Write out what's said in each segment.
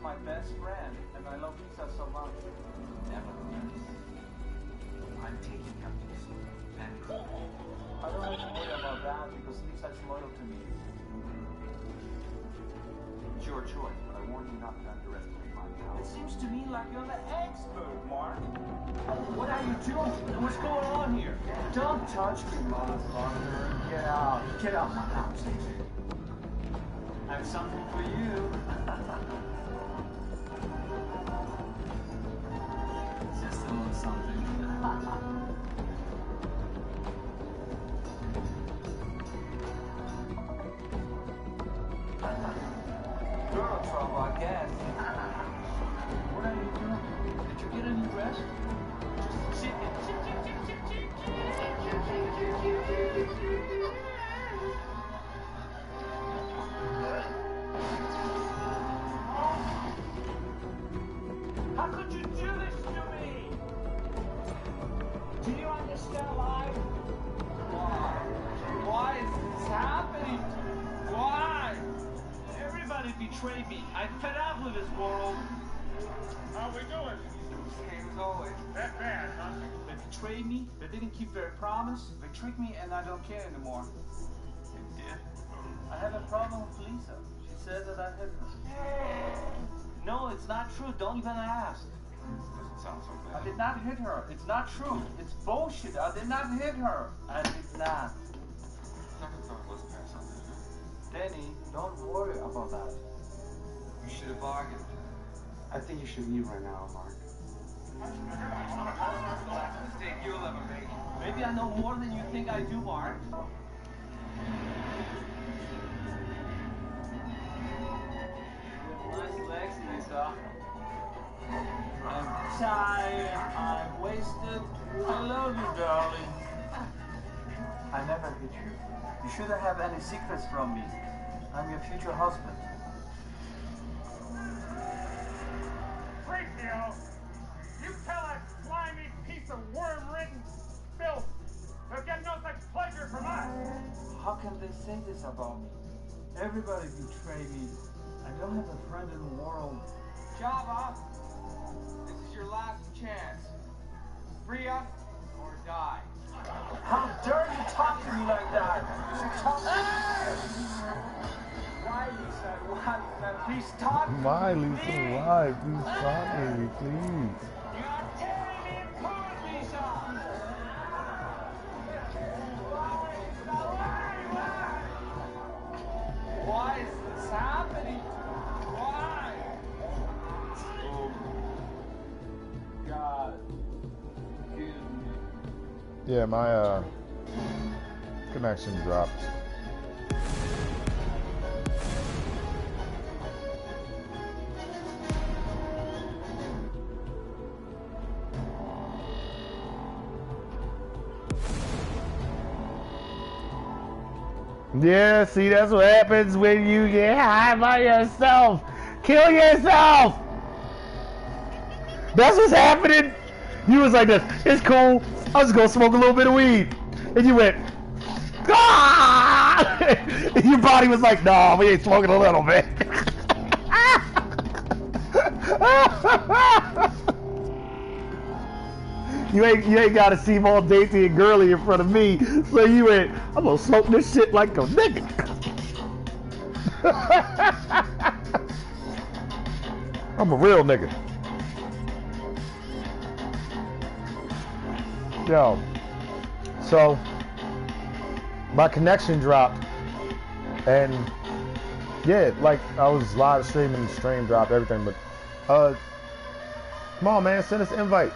my best friend, and I love Lisa so much. Nevertheless, I'm taking up this. And I don't have to worry about that because Lisa's loyal to me. it's your choice, but I warn you not to underestimate my power. It seems to me like you're the expert, Mark. What are you doing? What's going on here? Don't touch me, motherfucker. Get out. Get out my house. I have something for you. Just a little something. Girl trouble, I guess. What are you doing? Did you get a new dress? Just chicken. How could you do this to me? Do you understand life? Why? Why is this happening? Why? Everybody betrayed me. I'm fed up with this world. How we doing? Same as always. That bad, huh? They betrayed me. They didn't keep their promise. They tricked me, and I don't care anymore. You did? I have a problem with Lisa. She said that I hit her. No, it's not true. Don't even ask. Doesn't sound so I bad. did not hit her. It's not true. It's bullshit. I did not hit her. I did not. Never thought let's pass on that. Danny, don't worry about that. You should have bargained. I think you should leave right now, Mark. Mistake, you'll never make it. Maybe I know more than you think I do, Mark. Nice legs, Lisa. I'm tired. I'm wasted. I love you, darling. I never hit you. You shouldn't have any secrets from me. I'm your future husband. Freakio! You tell that slimy piece of worm-ridden filth they'll get no such pleasure from us! How can they say this about me? Everybody betrayed me. I don't have a friend in the world. Java, this is your last chance. Free us or die. How dare you talk to me like that? You should talk to me. Why, Lisa? Why? Please talk to me. Why, Lisa? Please. Why? Please talk to me, please. You are tearing me apart, Lisa. Why is this happening? Why? Oh, God. Excuse me. Yeah, my connection dropped. Yeah, see, that's what happens when you get high by yourself. Kill yourself. That's what's happening. You was like this. It's cool. I was just gonna smoke a little bit of weed, and you went. Ah! And your body was like, "No, we ain't smoking a little bit." You ain't gotta seem all dainty and girly in front of me, so you went, I'm gonna smoke this shit like a nigga. I'm a real nigga. Yo, so my connection dropped, and yeah, like I was live streaming, the stream dropped, everything, but come on, man, send us an invite.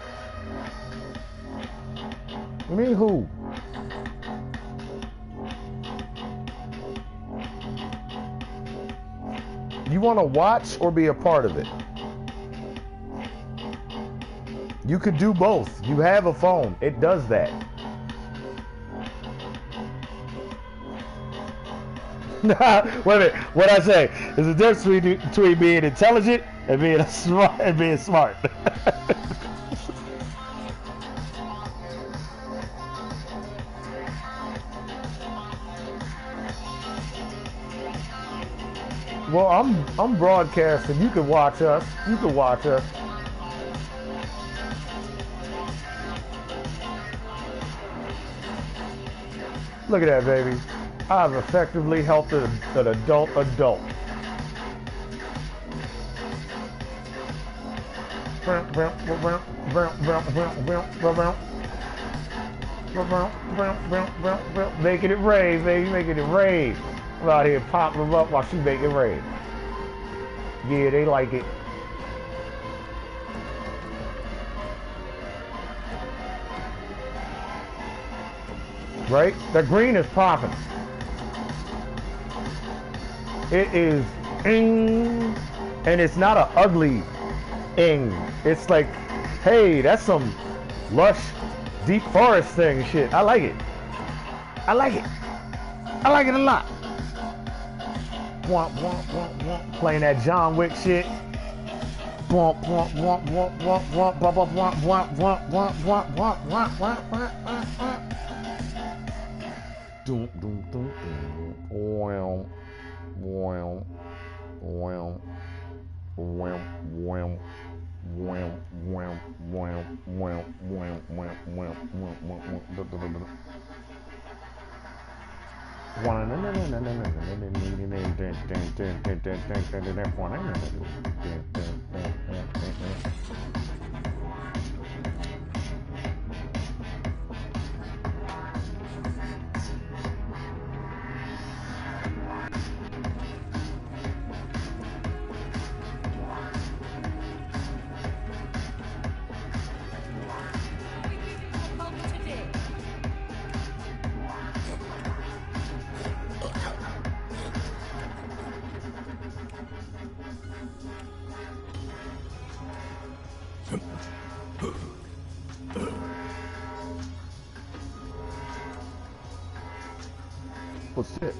Me who? You want to watch or be a part of it? You could do both. You have a phone. It does that. Wait a minute. What I say? There's a difference between being intelligent and being smart. Well, I'm broadcasting. You can watch us. You can watch us. Look at that, baby. I've effectively helped an adult. Making it rain, baby, making it rain. I'm out here popping them up while she making it rain. Yeah, they like it. Right? The green is popping. It is ing, and it's not an ugly ing. It's like, hey, that's some lush, deep forest thing shit. I like it. I like it. I like it a lot. Womp, womp, womp, womp. Playing that John Wick shit. Womp, womp, womp, womp, womp, womp, womp, womp, womp, womp, womp, womp, womp, womp, womp, womp, womp. Doom, doom, doom, doom. Wow. Wow. Wow. Wow. Wow. Wow. Wow. Wow. Wow. Wow. What's it?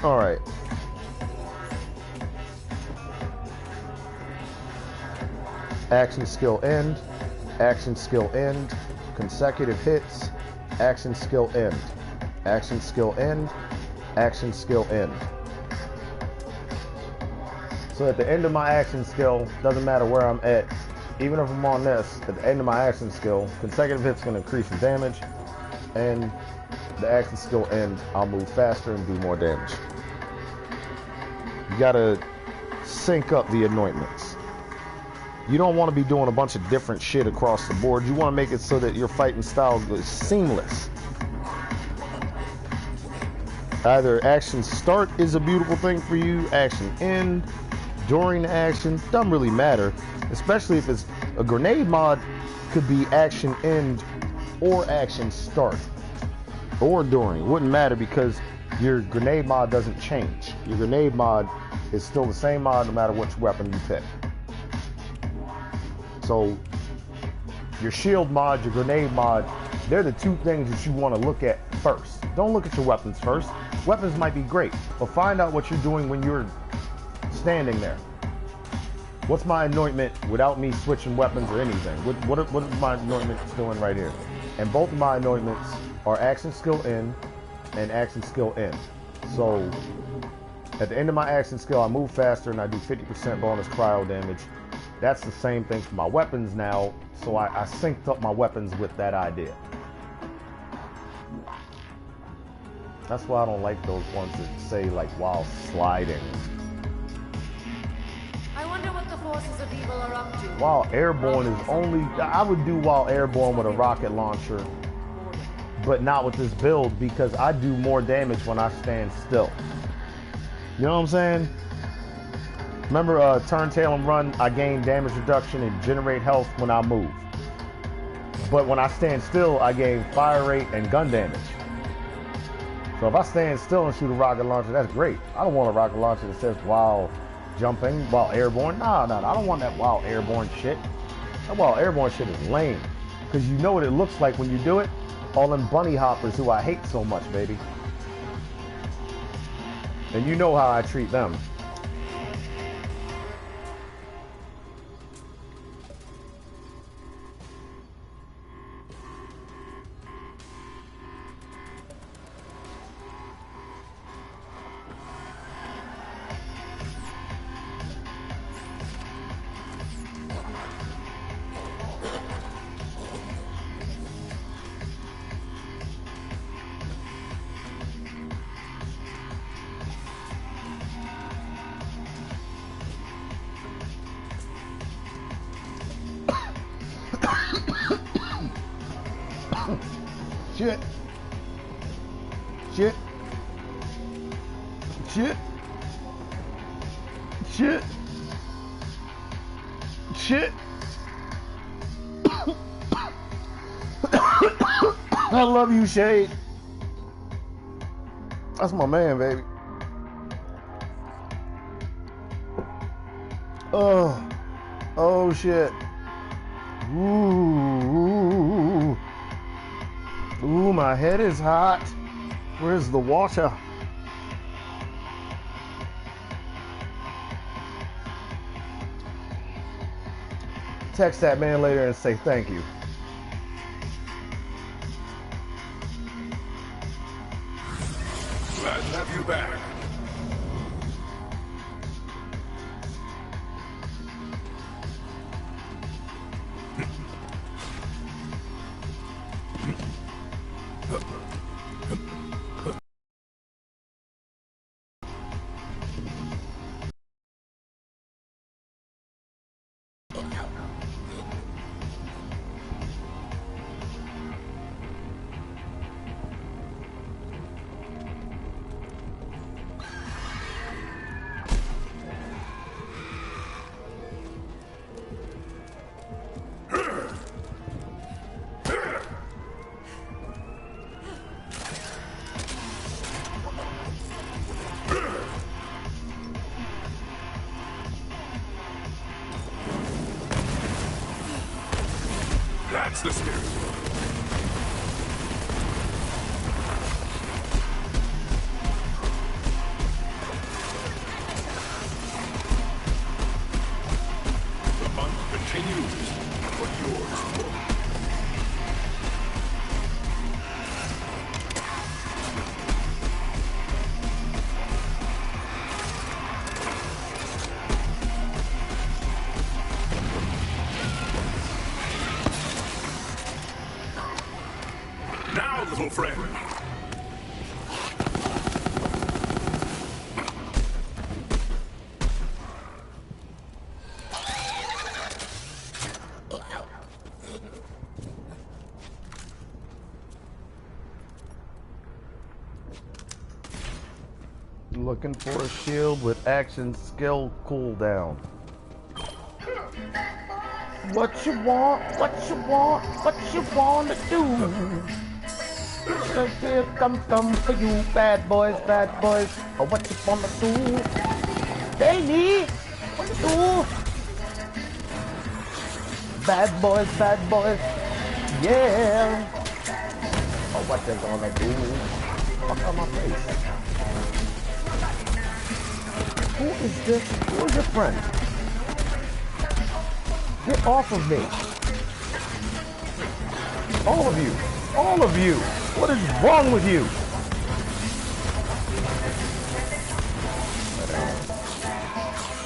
All right. Action skill end, action skill end, consecutive hits, action skill end, action skill end, action skill end. So at the end of my action skill, doesn't matter where I'm at, even if I'm on this, at the end of my action skill, consecutive hits going to increase in damage, and the action skill end, I'll move faster and do more damage. You gotta sync up the anointments. You don't want to be doing a bunch of different shit across the board. You want to make it so that your fighting style is seamless. Either action start is a beautiful thing for you, action end, during the action, doesn't really matter. Especially if it's a grenade mod, could be action end or action start. Or during. It wouldn't matter because your grenade mod doesn't change. Your grenade mod is still the same mod no matter which weapon you pick. So your shield mod, your grenade mod, they're the two things that you want to look at first. Don't look at your weapons first. Weapons might be great, but find out what you're doing when you're standing there. What's my anointment without me switching weapons or anything? What is my anointment doing right here? And both of my anointments are action skill end and action skill end. So at the end of my action skill, I move faster and I do 50% bonus cryo damage. That's the same thing for my weapons now. So I synced up my weapons with that idea. That's why I don't like those ones that say like while sliding. I wonder what the forces of evil are up to. While airborne is only, I would do while airborne with a rocket launcher, but not with this build because I do more damage when I stand still. You know what I'm saying? Remember turn, tail, and run, I gain damage reduction and generate health when I move. But when I stand still, I gain fire rate and gun damage. So if I stand still and shoot a rocket launcher, that's great. I don't want a rocket launcher that says while jumping while airborne. Nah, I don't want that wild airborne shit. That wild airborne shit is lame. Because you know what it looks like when you do it? All them bunny hoppers who I hate so much, baby. And you know how I treat them. Shit. Shit. Shit. Shit. Shit. I love you, Shade. That's my man, baby. Oh. Oh, shit. Ooh. Ooh, my head is hot. Where's the water? Text that man later and say thank you. Glad to have you back. That's the spirit. The hunt continues for yours. Now, little friend. Looking for a shield with action skill cooldown. What you want? What you want? What you wanna do? So here come for you, bad boys, bad boys. Oh, what you wanna do? Tell me what you do. Bad boys, yeah. Oh, what they gonna do? Fuck on my face. Who is this? Who is your friend? Get off of me. All of you. All of you. What is wrong with you?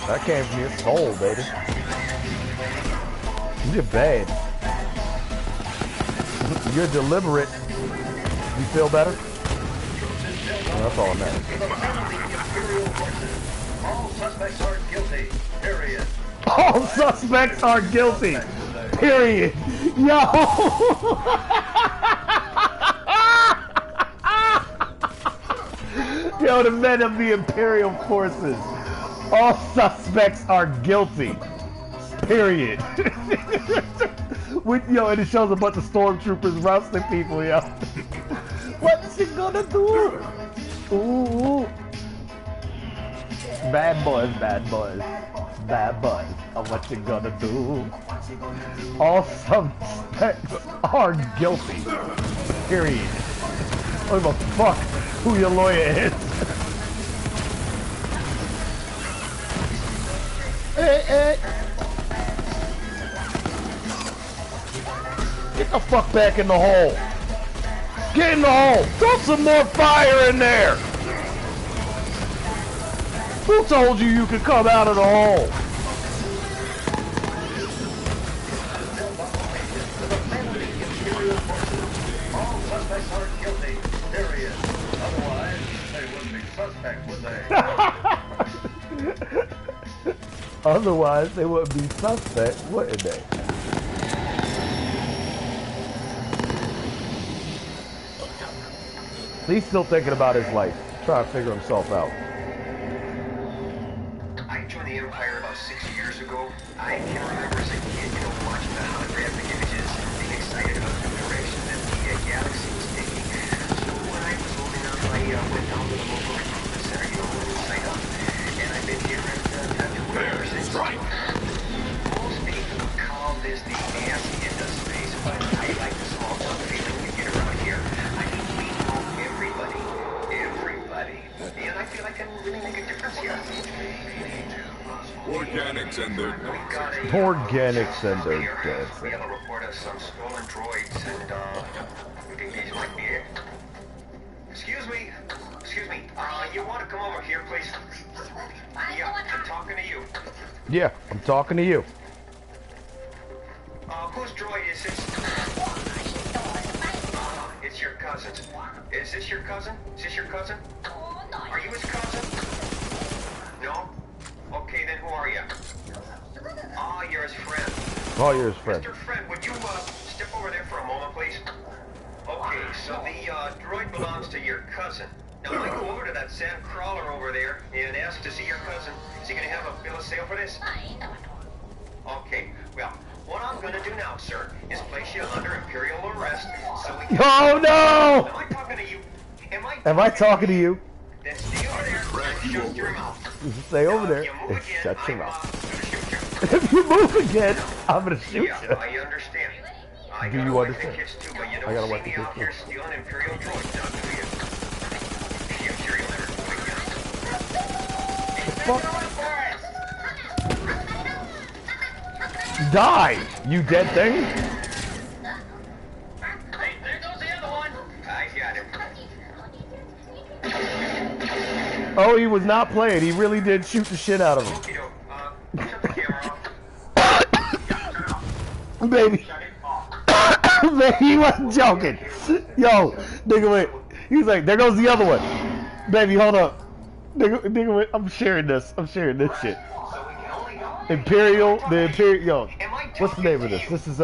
That came from your soul, baby. You're bad. You're deliberate. You feel better? Well, that's all that matters. All suspects are guilty. Period. All suspects are guilty. Period. Yo. Yo, the men of the Imperial forces. All suspects are guilty. Period. Yo, and it shows a bunch of stormtroopers rousting people, yo. What's she gonna do? Ooh. Bad boys, bad boys. Bad boys. What you gonna do? All suspects are guilty. Period. What the fuck who your lawyer is? Hey, hey. Get the fuck back in the hole. Get in the hole. Throw some more fire in there. Who told you you could come out of the hole? All suspects are guilty. Period. Otherwise, they wouldn't be suspect, would they? Otherwise, they wouldn't be suspect, wouldn't they? He's still thinking about his life, trying to figure himself out. I joined the Empire about 6 years ago. I can remember as a kid, watching the holographic images, being excited about the direction that the galaxy was taking. So when I was old enough, I went down to the local recruitment center, and signed up. And I've been here at ever since. Right. Most people call this the nasty end of space, but I like the small town feeling you get around here. I mean, we know everybody. And I feel I can really make a difference here. Organics and their dancing. Organics and their We dancing. have a report of some stolen droids, and we think these might be it. Excuse me. You want to come over here, please? Yeah, I'm talking to you. Yeah, I'm talking to you. Whose droid is this? It's your cousin's. Is this your cousin? Are you his cousin? No? Okay, then who are you? You're his friend. Oh, you're his friend. Mr. Friend, would you step over there for a moment, please? Okay, so the droid belongs to your cousin. Now, I go over to that sand crawler over there and ask to see your cousin. Is he going to have a bill of sale for this? Okay, well, what I'm going to do now, sir, is place you under Imperial arrest so we can... Oh, no! Am I talking to you? Am I talking to you? Then stay over there and shut your mouth. Stay over there and shut your mouth. If you move again, I'm gonna shoot Yeah, you. I understand. Do you understand? Kids too, but you I don't gotta see wipe me the out kids here stealing Imperial droids, now do you? I'm sure you'll never do it again. Die, you dead thing! Hey, there goes the other one. I got him. Oh, he was not playing. He really did shoot the shit out of him. Okey-doke. Shut the camera off. Baby. Man, he wasn't joking. Yo, nigga, wait. He's like, there goes the other one. Baby, hold up. Nigga, wait. I'm sharing this shit. Imperial, yo. What's the name of this? This is,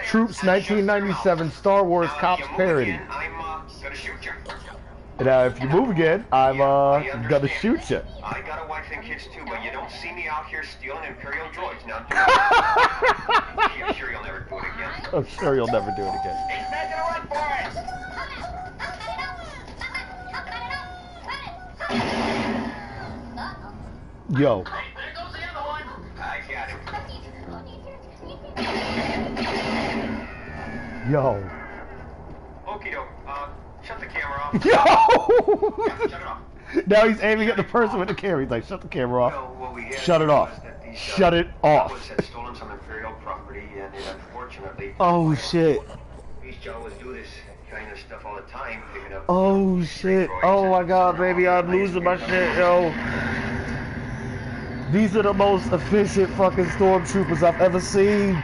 Troops 1997 Star Wars Cops parody. I'm gonna shoot you. Now, if you move again, I'm, gonna shoot you. I got a wife and kids too, but you don't see me out here stealing Imperial droids now. I'm sure you'll never do it again. I'm sure you'll never do it again. He's making a run for it! Yo. Hey, there goes the other one. I got him. Yo. Okie doke. Shut the camera off. Yo! Shut it off. Now he's aiming at the person with the camera. He's like, shut the camera off. Well, what we had Shut it off. was that these, Shut it off. Jawas had stolen some Imperial property, and it unfortunately... Oh, shit. These Jawas do this kind of stuff all the time, picking up... Oh, shit. Oh, my God, baby. I'm losing my shit, yo. These are the most efficient fucking stormtroopers I've ever seen.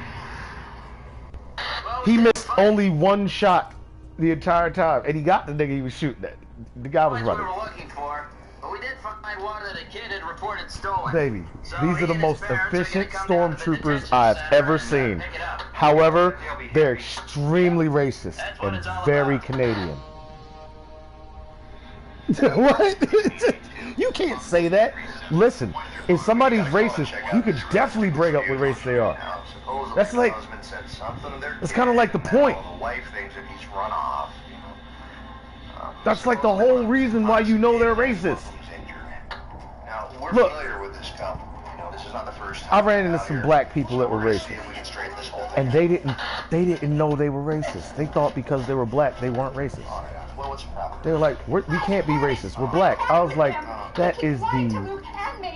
He missed only one shot the entire time, and he got the nigga he was shooting at. The guy was running. We were looking for, but we did find one that a kid had reported stolen. Baby, So these are the he and most his parents are efficient gonna come down to the stormtroopers detention I've center ever and, seen. pick it up. However, they're extremely racist That's what and it's all very about. Canadian. What? You can't say that. Listen, if somebody's racist, you could definitely bring up what race they are. That's like, that's kind of like the point. That's like the whole reason why you know they're racist. We're Look, familiar with this couple. You know, this is not the first time. I ran into some black people that were We're gonna see racist, if we can straighten this whole thing and they didn't know they were racist. They thought because they were black, they weren't racist. out. All right, well, what's the problem? They were like, we can't be racist. We're black. I was like, that is the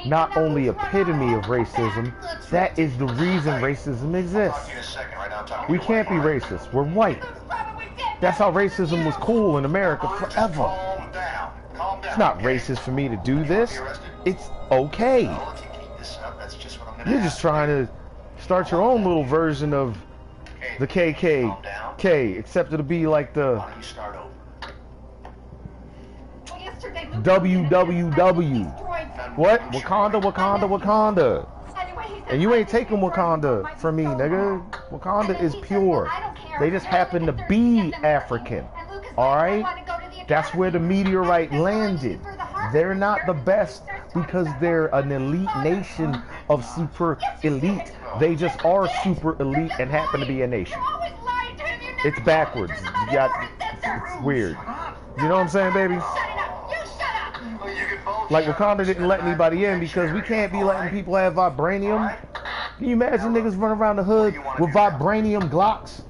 not only epitome of racism, that is the reason racism exists. Talk to you in a second. Right now, I'm talking to We your can't be wife. racist. We're white. That's how racism was cool in America forever. Calm down. Calm down. It's not okay? racist for me to do this. It's okay. Well, if you keep this up, that's just what I'm gonna You're ask just trying to start your own little version of the KKK, except it'll be like the Why don't you start over? WWW. What? Wakanda, Wakanda, Wakanda. And you ain't taking Wakanda from me, nigga. Wakanda is pure. They just happen to be African. Alright? That's where the meteorite landed. They're not the best because they're an elite nation of super elite. They just are super elite and happen to be a nation. It's backwards. It's weird. You know what I'm saying, baby? Like Wakanda didn't let anybody in because we can't be letting people have vibranium. Can you imagine niggas running around the hood with vibranium Glocks?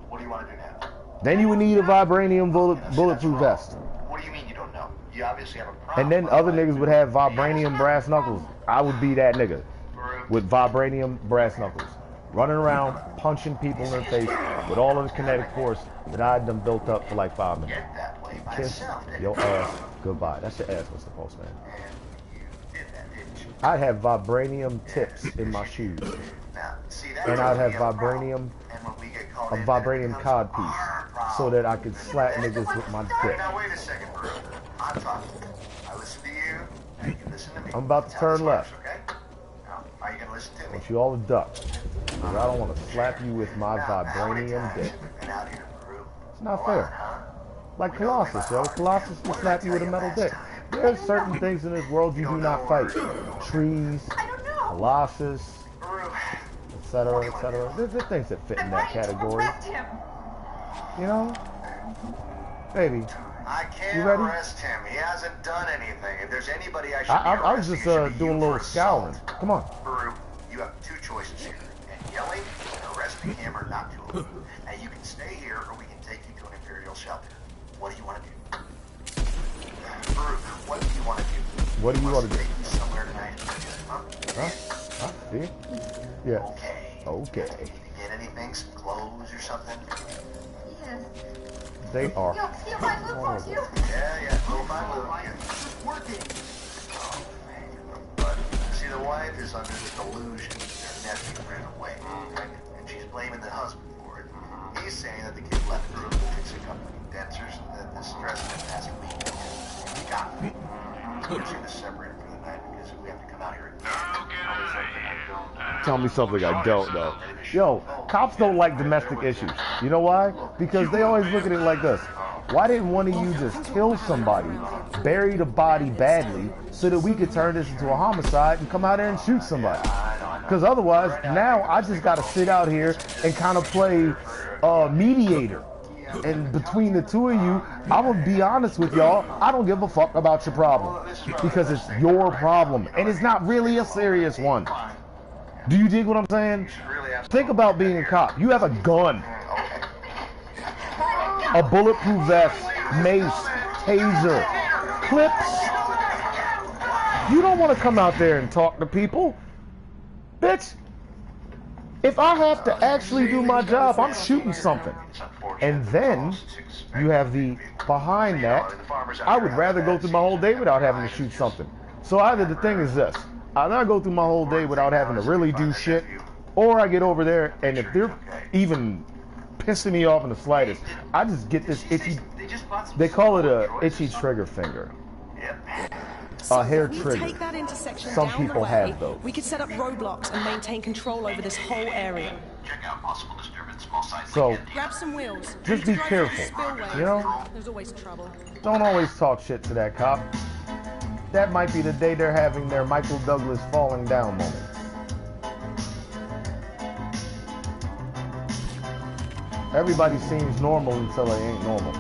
What do you want to do now? Then you would need a vibranium bulletproof vest. What do you mean you don't know? You obviously have a problem. And then other niggas would have vibranium brass knuckles. I would be that nigga with vibranium brass knuckles, running around punching people in the face with all of the kinetic force that I had done built up for like 5 minutes. Get that way by Kiss itself, didn't your you? ass goodbye. That's your ass, Mr. Postman. You did that, didn't you? I'd have vibranium tips in my shoes, Now, see, that and I'd have doesn't be a problem. vibranium, And when we get called a in, vibranium it cod becomes piece, our problem. so that I could slap niggas with my dick. Now wait a second, bro. I'm talking. I listen to you, and you listen to me. I'm about to That's how turn this works, left. Okay? Now, are you gonna listen to I me? want you all to duck, because I don't want to slap you with my Now, how many vibranium times dick. have we been out here, bro? It's not A lot, fair. huh? Like Colossus, yo. Colossus will slap you with a metal dick. There's certain things in this world you do not fight. Trees, Colossus, etc., etc. There's things that fit in that category. You know? Baby, I can't You ready? arrest him. He hasn't done anything. If there's anybody I should I was just doing a little scouring. Come on. Baru, you have two choices here. And yelling and arresting him or not doing it. And you can stay here or we can take you to an Imperial shelter. What do you want to do? Baru, what do you want to do? What do you want to do? Take you somewhere tonight? Huh? Huh? See? Yeah. Okay. Okay. Need to get anything? Some clothes or something? Yes. They are. You'll find Luke, won't you? Yeah, we'll find Luke. It's working. Oh, man. But, see, the wife is under the delusion that their nephew ran away. Okay? And she's blaming the husband for it. He's saying that the kid left her to fix a couple of dentures and that the stress of the past week he got me. We're going to separate for the night because we have to come out here again. Tell me something I don't know. Yo, cops don't like domestic issues. You know why? Because they always look at it like this. Why didn't one of you just kill somebody, bury the body badly, so that we could turn this into a homicide and come out there and shoot somebody? Because otherwise, now I just got to sit out here and kind of play mediator. And between the two of you, I'm going to be honest with y'all, I don't give a fuck about your problem. Because it's your problem. And it's not really a serious one. Do you dig what I'm saying? Think about being a cop. You have a gun, a bulletproof vest, mace, taser, clips. You don't want to come out there and talk to people. Bitch, if I have to actually do my job, I'm shooting something. And then you have the behind that, I would rather go through my whole day without having to shoot something. So either the thing is this, either I go through my whole day without having to really do shit, or I get over there and if they're even pissing me off in the slightest, I just get this itchy, they call it a itchy trigger finger. A hair trigger. Take that intersection Some down people the way. have those. We could set up roadblocks and maintain control over this whole area. So Grab some wheels. just be careful, you know? There's always trouble. Don't always talk shit to that cop. That might be the day they're having their Michael Douglas falling down moment. Everybody seems normal until they ain't normal.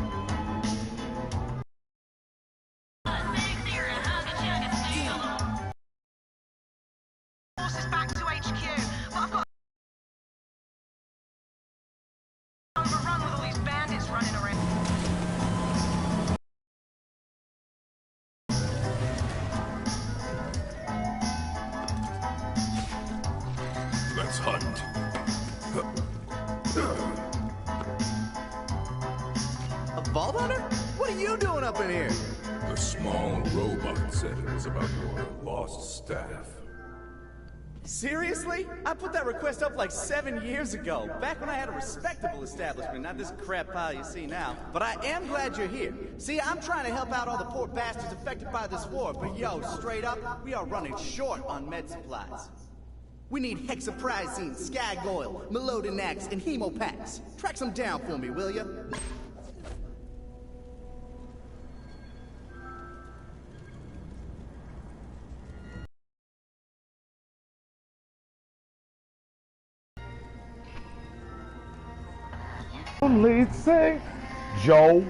Let's hunt. A vault hunter? What are you doing up in here? The small robot said it was about your lost staff. Seriously? I put that request up like 7 years ago, back when I had a respectable establishment, not this crap pile you see now. But I am glad you're here. See, I'm trying to help out all the poor bastards affected by this war, but yo, straight up, we are running short on med supplies. We need hexaprizine, skag oil, melodinax, and hemopacks. Track some down for me, will ya? Lead sing Joe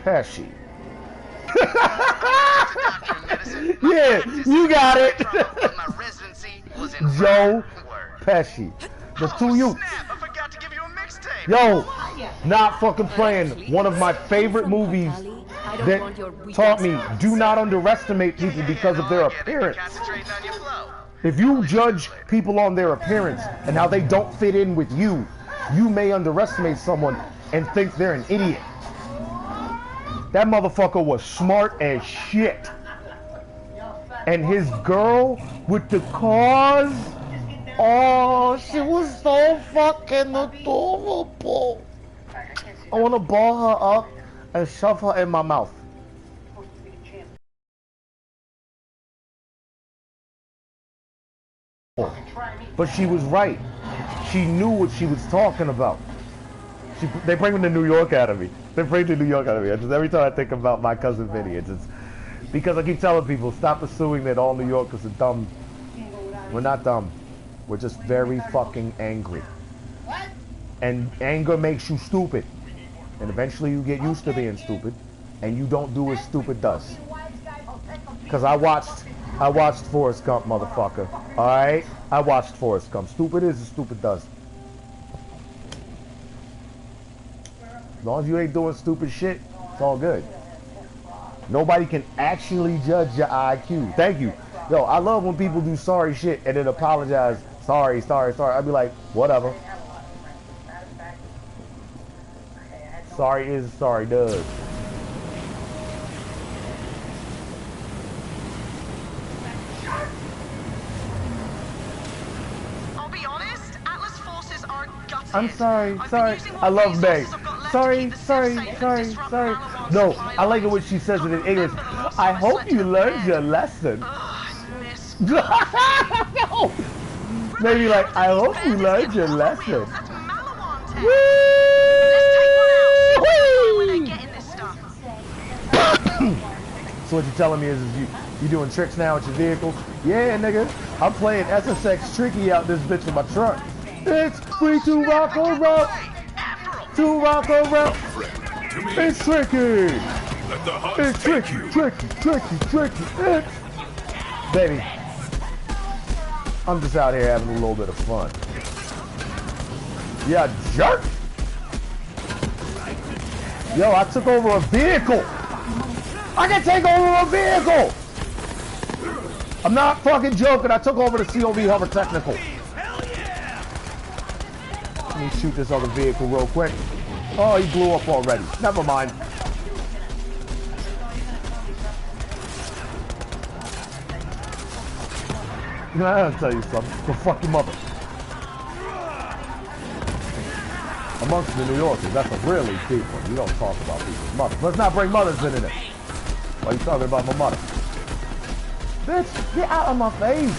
Pesci. Yeah, you got it. Joe Pesci. The two you. Yo, not fucking playing. One of my favorite movies that taught me do not underestimate people because of their appearance. If you judge people on their appearance and how they don't fit in with you, you may underestimate someone and think they're an idiot. That motherfucker was smart as shit. And his girl with the cars, oh, she was so fucking adorable. I want to ball her up and shove her in my mouth. But she was right. She knew what she was talking about. They bring me to New York out of me. They bring me to New York out of me. Just every time I think about my cousin Vinny, it's just because I keep telling people, stop assuming that all New Yorkers are dumb. We're not dumb. We're just very fucking angry. And anger makes you stupid. And eventually you get used to being stupid, and you don't do as stupid does. Because I watched Forrest Gump, motherfucker. Alright? I watched Forrest Gump. Stupid is as stupid does. As long as you ain't doing stupid shit, it's all good. Nobody can actually judge your IQ. Thank you. Yo, I love when people do sorry shit and then apologize. Sorry. I'd be like, whatever. Sorry is sorry does. I'm sorry. I love May. Sorry. No, I like it when she says it in English. I hope you learned your lesson. No. Maybe like, I hope you learned your lesson. So what you're telling me is you doing tricks now with your vehicles? Yeah, nigga. I'm playing SSX Tricky out this bitch with my truck. It's free to rock around. It's tricky. It's tricky. It's... Baby, I'm just out here having a little bit of fun. Yeah, jerk. Yo, I took over a vehicle. I can take over a vehicle. I'm not fucking joking. I took over the COV Hover Technical. Let me shoot this other vehicle real quick. Oh, he blew up already. Never mind. I'll tell you something. Go fuck your mother. Amongst the New Yorkers, that's a really deep one. You don't talk about people's mothers. Let's not bring mothers into this. Why are you talking about my mother? Bitch, get out of my face.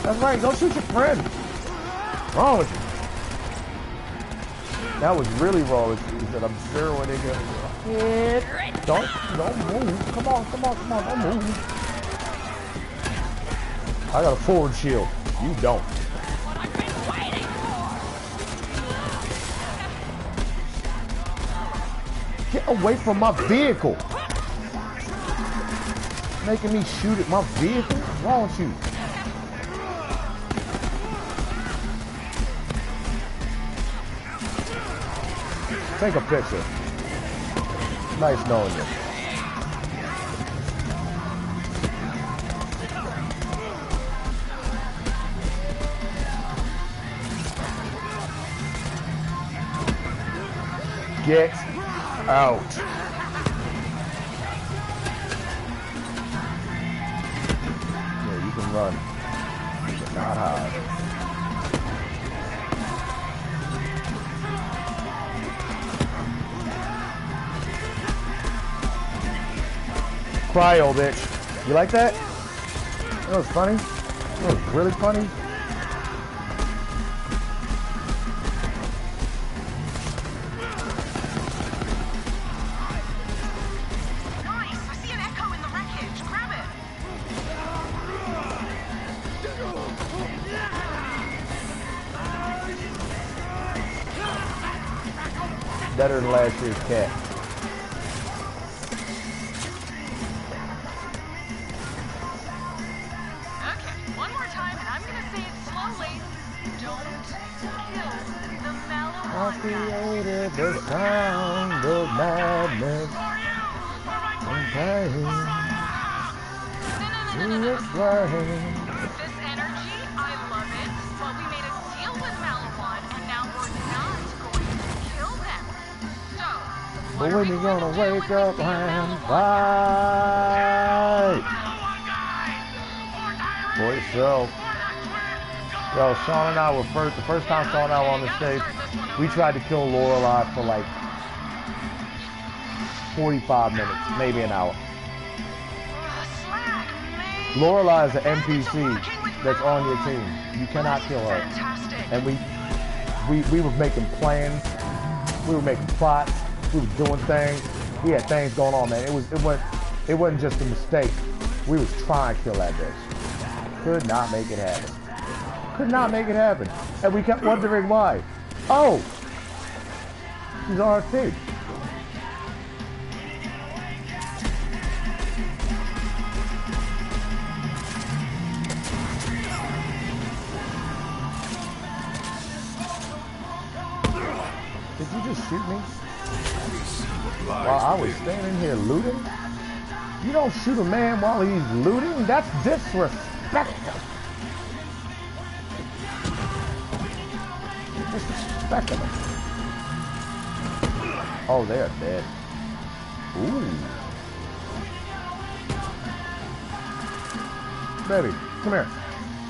That's right, don't shoot your friend. What's wrong with you? That was really wrong with you. He said, I'm zeroing in your head. Don't move. Come on, don't move. I got a forward shield. You don't. Get away from my vehicle. Making me shoot at my vehicle? What's wrong with you? Take a picture. Nice knowing you. Get out. Yeah, you can run, but not hide. Cryo, bitch. You like that? That was funny. That was really funny. Better than last year's cat. Okay, one more time, and I'm gonna say it slowly. Don't kill the Malawan I created the sound of madness and pain. To explain. This energy, I love it, but we made a deal with Malawan, and now we're not going to kill them. So, But when you gonna wake up and fight for yourself? Yo, Sean and I were the first time Sean and I were on the stage, we tried to kill Lorelei for like 45 minutes, maybe an hour. Lorelei is an NPC that's on your team. You cannot kill her. And we were making plans, we were making plots, we were doing things. We had things going on, man. It wasn't just a mistake. We was trying to kill that bitch. Could not make it happen. Could not make it happen. And we kept wondering why. Oh! She's on our team. Did you just shoot me? While I was standing here looting? You don't shoot a man while he's looting? That's disrespectful. Disrespecting him. Oh, they're dead. Ooh. Baby, come here.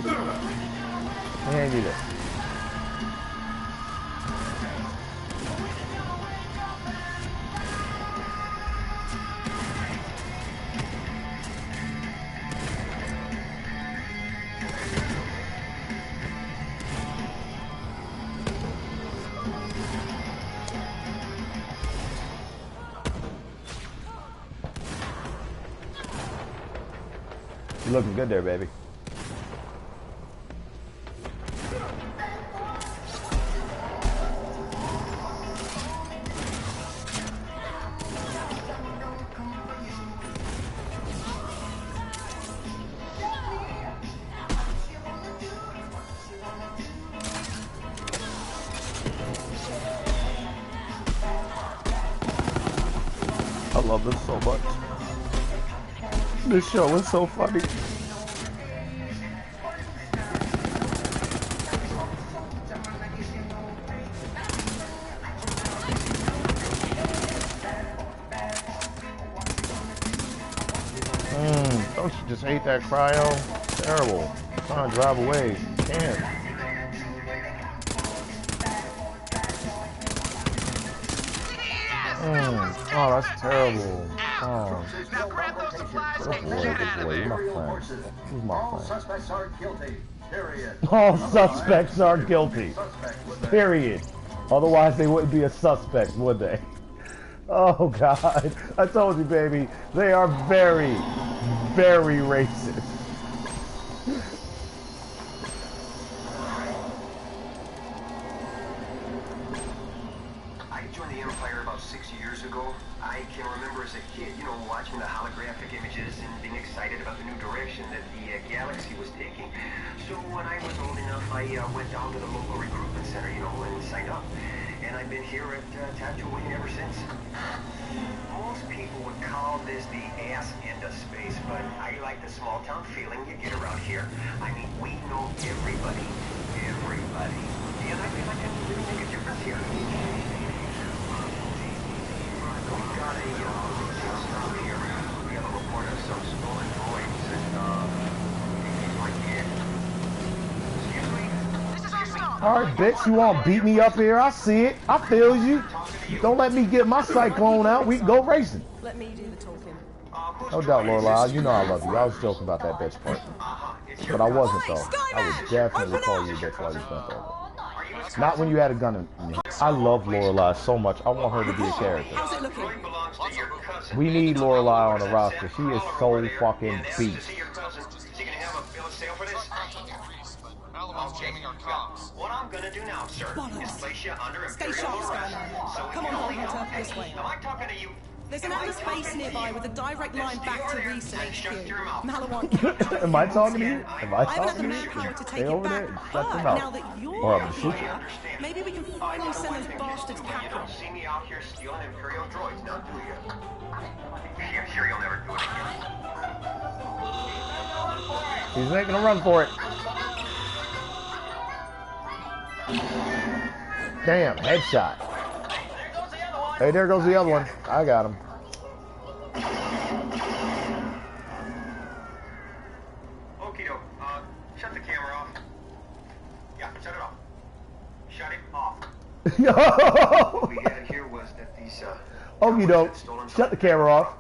Let me hand you this. You're looking good there, baby. I love this so much. This show is so funny. Don't you just hate that cryo? Terrible. I'm trying to drive away. Can't. Oh, that's terrible. Oh. Good boy, good boy. You're my friend. He's my friend. Suspects are guilty. Period. All suspects are guilty. Period. Otherwise, they wouldn't be a suspect, would they? Oh, God. I told you, baby. They are very, very racist. I joined the Empire about 6 years ago. I can remember as a kid, you know, watching the holographic images and being excited about the new direction that the galaxy was taking. So when I was old enough, I went down to the local recruitment center, you know, and signed up. And I've been here at Tatooine ever since. Most people would call this the ass end of space, but I like the small town feeling you get around here. I mean, we know everybody. Everybody. And I feel like I can really make a difference here. Alright, bitch, you wanna beat me up here? I see it. I feel you. Don't let me get my cyclone out. We can go racing. Let me do the talking. No doubt, Lorelai. You know I love you. I was joking about that bitch part. But I wasn't, though. I would definitely call you a bitch while you spent there. Not when you had a gun in me. I love Lorelai so much. I want her to be a character. How's it looking? We need Lorelai on the roster. She is so fucking beast. What I'm gonna do now, sir, is place you under Stay imperial sharp, arrest. Skyman. So Come on, Hunter, this way. Am I talking to you? There's an Atlas base nearby with a direct line back to Reese and HQ. Malawan. Am I talking to you? Am I I haven't had the talking to you? manpower to take Stay it over back, there and shut but them out. now that you're Or I'm gonna shoot you. here, maybe we can finally send those bastards You packing. don't see me out here stealing imperial droids, now do you? You're sure you'll never do it again. He's making a run for it. Damn, headshot. Hey, there goes the other one. I got him. Okie doke. Shut the camera off. Yeah, shut it off. Shut it off. What we had here was that these, Okie doke. Shut the camera off.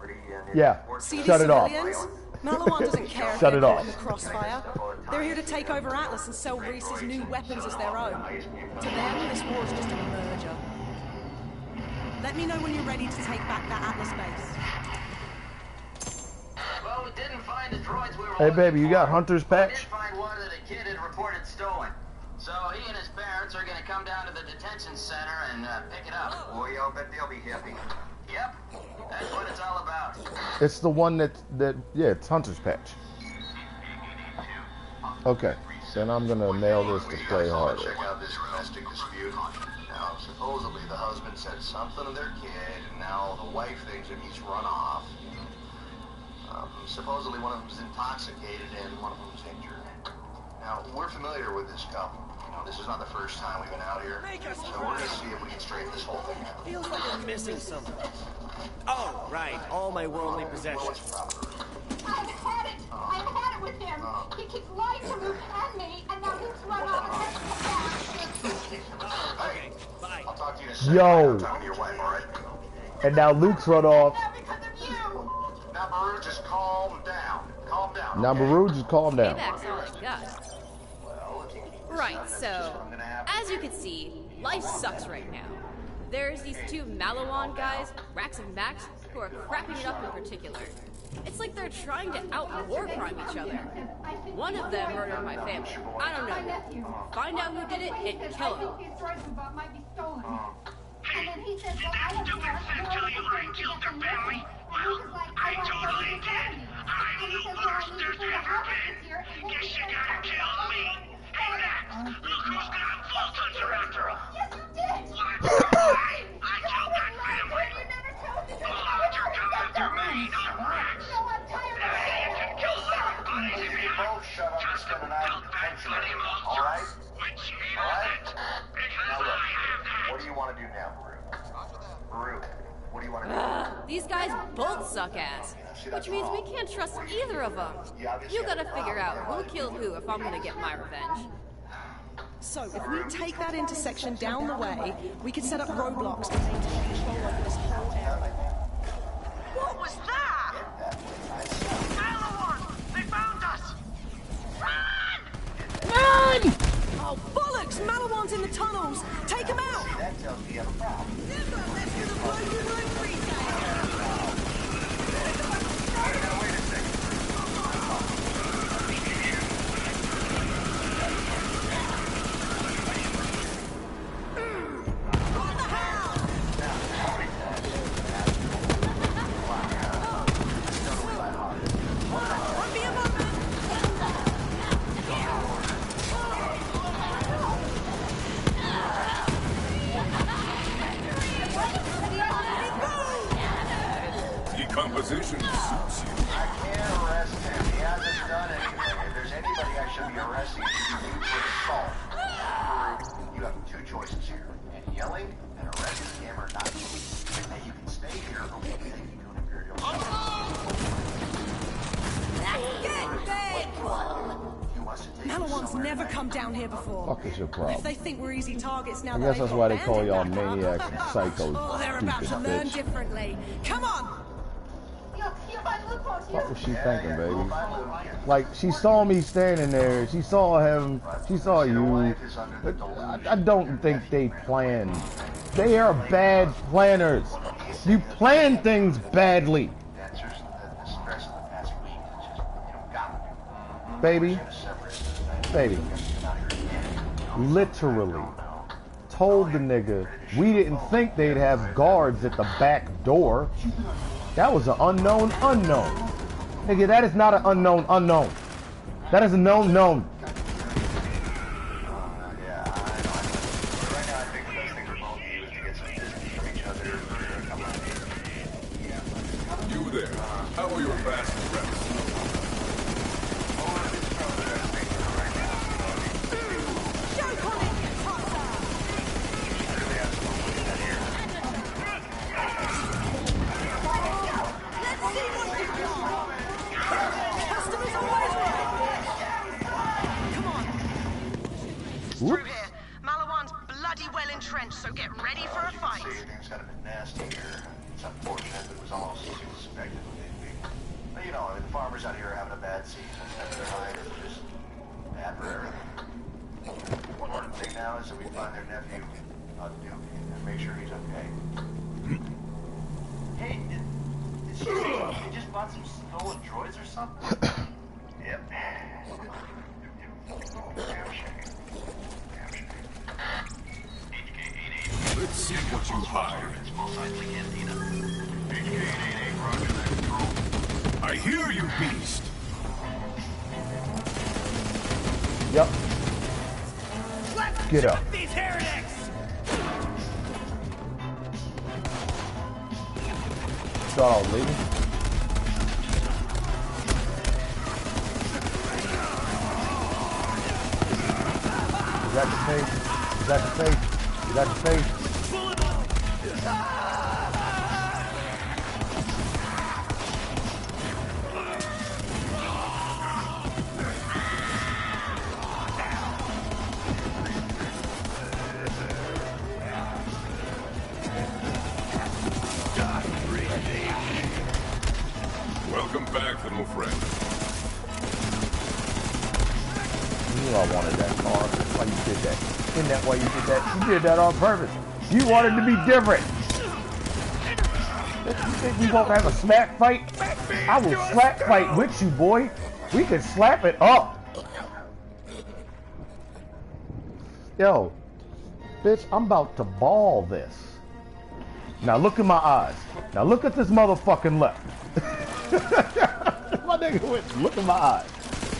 Yeah, See shut these it off. civilians? Malawan doesn't care if Shut they're it caught off. in the crossfire. They're here to take over Atlas and sell Reese's new weapons as their own. To them, this war is just a merger. Let me know when you're ready to take back that Atlas base. Well, we didn't find the droids we were Hey, baby, you got Hunter's We patch? did find one that a kid had reported stolen. So he and his parents are going to come down to the detention center and pick it up. Boy, I'll bet they'll be happy. Yep, that's what it's all about. It's the one that yeah, it's Hunter's patch. Okay, then I'm gonna nail this to play harder. Check out this domestic dispute. Now, supposedly the husband said something to their kid, and now the wife thinks that he's run off. Supposedly one of them's intoxicated and one of them's injured. Now, we're familiar with this couple. You know, this is not the first time we've been out here. So we're gonna see if we can straighten this whole thing out. Feels like I'm missing something. Oh, right. All my worldly possessions. I've had it with him. He keeps lying to Luke and me, and now Luke's run off and Okay, bye. I'll talk to you in a second. Yo. I'm talking to your wife, all right? And now Luke's run off. Now, Baru, just calm down. Calm down. Now Baru, just calm down. Payback's all I got. Right, so, as you can see, life sucks right now. There's these two Malawan guys, Rax and Max, who are crapping it up in particular. It's like they're trying to out-war crime each other. One of them murdered my family. I don't know. Find out who did it and kill him. And then he says, well, I have to tell you I killed their family. Well, I totally did. I'm the worst there's ever been. Guess you gotta kill me. Hey, Max, look who's got Vault Hunter after him. Yes, you did. What? I killed that family. Vault Hunter come after me, not Max. No, I'm tired of it. You can kill little buddies if you want. Shut up and spend the night in detention. All right? Which he All right? doesn't. Because Now look, I have that. what do you want to do now, Baru? Baru, what do you want to do? These guys both suck ass, which means we can't trust either of them. You gotta figure out who killed who if I'm gonna get my revenge. So, if we take that intersection down the way, we can set up roadblocks to maintain control over this whole area. What was that? Malawan! They found us! Run! Run! Oh, bollocks! Malawan's in the tunnels! Take him out! That tells me you have a problem. Decomposition suits you. I can't arrest him. He hasn't done anything. If there's anybody I should be arresting, it's you for assault. Baru, you have two choices here. And yelling and arresting him or not. And you can stay here or we'll take you to an Imperial Malawan's never come come down here before. Fuck is your problem? If they think we're easy targets now, I that guess they've that's got why they call Bandit y'all back up. maniacs and psychos. Oh, they're about to Stupid learn bitch. differently. Come on. What was she thinking, baby? Like, she saw me standing there. She saw him. She saw you. But I don't think they planned. They are bad planners. You plan things badly. Baby. Baby. Literally told the nigga we didn't think they'd have guards at the back door. That was an unknown unknown. Nigga, that is not an unknown unknown. That is a known known. You there. How are your fast reps? Through here. Malawan's bloody well entrenched, so get ready for a fight. Everything's got a bit nasty here. It's unfortunate, but it was almost expected. But you know, I mean, the farmers out here are having a bad season. Their hide is just bad for everything. The important thing now is that we find their nephew, Duke, and make sure he's okay. Hey, did she say you just bought some stolen droids or something? Yep. Let's see what you hide. I hear you, beast. Yep. Get up. These heretics! Thought I was leaving. Is that the face? Is that the face? Is that the face? Welcome back, little friend. You knew I wanted that car. That's why you did that. Isn't that why you did that? You did that on purpose. You wanted to be different. You think we won't have a smack fight? I will slap fight with you, boy. We can slap it up. Yo, bitch, I'm about to ball this. Now look in my eyes. Now look at this motherfucking left. My nigga went, look in my eyes.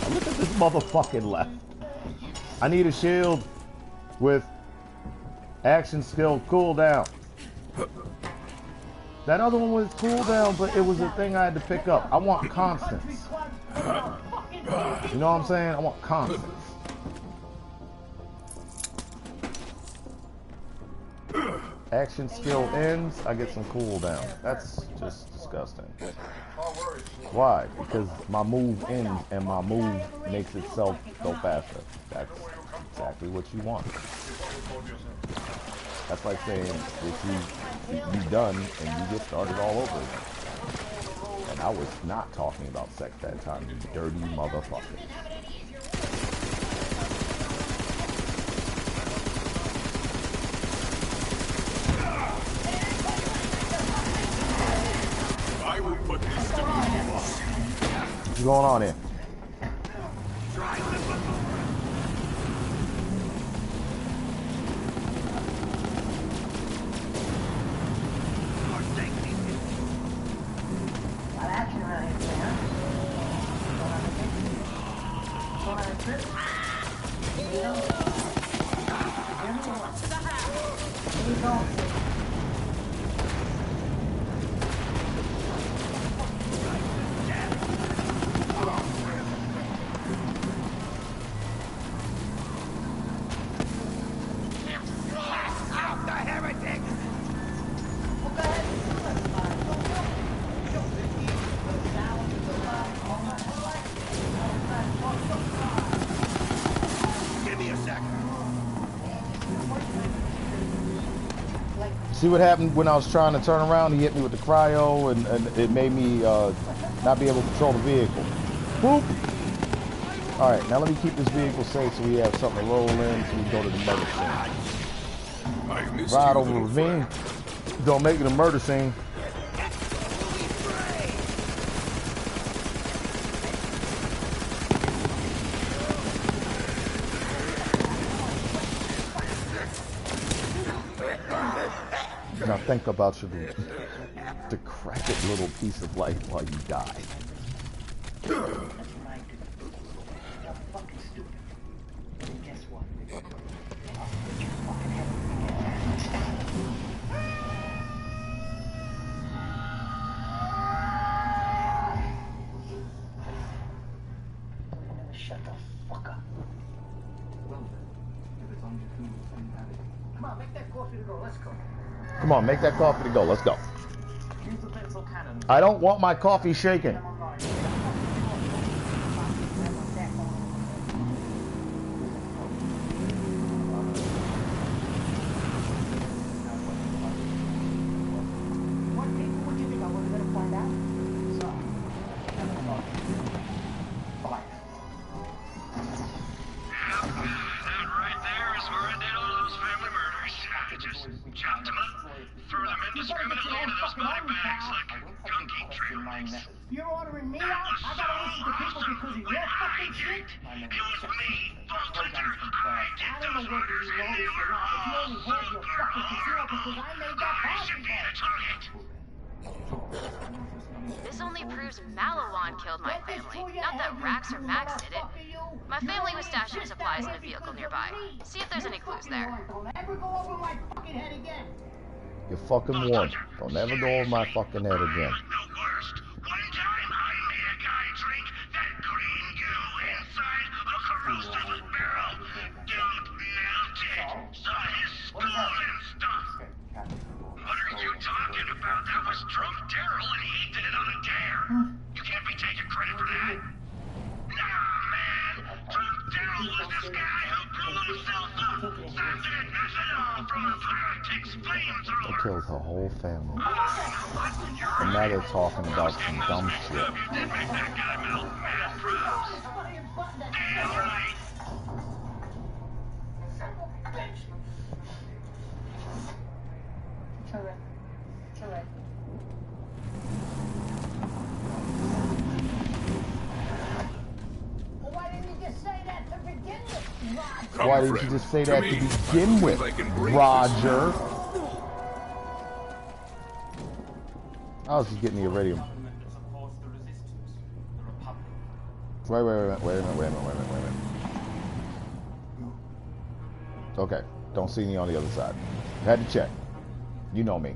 Now look at this motherfucking left. I need a shield with action skill cooldown. That other one was cooldown, but it was a thing I had to pick up. I want constants. You know what I'm saying? I want constants. Action skill ends, I get some cooldown. That's just disgusting. Why? Because my move ends and my move makes itself go faster. That's exactly what you want. That's like saying if you done and you get started all over again. And I was not talking about sex that time, you dirty motherfucker. I will put this to What's going on here? Give me See what happened when I was trying to turn around? He hit me with the cryo, and it made me not be able to control the vehicle. Boop! Alright, now let me keep this vehicle safe so we have something to roll in so we can go to the murder scene. Ride over the ravine. Don't make it a murder scene. Now think about your decrepit little piece of life while you die. Shut the fuck up. Come on, make that coffee to go. Let's go. Come on, make that coffee to go. Let's go. I don't want my coffee shaken. What people would you think I was going to find out? That right there is where I did all those family murders. I just chopped them up, threw them indiscriminately into those body bags like gunky trail mix. You're ordering me out? I gotta listen to people because of your fucking shit? It was me, Vault Hunter. I did those murders, and they were all so brutal. I should be the target. This only proves Malawan killed my family, not that Rax or Max did it. My family was stashing supplies in a vehicle nearby. See if there's any clues there. Don't ever go over my fucking head again. You're fucking warned. Don't ever go over my fucking head again. The worst. One time I made a guy drink that green goo inside a corrosive barrel. Dude melted. Saw his skull and stuff. What are you talking about? That was drunk Daryl and he did it on a dare. You can't be taking credit for that. Nah, man. Drunk Daryl was this guy who blew himself up. That didn't mess it all from a politics flamethrower. They killed her whole family. And now they're talking about some dumb shit. Did make that guy melt mad proofs. Damn right. It's alright. It's alright. Well, why didn't you just say that to begin with, Roger? Why didn't you just say that to begin with, Roger? I was just getting the iridium. Wait a minute. Okay, don't see me on the other side. Had to check. You know me.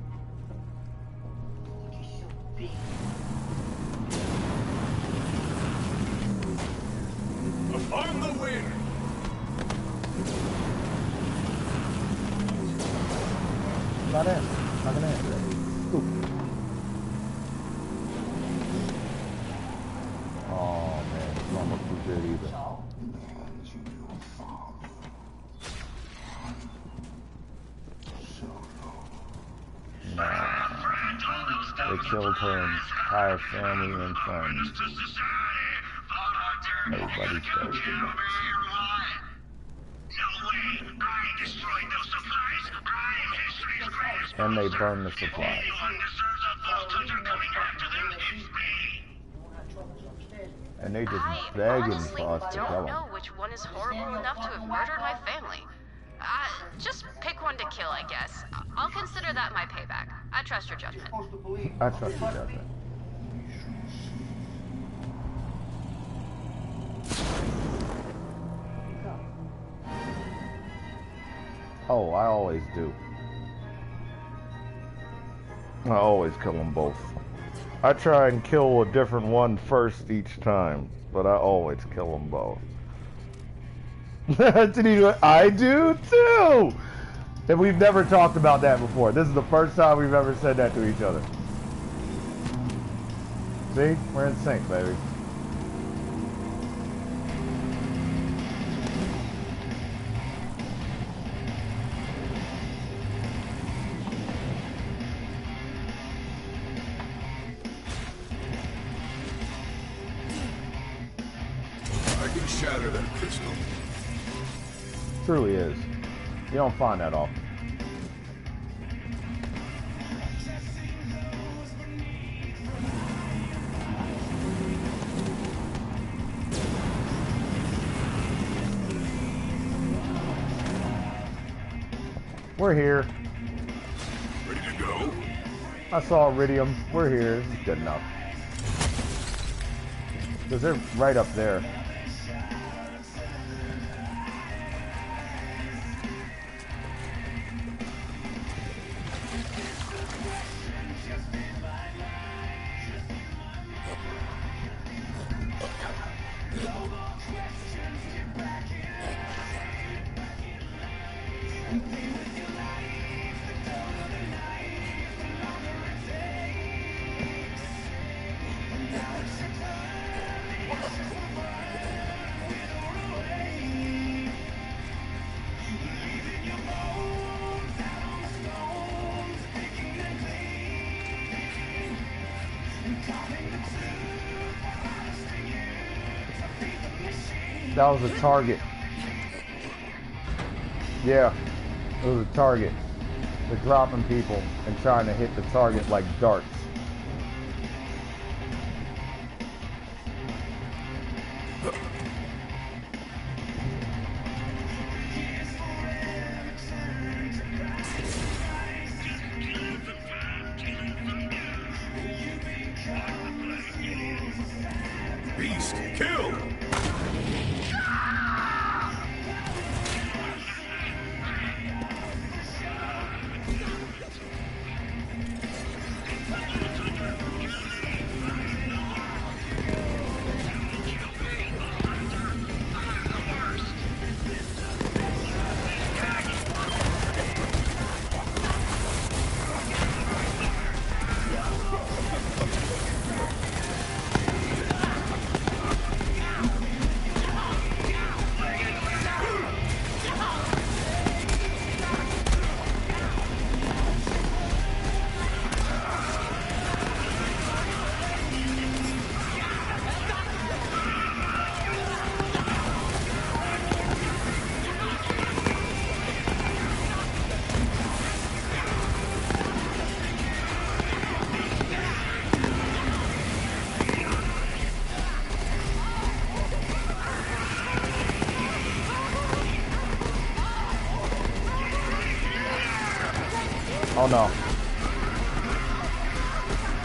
I'm the winner. Not in. Not gonna answer that. Ooh. Oh man, it's not look too good either. Nah. They killed her entire family and friends. Everybody's dead. And they burned the supplies. And they just begging for us to kill them. I don't know which one is horrible enough to have murdered my family. Just pick one to kill, I guess. I'll consider that my payback. I trust your judgment. I trust your judgment. Oh, I always do. I always kill them both. I try and kill a different one first each time, but I always kill them both. I do too! And we've never talked about that before. This is the first time we've ever said that to each other. See? We're in sync, baby. shatter that crystal. Truly is. You don't find that often. We're here. Ready to go? I saw Iridium. We're here. This is good enough. Because they're right up there. That was a target. Yeah, it was a target. They're dropping people and trying to hit the target like darts. Beast, kill! Oh no.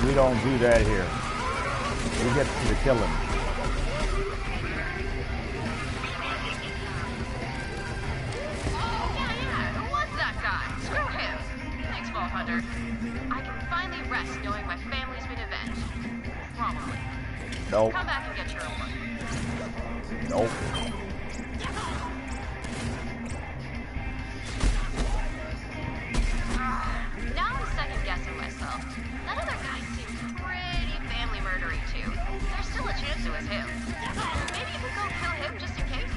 We don't do that here. We get to the killing. Yeah, who was that guy? Screw him. Thanks, Vault Hunter. I can finally rest knowing my family's been avenged. Probably. Nope. Come back and get your award. Nope. Now I'm second-guessing myself. That other guy seems pretty family murdery, too. There's still a chance it was him. Maybe you could go kill him just in case?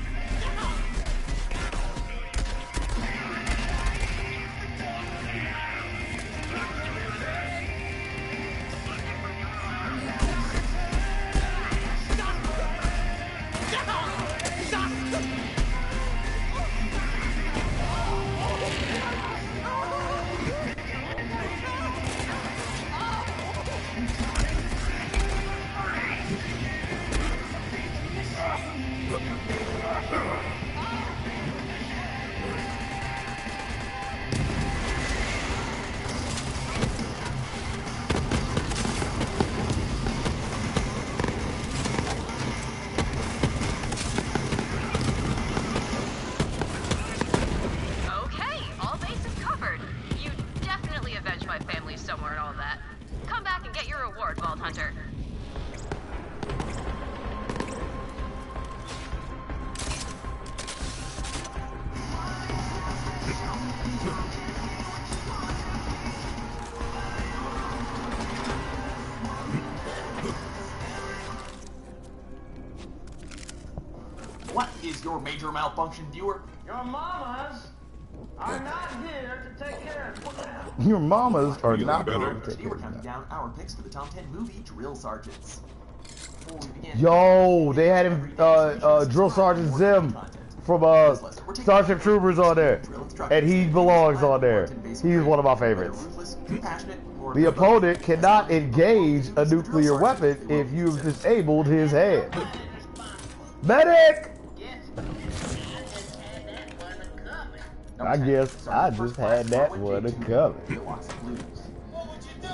What is your major malfunction, viewer? Your mamas are not here to take care of you. Your mamas are not Today going to take we're it. counting down our picks for the top 10 movie drill sergeants. before we begin. Yo, they had him, Drill Sergeant Zim from Starship Troopers on there, and he belongs on there. He's one of my favorites. The opponent cannot engage a nuclear weapon if you've disabled his hand. Medic! I guess I just had that one coming. What would you do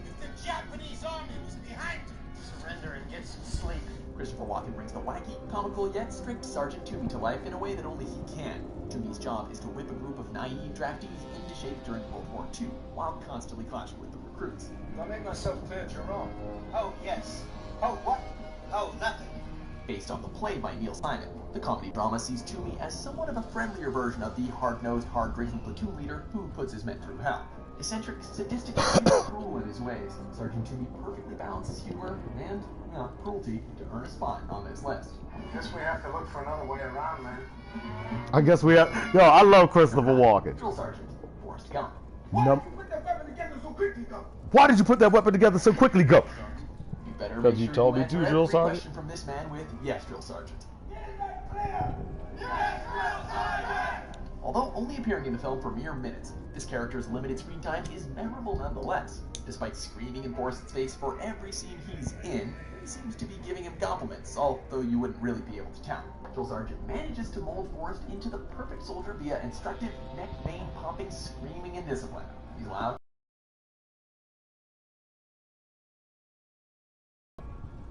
if the Japanese army was behind you? Surrender and get some sleep. Christopher Walken brings the wacky, comical, yet strict Sergeant Toomey to life in a way that only he can. Toomey's job is to whip a group of naive draftees into shape during World War II, while constantly clashing with the recruits. Do I make myself clear, Jerome? Oh, yes. Oh, what? Oh, nothing. Based on the play by Neil Simon, the comedy drama sees Toomey as somewhat of a friendlier version of the hard-nosed, hard-drinking platoon leader who puts his men through hell. Eccentric, sadistic, and cruel in his ways, Sergeant Toomey perfectly balances humor and, cruelty to earn a spot on this list. Guess we have to look for another way around, man. I guess we have. Yo, I love Christopher Walken. Drill Sergeant Forrest Gump. Why did you put that weapon together so quickly, Gump? Why did you put that weapon together so quickly, Go? Because you told me to, Drill Sergeant. Question from this man with yes, Drill Sergeant. Although only appearing in the film for mere minutes, this character's limited screen time is memorable nonetheless. Despite screaming in Forrest's face for every scene he's in, he seems to be giving him compliments, although you wouldn't really be able to tell. Drill Sergeant manages to mold Forrest into the perfect soldier via instructive, neck vein popping, screaming, and discipline. He's loud.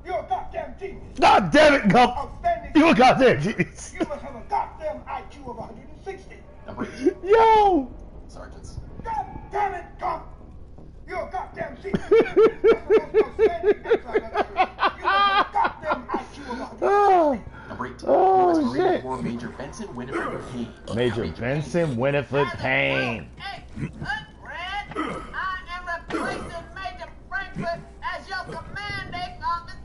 You're a goddamn genius. God damn it, Gump! You a goddamn genius. You must have a goddamn IQ of 160. Number 8. Yo! Sergeants. God damn it, Gump! You're a goddamn genius. That's the most outstanding answer I've ever heard. You must have a goddamn IQ of 160. Number 8. Oh, U.S. Marine shit. Corps Major Benson Winifred Payne. Major Benson Winifred Payne. Hey, Brad, I am replacing Major Frankfurt as your commanding officer.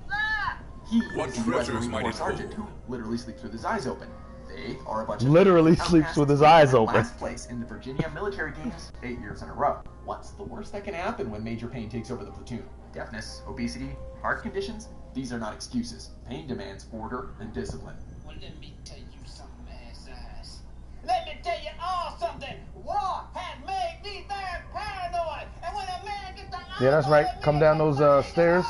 He is the U.S. Marine Corps sergeant who literally sleeps with his eyes open. They are a bunch of Literally sleeps with his eyes open. Last place in the Virginia military games 8 years in a row. What's the worst that can happen when Major Payne takes over the platoon? Deafness, obesity, heart conditions? These are not excuses. Payne demands order and discipline. Well, let me tell you something, ass. Let me tell you all something. War has made me very paranoid. And when a man gets the Yeah, that's right. Come down those stairs,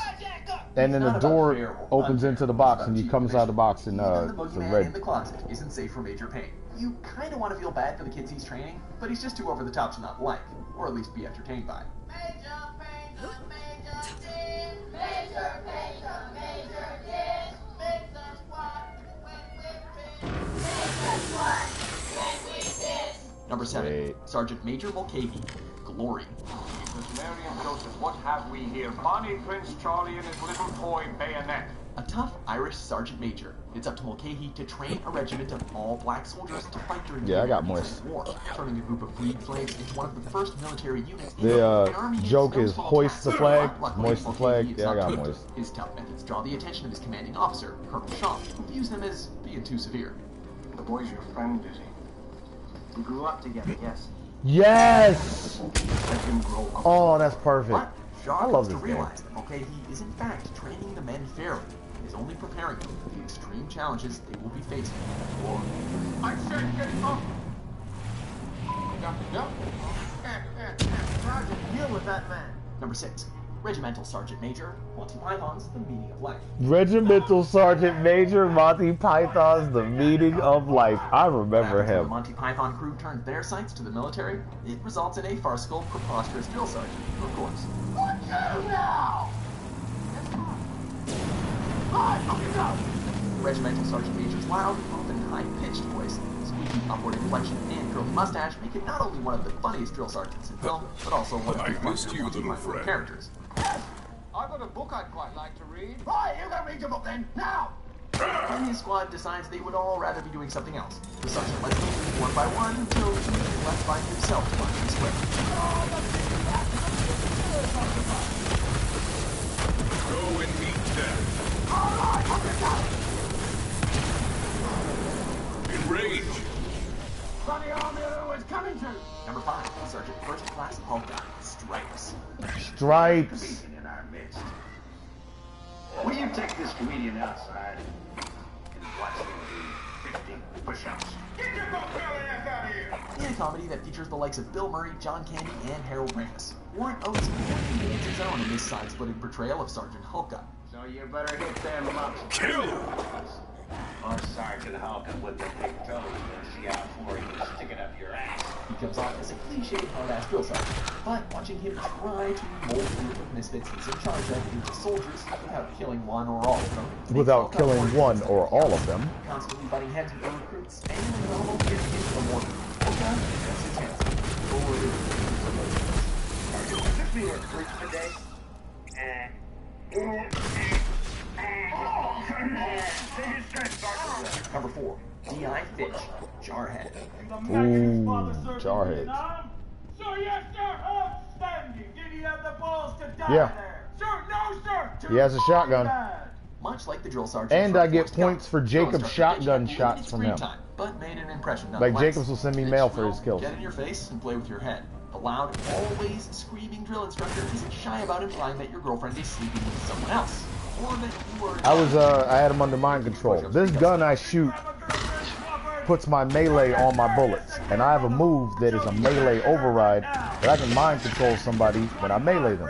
and then the door opens into the box, and he comes out of the box in the the boogeyman red. in the closet isn't safe for Major Payne. You kind of want to feel bad for the kids he's training, but he's just too over the top to not like, or at least be entertained by. Major Payne, Major Dean. Major Payne, Major Dean. Makes us what when we pin. Makes us what when we pin. Number 7. Sergeant Major Mulcahy. Glory. Jesus, Mary and Joseph, what have we here? Bonnie Prince Charlie and his little toy bayonet. A tough Irish sergeant major. It's up to Mulcahy to train a regiment of all-black soldiers to fight during the moist. War, turning a group of freed slaves into one of the first military units. The joke is hoist the flag, moist the flag. Yeah, I got moist. His tough methods draw the attention of his commanding officer, Colonel Shaw, who views them as being too severe. The boy's your friend, is he? We grew up together, yes. Yes! Let him grow up. Oh, that's perfect. But Shaw I love comes to this game. realize that Mulcahy is in fact training the men fairly. Is only preparing them for the extreme challenges they will be facing in the war. I said get up! Sergeant, deal with that man. Number 6. Regimental Sergeant Major Monty Python's The Meaning of Life. Regimental Sergeant Major Monty Python's The Meaning of Life. I remember After the him. Monty Python crew turned their sights to the military, it results in a farcical, preposterous drill sergeant, of course. Look at him now! Regimental Sergeant Major's loud, often high-pitched voice, squeaky upward inflection, and curly mustache make it not only one of the funniest drill sergeants in film, but also one of the missed you, little friend. characters. I've got a book I'd quite like to read. Right, you can read the book then, now! Then his squad decides they would all rather be doing something else. The sergeant lets them leave one by one until he's left by himself to find his way. Go and meet death. Enrage. Sonny Armero is coming to. Number 5, Sergeant First Class Hawkeye, Stripes. Stripes. In our midst. Will you take this comedian outside and watch him do 15 push-ups? Get your boat belly ass out of here! In a comedy that features the likes of Bill Murray, John Candy, and Harold Ramis, Warren Oates holds his own in this side-splitting portrayal of Sergeant Hulka. So you better hit them up. Kill! Or Sergeant Hulka with the big toes and see how far you can stick it up your ass. He comes off as a cliched hard-ass drill sergeant, but watching him try to mold a group of misfits he's in charge of into soldiers without killing one or all of them. Without killing one or all of them. Constantly butting heads with the recruits, and almost getting into the mortar. Okay, that's his chance. Would this be a group today? Number 4, D.I. Fitch, Jarhead. Ooh, Jarhead. Sir, yes, sir, outstanding. Did he have the balls to die Yeah. there? Sir, no, sir. He has a shotgun. Much like the drill sergeant. And I get points for Jacob's shotgun shots from him. But made an impression. Like Jacobs will send me mail for his kills. Get in your face and play with your head. The loud, always screaming drill instructor isn't shy about implying that your girlfriend is sleeping with someone else. Or that you are... I had him under mind control. This gun I shoot puts my melee on my bullets. And I have a move that is a melee override that I can mind control somebody when I melee them.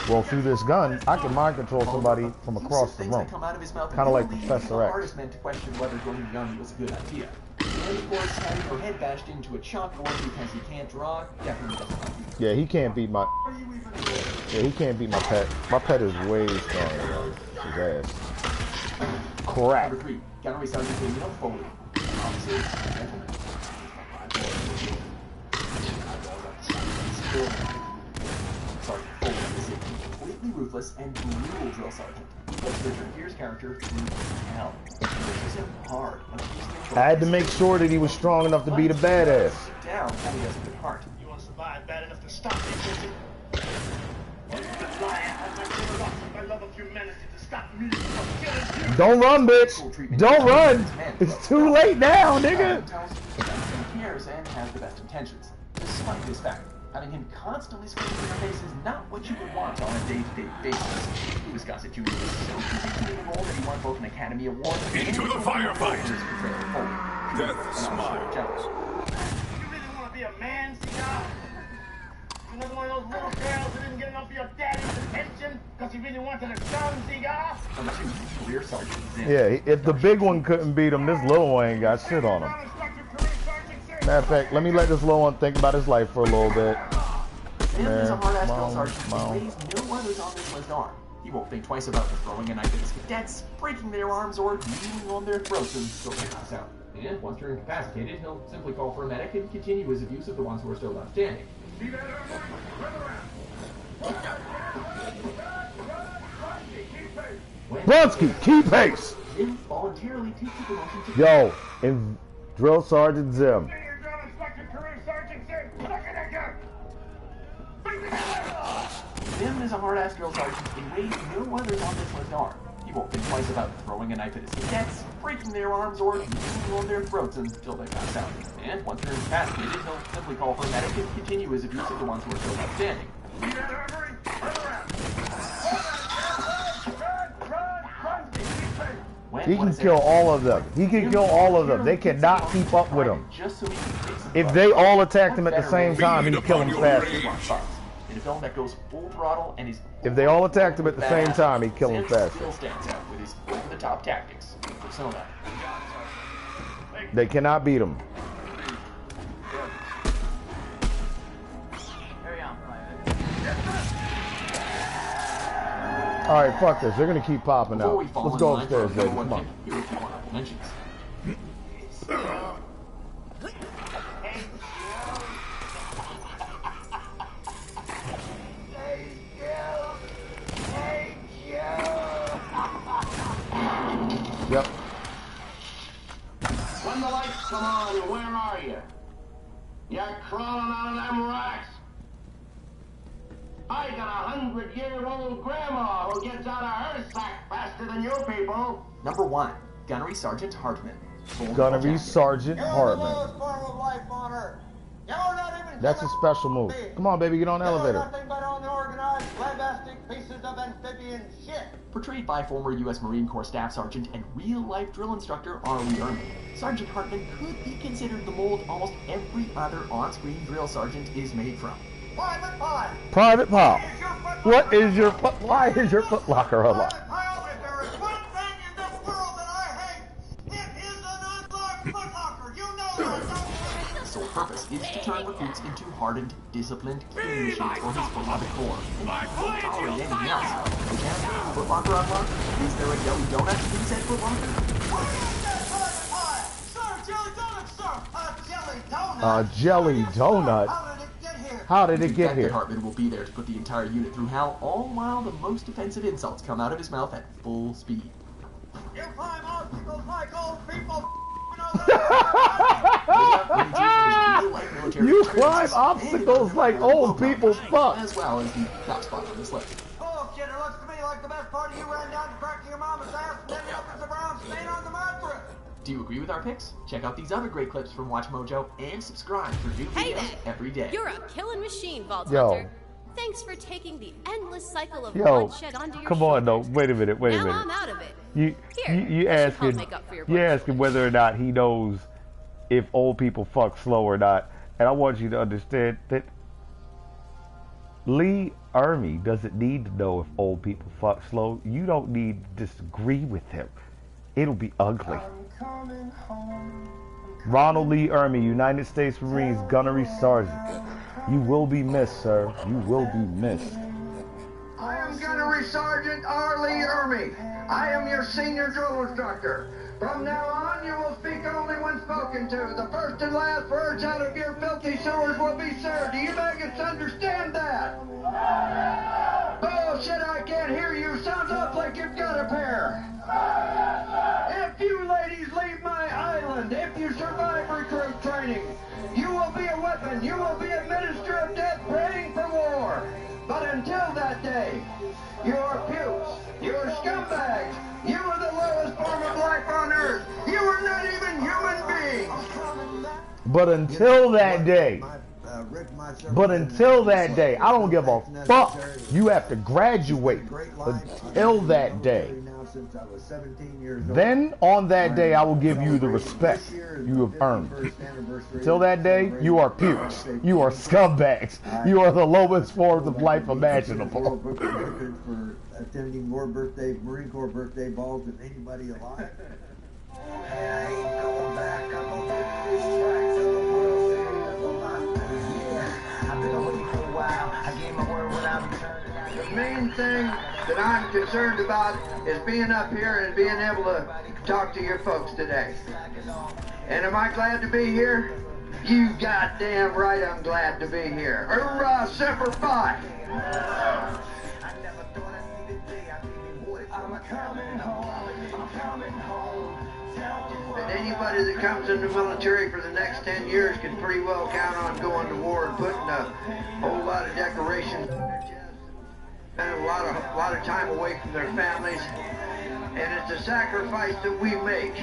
Well, through this gun, I can mind control somebody from across the room. Kind of like Professor X. Artist meant to question whether going young was a good idea. And of course, having your head bashed into a chalkboard because he can't draw definitely doesn't help you. Yeah, he can't beat my... Yeah, he can't beat my pet. My pet is way stronger than his ass. Crap. Number 3, Gunnery Sergeant Daniel Foley. Officer, gentleman. Sergeant Foley is a completely ruthless and brutal drill sergeant. But Richard Gere's character through hell. It pushes him hard. I had to make sure that he was strong enough to beat a badass. Down, and he has a good heart. You want to survive bad enough to stop me, Richard? Don't run, bitch! Don't run! It's too late now, nigga! He cares and has the best intentions. Despite this fact, having him constantly screaming in your face is not what you would want on a day-to-day basis. Louis Gossett Jr. was so convicted in the role that he won both an Academy Award Into the firefight! Death You smiles. really want to be a man, Cigar? Another one of those little girls who didn't get enough of your daddy's attention because he really wanted a son, Cigar? Number 2, Career Sergeant Zim. Yeah, if the big one couldn't beat him, this little one ain't got shit on him. Matter of fact, let me let this little one think about his life for a little bit. Zim is a hard-ass drill sergeant whose ways no others on this list are. He won't think twice about throwing a knife at his cadets, breaking their arms, or kneeling on their throats until they pass out. And once you're incapacitated, he'll simply call for a medic and continue his abuse of the ones who are still left standing. Brunsky, keep pace! Zim voluntarily takes the promotion to... Yo, and Drill Sergeant Zim. Zim is a hard-ass drill sergeant in ways no others on this list are. He won't think twice about throwing a knife at his cadets, breaking their arms, or kneeling on their throats until they pass out. And once they're incapacitated, he'll simply call for a medic and continue his abuse of the ones who are still left standing. He can kill all of them. He can kill all of them. They cannot keep up with him. If they all attacked him at the same time, he'd kill them faster. In a film that goes full throttle and is... If they all attacked him at the same time, he'd kill them faster. Still stands out with his over-the-top tactics. Persona. They cannot beat him. Alright, fuck this. They're gonna keep popping out. Let's go upstairs, baby. Come on. Yep. When the lights come on, where are you? You're crawling out of them racks. I got a 100-year-old grandma who gets out of her sack faster than you people. Number 1, Gunnery Sergeant Hartman. Gunnery Sergeant Hartman. That's a special move. Come on, baby, get on the elevator. Nothing but unorganized, lambastic pieces of amphibian shit. Portrayed by former U.S. Marine Corps Staff Sergeant and real-life drill instructor Arlie Erman, Sergeant Hartman could be considered the mold almost every other on-screen drill sergeant is made from. Private Pie! Private Pie! What is your foot? Why is your foot locker unlocked? If there is one thing in this world that I hate, it is an unlocked foot locker. You know that, don't you? His sole purpose is to turn recruits into hardened, disciplined killing machines for his beloved Corps, and he won't tolerate anything else. Again, foot locker unlocked? Is there a jelly donut in said foot locker? A jelly donut? How did it get here? Hartman will be there to put the entire unit through hell, all while the most offensive insults come out of his mouth at full speed. You climb obstacles like old people. You climb obstacles like old people fuck. As well as the top spot on this list. Oh shit, it looks to me like the best part of you ran down to cracking your mama's ass and then looking the brown stain on the mattress. Do you agree with our picks? Check out these other great clips from Watch Mojo and subscribe for new videos every day. You're a killing machine, Vault Yo. Hunter. Thanks for taking the endless cycle of bloodshed onto your Come on, though. Wait a minute. Wait a minute. Now I'm out of it. You asking whether or not he knows if old people fuck slow or not, and I want you to understand that Lee Ermey doesn't need to know if old people fuck slow. You don't need to disagree with him. It'll be ugly. Ronald Lee Ermey, United States Marines Gunnery Sergeant. You will be missed, sir. You will be missed. I am Gunnery Sergeant Arlie Ermey. I am your senior drill instructor. From now on, you will speak only when spoken to. The first and last words out of your filthy sewers will be, sir. Do you maggots understand that? Bullshit, I can't hear you. Sounds up like you've got a pair. If you ladies leave my island, if you survive recruit training, you will be a weapon. You will be a minister of death praying for war. But until that day, you are pukes. You are scumbags. You are the lowest form of life on earth. You are not even human beings. But until that day, I don't give a fuck. You have to graduate until that day. Then, on that day, I will give you the respect you have earned. Until that day, you are pukes. You are scumbags. You are the lowest forms of life imaginable. For attending more Marine Corps birthday balls than anybody alive. I ain't going back. I'm on I've been away for a while. I gave my word when I returned. The main thing that I'm concerned about is being up here and being able to talk to your folks today. And am I glad to be here? You goddamn right I'm glad to be here. Hoorah, Semper Fi! And anybody that comes in the military for the next 10 years can pretty well count on going to war and putting a whole lot of decorations on their chest, spending a lot of time away from their families, and it's a sacrifice that we make.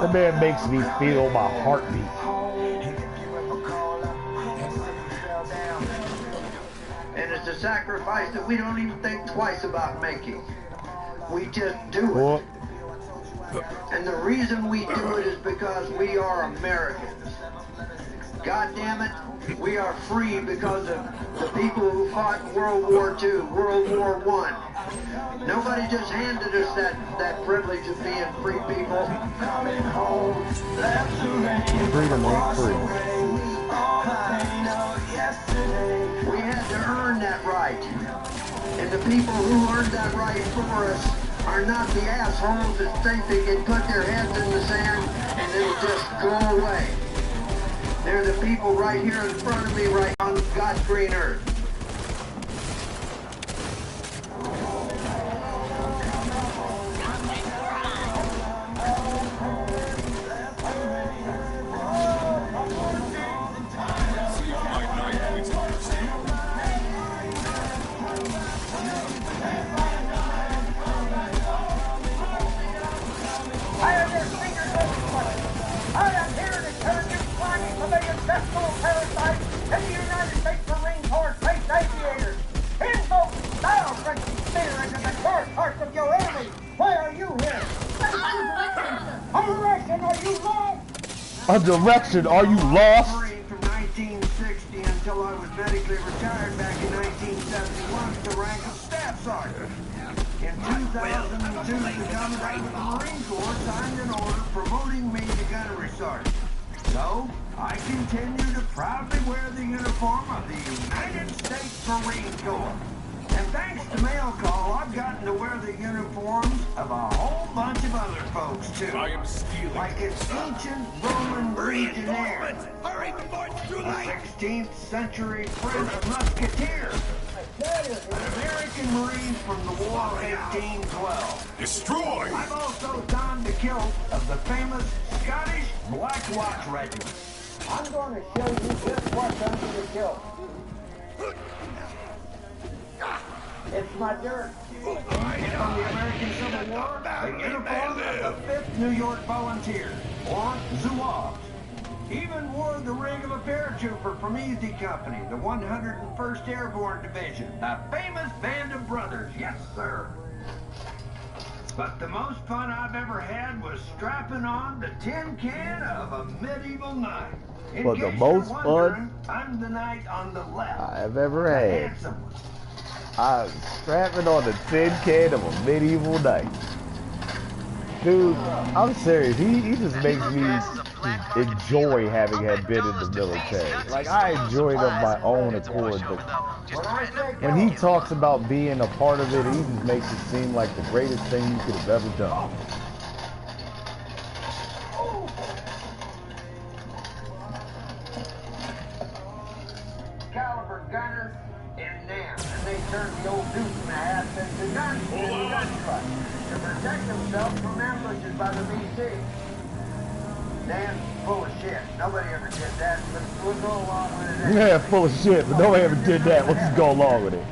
That man makes me feel my heartbeat. And it's a sacrifice that we don't even think twice about making. We just do it. And the reason we do it is because we are Americans. God damn it, we are free because of the people who fought in World War II, World War I. Nobody just handed us that privilege of being free people. Freedom ain't free. We had to earn that right. And the people who earned that right for us are not the assholes that think they can put their heads in the sand and it'll just go away. They're the people right here in front of me, right on God's green earth. I am your senior legislator. I am here to turn you slimy, familiar, sexual parasites into United States Marine Corps Space Aviators. A direction, are you lost? From 1960 until I was medically retired back in 1971 to the rank of staff sergeant. In 2002, the Commandant of the Marine Corps signed an order promoting me to gunnery sergeant. So, I continue to proudly wear the uniform of the United States Marine Corps. And thanks to mail call, I've gotten to wear the uniforms of a whole bunch of other folks, too. I am stealing. Like its ancient Roman legionnaire. Hurry before it's too late! A 16th century French musketeer. An American Marine from the War of 1812. Destroy! I've also donned the kilt of the famous Scottish Black Watch Regiment. I'm going to show you just what's under the kilt. It's my dirt. It's from the American Civil War, the uniform of the 5th New York Volunteers, or Zouaves. Even wore the rig of a paratrooper from Easy Company, the 101st Airborne Division, the famous Band of Brothers, yes sir. But the most fun I've ever had was strapping on the tin can of a medieval knight. But the most fun I'm the knight on the left. I've ever had. I'm strapping on the tin can of a medieval knight. Dude, I'm serious. He just makes me enjoy having had been in the military. Like, I enjoy it of my own accord, but when he talks about being a part of it, he just makes it seem like the greatest thing you could have ever done. Caliber gunner in Nam, and they turned the old Deuce and a half into guns in the gun truck to protect themselves from ambushes by the VC. Nam's full of shit. Nobody ever did that, but we'll go along with it. Yeah, full of shit, but nobody ever did that. Let's just go along with it.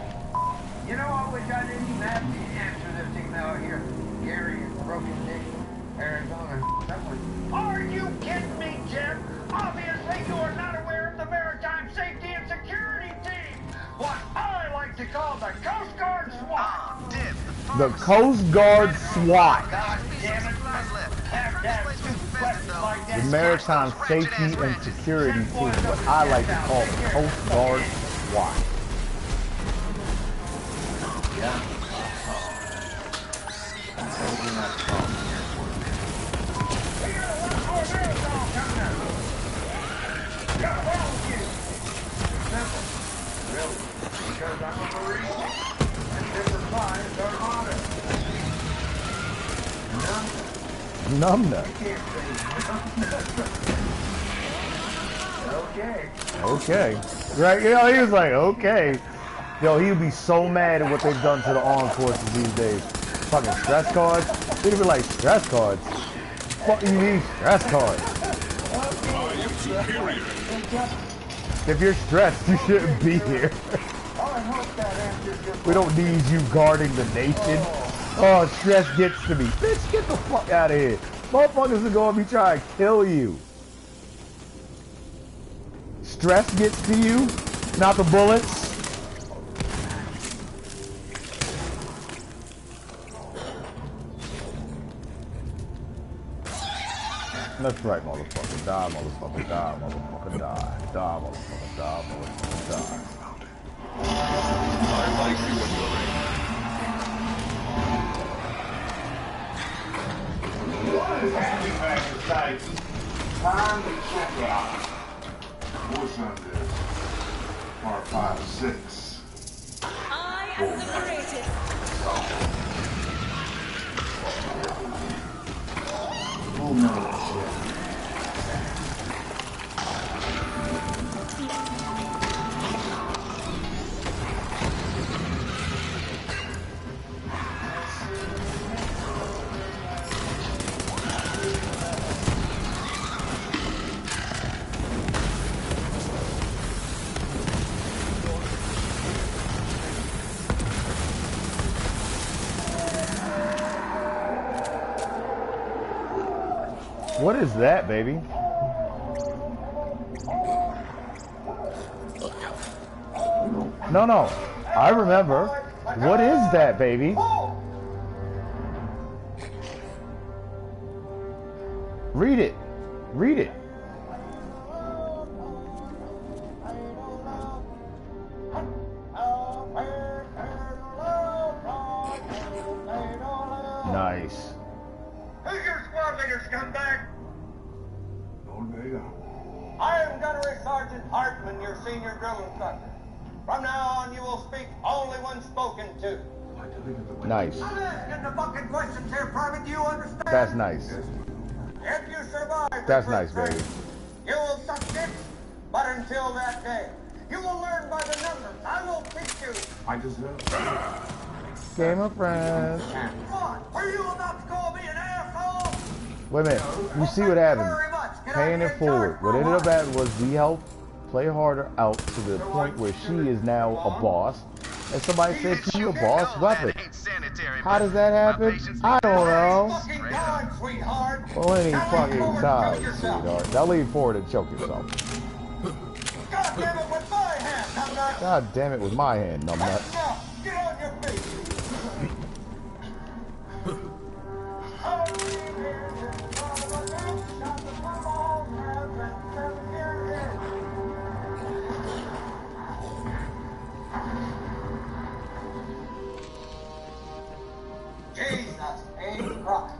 You know, I wish I didn't even have to answer this email here. Gary in Broken Dick, Arizona. Are you kidding me, Jim? Obviously, you are not aware of the Maritime Safety and Security Team. What I like to call the Coast Guard SWAT. The Coast Guard SWAT. God damn it. The Maritime Safety and Security Team, what I like to call the Coast Guard SWAT. Yeah. Because I'm a Marine, and different lines are honest. Numbnut. Okay. Okay. Right, you know, he was like, okay. Yo, he would be so mad at what they've done to the armed forces these days. Fucking stress cards. He'd be like, stress cards? What do you need stress cards? If you're stressed, you shouldn't be here. We don't need you guarding the nation. Oh, stress gets to me. Bitch, get the fuck out of here. Motherfuckers are gonna be trying to kill you. Stress gets to you, not the bullets. That's right, motherfucker. Die, motherfucker. Die, motherfucker. Die. Die, motherfucker. Die, motherfucker. Die. I like you when you're What is happening back inside? Time to check out. What's on this? Part 5 of 6. I am the greatest. Oh no, shit. What is that, baby? No. I remember. What is that, baby? Read it. Nice. Who's your squad leader, scumbag? I am Gunnery Sergeant Hartman, your senior drill instructor. From now on, you will speak only when spoken to. Nice. I'm asking the fucking questions here, Private. Do you understand? That's nice. If you survive, That's nice, baby. you will suck dicks. But until that day, you will learn by the numbers. I will teach you. I just know. Game of Friends. What? Were you about to call me an asshole? Wait a minute. You see what happened? Paying it forward. What ended up happening was we helped play harder out to the point where she is now a boss. And somebody said to you a boss weapon. How does that happen? I don't know. Well, it ain't fucking time, sweetheart. Now lean forward and choke yourself. God damn it, with my hand, numbnut. God damn it with my hand, numbnut. Get on your feet. Jesus ain't right.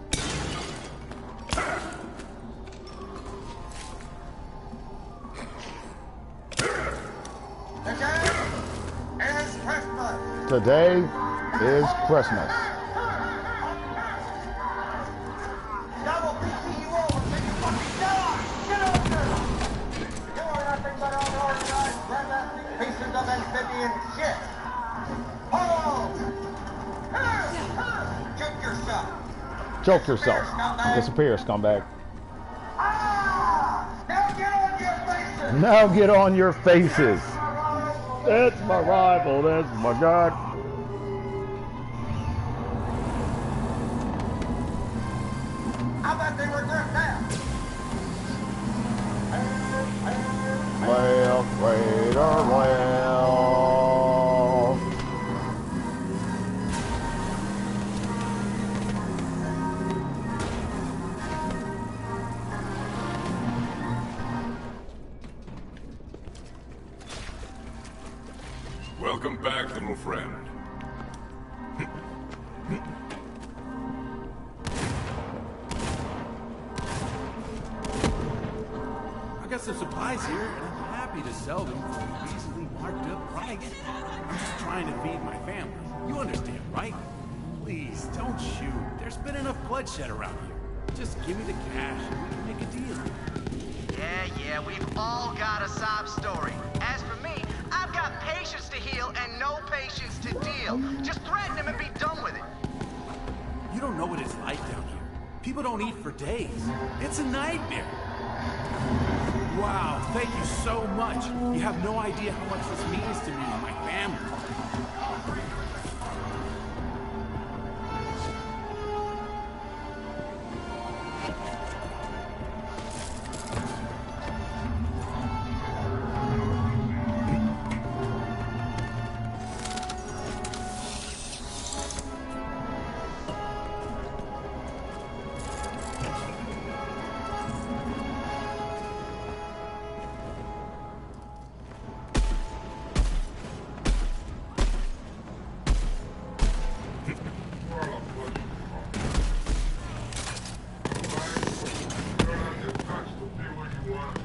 Today is Christmas. Double PC you over, make you fucking die! Get over! You are nothing but unorganized, redneck pieces of amphibian shit! Hold! Choke yourself! Choke yourself. Disappear, scumbag. Now get on your faces. That's my rival. That's my god. How about they regret that? Well, waiter, well. Welcome back, little friend. I got some supplies here, and I'm happy to sell them for a reasonably marked up price. I'm just trying to feed my family. You understand, right? Please, don't shoot. There's been enough bloodshed around here. Just give me the cash and we can make a deal. Yeah, we've all got a sob story. As for me, I've got patience to heal and no patience to deal. Just threaten him and be done with it. You don't know what it's like down here. People don't eat for days. It's a nightmare. Wow, thank you so much. You have no idea how much this means to me and my family.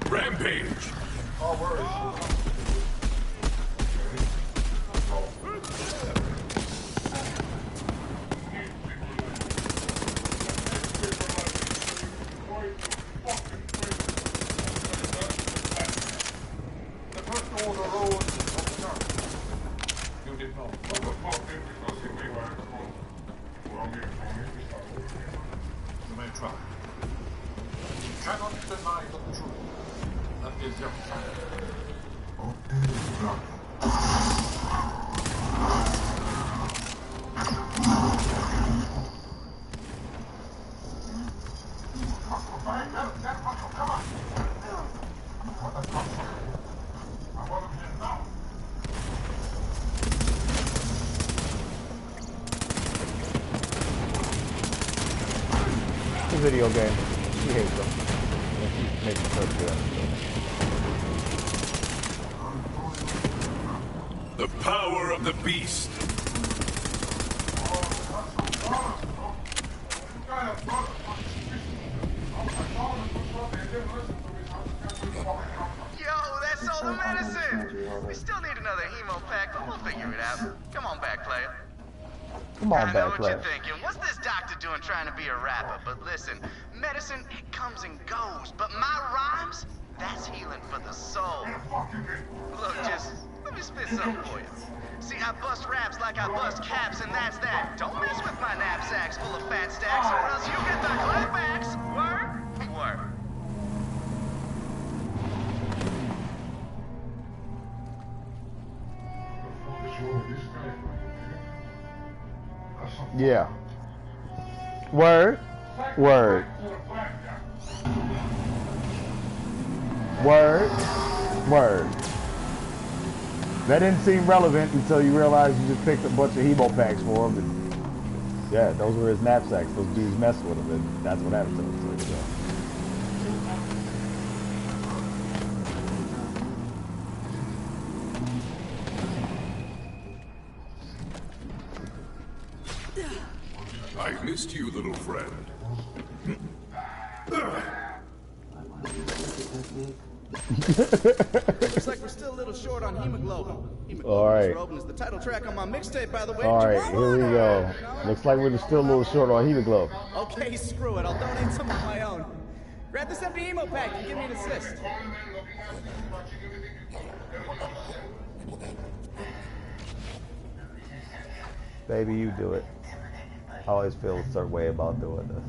Rampage! Cannot deny the truth. That is your fact. It's a video game. She hates them. And she's making her do that. The power of the beast. still need another hemo pack, but we'll figure it out. Come on back, player. Come on I know back, what player. you're thinking. What's this doctor doing trying to be a rapper? But listen, medicine, it comes and goes. But my rhymes, that's healing for the soul. Look, just let me spit something for you. See, I bust raps like I bust caps, and that's that. Don't mess with my knapsacks full of fat stacks, or else you get the clapbacks. Word? Word. Yeah. Word. Word. Word. Word. That didn't seem relevant until you realized you just picked a bunch of hemo packs for him. And yeah, those were his knapsacks. Those dudes messed with him, and that's what happened to him. So, yeah. I missed you, little friend. Looks like we're still a little short on hemoglobin. All right. Hemoglobin is the title track on my mixtape, by the way. All right, here we go. Looks like we're still a little short on hemoglobin. Okay, screw it. I'll donate some of my own. Grab this empty hemo pack and give me an assist. Baby, you do it. I always feel a certain way about doing this.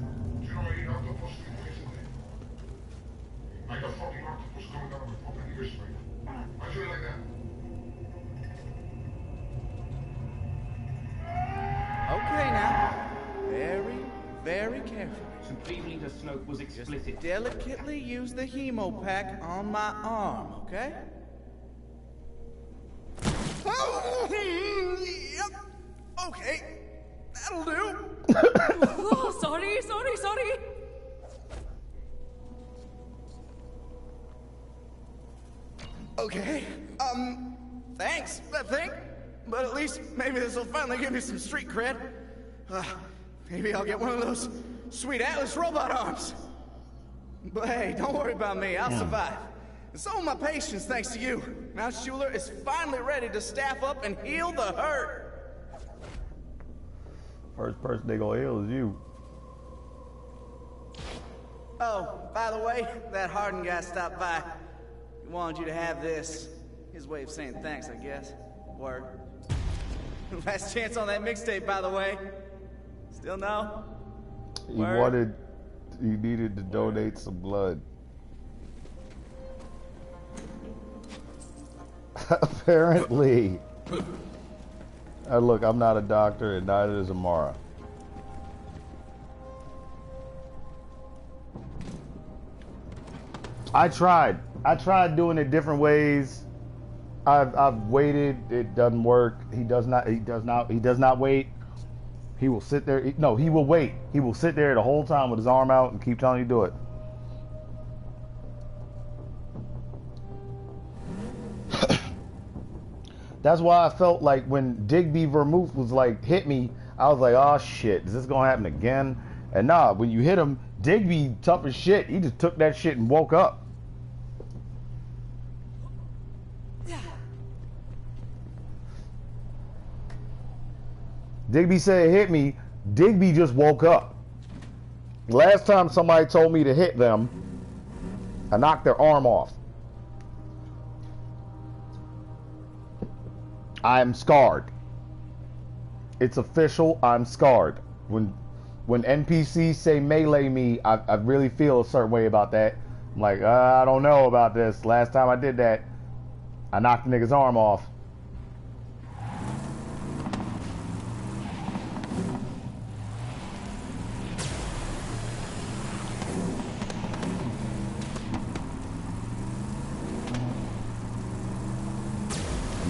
Okay, now. Very, very careful. St. Leader Snoke was explicit. Just delicately use the hemo pack on my arm, okay? Oh, yep. Okay, that'll do. Oh, sorry. Okay, thanks, I think. But at least maybe this will finally give me some street cred. Maybe I'll get one of those sweet Atlas robot arms. But hey, don't worry about me, I'll survive. And so are my patients, thanks to you. Now Schuler is finally ready to staff up and heal the hurt. First person they gonna heal is you. Oh, by the way, that Harden guy stopped by. He wanted you to have this. His way of saying thanks, I guess. Word. Last chance on that mixtape, by the way. Still no? He needed to donate some blood. Apparently. Look, I'm not a doctor, and neither is Amara. I tried doing it different ways. I've waited. It doesn't work. He does not wait. He will sit there. No, he will wait. He will sit there the whole time with his arm out and keep telling you to do it. That's why I felt like when Digby Vermouth was like, hit me, I was like, oh shit, is this gonna happen again? And nah, when you hit him, Digby tough as shit. He just took that shit and woke up. Digby said hit me. Digby just woke up. Last time somebody told me to hit them, I knocked their arm off. I'm scarred. It's official, I'm scarred. When NPCs say melee me, I really feel a certain way about that. I'm like, I don't know about this. Last time I did that, I knocked the nigga's arm off.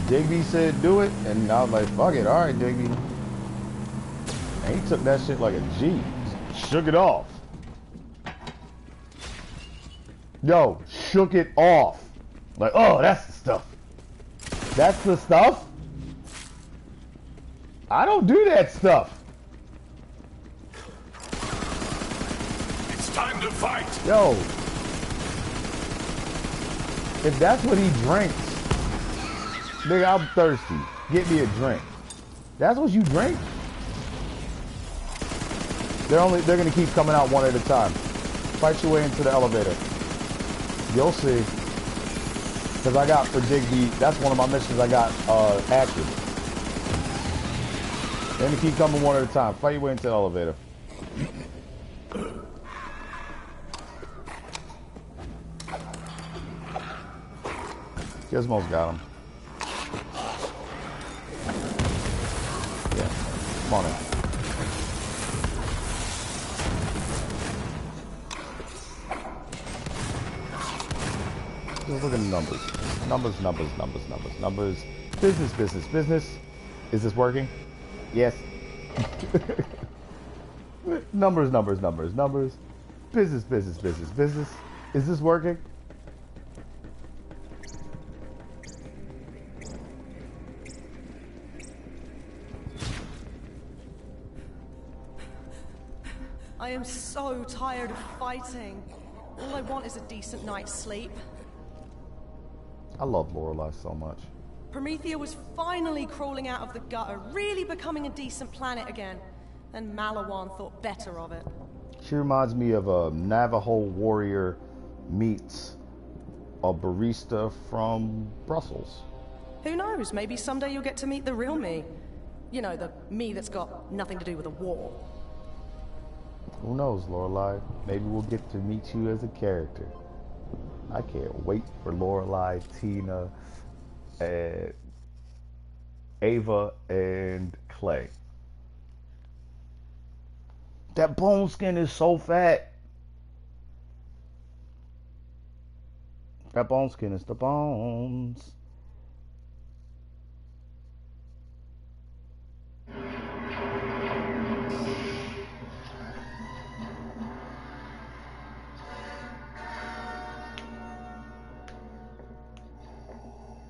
Digby said do it, and I was like, fuck it, alright Digby. And he took that shit like a G. Shook it off. Yo, shook it off. Like, oh, that's the stuff. That's the stuff? I don't do that stuff. It's time to fight. Yo. If that's what he drinks, Nigga, I'm thirsty. Get me a drink. That's what you drink? They're gonna keep coming out one at a time. Fight your way into the elevator. You'll see. Cause I got for Digby, that's one of my missions I got active. They're gonna keep coming one at a time. Fight your way into the elevator. Gizmo's got him. Yeah, come on in. Just look at the numbers. Numbers. Business. Is this working? Yes. Numbers. Business. Is this working? I am so tired of fighting. All I want is a decent night's sleep. I love Lorelei so much. Promethea was finally crawling out of the gutter, really becoming a decent planet again. And Malawan thought better of it. She reminds me of a Navajo warrior meets a barista from Brussels. Who knows? Maybe someday you'll get to meet the real me. You know, the me that's got nothing to do with a war. Who knows, Lorelei? Maybe we'll get to meet you as a character. I can't wait for Lorelei, Tina, Ava, and Clay. That bone skin is so fat. That bone skin is the bones.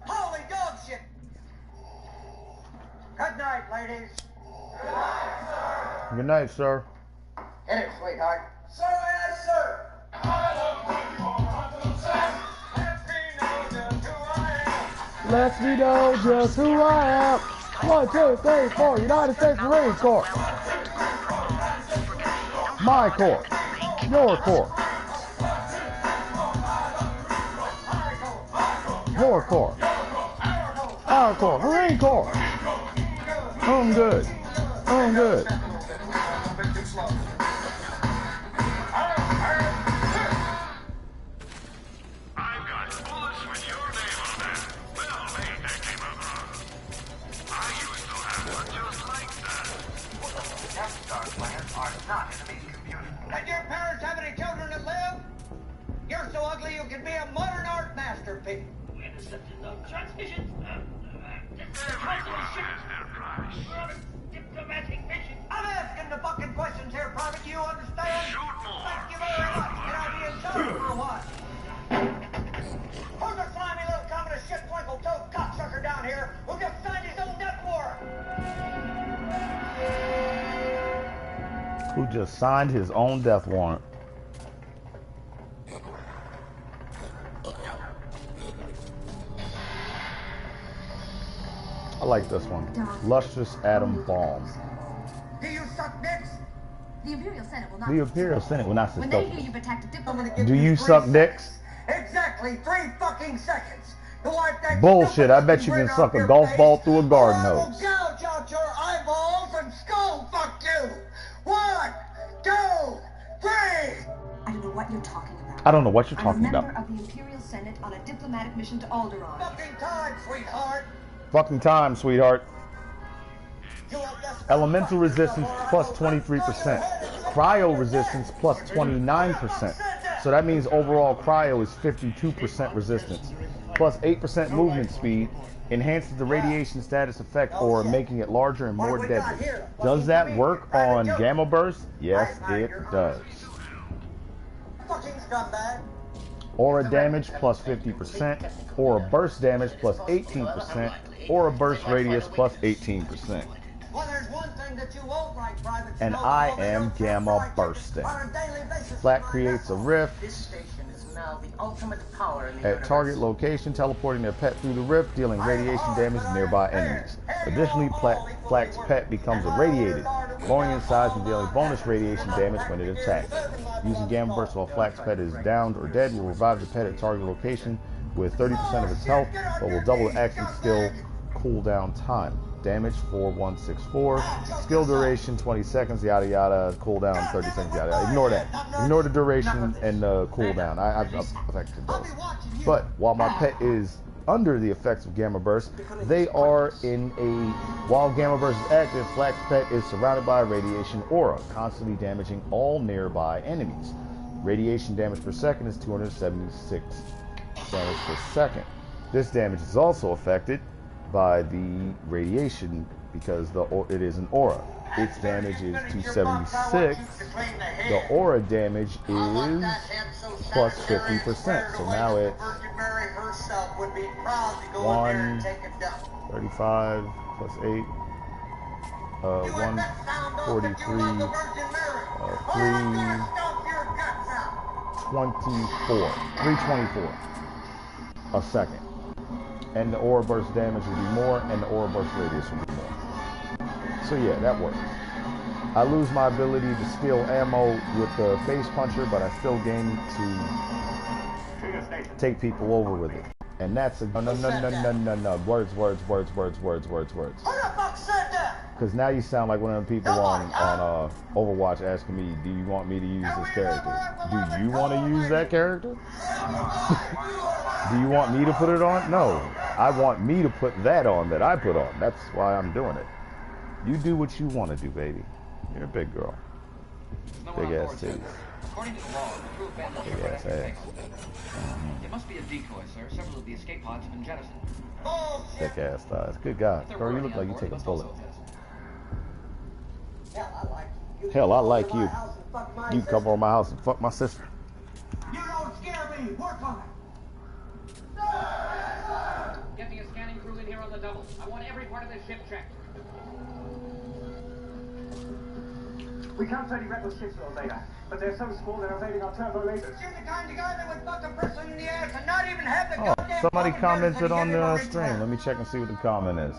Holy dog shit! Good night, ladies. Good night, sir. Good night, sir. Hit it, sweetheart. Sir, yes, sir. Let me know just who I am. 1, 2, 3, 4. United States Marine Corps. My corps. Your corps. Your corps. Our corps. Marine Corps. I'm good. I'm good. Did your parents have any children that live? You're so ugly you could be a modern art masterpiece. Intercepted no transmissions. This is a price. We're on a diplomatic mission. I'm asking the fucking questions here, Private. Do you understand? Shoot more. Thank you very much. Can I be in charge for a while? Who's a slimy little communist shit twinkle-toed cocksucker down here who just signed his own death warrant? Who just signed his own death warrant. I like this one. Lustrous Atom Bomb. Do you suck dicks? The Imperial Senate will not. The Imperial Senate will not When they hear you've attacked a diplomat. Do you suck dicks? Exactly 3 fucking seconds. To wipe that Bullshit. I bet you can suck a golf ball through a garden I will hose. gouge out your eyeballs and skull fuck you. 1, 2, 3. I don't know what you're talking about. I don't know what you're I'm talking a member about. of the Imperial Senate on a diplomatic mission to Alderaan. Fucking time, sweetheart. Fucking time, sweetheart. You will just Elemental resistance plus 23%. Cryo resistance plus 29%. So that means overall cryo is 52% resistance. Plus 8% movement speed. Enhances the radiation status effect aura, making it larger and more deadly. Does that work on Gamma Burst? Yes, it does. fucking scumbag. Aura damage plus 50%. Aura burst damage plus 18%. Aura burst radius plus 18%. Well, there's one thing that you won't like, Private. And I am Gamma Bursting. Flat creates a rift. This station is now the ultimate power in the At universe. target location, teleporting their pet through the rift, dealing radiation damage to nearby enemies. Additionally, Flack's pet becomes irradiated, growing in size and dealing bonus radiation damage when it attacks. Using Gamma Burst while Flack's pet is downed or dead will revive the pet at target location with 30% of its health, but will double the action skill cooldown time. Damage 4164, skill duration 20 seconds, yada yada, cooldown 30 seconds, yada yada. Ignore that. Ignore the duration and the cooldown. I've affected those. But while my pet is under the effects of Gamma Burst, they are in a... While Gamma Burst is active, Flack's pet is surrounded by a radiation aura, constantly damaging all nearby enemies. Radiation damage per second is 276 damage per second. This damage is also affected by the radiation because it is an aura. Its damage is 276. The aura damage is plus 50%. So now it's 135 plus 8, 143, 324 a second. And the aura burst damage will be more, and the aura burst radius will be more. So yeah, that works. I lose my ability to steal ammo with the face puncher, but I still gain to take people over with it. And that's a no. Words. Because now you sound like one of them people on Overwatch asking me, do you want me to use this character? Do you want to use that character? Do you want me to put it on? No. I want me to put that on that I put on. That's why I'm doing it. You do what you want to do, baby. You're a big girl. Big ass titties. Big ass ass. It must be a decoy, sir. Several of the escape pods have been jettisoned. Thick ass thighs. Good God. Girl, you look like you take a bullet. Hell, I like you. You come over my house and fuck my sister. You don't scare me. Work on it. Get me a scanning crew in here on the double. I want every part of this ship checked. We can't any rebel ships a little later, but they're so small they're evading our turbo lasers. You're the kind of guy that would fuck a person in the ass and not even have the goddamn... Somebody commented on the stream. Let me check and see what the comment is.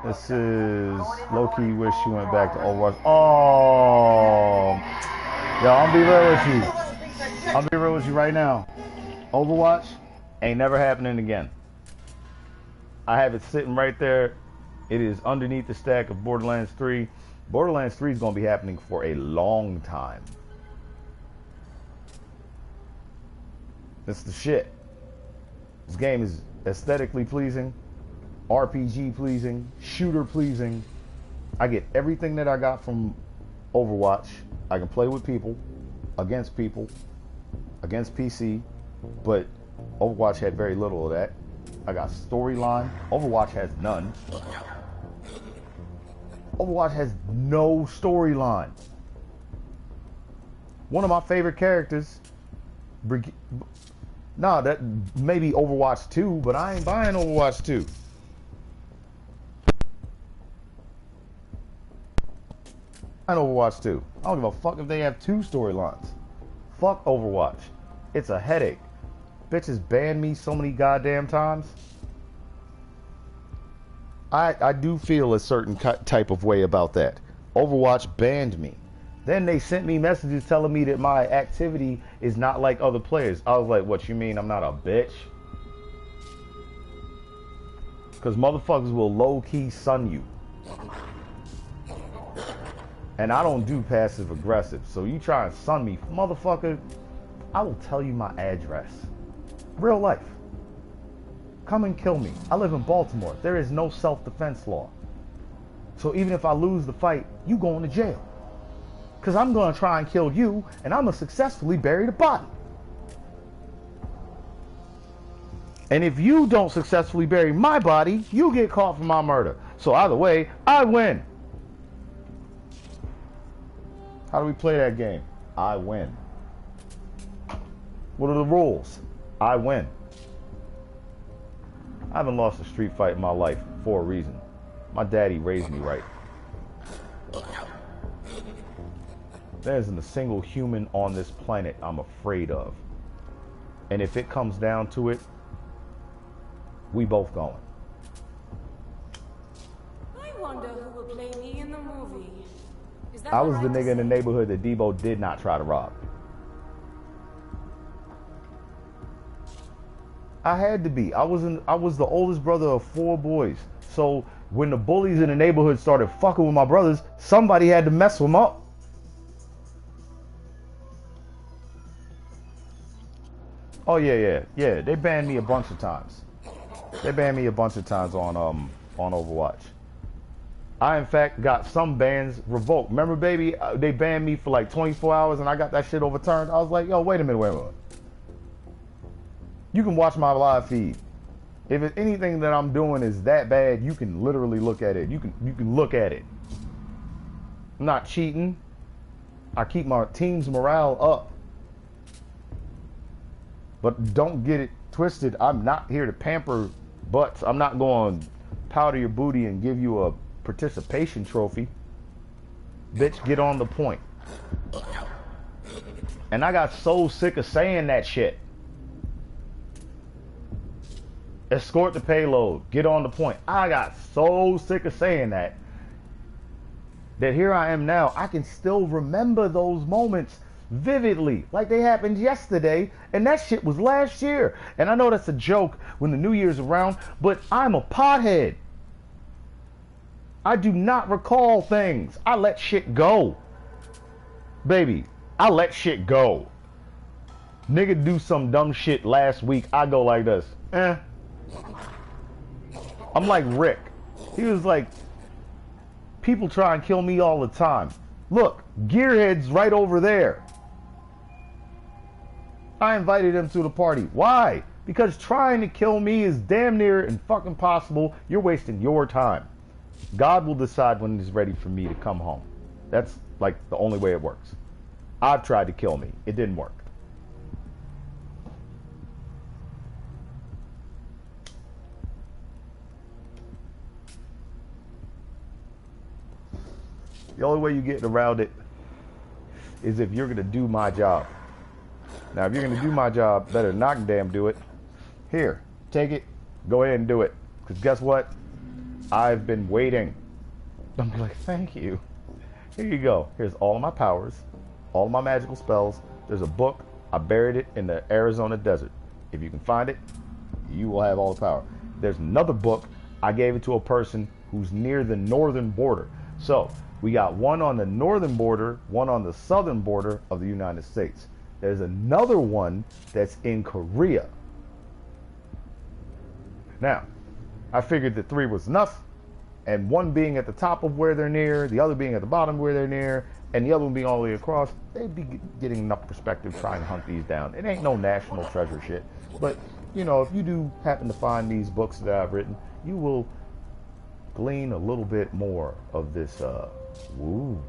This is low-key wish you went back to Overwatch. Oh, yo, I'll be real with you. I'll be real with you right now. Overwatch ain't never happening again. I have it sitting right there. It is underneath the stack of Borderlands 3. Borderlands 3 is going to be happening for a long time. That's the shit. This game is aesthetically pleasing, RPG pleasing, shooter pleasing. I get everything that I got from Overwatch. I can play with people, against PC, but Overwatch had very little of that. I got storyline. Overwatch has none. Overwatch has no storyline. One of my favorite characters, that maybe Overwatch 2, but I ain't buying Overwatch 2. I know Overwatch 2. I don't give a fuck if they have 2 storylines. Fuck Overwatch. It's a headache. Bitches banned me so many goddamn times. I do feel a certain type of way about that. Overwatch banned me. Then they sent me messages telling me that my activity is not like other players. I was like, what, you mean I'm not a bitch? Because motherfuckers will low-key sun you. And I don't do passive aggressive. So you try and sun me, motherfucker, I will tell you my address. Real life. Come and kill me. I live in Baltimore. There is no self-defense law. So even if I lose the fight, you going to jail. Because I'm going to try and kill you, and I'm going to successfully bury the body. And if you don't successfully bury my body, you get caught for my murder. So either way, I win. How do we play that game? I win. What are the rules? I win. I haven't lost a street fight in my life for a reason. My daddy raised me right. There isn't a single human on this planet I'm afraid of. And if it comes down to it, we both going. I wonder who will play me in the movie. Is that I was the right to nigga in the say? neighborhood that Debo did not try to rob. I had to be. I was the oldest brother of 4 boys. So when the bullies in the neighborhood started fucking with my brothers, somebody had to mess them up. Oh yeah. They banned me a bunch of times. They banned me a bunch of times on Overwatch. I in fact got some bans revoked. Remember, baby, they banned me for like 24 hours and I got that shit overturned. I was like, yo, wait a minute. You can watch my live feed. If it's anything that I'm doing is that bad, you can literally look at it. You can look at it. I'm not cheating. I keep my team's morale up. But don't get it twisted. I'm not here to pamper butts. I'm not going to powder your booty and give you a participation trophy. Bitch, get on the point. And I got so sick of saying that shit. Escort the payload. Get on the point. I got so sick of saying that here I am now. I can still remember those moments vividly, like they happened yesterday, and that shit was last year. And I know that's a joke when the New Year's around, but I'm a pothead. I do not recall things. I let shit go. Baby, I let shit go. Nigga do some dumb shit last week, I go like this. I'm like Rick. He was like, people try and kill me all the time. Look, Gearhead's right over there. I invited him to the party. Why? Because trying to kill me is damn near and fucking possible. You're wasting your time. God will decide when he's ready for me to come home. That's like the only way it works. I've tried to kill me. It didn't work. The only way you get around it is if you're going to do my job. Now, if you're going to do my job, better knock and damn do it. Here, take it. Go ahead and do it. Because guess what? I've been waiting. I'm like, thank you. Here you go. Here's all of my powers, all of my magical spells. There's a book. I buried it in the Arizona desert. If you can find it, you will have all the power. There's another book. I gave it to a person who's near the northern border. So, we got one on the northern border, one on the southern border of the United States. There's another one that's in Korea. Now, I figured that 3 was enough, and one being at the top of where they're near, the other being at the bottom where they're near, and the other one being all the way across, they'd be getting enough perspective trying to hunt these down. It ain't no national treasure shit. But, you know, if you do happen to find these books that I've written, you will glean a little bit more of this, woo.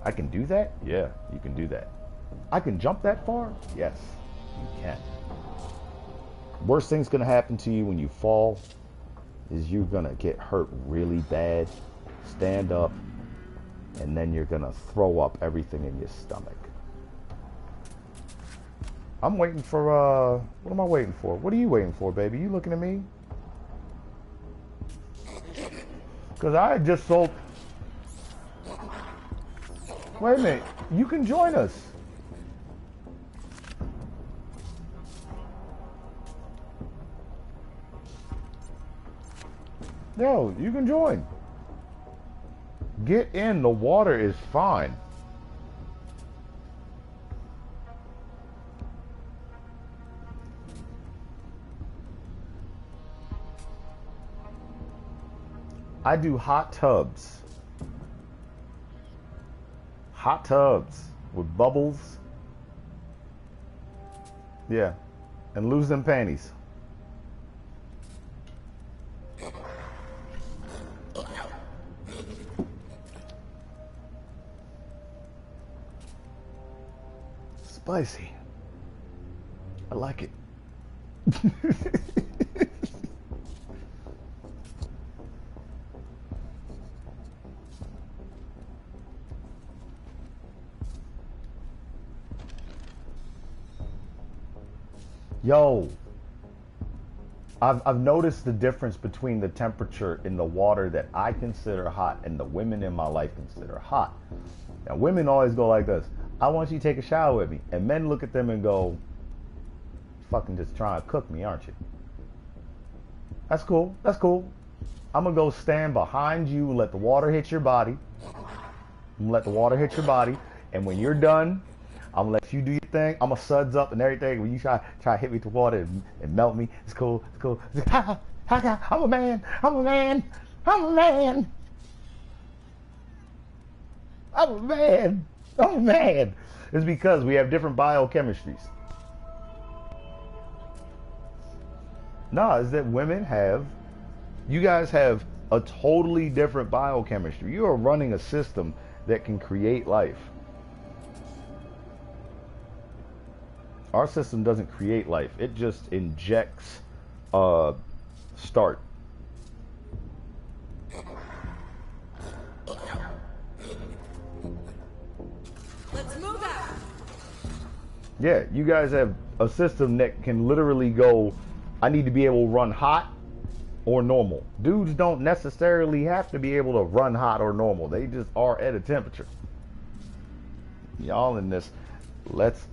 I can do that? Yeah, you can do that. I can jump that far? Yes, you can. Worst thing's gonna happen to you when you fall is you're gonna get hurt really bad, stand up, and then you're gonna throw up everything in your stomach. I'm waiting for, what am I waiting for? What are you waiting for, baby? You looking at me? Because I just sold... Wait a minute, you can join us. Yo, you can join. Get in, the water is fine. I do hot tubs. Hot tubs with bubbles. Yeah. And lose them panties. Spicy. I like it. Yo, I've noticed the difference between the temperature in the water that I consider hot and the women in my life consider hot. Now, women always go like this: I want you to take a shower with me. And men look at them and go, fucking just trying to cook me, aren't you? That's cool. That's cool. I'm going to go stand behind you and let the water hit your body. I'm going to let the water hit your body. And when you're done, I'm going to let you do your thing. I'm going to suds up and everything. When you try to hit me with the water and melt me, it's cool. It's cool. I'm a man. I'm a man. I'm a man. I'm a man. I'm a man. It's because we have different biochemistries. No, it's that women have, you guys have a totally different biochemistry. You are running a system that can create life. Our system doesn't create life. It just injects start. Let's move out. Yeah, you guys have a system that can literally go, I need to be able to run hot or normal. Dudes don't necessarily have to be able to run hot or normal. They just are at a temperature. Y'all in this, let's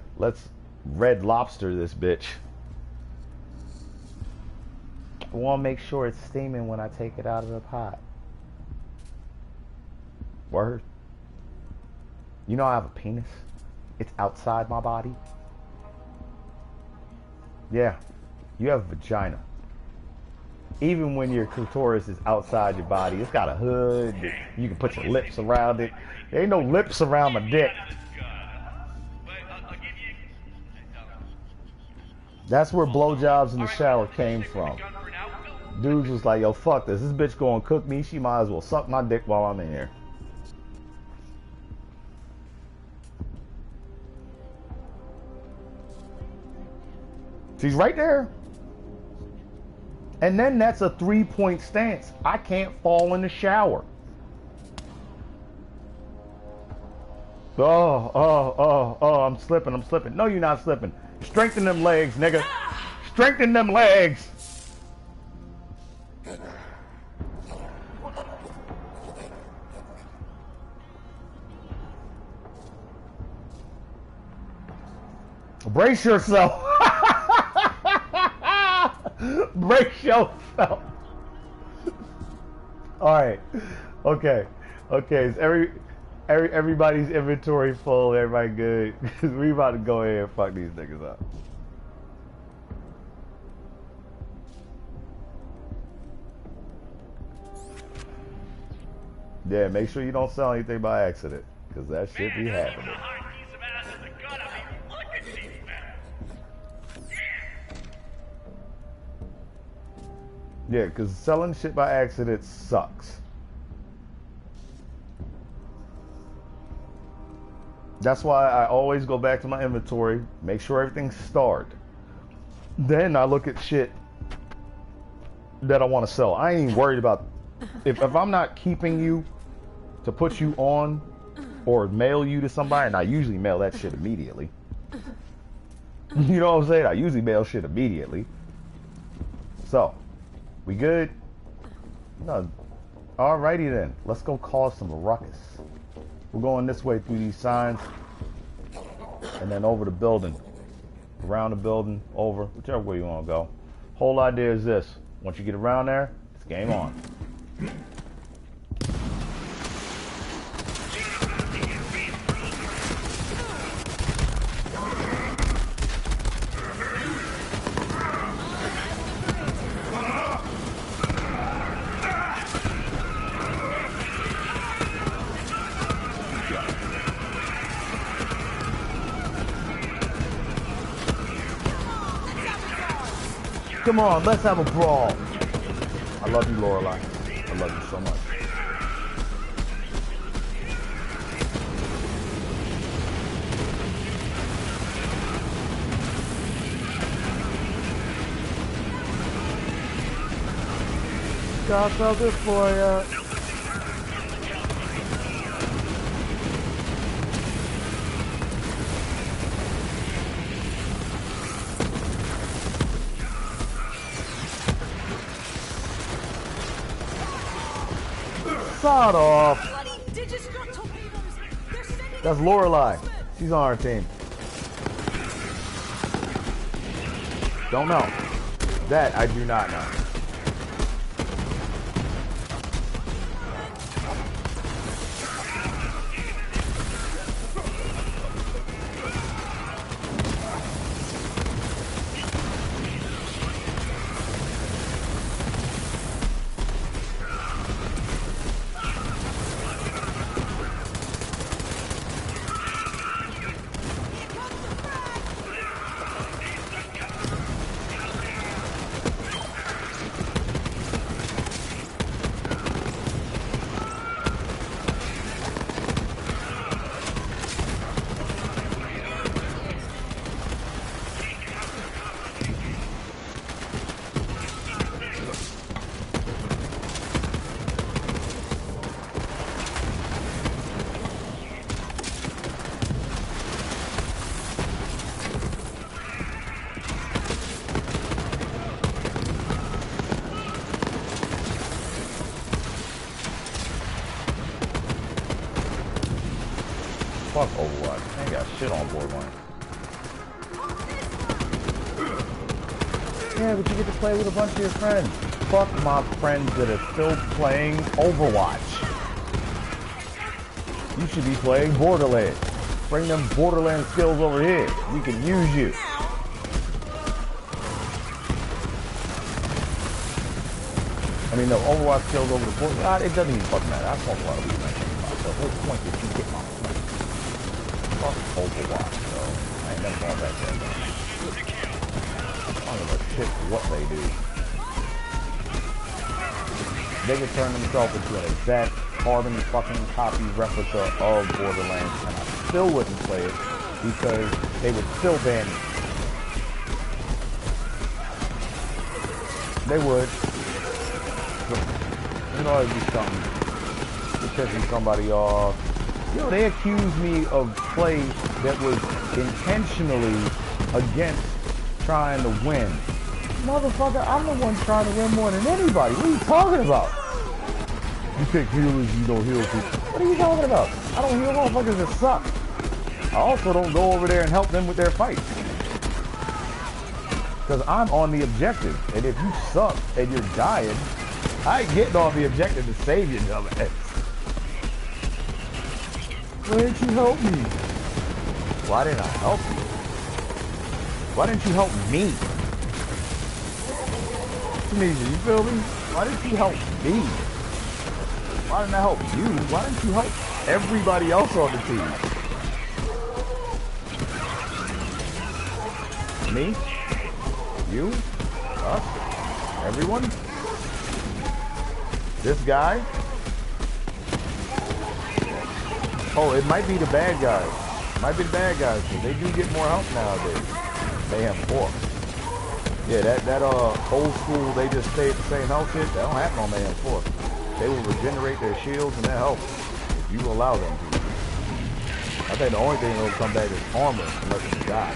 Red Lobster this bitch. I want to make sure it's steaming when I take it out of the pot. Word. You know I have a penis. It's outside my body. Yeah. You have a vagina. Even when your clitoris is outside your body, it's got a hood. You can put your lips around it. There ain't no lips around my dick. That's where blowjobs in the shower came from. Dudes was like, yo, fuck this. This bitch gonna cook me. She might as well suck my dick while I'm in here. She's right there. And then that's a 3-point stance. I can't fall in the shower. Oh, I'm slipping. No, you're not slipping. Strengthen them legs, nigga. Strengthen them legs. Brace yourself. Brace yourself. All right. Okay. Is everybody's inventory full? Everybody good? We about to go ahead and fuck these niggas up. Yeah, make sure you don't sell anything by accident, because that shit be happening. Yeah, because selling shit by accident sucks. That's why I always go back to my inventory, make sure everything's starred. Then I look at shit that I want to sell. I ain't even worried about if I'm not keeping you to put you on or mail you to somebody, and I usually mail that shit immediately. You know what I'm saying? I usually mail shit immediately. So, we good? No. Alrighty then. Let's go cause some ruckus. We're going this way through these signs. And then over the building. Around the building, over, whichever way you want to go. Whole idea is this. Once you get around there, it's game on. Come on, let's have a brawl. I love you, Lorelai. I love you so much. Got something for ya. sod off. That's Lorelei. She's on our team. Don't know. That I do not know. Fuck Overwatch. I ain't got shit on board one. Yeah, but you get to play with a bunch of your friends. Fuck my friends that are still playing Overwatch. You should be playing Borderlands. Bring them Borderlands skills over here. We can use you. I mean, no, Overwatch skills over the board. God, it doesn't even fucking matter. I smoke a lot of weed. So what point did you get my point? Fuck Overwatch, so I ain't never gone back there. I don't give a shit what they do. They could turn themselves into an exact carbon fucking copy replica of Borderlands, and I still wouldn't play it because they would still ban me. They would. You know, it'd be something. It's pissing somebody off. You know, they accused me of play that was intentionally against trying to win. Motherfucker, I'm the one trying to win more than anybody. What are you talking about? You pick healers, you don't heal people. What are you talking about? I don't heal motherfuckers that suck. I also don't go over there and help them with their fights. Because I'm on the objective. And if you suck and you're dying, I ain't getting on the objective to save you, dumbass. Why didn't you help me? Why didn't I help you? Why didn't you help me? Tunisia, you feel me? Why didn't you help me? Why didn't I help you? Why didn't you help everybody else on the team? Me? You? Us? Everyone? This guy? Oh, it might be the bad guys. Might be the bad guys, because they do get more help nowadays. They have 4. Yeah, that old school, they just stay at the same health shit, that don't happen on Mayhem 4. They will regenerate their shields and that helps, if you allow them to. I think the only thing that will come back is armor, unless you die.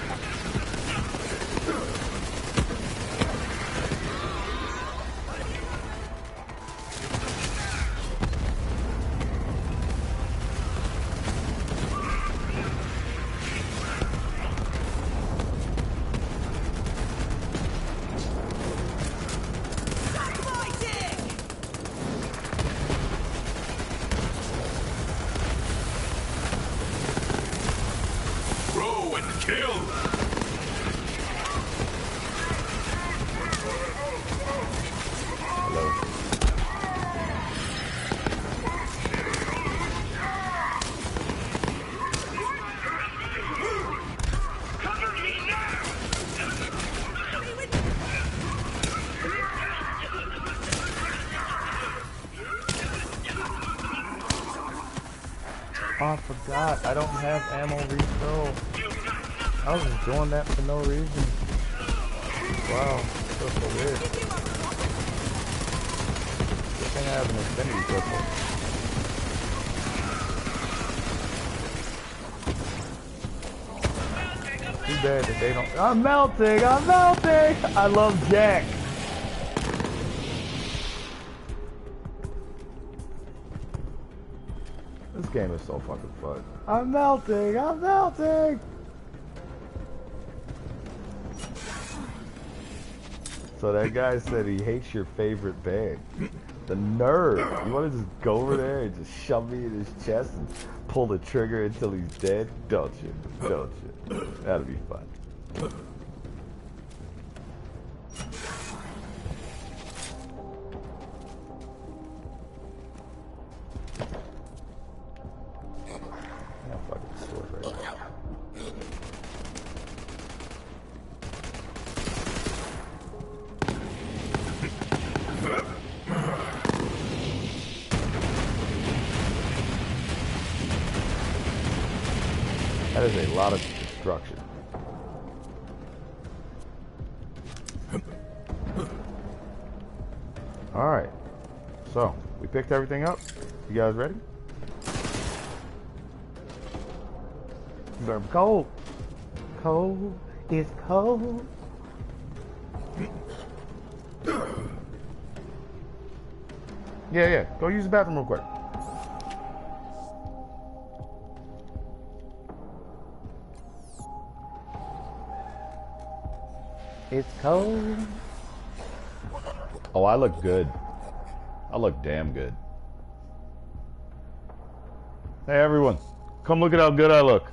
I forgot, I don't have ammo refill. I was just doing that for no reason. Wow, that's so weird. Good thing I have an infinity pistol. Too bad that they don't. I'm melting! I'm melting! I love Jack. game is so fucking fun. I'm melting. I'm melting. So that guy said he hates your favorite band. The nerve. You want to just go over there and just shove me in his chest and pull the trigger until he's dead? Don't you? Don't you? That'd be fun. Yeah, fucking sword right now. That is a lot of destruction. Alright. So, we picked everything up. You guys ready? It's cold. Cold. It's cold. Yeah. Go use the bathroom real quick. It's cold. Oh, I look good. I look damn good. Hey, everyone. Come look at how good I look.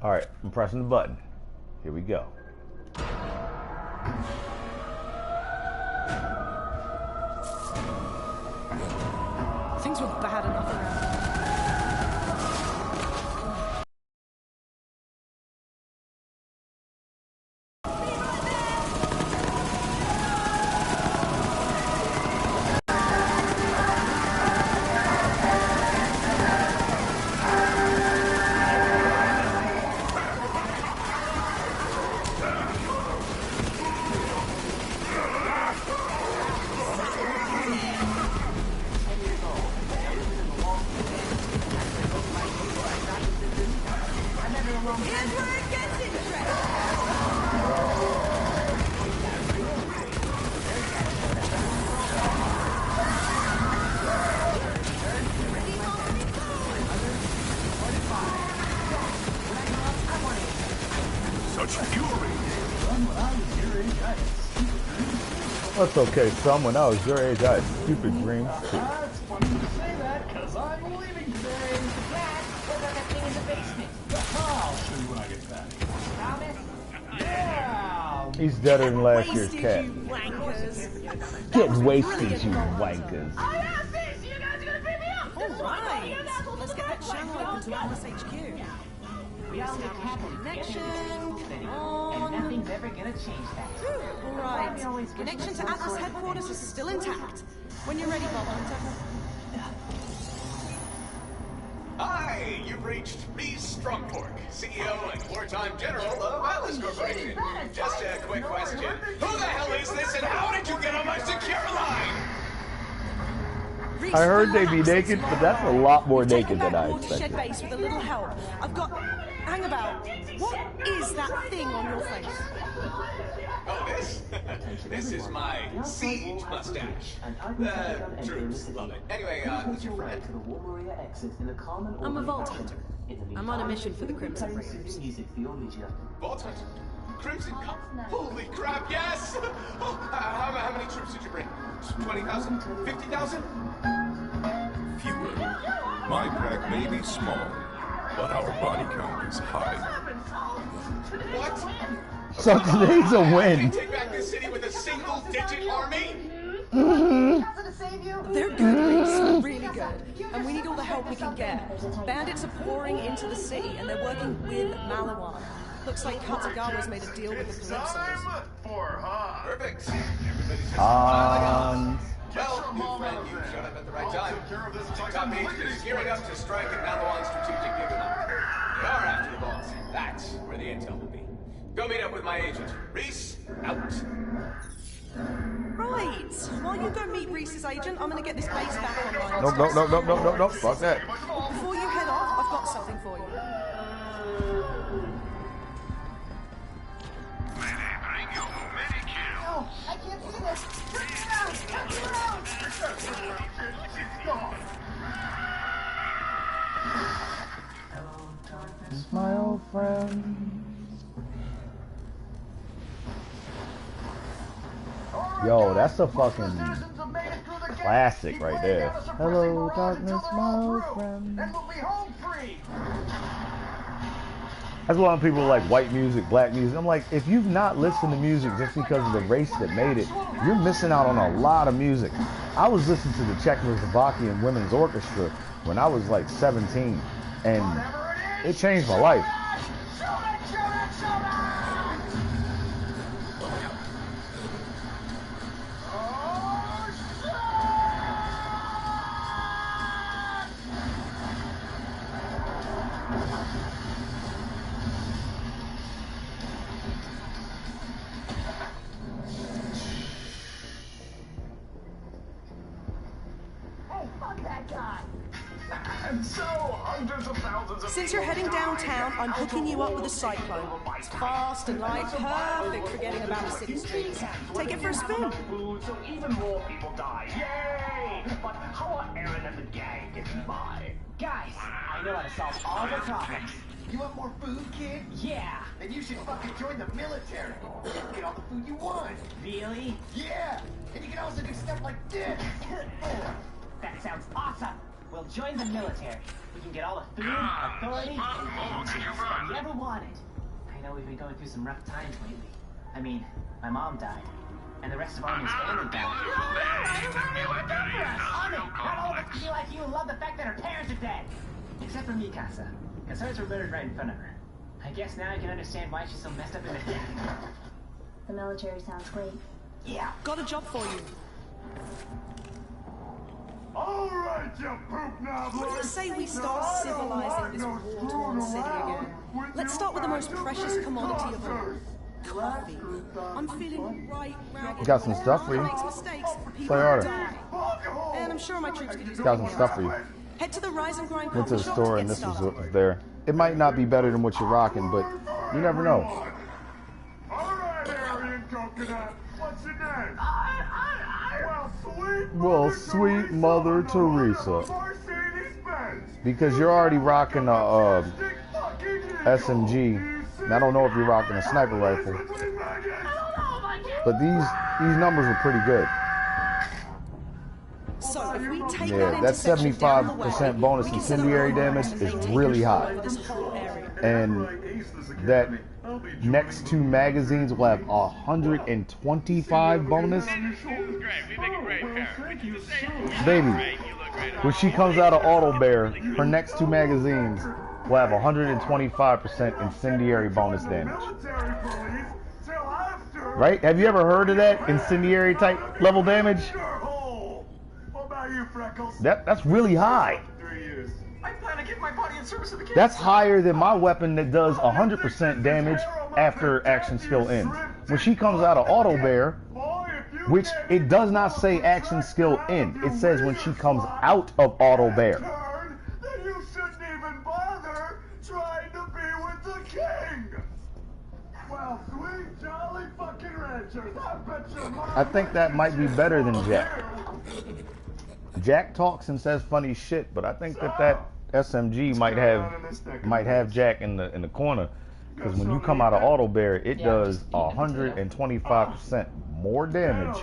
Alright, I'm pressing the button. Here we go. Things were bad enough around here. That's okay, son. When I was your age, I had stupid dreams too. It's funny you say that, because I'm leaving today. Dad, what about that thing in the basement? I'll show you when I get back. Promise? Yeah! He's deader than last year's cat. You wankers. Get wasted, you wankers. Oh, yeah, see, you guys are going to pick me up. Alright, let's get that channel open to Atlas HQ. We all have happen. Connection And on. nothing's ever going to change that. Right, connection to Atlas headquarters is still intact. When you're ready, Bob Hunter. Hi, you've reached me, Strongpork, CEO and wartime general of Atlas Corporation. Just a quick question. Who the hell is this and how did you get on my secure line? I heard they'd be naked, but that's a lot more naked than I Shed expected. base with a little help. I've got... Hang about. What is that thing on your face? Oh, this? This is my siege mustache. The troops love it. Anyway, who's your friend? I'm a Vault Hunter. I'm on a mission for the Crimson Raiders. Vault Hunter? Crimson Cup? Holy crap, yes! Oh, how many troops did you bring? 20,000? 50,000? Fewer. My pack may be small, but our body count is high. What? So today's a win. Can take back this city with a single-digit army? They're good, Reese. Really good. And we need all the help we can get. Bandits are pouring into the city, and they're working with Malawan. Looks like Katagawa's made a deal with the Calypsos. Perfect. On. Well, new friend, you showed up at the right time. Top agent is gearing up to strike at Malawan's strategic gigabyte. They are after the boss. That's where the intel will be. Go meet up with my agent. Reese, out. Right. While you go meet Reese's agent, I'm gonna get this base back online. Nope. Fuck that. Before you head off, I've got something for you. No, I can't see this. Turn me around! Turn me around! It's my old friend. Yo, that's a fucking classic right there. Hello, darkness, my old friend. That's a lot of people like white music, black music. I'm like, if you've not listened to music just because of the race that made it, you're missing out on a lot of music. I was listening to the Czechoslovakian Women's Orchestra when I was like 17, and it changed my life. Since you're heading downtown, I'm hooking you up with a cyclone. It's fast and light, perfect for getting about the city streets. Take it for a spin. So even more people die. Yay! But how are Aaron and the gang getting by? Guys, I know how to solve all the problems. You want more food, kid? Yeah. Then you should fucking join the military. Get all the food you want. Really? Yeah! And you can also do stuff like this. That sounds awesome. We'll join the military. We can get all the food, authority, and things we ever wanted. I know we've been going through some rough times lately. I mean, my mom died, and the rest of Armin's family died. Armin, not all of us can be like you and love the fact that her parents are dead. Except for Mikasa, because hers were murdered right in front of her. I guess now I can understand why she's so messed up in the head. The military sounds great. Yeah. Got a job for you. All right, you poop knob. What do you say we start civilizing this war-torn city again? Let's start with the most precious commodity of all. Coffee. I'm feeling right ragged. Got some stuff for you. Makes mistakes, people Play harder. die. And I'm sure my troops could use Got some stuff for you. Head to the Rise and Grind Went to coffee the shop store to and get this was started. what was there. It might not be better than what you're rocking, but you never know. All right, Aryan Coconut. What's your name? Well, sweet Mother Teresa. Because you're already rocking a SMG. And I don't know if you're rocking a sniper rifle. But these numbers are pretty good. So if we take Yeah, that 75% bonus incendiary damage is really high. And that next two magazines will have 125 bonus. Baby, when she comes out of Auto Bear, her next two magazines will have 125% incendiary bonus damage. Right? Have you ever heard of that incendiary type level damage? That's really high. I plan to give my body in service of the kids. That's higher than my weapon that does 100% damage after action skill ends. When she comes out of Auto Bear, which it does not say action skill end, it says when she comes out of Auto Bear. Then you shouldn't even bother trying to be with the king. Well, sweet jolly fucking ranchers, I bet your mom. I think that might be better than Jack. Jack talks and says funny shit, but I think that SMG might have Jack in the corner. Because when you come out of auto bear, it does 125% more damage,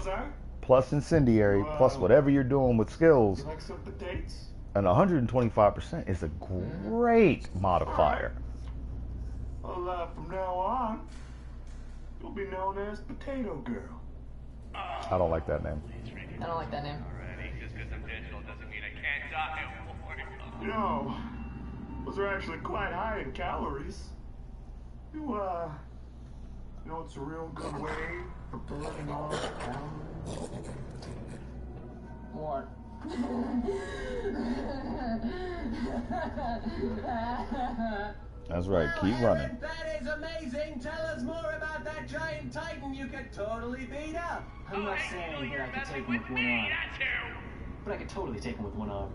plus incendiary, plus whatever you're doing with skills. You like some potatoes? And 125% is a great modifier. Well, from now on, you'll be known as Potato Girl. I don't like that name. I don't like that name. Just because I'm digital doesn't mean I can't die. You know, those are actually quite high in calories. You know it's a real good way for burning off calories? What? That's right, keep running. That is amazing. Tell us more about that giant titan you could totally beat up. I'm not saying that I could take him with one arm. But I could totally take him with one arm.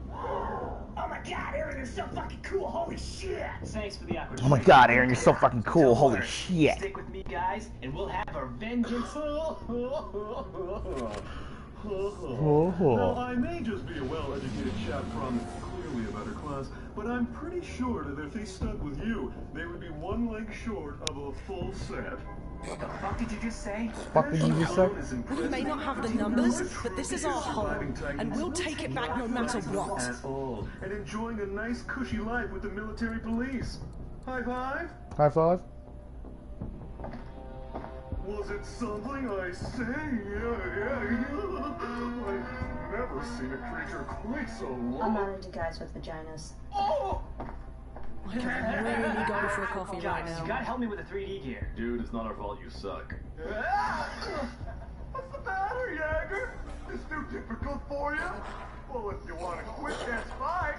Oh my god, Aaron, you're so fucking cool. Holy shit. Thanks for the awkward. Oh my god, Aaron, you're so fucking cool. Holy shit. Stick with me, guys, and we'll have our vengeance. Now, I may just be a well-educated chap from clearly a better class, but I'm pretty sure that if they stuck with you, they would be one leg short of a full set. What the fuck did you just say? Fuck did you just say? We may not have the numbers, but this is our home, and we'll take it back no matter what. Asshole. And enjoying a nice cushy life with the military police. High five? High five? Was it something I say? Yeah. I've never seen a creature quite so long. I'm not into guys with vaginas. Oh! I could really go for a coffee right now. You gotta help me with the 3D gear. Dude, it's not our fault you suck. What's the matter, Jagger? Is too difficult for you? Well, if you want to quit, that's fine.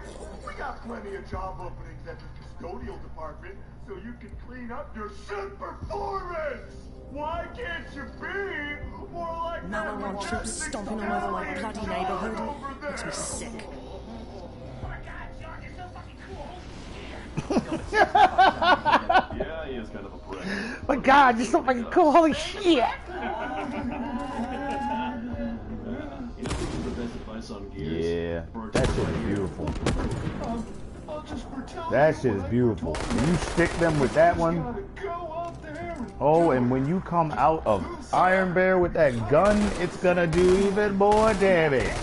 We got plenty of job openings at the custodial department, so you can clean up your shit performance! Why can't you be more like Malawan troops stomping all over my bloody neighborhood makes me sick. Yeah, he is kind of a prick. My god, you're so fucking cool. Holy shit. You know who's the best advice on gears? Yeah, that shit is beautiful. That shit is beautiful. When you stick them with that one. Oh, and when you come out of Iron Bear with that gun, it's gonna do even more damage.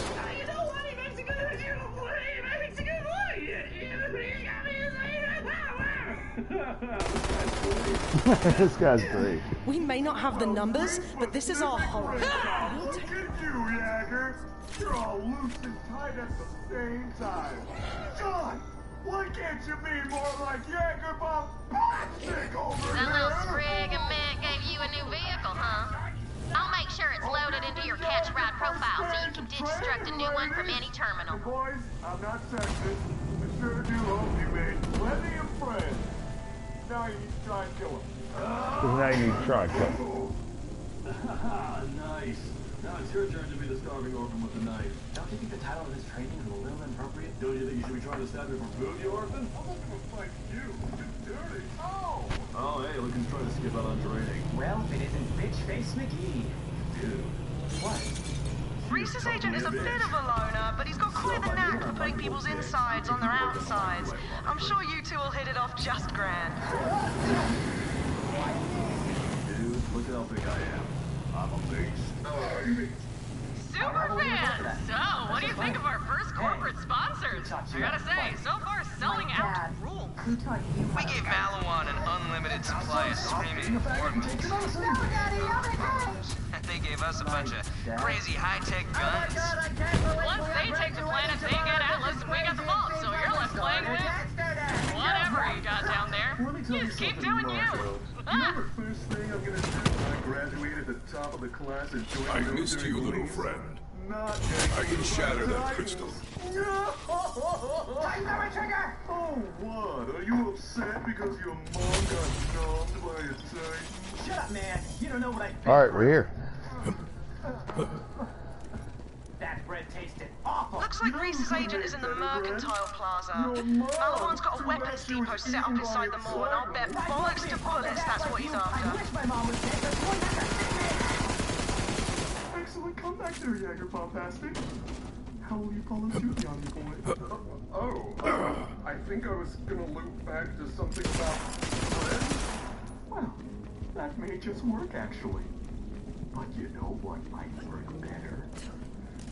This guy's great. We may not have the numbers, but this is our home. Look at you, Jagger. You're all loose and tight at the same time. John, why can't you be more like Jagger Bombastic over here? That little sprig of mint gave you a new vehicle, huh? I'll make sure it's loaded into your catch ride profile so you can destruct a new one from any terminal. Boys, I'm not sexist. I sure do hope you made plenty of friends. Now you need to try and kill him. Because now you need to try and kill him. Nice. Now it's your turn to be the starving orphan with the knife. Don't you think the title of this training is a little inappropriate? Don't you think you should be trying to stab me for food, you orphan? I'm looking to fight you. You're dirty. Oh, hey, look who's trying to skip out on training. Well, if it isn't Bitch Face McGee. Dude. What? Reese's agent is a bit of a loner, but he's got quite the knack for putting people's insides on their outsides. I'm sure you two will hit it off just grand. Dude, look at how big I am. I'm a beast. Super fan! So, what do you think of our first corporate sponsors? I gotta say, so far selling out rules. We gave Malawan an unlimited supply of screaming performance. And they gave us a bunch of crazy high-tech guns. Once they take the planet, they get Atlas, and we got the vault, so you're left playing with whatever you got down there. You just keep doing you. The first thing I'm gonna do when I graduate at the top of the class and join I missed you, little friend. I can shatter that crystal. Oh, what? Are you upset because your mom got numbed by a tank? Shut up, man. You don't know what I... Alright, we're here. That bread tasted awful. Looks like Reese's agent is in the Mercantile Plaza. Malawan's got a weapons depot set up inside the mall, and I'll bet bollocks to bullets that's what he's after. I wish my mom was dead, but boy, that's a sick man. Excellent comeback there, Jagger Bombastic. How will you follow suit, young boy? I think I was gonna loop back to something about friends. may just work, actually. But you know what might work better?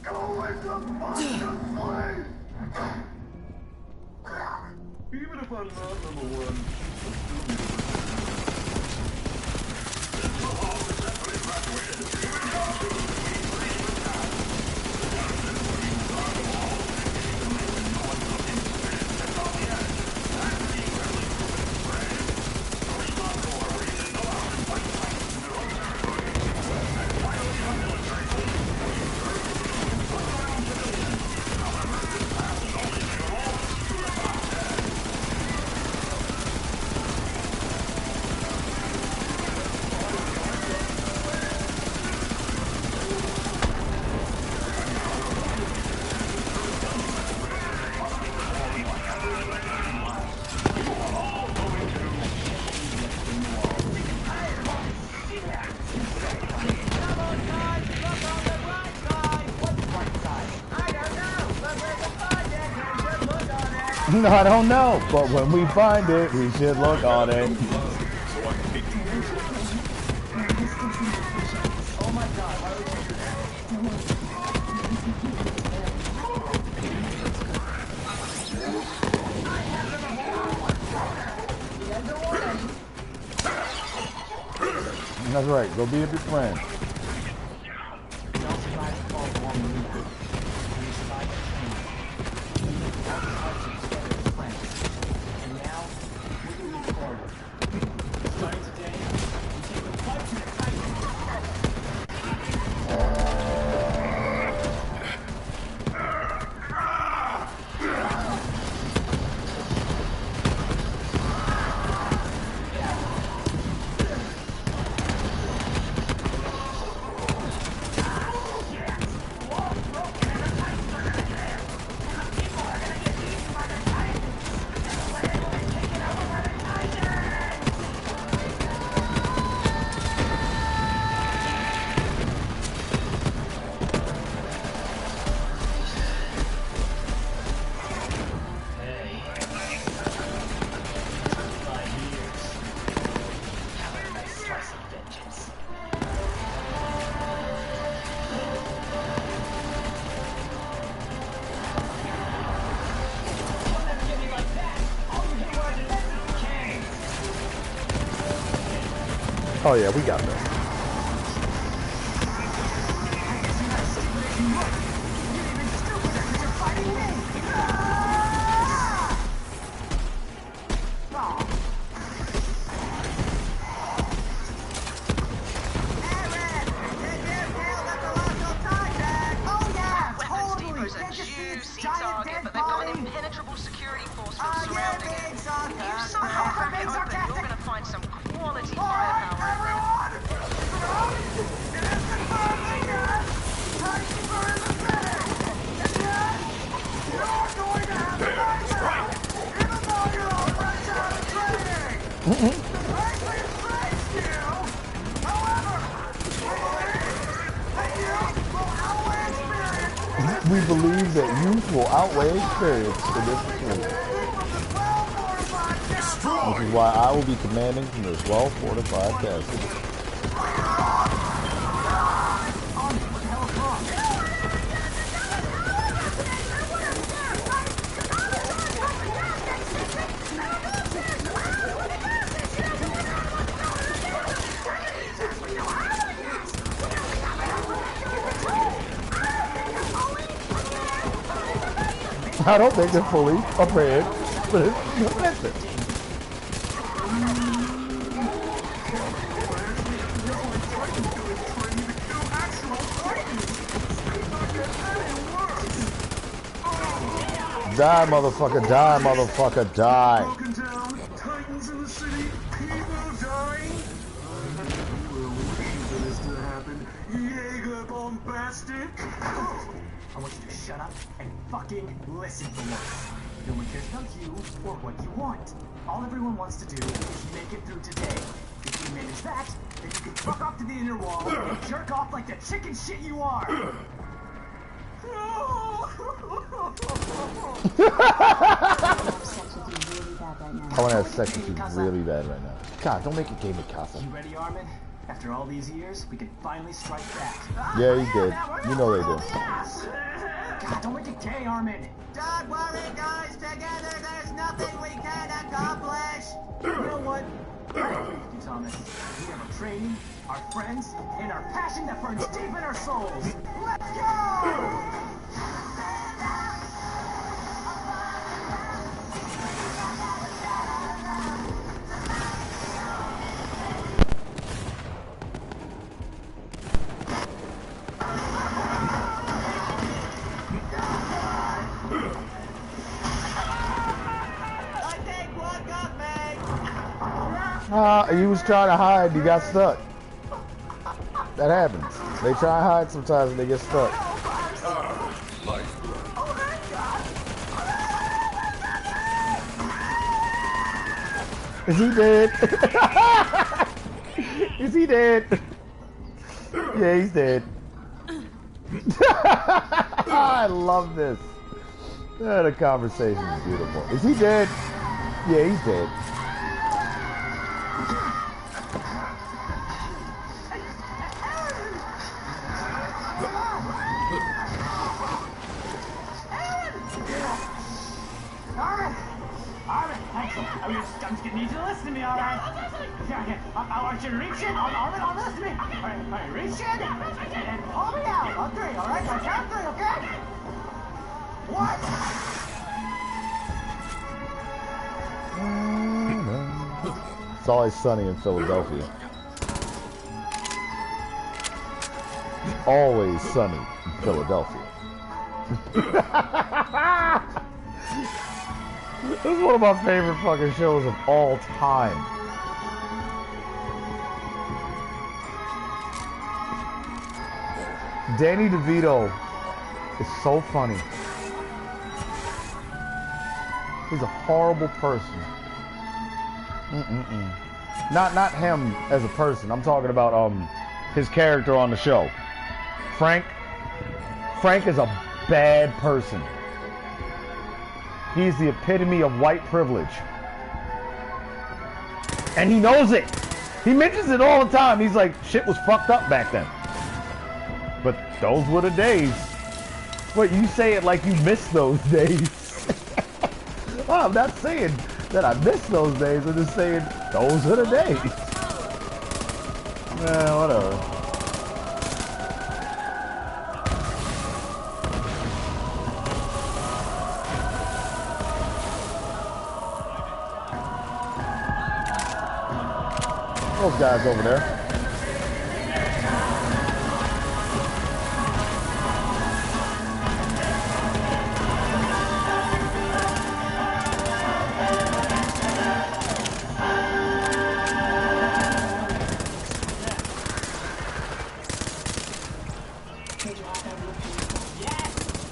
Go with the monster slave! Even if I'm not number one, No, I don't know, but when we find it, we should look on it. That's right, go be a big friend. Oh yeah, we got this. We believe that youth will outweigh experience in this situation. Which is why I will be commanding from this well-fortified castle. I don't think they're fully prepared for this method. Die, motherfucker, die, motherfucker, die. Titans in the city, people dying. This to happen. Jaeger bombastic. I want you to shut up and fucking listen for once. No one cares about you or what you want. All everyone wants to do is make it through today. If you manage that, then you can fuck off to the inner wall and jerk off like the chicken shit you are. I want to have sex with you really bad right now. God, don't make a game of Casa. You ready, Armin? After all these years, we can finally strike back. Yeah, he did. You know they did. God, don't make it gay, Armin. Don't worry, guys. Together, there's nothing we can accomplish. You know what? I agree with you, Thomas. We have our training, our friends, and our passion that burns deep in our souls. Let's go! He was trying to hide, he got stuck. That happens. They try to hide sometimes and they get stuck. Is he dead? Is he dead? Yeah, he's dead. I love this. The conversation is beautiful. Is he dead? Yeah, he's dead. You need to listen to me, all right? I want you to reach in. I'll listen to me. All right, reach in and pull me out. On three, all right? I count three, okay? What? It's always sunny in Philadelphia. It's always sunny in Philadelphia. This is one of my favorite fucking shows of all time. Danny DeVito is so funny. He's a horrible person. Not him as a person. I'm talking about his character on the show. Frank is a bad person. He's the epitome of white privilege. And he knows it. He mentions it all the time. He's like, shit was fucked up back then. But those were the days. What, you say it like you miss those days. Well, I'm not saying that I miss those days. I'm just saying those are the days. Whatever. Those guys over there.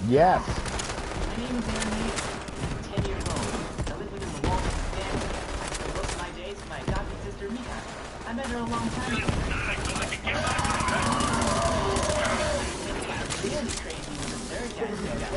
Yes. My name is Aaron. I'm 10 years old. I live within the walls of the family. I spend most of my days with my adopted sister, Mika. I met her a long time ago. Really crazy when the third guy showed up.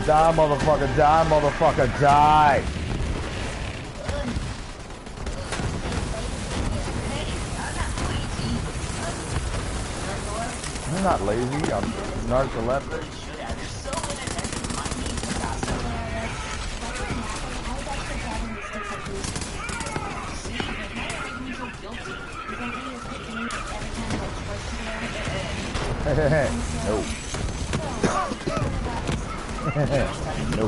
Die, motherfucker, die, motherfucker, die! I'm not lazy, I'm narcoleptic. No. No.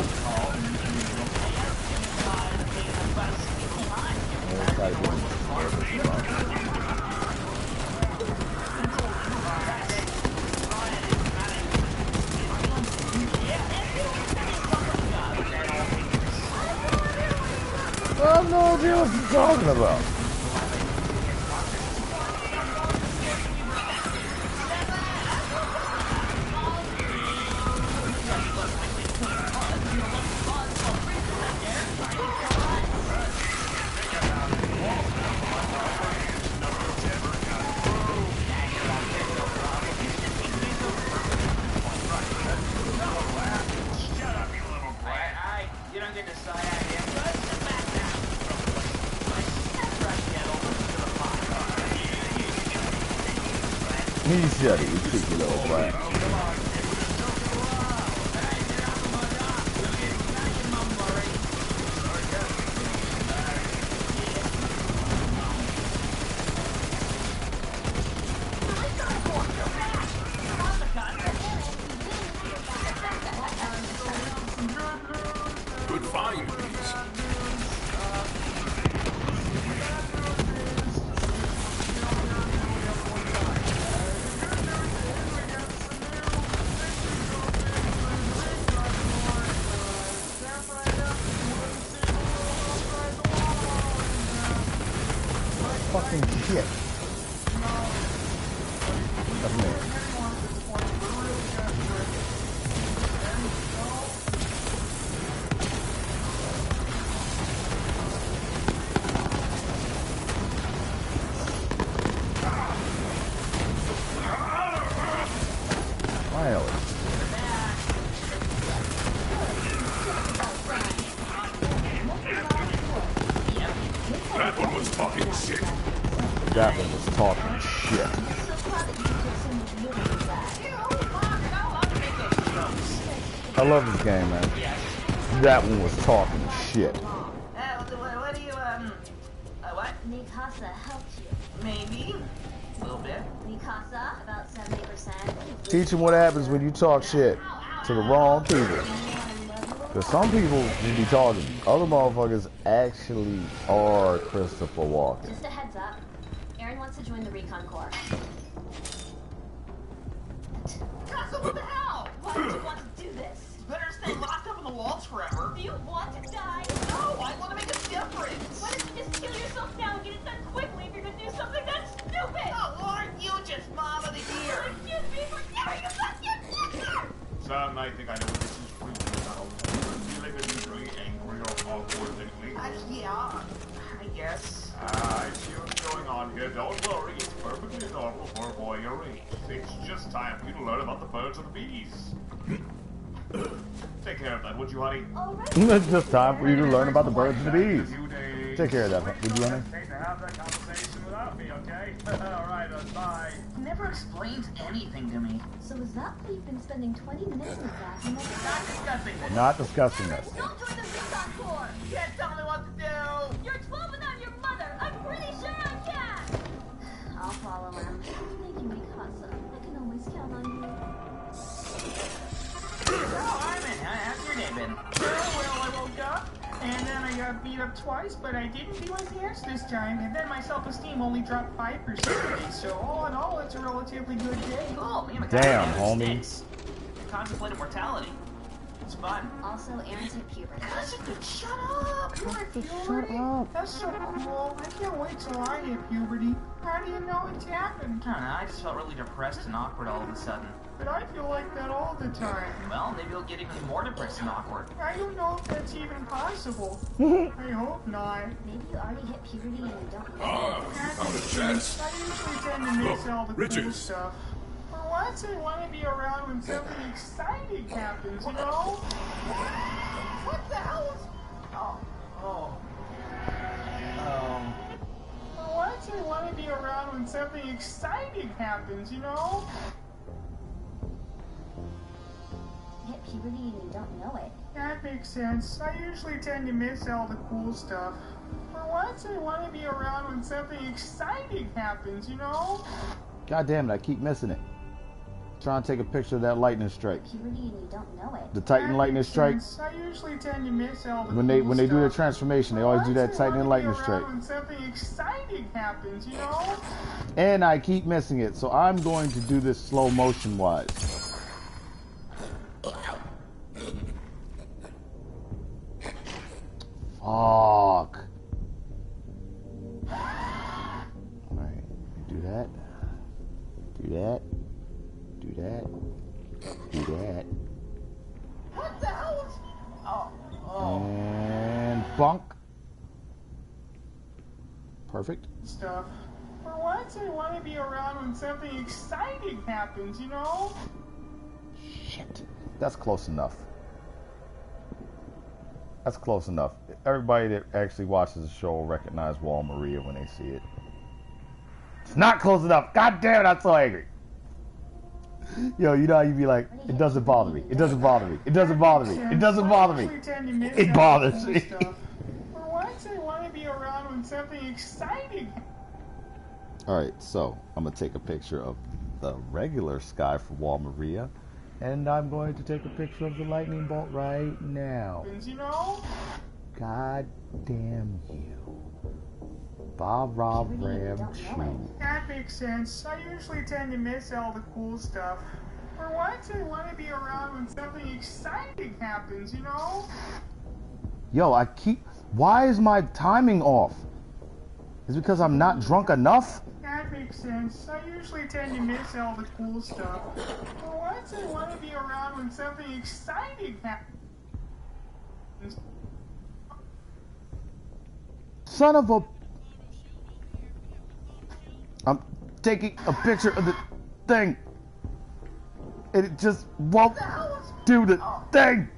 I have no idea what you're talking about. He shut it, you cheeky little brat. Good find, please. Fucking shit. That's me. Finally. That one was talking shit. That one was talking shit. I love this game, man. That one was talking shit. What do you, what? Mikasa helped you. Maybe. A little bit. Mikasa, about 70%. Teach them what happens when you talk shit to the wrong people. Because some people just be talking. Other motherfuckers actually are Christopher Walken. Just a heads up. Aaron wants to join the Recon Corps. Mikasa, what the hell? Why would you want to do this? Better stay locked up in the walls forever. Do you want to die? No, I want to make a difference. Why don't you just kill yourself now and get it done quickly if you're going to do something that's stupid? Oh, aren't you just mom of the year? Excuse me for tearing a fucking picture! Son, I think I know what this is for you now. You're feeling a very angry or awkward lately. Yeah, I guess. I see what's going on here. Don't worry, it's perfectly normal for a boy your age. It's just time for you to learn about the birds and the bees. Take care of that, would you, honey? It's just time for you to learn about the birds and the bees. Take care of that, would you, honey? Hate to have that conversation without me, okay? Alright, bye. He never explains anything to me. So is that why you've been spending 20 minutes in the bathroom? Not discussing this. Not discussing this. Don't join the Recon Corps! You can't tell me what to do. You're 12 and I'm your mother! I'm pretty sure I can! I'll follow him. Thank you, Mikasa. I can always count on you. Oh, Armin, how's your day been? Well, I woke up, and then I got beat up twice, but I didn't do his hairs this time, and then my self-esteem only dropped 5% today, so all in all, it's a relatively good day. Cool, man, Damn, homie. Contemplative mortality. It's fun. Also, Aaron's hit puberty. Shut up! You're at puberty? Shut up. That's so cool. I can't wait till I hit puberty. How do you know it's happened? I don't know, I just felt really depressed and awkward all of a sudden. But I feel like that all the time. Well, maybe you'll get even more depressed and awkward. I don't know if that's even possible. I hope not. Maybe you already hit puberty and you don't know. Found a chest. I usually tend to miss all the cool stuff. For once, I want to be around when something exciting happens, you know? What the hell is... For once, I want to be around when something exciting happens, you know? Hit puberty and you don't know it. That makes sense. I usually tend to miss all the cool stuff. For once, I want to be around when something exciting happens, you know? God damn it, I keep missing it. Trying to take a picture of that lightning strike. Puberty and you don't know it. The Titan lightning strike. I usually tend to miss all the When they do their transformation, they always do that Titan lightning strike. when something exciting happens, you know? And I keep missing it, so I'm going to do this slow motion wise. Fuck. Alright, do that. Do that. Do that. Do that. What the hell is... And bonk. Perfect. Stuff. For once, I want to be around when something exciting happens, you know? Shit. That's close enough. That's close enough. Everybody that actually watches the show will recognize Wall Maria when they see it. It's not close enough. God damn it, I'm so angry. Yo, you know how you be like, it doesn't bother me. It doesn't bother me. It doesn't bother me. It doesn't bother me. It bothers me. For once, I want to be around when something exciting. Alright, so I'm going to take a picture of the regular sky for Wall Maria. And I'm going to take a picture of the lightning bolt right now. You know? God damn you. Bob Rob Ram Chew. That makes sense. I usually tend to miss all the cool stuff. For once, I want to be around when something exciting happens, you know? Yo, why is my timing off? Is it because I'm not drunk enough? That makes sense. I usually tend to miss all the cool stuff. For once, I want to be around when something exciting happens. Son of a... I'm taking a picture of the thing. And it just won't do the thing.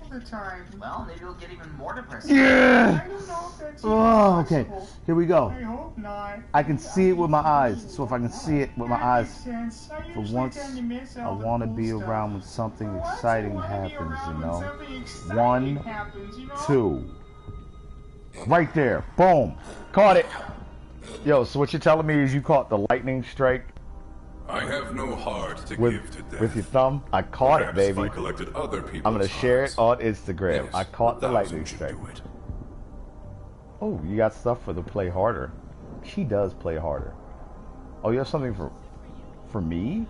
The time. Well, maybe it'll get even more depressing. Yeah! I don't know if that's Oh, okay. Here we go. I hope not. I can see it with my eyes. So if I can see it with my eyes, for usually once, tend to miss I all the want to cool be stuff. around when something For once, exciting I wanna be happens, around you when know? something exciting 1, happens, you know? 2. Right there. Boom. Caught it. Yo, so what you're telling me is you caught the lightning strike? I have no heart to with, give to death. With your thumb? I caught Perhaps it, baby. if I collected other people's I'm going to share it hearts. on Instagram. Yes, I caught the 1,000 lightning should strike. do it. Oh, you got stuff for the play harder. She does play harder. Oh, you have something for me?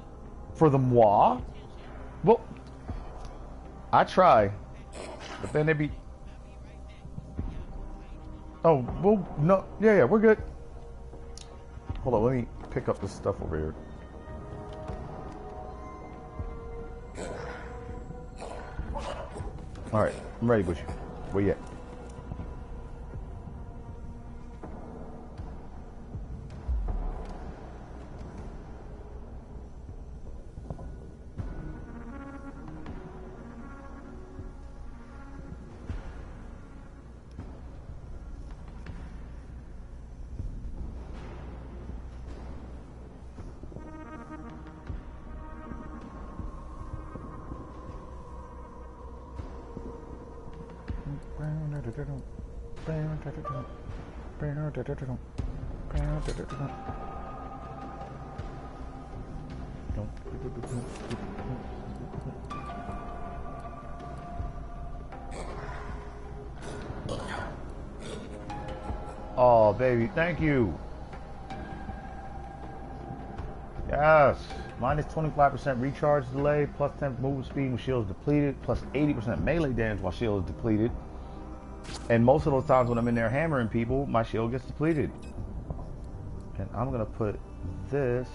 For the moi? Well, I try. But then they be... Oh, well, no. Yeah, we're good. Hold on, let me pick up this stuff over here. Alright, I'm ready, Bushy. Where you at? Oh, baby, thank you. Yes. Minus 25% recharge delay, plus 10 movement speed when shield is depleted, plus 80% melee damage while shield is depleted. And most of those times when I'm in there hammering people, my shield gets depleted. And I'm gonna put this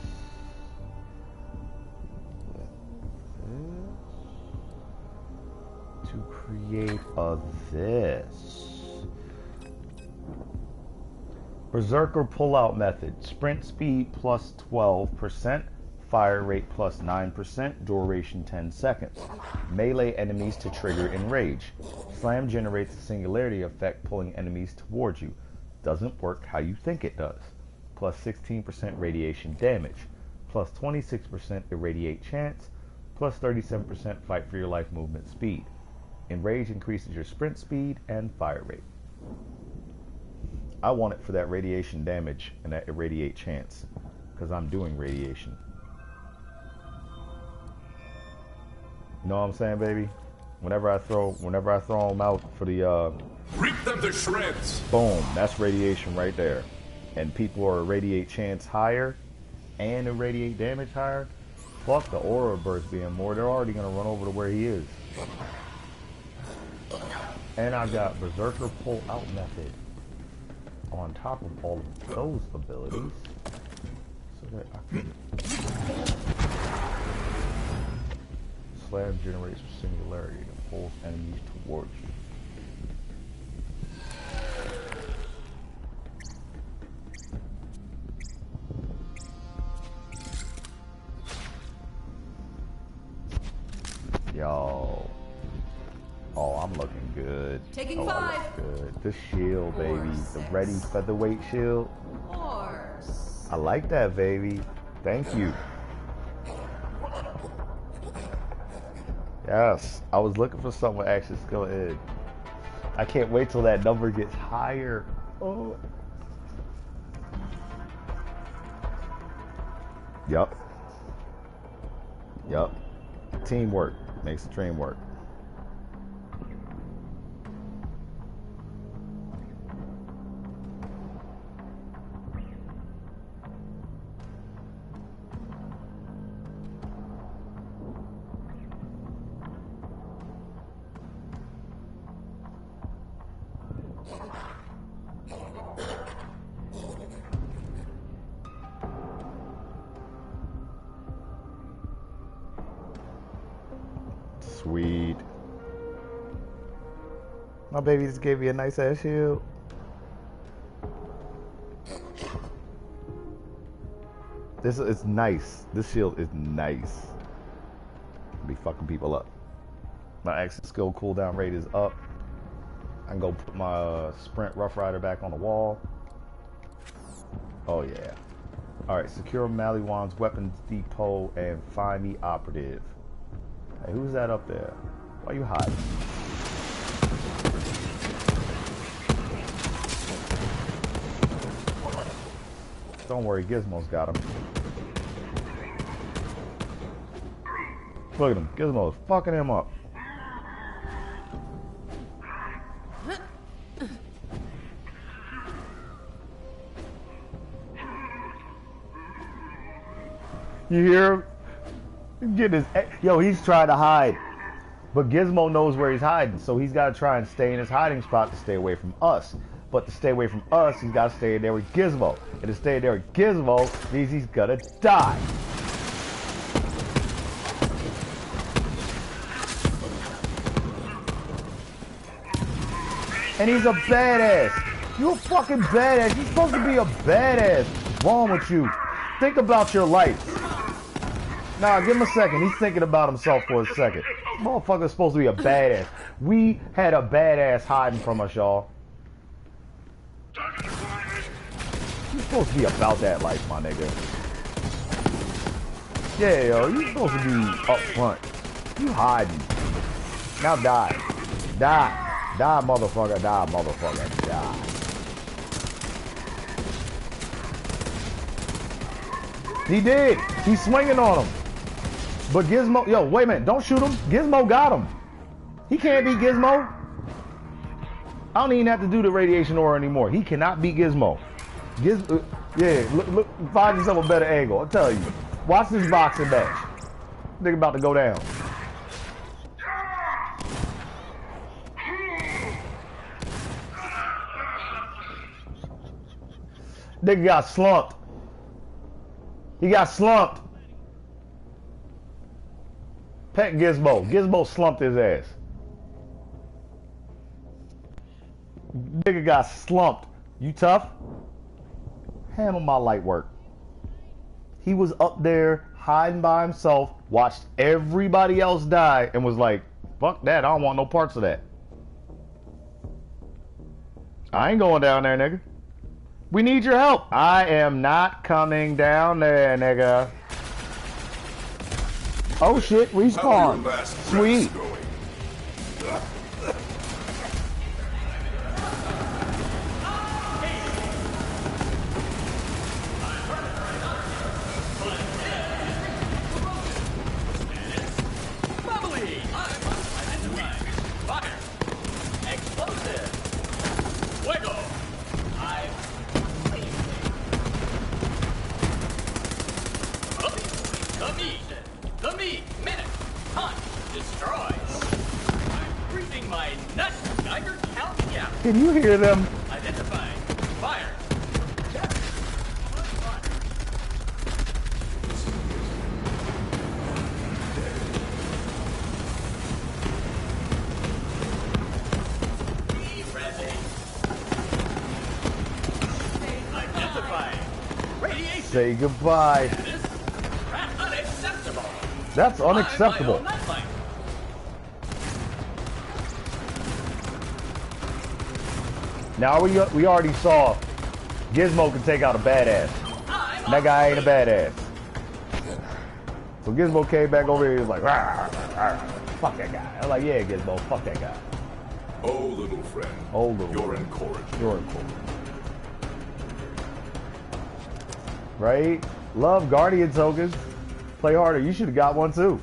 to create a this. Berserker pullout method. Sprint speed plus 12%. Fire rate plus 9%. Duration 10 seconds. Melee enemies to trigger enrage. Slam generates a singularity effect pulling enemies towards you. Doesn't work how you think it does. Plus 16% radiation damage. Plus 26% irradiate chance. Plus 37% fight for your life movement speed. Enrage increases your sprint speed and fire rate. I want it for that radiation damage and that irradiate chance, because I'm doing radiation. You know what I'm saying, baby? Whenever I throw them out for the Rip them to shreds. Boom, that's radiation right there. And people are irradiate chance higher and irradiate damage higher. Plus the aura burst being more, they're already gonna run over to where he is. And I've got Berserker pull out method on top of all of those abilities, so that I can slam generates a singularity that pulls enemies towards you. Yo. Oh, I'm looking good. Taking 5. I look good. The shield, baby. The ready featherweight shield. Horse. I like that, baby. Thank you. Yes, I was looking for someone actually skill in. I can't wait till that number gets higher. Oh. Yup. Yup. Teamwork makes the dream work. Sweet. My baby just gave me a nice ass shield. This is nice. This shield is nice. Be fucking people up. My action skill cooldown rate is up. I can go put my sprint Rough Rider back on the wall. Oh yeah. Alright, secure Maliwan's weapons depot and find the operative. Hey, who's that up there? Why you hiding? Don't worry, Gizmo's got him. Look at him. Gizmo's fucking him up. You hear him? Get his, yo, he's trying to hide. But Gizmo knows where he's hiding, so he's got to try and stay in his hiding spot to stay away from us. But to stay away from us, he's got to stay in there with Gizmo. And to stay in there with Gizmo means he's gonna die. And he's a badass. You a fucking badass. You're supposed to be a badass. What's wrong with you? Think about your life. Nah, give him a second. He's thinking about himself for a second. Motherfucker's supposed to be a badass. We had a badass hiding from us, y'all. You're supposed to be about that life, my nigga. Yeah, yo, you're supposed to be up front. You hiding. Now die. Die. Die, motherfucker. Die, motherfucker. Die. He did. He's swinging on him. But Gizmo, yo, wait a minute. Don't shoot him. Gizmo got him. He can't beat Gizmo. I don't even have to do the radiation aura anymore. He cannot beat Gizmo. Yeah, look, find yourself a better angle. I'll tell you. Watch this boxing match. Nigga about to go down. Nigga got slumped. He got slumped. Pet Gizmo. Gizmo slumped his ass. Nigga got slumped. You tough? Handle my light work. He was up there hiding by himself, watched everybody else die, and was like, fuck that, I don't want no parts of that. I ain't going down there, nigga. We need your help. I am not coming down there, nigga. Oh shit, respawn. Sweet. Can you hear them? Identifying. Fire. Be ready. Identifying. Radiation. Say goodbye. That's unacceptable. That's unacceptable. Now we already saw Gizmo can take out a badass. That guy ain't a badass. So Gizmo came back over here, he was like, rah, rah, rah. fuck that guy. I'm like, yeah, Gizmo, fuck that guy. Oh, little friend. Oh, little You're friend. encouraged. You're encouraged. Right? Love Guardian tokens. Play harder. You should have got one too.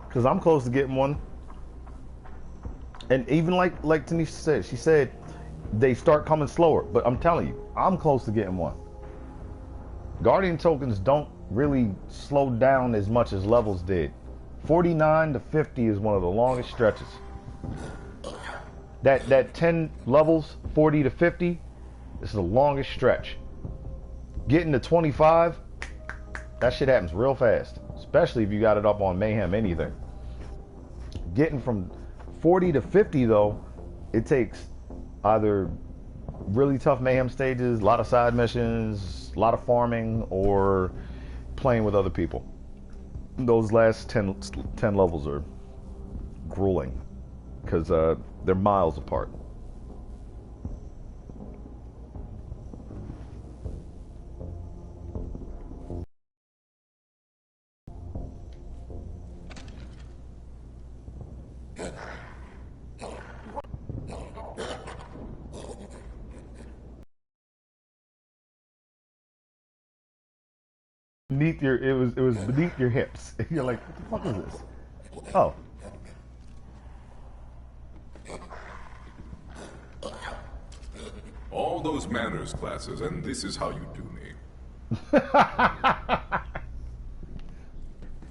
Because I'm close to getting one. And even like Tanisha said, she said they start coming slower. But I'm telling you, I'm close to getting one. Guardian tokens don't really slow down as much as levels did. 49 to 50 is one of the longest stretches. That 10 levels, 40 to 50, is the longest stretch. Getting to 25, that shit happens real fast. Especially if you got it up on Mayhem anything. Getting from 40 to 50 though, it takes either really tough Mayhem stages, a lot of side missions, a lot of farming, or playing with other people. Those last 10 levels are grueling because they're miles apart. Beneath your, it was beneath your hips. You're like, what the fuck is this? Oh. All those manners classes, and this is how you do me.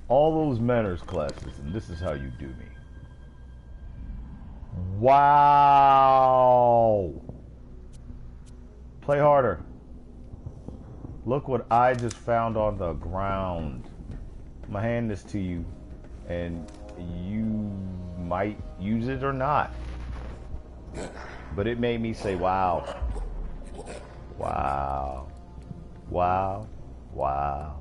All those manners classes, and this is how you do me. Wow. Play harder. Look what I just found on the ground. I'm gonna hand this to you, and you might use it or not. But it made me say, wow. Wow. Wow. Wow.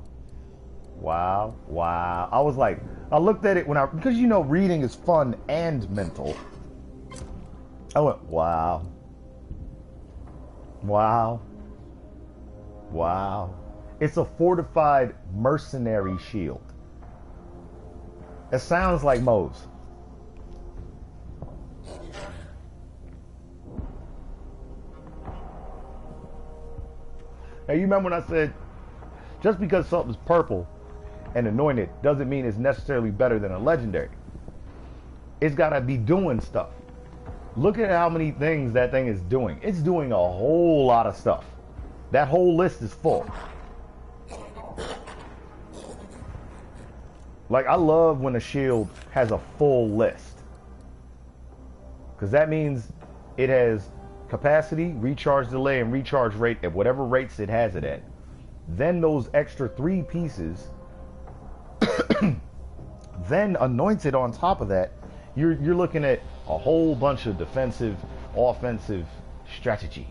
Wow. Wow. I was like, I looked at it because you know reading is fun and mental. I went, wow. Wow. Wow. It's a fortified mercenary shield. It sounds like Moe's. Now, you remember when I said, just because something's purple and anointed doesn't mean it's necessarily better than a legendary. It's got to be doing stuff. Look at how many things that thing is doing. It's doing a whole lot of stuff. That whole list is full. Like, I love when a shield has a full list. Because that means it has capacity, recharge delay, and recharge rate at whatever rates it has it at. Then those extra 3 pieces, then anointed on top of that, you're looking at a whole bunch of defensive, offensive strategy.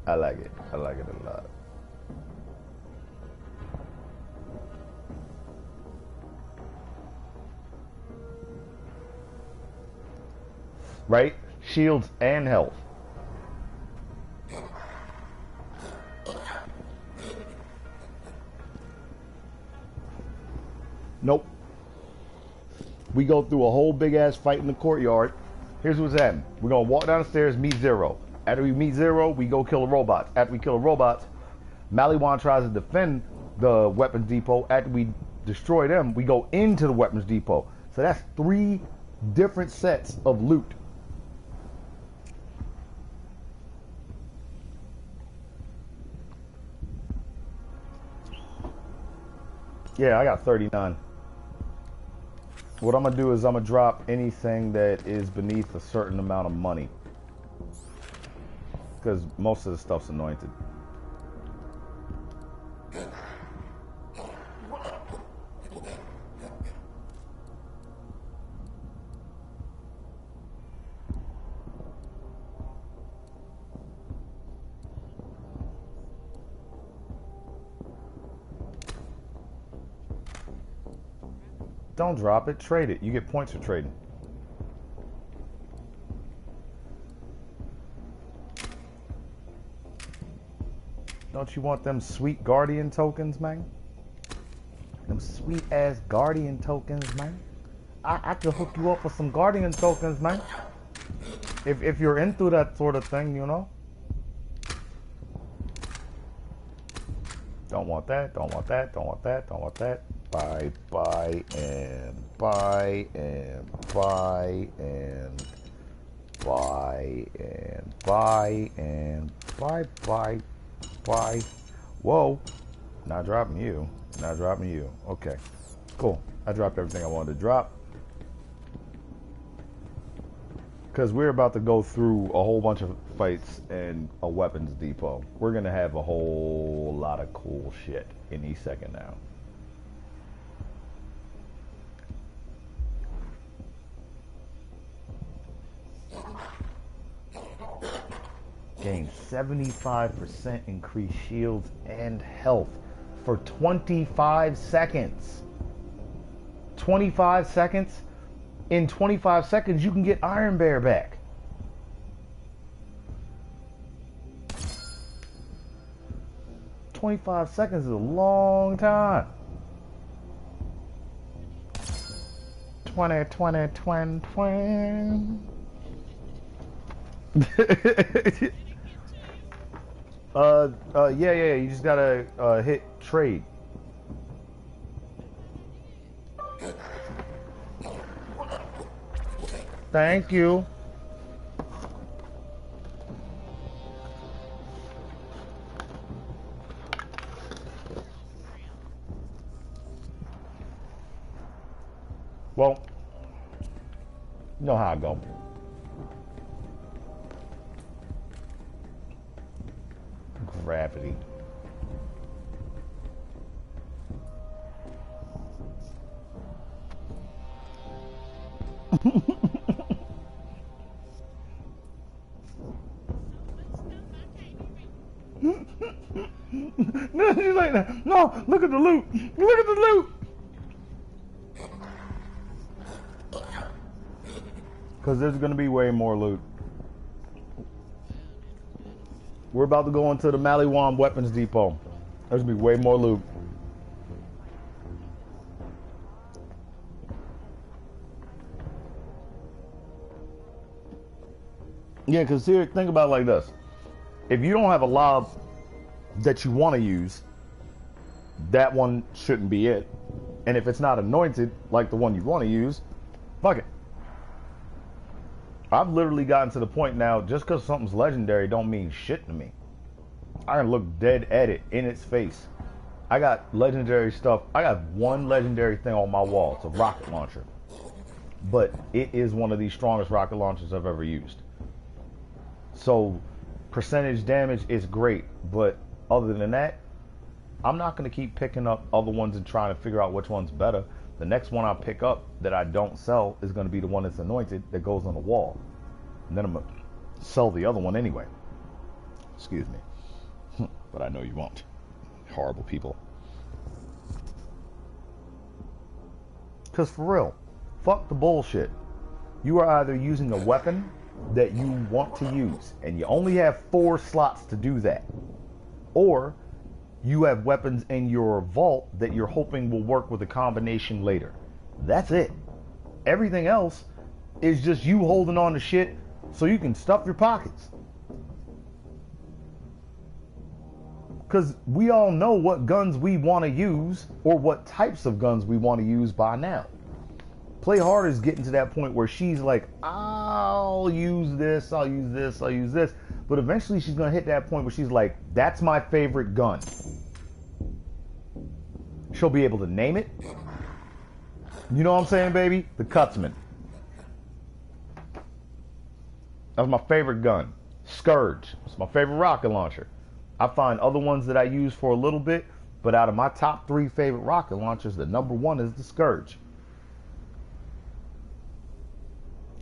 I like it. I like it a lot. Right? Shields and health. Nope. We go through a whole big ass fight in the courtyard. Here's what's happening. We're gonna walk down the stairs, meet Zero. After we meet Zero, we go kill the robots. After we kill the robots, Maliwan tries to defend the weapons depot. After we destroy them, we go into the weapons depot. So that's 3 different sets of loot. Yeah, I got 39. What I'm gonna do is I'm gonna drop anything that is beneath a certain amount of money. Because most of the stuff's anointed. Don't drop it, trade it. You get points for trading. Don't you want them sweet Guardian tokens, man? Them sweet ass Guardian tokens, man. I could hook you up with some Guardian tokens, man. If you're into that sort of thing, you know. Don't want that, don't want that, don't want that, don't want that. Buy, buy, and buy, and buy, and buy, and buy, and buy. Whoa. Not dropping you. Not dropping you. Okay. Cool. I dropped everything I wanted to drop. Because we're about to go through a whole bunch of fights and a weapons depot. We're going to have a whole lot of cool shit any second now. Gain 75% increased shields and health for 25 seconds. 25 seconds? In 25 seconds, you can get Iron Bear back. "25 seconds is a long time. 20. Yeah, you just gotta hit trade. Thank you. Well, you know how I go. Gravity. No, she's like that. No, look at the loot. Look at the loot. Because there's going to be way more loot. We're about to go into the Maliwan Weapons Depot. There's going to be way more loot. Yeah, because here, think about it like this. If you don't have a lob that you want to use, that one shouldn't be it. And if it's not anointed, like the one you want to use, fuck it. I've literally gotten to the point now, just because something's legendary don't mean shit to me. I can look dead at it in its face. I got legendary stuff. I got one legendary thing on my wall. It's a rocket launcher. But it is one of the strongest rocket launchers I've ever used. So percentage damage is great, but other than that, I'm not going to keep picking up other ones and trying to figure out which one's better. The next one I pick up that I don't sell is going to be the one that's anointed that goes on the wall. And then I'm going to sell the other one anyway. Excuse me. But I know you won't. Horrible people. Because for real, fuck the bullshit. You are either using a weapon that you want to use, and you only have 4 slots to do that, or you have weapons in your vault that you're hoping will work with a combination later. That's it. Everything else is just you holding on to shit so you can stuff your pockets. Because we all know what guns we want to use, or what types of guns we want to use by now. Play Hard is getting to that point where she's like, I'll use this, I'll use this, I'll use this. But eventually she's going to hit that point where she's like, that's my favorite gun. She'll be able to name it. You know what I'm saying, baby? The Cutsman. That's my favorite gun. Scourge. It's my favorite rocket launcher. I find other ones that I use for a little bit, but out of my top 3 favorite rocket launchers, the number 1 is the Scourge.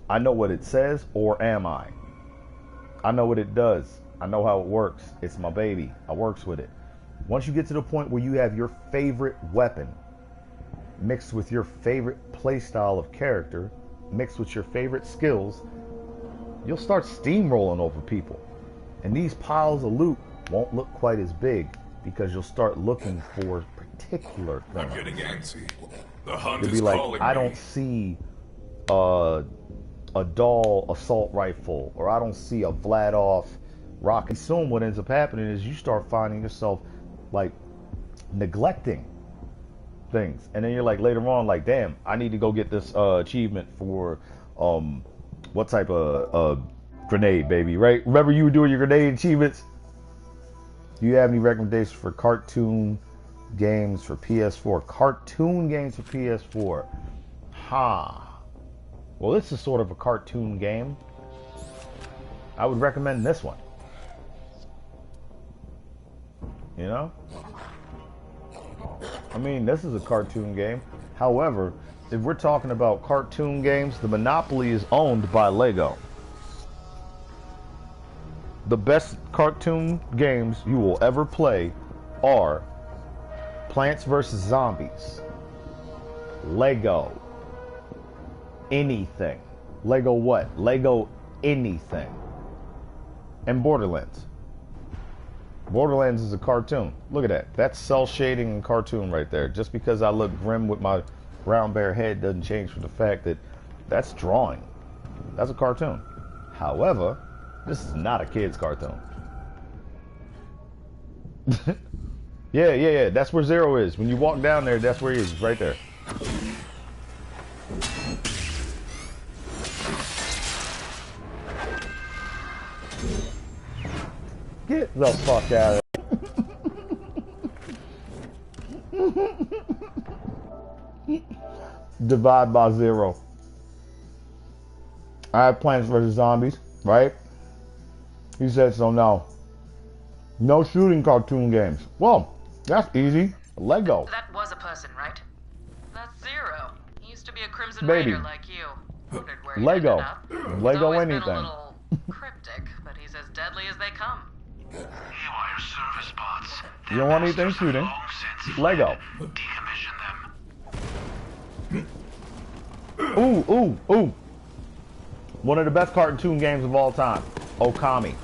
I know what it says, or am I? I know what it does. I know how it works. It's my baby. I works with it. Once you get to the point where you have your favorite weapon mixed with your favorite playstyle of character, mixed with your favorite skills, you'll start steamrolling over people. And these piles of loot won't look quite as big because you'll start looking for particular things. I'm getting antsy. The hunt You'll is be like, calling I me. don't see a dull assault rifle, or I don't see a Vladoff rocket. Soon what ends up happening is you start finding yourself like neglecting things, and then you're like later on like, damn, I need to go get this achievement for what type of grenade, baby, right? Remember you were doing your grenade achievements? Do you have any recommendations for cartoon games for PS4? Cartoon games for PS4. Well, this is sort of a cartoon game. I would recommend this one. You know? I mean, this is a cartoon game. However, if we're talking about cartoon games, the monopoly is owned by Lego. The best cartoon games you will ever play are Plants vs. Zombies, Lego, anything. Lego what? Lego anything. And Borderlands. Borderlands is a cartoon. Look at that. That's cell shading and cartoon right there. Just because I look grim with my brown bear head doesn't change from the fact that that's drawing. That's a cartoon. However, this is not a kid's cartoon. Yeah. That's where Zero is. When you walk down there, that's where he is. Right there. Get the fuck out of here. Divide by 0. I have Plants vs. Zombies, right? He said so. No shooting cartoon games. Well, that's easy. Lego. That was a person, right? That's Zero. He used to be a Crimson Baby. Raider like you. Wondered where he Lego. ended up. Lego Always anything. been a little cryptic, but he's as deadly as they come. Haywire service bots. You don't want anything shooting. Lego. Decommission them. Ooh. One of the best cartoon games of all time. Okami.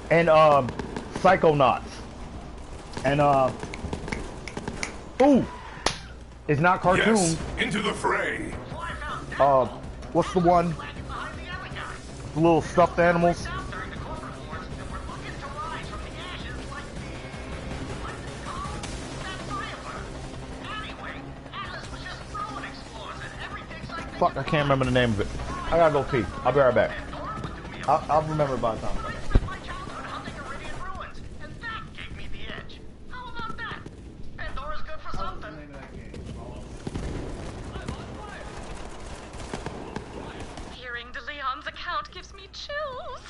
And Psychonauts. And it's not cartoon. Yes, into the fray. What's the one? The little stuffed animals. Fuck, I can't remember the name of it. I gotta go pee. I'll be right back. I'll remember by the time. Hearing DeLeon's account gives me chills.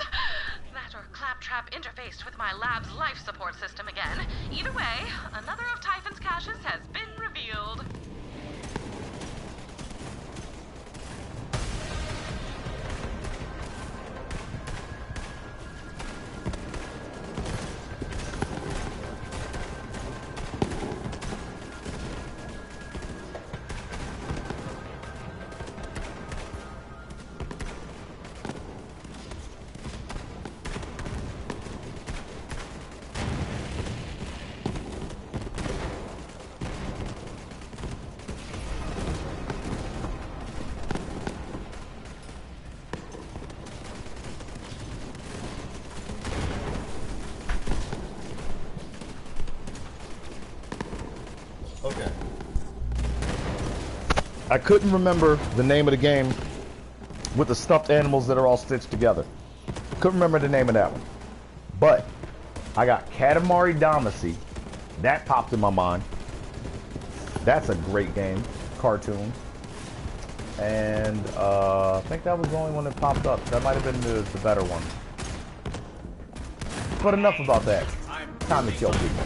That or Claptrap interfaced with my lab's life support system again. Either way, another of Typhon's caches has been revealed. Okay. I couldn't remember the name of the game with the stuffed animals that are all stitched together. Couldn't remember the name of that one. But I got Katamari Damacy. That popped in my mind. That's a great game. Cartoon. And I think that was the only one that popped up. That might have been the better one. But enough about that. Time to kill people.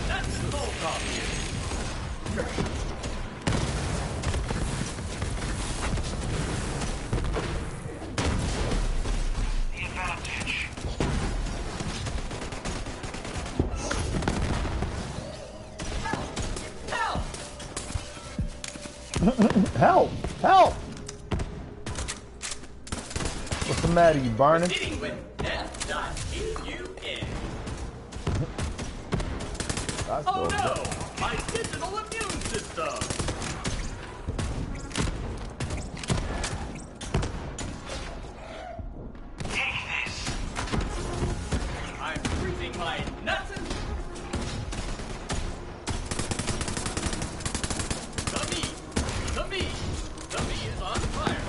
Help! Help! the matter? You burning? Proceeding with F.EUN. Oh no! My digital immune system! Take this! I'm freezing my nuts and... The meat is on fire!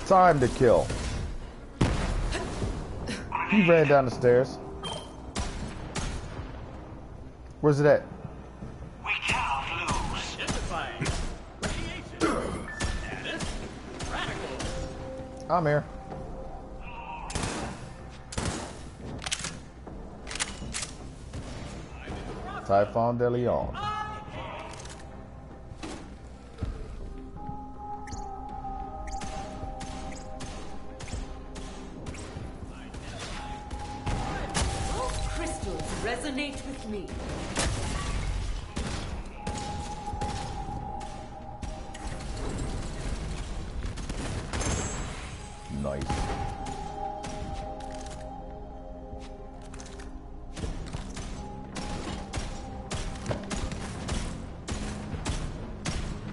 Time to kill. He ran down the stairs. Where's it at? We cannot lose. Identifying. Radiation. Status. Radical. I'm here. Typhon de Leon. Crystals resonate with me. Nice.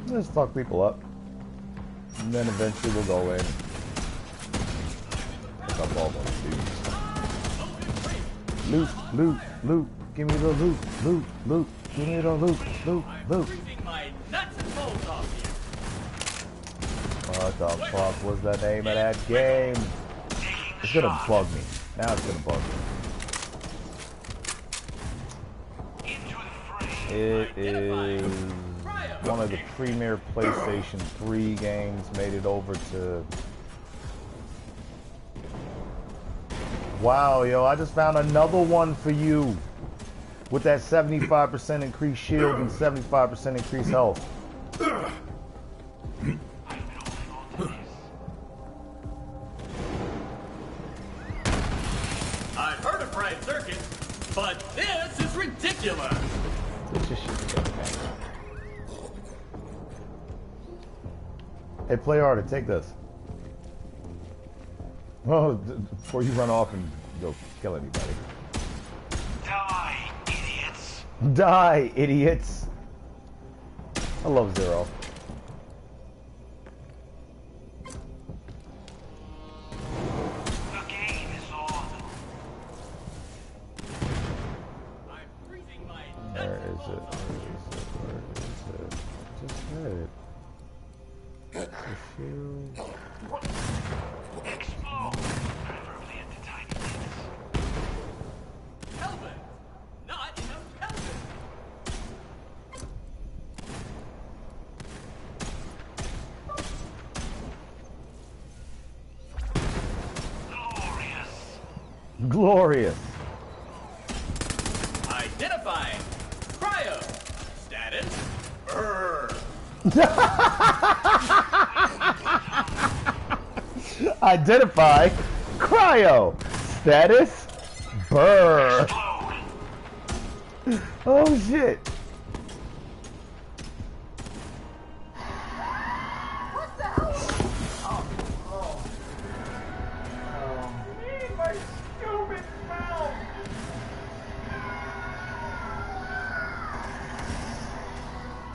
Just fuck people up. And then eventually we'll go in. Pick up all those dudes. Loot, loot, loot. Give me the loot, loot, loot. Give me the loot, loot, loot. What the fuck was the name of that game? It's gonna bug me. Now it's gonna bug me. It is one of the premier PlayStation 3 games. Made it over to... Wow, yo, I just found another one for you. With that 75% increased shield and 75% increased health. I've heard of fried circuits, but this is ridiculous. Hey, play harder. Take this. Oh, before you run off and go kill anybody. Die, idiots. Die, idiots. I love Zero. The game is on. I'm freezing my Where is it? Where is it? Just hit it. The shield. Explode. Preferably at the tiny bits. Kelvin! Not enough Kelvin! Glorious. Identifying. Cryo. Status. Brrr. Identify. Cryo. Status. Burr. Oh shit. What the hell? My stupid mouth.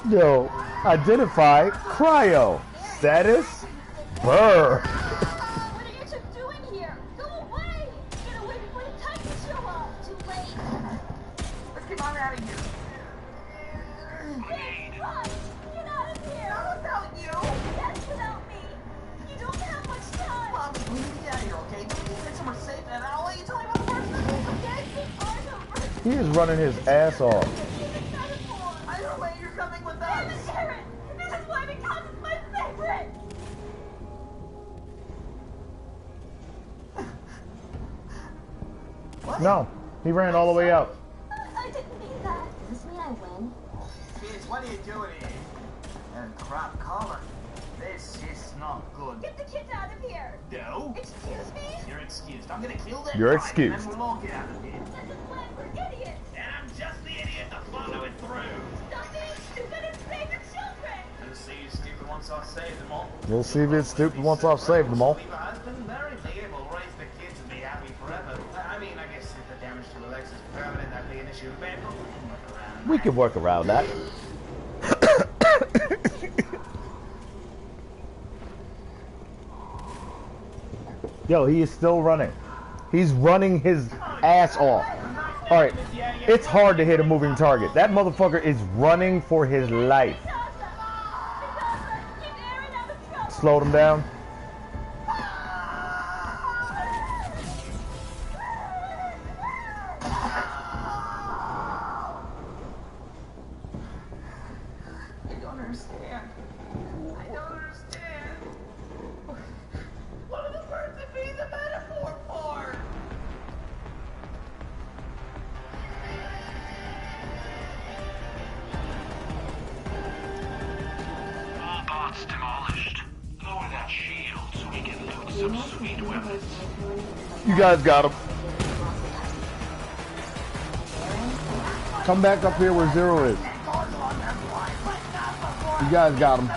Yo, identify. Cryo. Status. Burr. What are you two doing here? Go away! Get away before the Titans show up! Too late! Let's get on out of here. Hey, run! Get out of here! Not without you. Yes, without me! You don't have much time! Mom, we need to get out of here, okay? Get somewhere safe, and I'll let you tell me about the worst thing. Yes, you are the first! He is running his ass off. Either way, you're coming with Damn us. it, Aaron! This is why because it's my favorite! No, he ran all the way out. I didn't mean that. Does this mean I win? Kids, what are you doing here? And crap collar. This is not good. Get the kids out of here! No. Excuse me? You're excused. I'm gonna kill that You're guy, excused. And then we'll all get out of here. This is why we're idiots! And I'm just the idiot to follow it through. Stop being stupid and save the children! You'll see you stupid once I save them all. We'll see if it's stupid once I've saved them all. We can work around that. Yo, he is still running. He's running his ass off. Alright, it's hard to hit a moving target. That motherfucker is running for his life. Slowed him down. You guys got him. Come back up here where Zero is. You guys got him.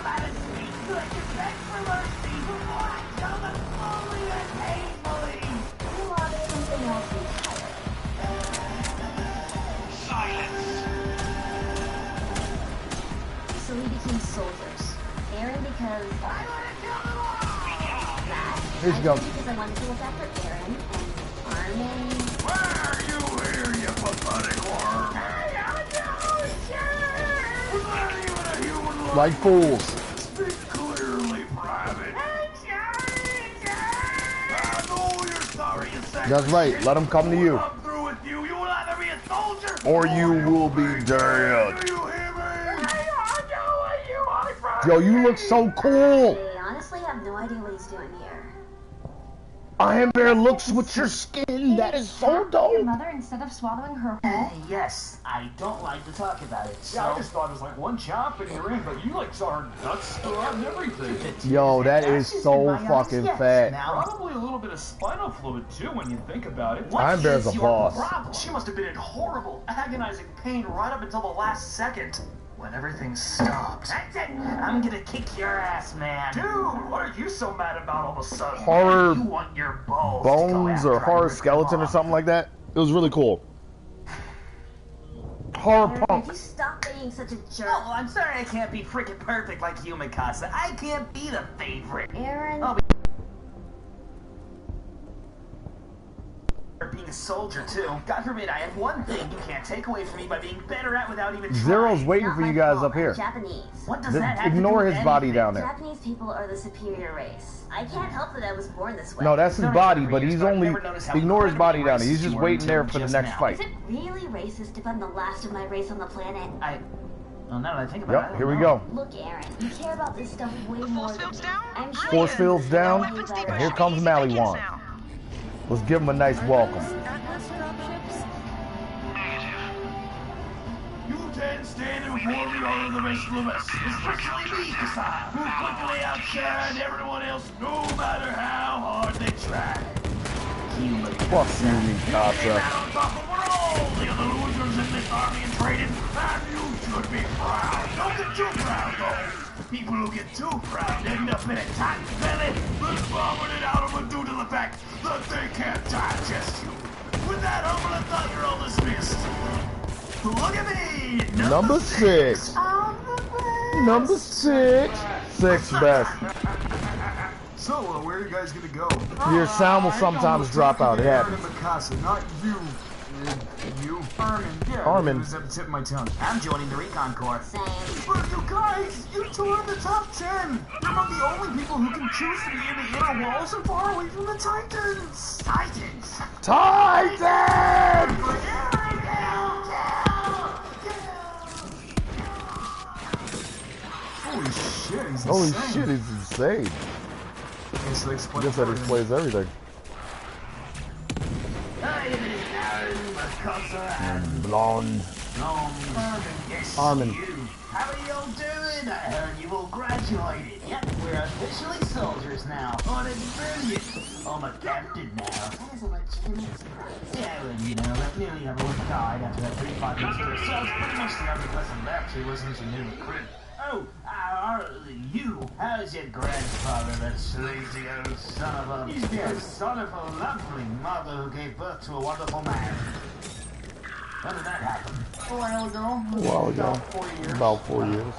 So we became soldiers. Aaron because Here you go. because I wanted to look after Aaron and Armin. Where are you here, you pathetic worm? Like fools. Speak clearly, Private. I know you're sorry you said That's right. Let him come to you. I'm through with you. You will either be a soldier Or you will be dead. Do you hear me? I know what you want from Yo, you look so cool. I honestly have no idea what he's doing here. Iron Bear looks with your skin. That is so Your dope. mother instead of swallowing her whole. Yes, I don't like to talk about it. So Yeah, I just thought it was like one chop and you're in, but you like saw her nuts throughout and everything. Yo, that is so fucking fat. Probably a little bit of spinal fluid too when you think about it. Iron Bear's a boss. Problem? She must have been in horrible, agonizing pain right up until the last second. when everything stops, I'm gonna kick your ass, man. Dude, what are you so mad about all of a sudden? Horror You want your balls bones or horror skeleton or something like that. It was really cool. Horror punk. Could you stop being such a jerk? Oh, I'm sorry I can't be freaking perfect like you, Mikasa. I can't be the favorite. Aaron. Oh, being a soldier too. God forbid I have one thing you can't take away from me by being better at without even trying. Zero's waiting for you guys up here. Japanese. What does that have Ignore to do his with body anything? down there. Japanese people are the superior race. I can't help that I was born this way. No, that's his body, but he's only ignore his body down there. He's just waiting there for the next fight. Is it really racist if I'm the last of my race on the planet? Well, now that I think about it, Yep, here we go. Look, Aaron, you care about this stuff way more than me. I'm sure Force field's down, and here comes Maliwan. Let's give him a nice welcome. You ten stand and warn me all of the rest of us, especially me, Kasai, who quickly outshine everyone else no matter how hard they try. Fuck you, Mikasa. On top of all the other losers in this army and training, and you should be proud. Don't get too proud, though. People who get too proud end up in a tight belly, but vomited out of them due to the fact that they can't digest you. With that humble thought, you're all dismissed. Look at me! Number 6. Number 6. 6 best. So, where are you guys gonna go? Your sound will sometimes drop out. It happens. Mikasa, not you. You? Armin. Yeah, Armin. It was at the tip of my tongue. I'm joining the recon corps. But you guys, you two are in the top 10. You're not the only people who can choose to be in the inner walls and far away from the Titans. Titans? Titan! Holy shit, he's Holy insane. shit, he's insane. Okay, so I guess that explains everything. Blonde. Armin. How are you all doing? I heard you all graduated. Yep, we're officially soldiers now. Oh, that's brilliant. I'm a captain now. That is a legitimate surprise. Yeah, well, you know, nearly everyone died after that 35 years to ourselves. Pretty much the only person left who wasn't a new recruit. Oh, you. How's your grandfather, that sleazy old son of a... He's the son of a lovely mother who gave birth to a wonderful man. When did that happen? A while ago. A while ago. About 4 years. About 4 years.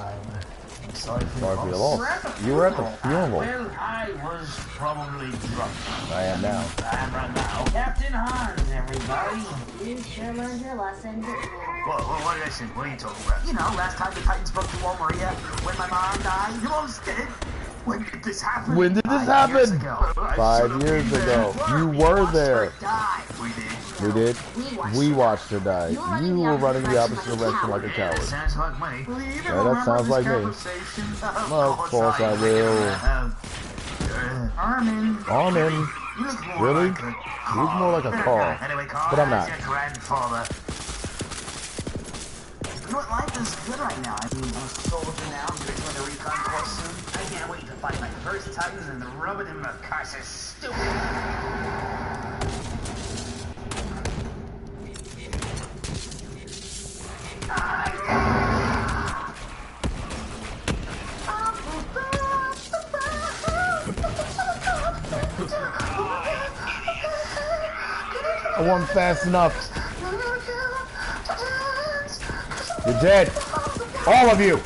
I'm sorry for your loss. You were at the funeral. Well, I was probably drunk. I am now. I am right now. Captain Hans, everybody. You sure learned your lesson, didn't you? What did I say? What are you talking about? You know, last time the Titans broke through Wall Maria, when my mom died. You understand? When did this happen? When did this happen? 5 years ago. You were there. We did. We did. We watched her die. You were running the opposite direction like a coward. Sounds like me. Yeah, that sounds like me. Of course I will. Armin. Really? You look more like a car. But I'm not. You know what? Life is good right now. I mean, I'm a soldier now. I'm going to join the recon corps soon. I can't wait to fight my first Titans and rub it in my gosh, it's stupid. I wasn't fast enough. You're dead. All of you.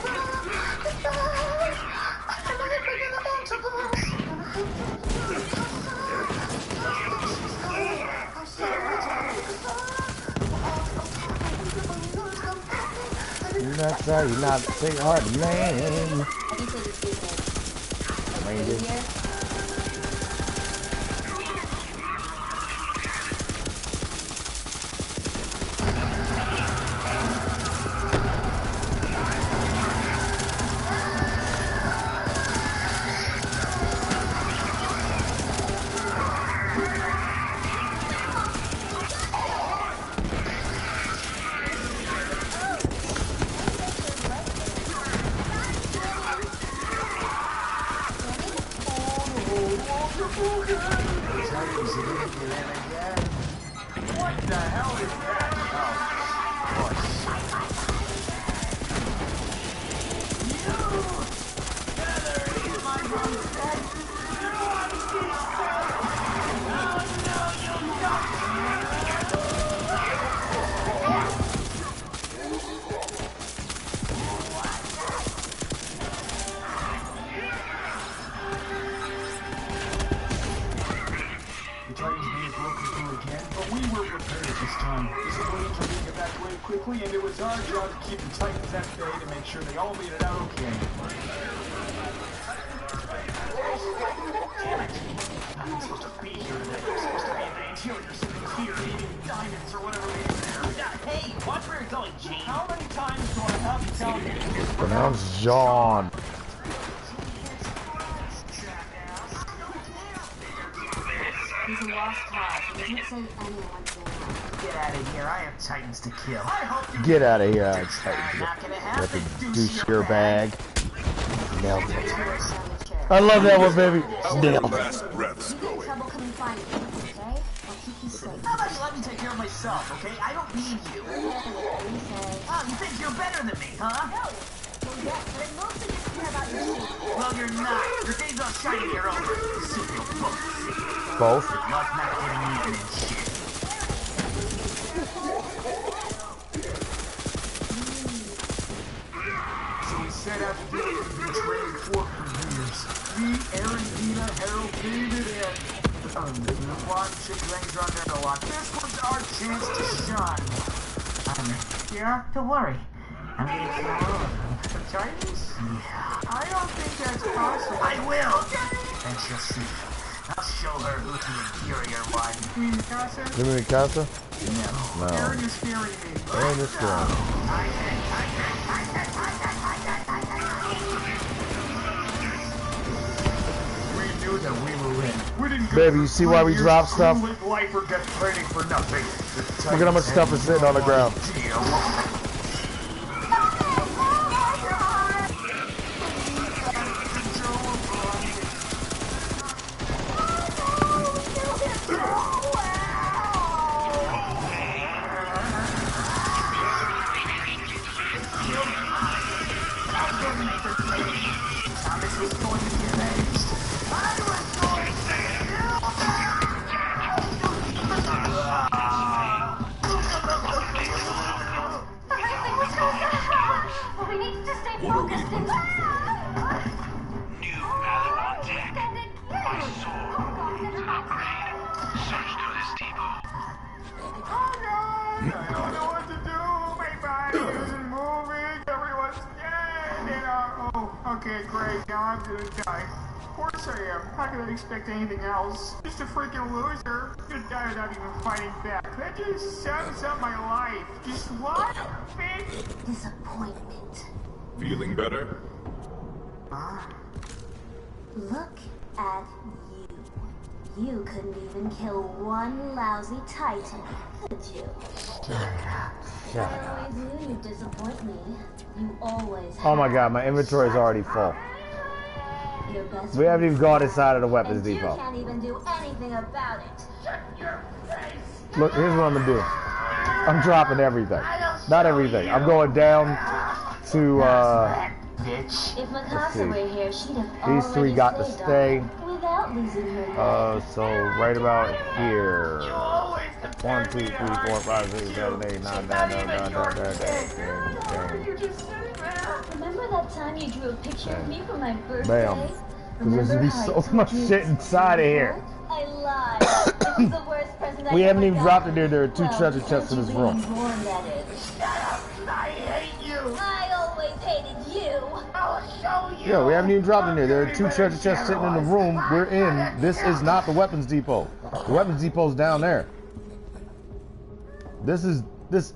You're not sorry, you're not a big hearted man. What the hell is that? Quickly, and it was our job to keep the Titans at bay to make sure they all made it out okay. Damn it! I'm not supposed to be here today. I'm supposed to be in the interior sitting here eating diamonds or whatever it is there. Yeah, hey, watch where you're going, Gene. How many times do I have to tell you? Pronounce John. He's a lost cause. He doesn't say anyone's name. Get out of here. I have Titans to kill. Get out of here. You have to douche your bag. Nailed it. I love that one, baby. Nailed it. Trouble coming find me, okay? I'll keep you safe. How about you let me take care of myself, okay? I don't need you. Oh, you think you're better than me, huh? No. Well, yes, but I mostly just care about your safety. Well, you're not. Your days on shining are over. So you'll both see. Both? Good luck not getting even in shit. So we set out to do what we've been training for years. Me, Aaron, Dina, Harold, David, and the blonde chick hangs around there a lot. This was our chance to shine. Yeah? Don't worry. I'm getting to know all of them. The Titans? I don't think that's possible. I will! And she'll see. I'll show her who's the inferior one. You mean Casa? You mean Casa? No. Aaron is scaring me. Aaron is scaring me. We knew that we were in. We didn't go. Baby, you see why we drop stuff? Lifer got training for nothing. Look at how much stuff is sitting on the ground. New Mallow on deck. My soul. Upgrade. Search through this depot. Oh God! I don't know what to do. My body isn't moving. Everyone's dead. And oh, okay, great. Now I'm gonna die. Of course I am. How could I expect anything else? Just a freaking loser. I'm gonna die without even fighting back. That just sums up my life. Just what? Big Disappointment. Feeling better? Look at you. You couldn't even kill one lousy Titan, could you? I always knew you'd disappoint me. You always have. Oh my God, my inventory is already full. Your best We haven't even friend gone inside of the weapons and depot. You can't even do anything about it. Shut your face. Look, here's what I'm gonna do. I'm dropping everything. Not everything. I'm going down to If Mikasa were here, she'd have these three got to stay. Without losing her So right about here. 1, 2, 3, 4, 5, 6, 7, 8, 9, 10, 11, 12, 13, 14, 15. Remember that time you drew a picture of me for my birthday? Bam. Because there's so much shit inside of here. I lied. It was the worst present We I haven't ever even got. dropped it there. There are 2 Well, treasure chests in this room. born, that is. Shut up! I hate you! I always hated you! I'll show you! Yeah, we haven't even dropped in there. There are 2 treasure chests sitting in the room we're in. This is not the weapons depot. The weapons depot's down there. This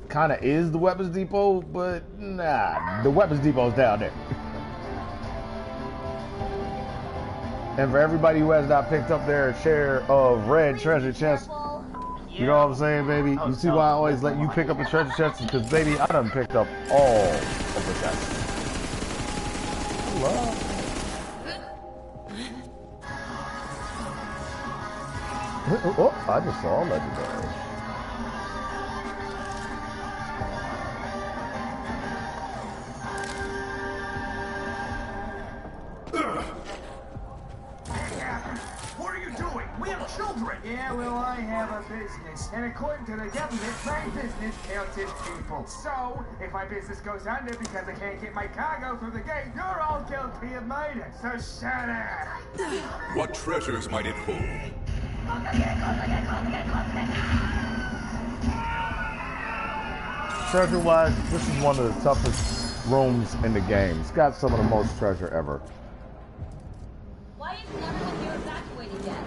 kind of is the weapons depot, but nah, the weapons depot's down there. And for everybody who has not picked up their share of red treasure chests, you know what I'm saying, baby? You see why I always let you pick up the treasure chests? Because, baby, I done picked up all of the chests. Hello. Oh, I just saw a legendary. What are you doing? We have children! Yeah, well, I have a business. And according to the government, my business counts as people. So, if my business goes under because I can't get my cargo through the gate, you're all guilty of murder. So shut up! What treasures might it hold? Treasure-wise, this is one of the toughest rooms in the game. It's got some of the most treasure ever. Why isn't everyone here evacuated yet?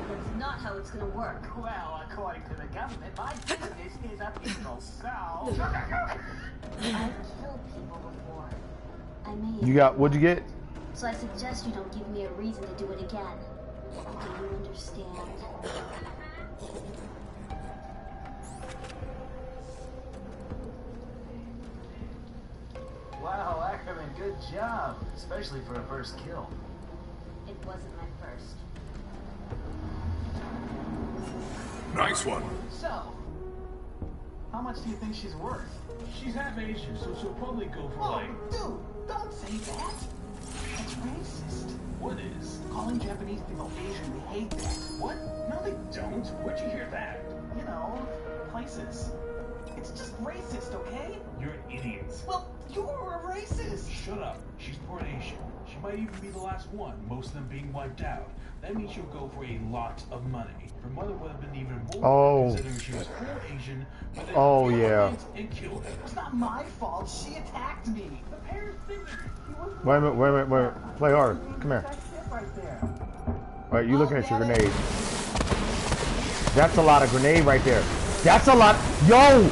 That's not how it's gonna work. Well, according to the government, my business is a people, so... I've killed people before. I may. You got, what'd you get? So I suggest you don't give me a reason to do it again. Do you understand? Wow, Ackerman, good job. Especially for a first kill. It wasn't my first. Nice one. So, how much do you think she's worth? She's half Asian, so she'll probably go for like... Dude, don't say that. That's racist. What is? Calling Japanese people Asian, they hate that. What? No, they don't. Where'd you hear that? You know, places. It's just racist, okay? You're an idiot. Well, you're a racist. Shut up. She's part Asian. She might even be the last one, most of them being wiped out. That means she'll go for a lot of money. Her mother would have been even more considering she was full Asian, but then and killed her. It's not my fault. She attacked me. The parents think he was... Wait a minute. Play harder. Come here. Right there. Alright, you looking at your grenade. That's a lot of grenade right there. That's a lot. Yo!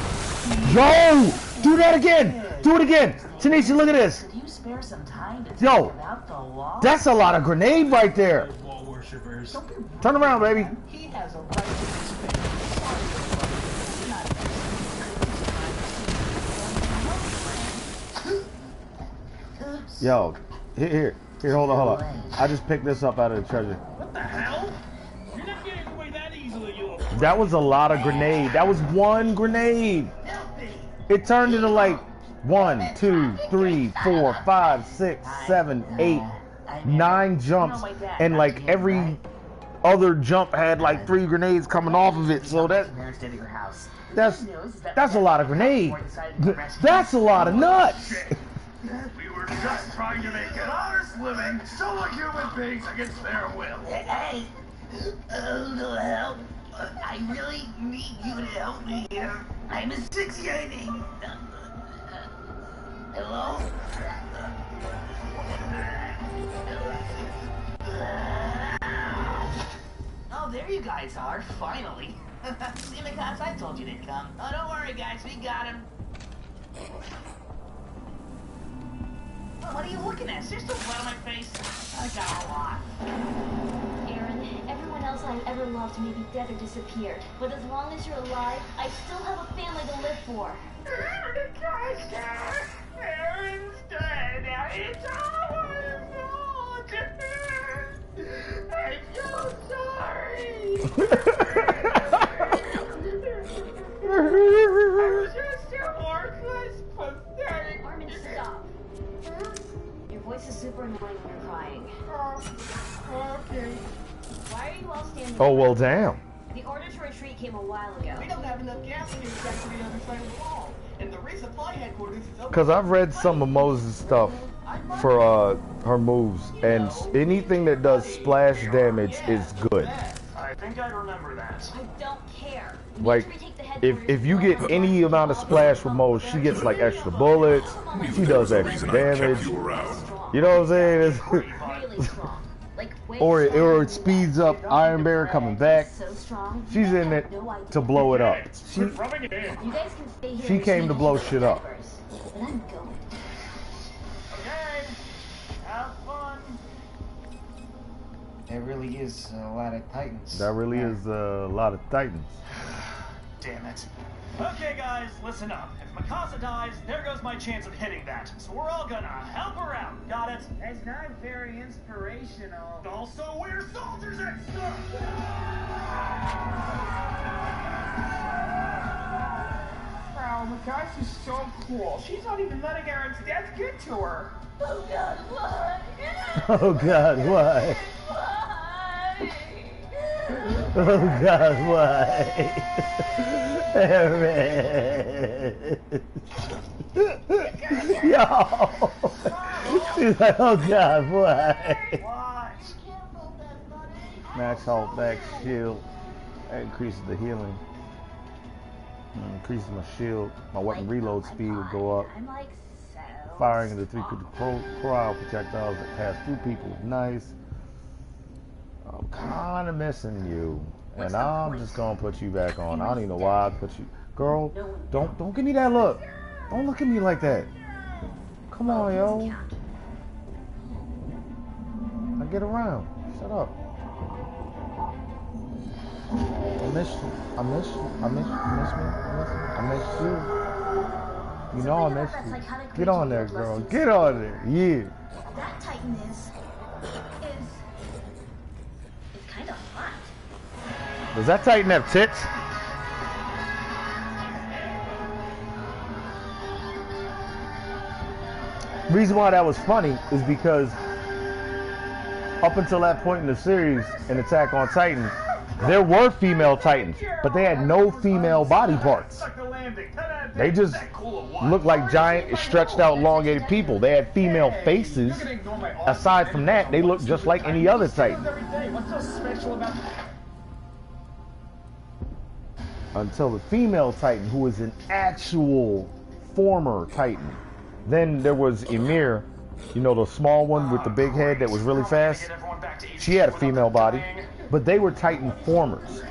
Do that again! Do it again! Tanisha, look at this! Could you spare some time to Yo! talk about the law? That's a lot of grenade right there! Wall worshippers. Turn around, baby! He has a right to his Yo, here, hold on. I just picked this up out of the treasure. What the hell? You're not getting away that easily, you. That was a lot of grenade. That was one grenade. It turned into like 1, 2, 3, 4, 5, 6, 7, 8, 9 jumps, and like every other jump had like 3 grenades coming off of it, so that's a lot of grenades. That's a lot of nuts. We were just trying to make an honest living, solo human beings against their will. Hey, a little help. I really need you to help me here. I'm asphyxiating. Hello? Oh, there you guys are, finally. See, Mikasa, I told you they'd come. Oh, don't worry, guys, we got him. Oh, what are you looking at? Is there still blood on my face? I got a lot. Aaron, everyone else I've ever loved may be dead or disappeared. But as long as you're alive, I still have a family to live for. Mikasa! Aaron's dead. Now it's our fault. I'm so sorry. I was just a worthless, pathetic. Armin, stop. Your voice is super annoying when you're crying. Okay. Why are you all standing Oh, well, around? damn. The order to retreat came a while ago. We don't have enough gas here to get to the other side of the wall. And the resupply headquarters is open. Because I've read some of Moses' stuff for her moves, and anything that does splash damage is good. I think I remember that. I don't care. Like, if you get any amount of splash from Moses, she gets like extra bullets, she does extra damage. You know what I'm saying? Or it speeds up Iron Bear coming back. She's in it to blow it up. She came to blow shit up. Okay. Have fun. There really is a lot of Titans. That really is a lot of Titans. Damn it. Okay, guys, listen up. If Mikasa dies, there goes my chance of hitting that. So we're all gonna help her out. Got it? That's not very inspirational. Also, we're soldiers and stuff. Wow, Mikasa's so cool. She's not even letting Aaron's death get to her. Oh God, why? Oh God, why? Oh God, why? Aaron. Yo. She's like, oh God, why? Max health, max shield. That increases the healing. Increases my shield. My weapon reload speed will go up. Firing into 3 cryo projectiles that pass through people is nice. I'm kind of missing you, and I'm just gonna put you back on. I don't even know why I put you. Girl, don't give me that look. Don't look at me like that. Come on, yo. Now get around. Shut up. I miss you. I miss you. I miss you. I miss me. I miss you. You know I miss you. Get on there, girl. Get on there. Yeah. That Titan is kind of hot. Does that Titan have tits? Reason why that was funny is because up until that point in the series, in Attack on Titan, there were female Titans, but they had no female body parts. They just looked like giant, stretched out, elongated people. They had female faces. Aside from that, they looked just like any other Titan. Until the female Titan, who was an actual former Titan. Then there was Ymir, you know, the small one with the big head that was really fast. She had a female body, but they were Titan formers.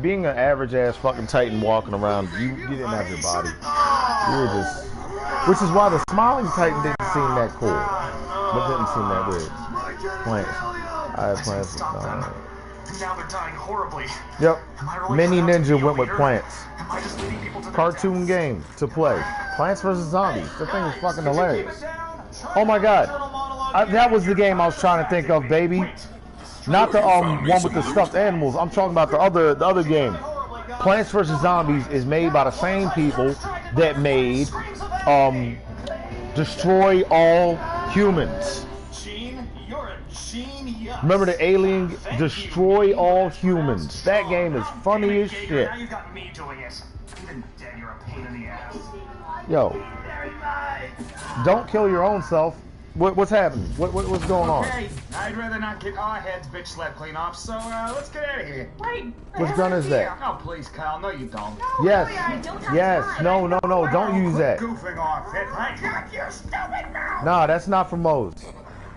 Being an average ass fucking Titan walking around, you didn't have your body. You were just, which is why the smiling Titan didn't seem that cool, but didn't seem that weird. Plants. I have plants. Now they're dying horribly. Yep. Mini Ninja went with plants. Cartoon game to play. Plants vs. Zombies. That thing was fucking hilarious. Oh my god. That was the game I was trying to think of, baby. Not the one with the stuffed animals. I'm talking about the other game. Plants vs. Zombies is made by the same people that made Destroy All Humans. Remember the alien destroy all humans. That game is funny as shit. Now you got me doing it. Even dead, you're a pain in the ass. Yo, don't kill your own self. What's happening? What's going on? Okay, I'd rather not get our heads bitch slap clean off, so let's get out of here. Wait. Which gun is that? Oh, please, Kyle. No, you don't. Yes. Yes. No. Don't use that. Goofing off it. I got your stupid mouth. Nah, that's not for Moe's.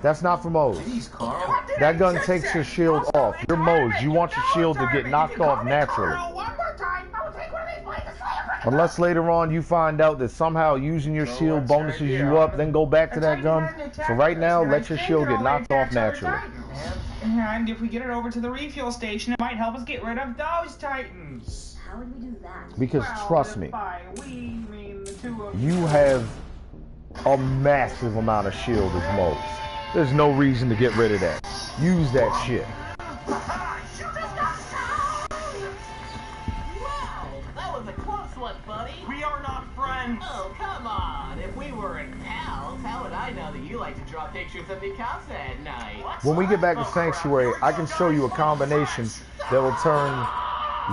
That's not for Moe's. Jeez, Carl. That gun takes your shield off. Your Moe's. You want your shield to get knocked off naturally. One more time. I will take one of these places. Unless later on you find out that somehow using your shield bonuses you up, then go back to that gun. So right now, let your shield get knocked off naturally. And if we get it over to the refuel station, it might help us get rid of those Titans. How would we do that? Because trust me, By we mean the two of you have a massive amount of shield as Moe's. There's no reason to get rid of that. Use that shit. We are not friends. Oh, come on. If we weren't pals, how would I know that you like to draw pictures of Mikasa at night? When we get back to Sanctuary, I can show you a combination that will turn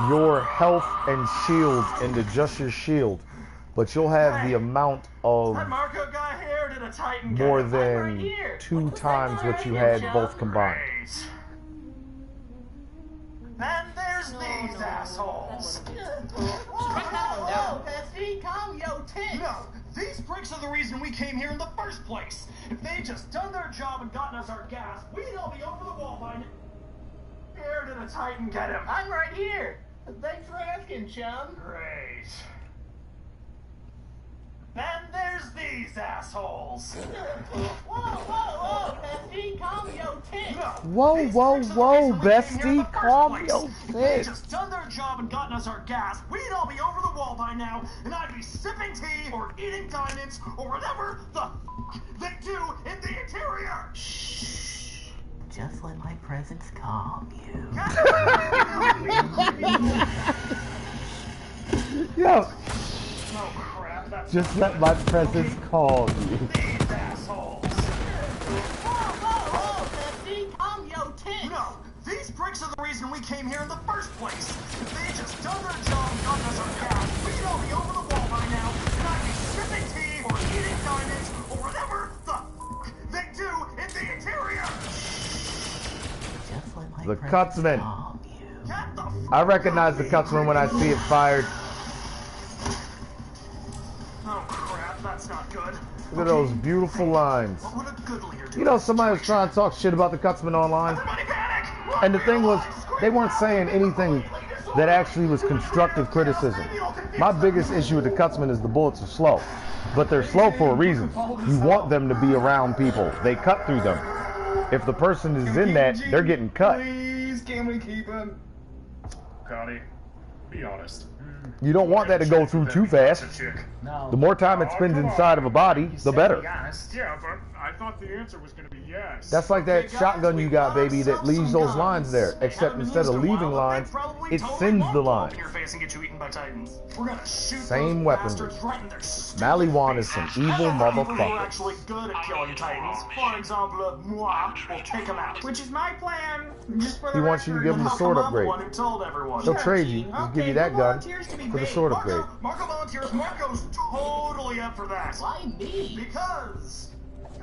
your health and shield into just your shield. But you'll have the amount of Marco guy here did a Titan more than 2 times what you had both combined. And there's these assholes. Whoa, bestie, calm your tits. No, these pricks are the reason we came here in the first place. If they'd just done their job and gotten us our gas, we'd all be over the wall by now. Where did a Titan get him? I'm right here. Thanks for asking, chum. Great. And there's these assholes. Whoa, bestie, calm your tits. Whoa, bestie, calm your If they'd tits. just done their job and gotten us our gas, we'd all be over the wall by now, and I'd be sipping tea or eating diamonds or whatever the they do in the interior. Shh. Just let my presence calm you. Yo, Oh crap, that's just let my presence call you. these assholes. Whoa, bestie, calm your tits. No, these pricks are the reason we came here in the first place. If they'd just done their job and gotten us our gas, we'd all be over the wall by now, and I'd be sipping tea or eating diamonds or whatever the they do in the interior. Just let my The presence Cutsman. calm you. Get the I recognize the Cutsman when I see it fired. Oh crap, that's not good. Look at those beautiful lines. What would a good leader do? You know, somebody was trying to talk shit about the Cutsman online. And the thing was, they weren't saying anything that actually was constructive criticism. My biggest issue with the Cutsman is the bullets are slow. But they're slow for a reason. You want them to be around people. They cut through them. If the person is in that, they're getting cut. Please, can we keep him? Connie, be honest. You don't want that to go through too fast. The more time it spends inside of a body, the better. Yeah, but I thought the answer was going to be yes. That's like that shotgun you got, baby, that leaves those lines there. Except instead of leaving lines, it sends the line. Same weaponry. Maliwan is some evil We're motherfucker. actually good at killing Titans. For example, moi will take them out. Which is my plan. Just for the He wants you to record. give him the sword upgrade. One who told everyone. He'll trade you. Just give you that gun for the sword upgrade. Marco volunteers. Marco's totally up for that. Why me? Because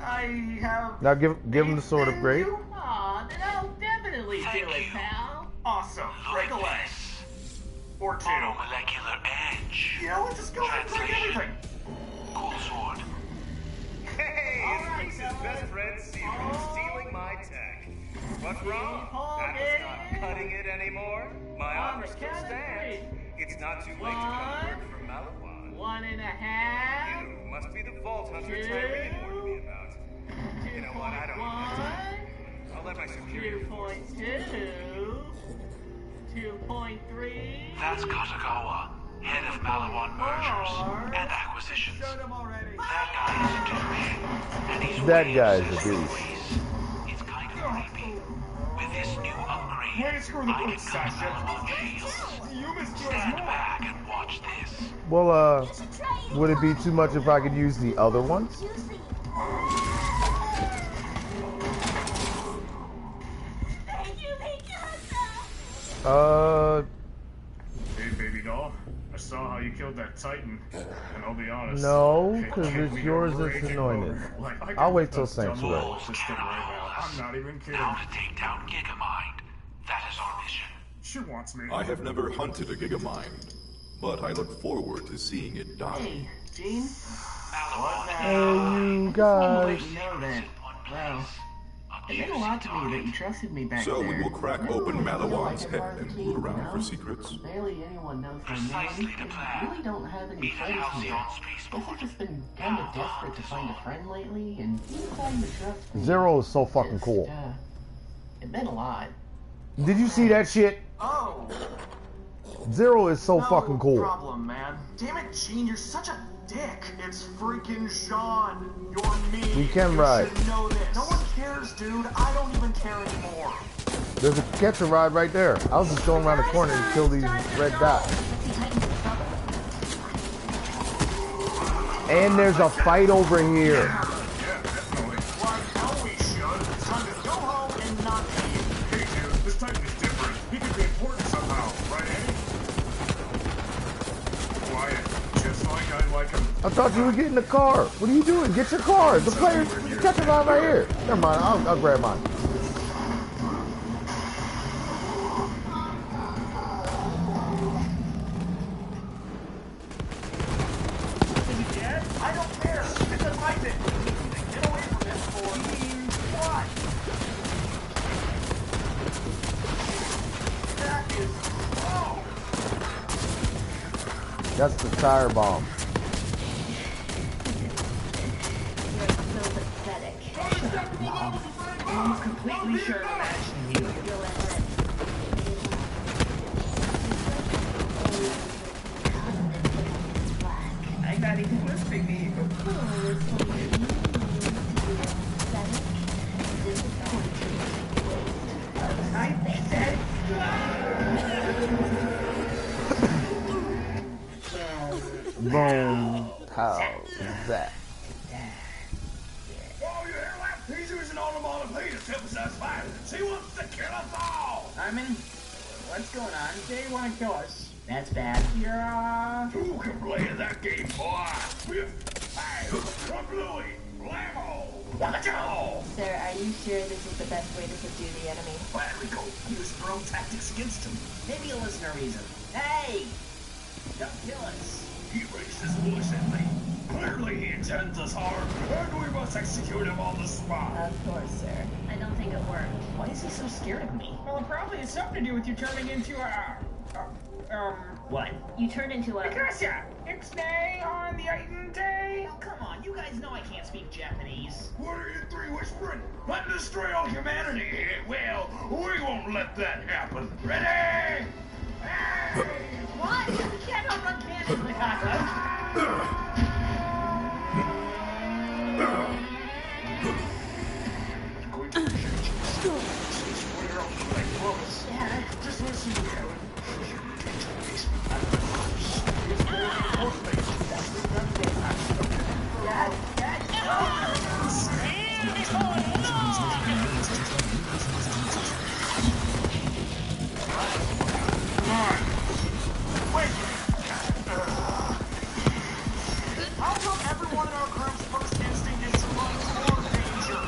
I have. Now give him the sword upgrade. Aw, then I'll definitely do it, pal. Awesome. Break away. Or two. Monomolecular edge. You know what? Just go and break everything. Cool sword. Hey, it's Reese's best friend Steven stealing my tech. What's wrong? Apple's not cutting it anymore. My offer still stands. It's not too late to come work for Maliwan. 1.5. You must be the Vault Hunter Tyrene warned me about. You know what? I don't know. I'll let my superior. 2.2. 2.3. That's Katagawa, head of Maliwan mergers and acquisitions. That guy is a douche. And he's That way guy's a obsessed with douche. ways. It's kind of creepy. With this new upgrade, I can cut Maliwan shields. Stand back and watch this. Well, would it be too much if I could use the other ones? Hey, baby doll. I saw how you killed that Titan, and I'll be honest. No, because it's yours that's anointed. I'll wait till Sanctuary. I'm not even kidding. Now to take down Gigamind. That is our mission. She wants me. I have never hunted a Gigamind, but I look forward to seeing it die. Hey, Gene? Hey, you guys. You know that, well, it meant a lot to me that you trusted me back So there. we will crack open Malawan's head and loot around for secrets. Barely anyone knows my name. I really don't have any friends here. Guess I've just been kind of desperate to find a friend lately, and you find the trust me. Zero is so fucking cool. It meant a lot. Did you see that shit? Oh. Zero is so fucking cool. No problem, man. Damn it, Gene, you're such a dick. It's freaking Sean. You're me. We can ride. You should know this. No one cares, dude. I don't even care anymore. There's a catcher ride right there. I was just going around the corner and kill these red dots. And there's a fight over here. I thought you were getting the car. What are you doing? Get your car. The player's catching mine right here. Never mind. I'll grab mine. Is it dead? I don't care. It's a Titan. Get away from this for what? That is. Oh. That's the tire bomb. I'm completely sure to imagine you. I'm not even listening to you. I said Boom. How's that? He's using onomatopoeia to emphasize violence. He wants to kill us all. Simon, what's going on? They want to kill us. That's bad. Yeah. Who can play that game, boy? Hey, come Louie. Blammo. Sir, are you sure this is the best way to subdue the enemy? Why don't we go use our own tactics against him? Maybe a listener reason. Hey! Don't kill us. He raised his voice at me. Clearly he intends us harm, and we must execute him on the spot. Of course, sir. I don't think it worked. Why is he so scared of me? Well, it probably has something to do with you turning into what? You turned into a... Mikasa! Ixnay on the Iton day? Oh, come on, you guys know I can't speak Japanese. What are you three whispering? Let's destroy all humanity here. Well, we won't let that happen. Ready? Hey! What? You can't outrun cannons, Mikasa. Yeah, just listen to me. How come everyone in our group's first instinct is to run toward danger?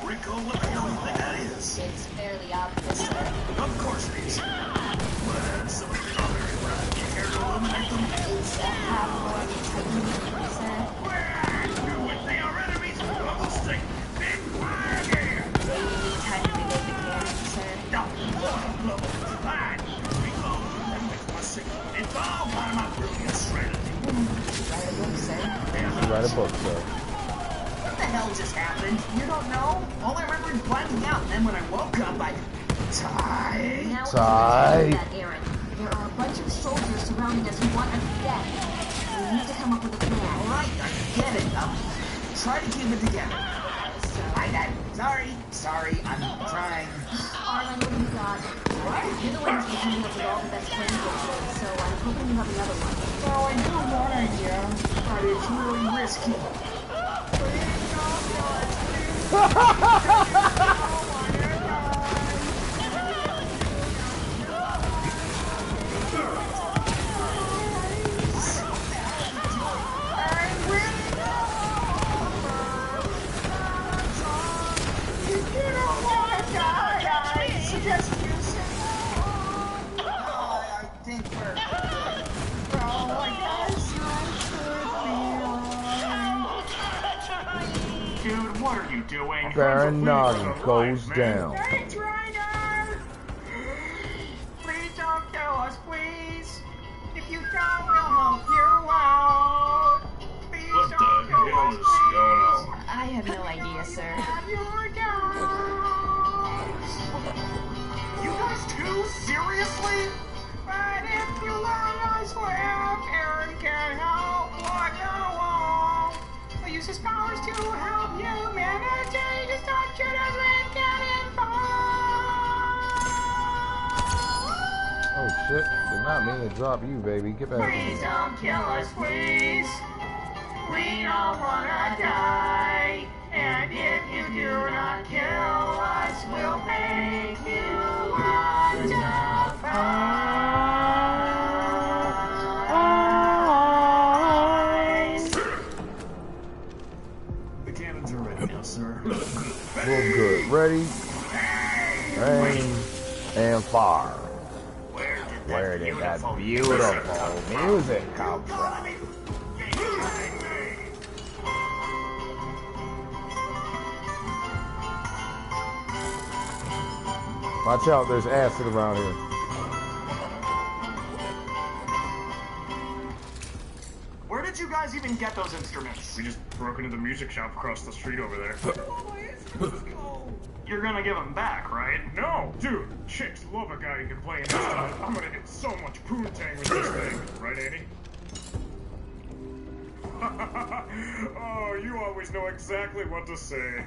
Rico, what the hell do you think that is? It's fairly obvious, sir. Of course it is. But some of the other you care to eliminate them? Is that half-born Titan, sir? You would they are enemies of the state. Big fire again! Do you need time to reload the cannon, sir? No, fine. Rico, that makes my signal. It's all part of my brilliant strategy. Write a book, sir. Write a book, sir. What the hell just happened? You don't know? All I remember is blacking out, and then when I woke up, I... Now, Ty. that, Aaron. There are a bunch of soldiers surrounding us who want us dead. We need to come up with a plan. All right, I get it. Try to keep it together. Sorry, I'm trying. Arlen, what do you got? You're the one who's been coming up with all the best plans lately, so I'm hoping you have another one. Well, I do have one idea, but it's really risky. What are you doing? Baranagi goes down. Hey, Trainer! Please don't kill us, please. If you don't, we'll help you out. Please What don't the kill hell us, is going on? I have no idea, sir. Your dogs. You guys too? Seriously? But if you let us live, Aaron can help what you want. He'll use his powers to help humanity. Just don't shoot us and get involved. Oh shit, did not mean to drop you, baby. Get back Please here. don't kill us, please. We don't wanna die. And if you do not kill us, we'll make you The cannons are ready now, sir. Real good. Ready? Aim and fire. Where did that beautiful music come from? Watch out, there's acid around here. Where did you guys even get those instruments? We just broke into the music shop across the street over there. You're gonna give them back, right? No, dude, chicks love a guy who can play an instrument. I'm gonna get so much poontang with this thing. Right, Annie? Oh, you always know exactly what to say.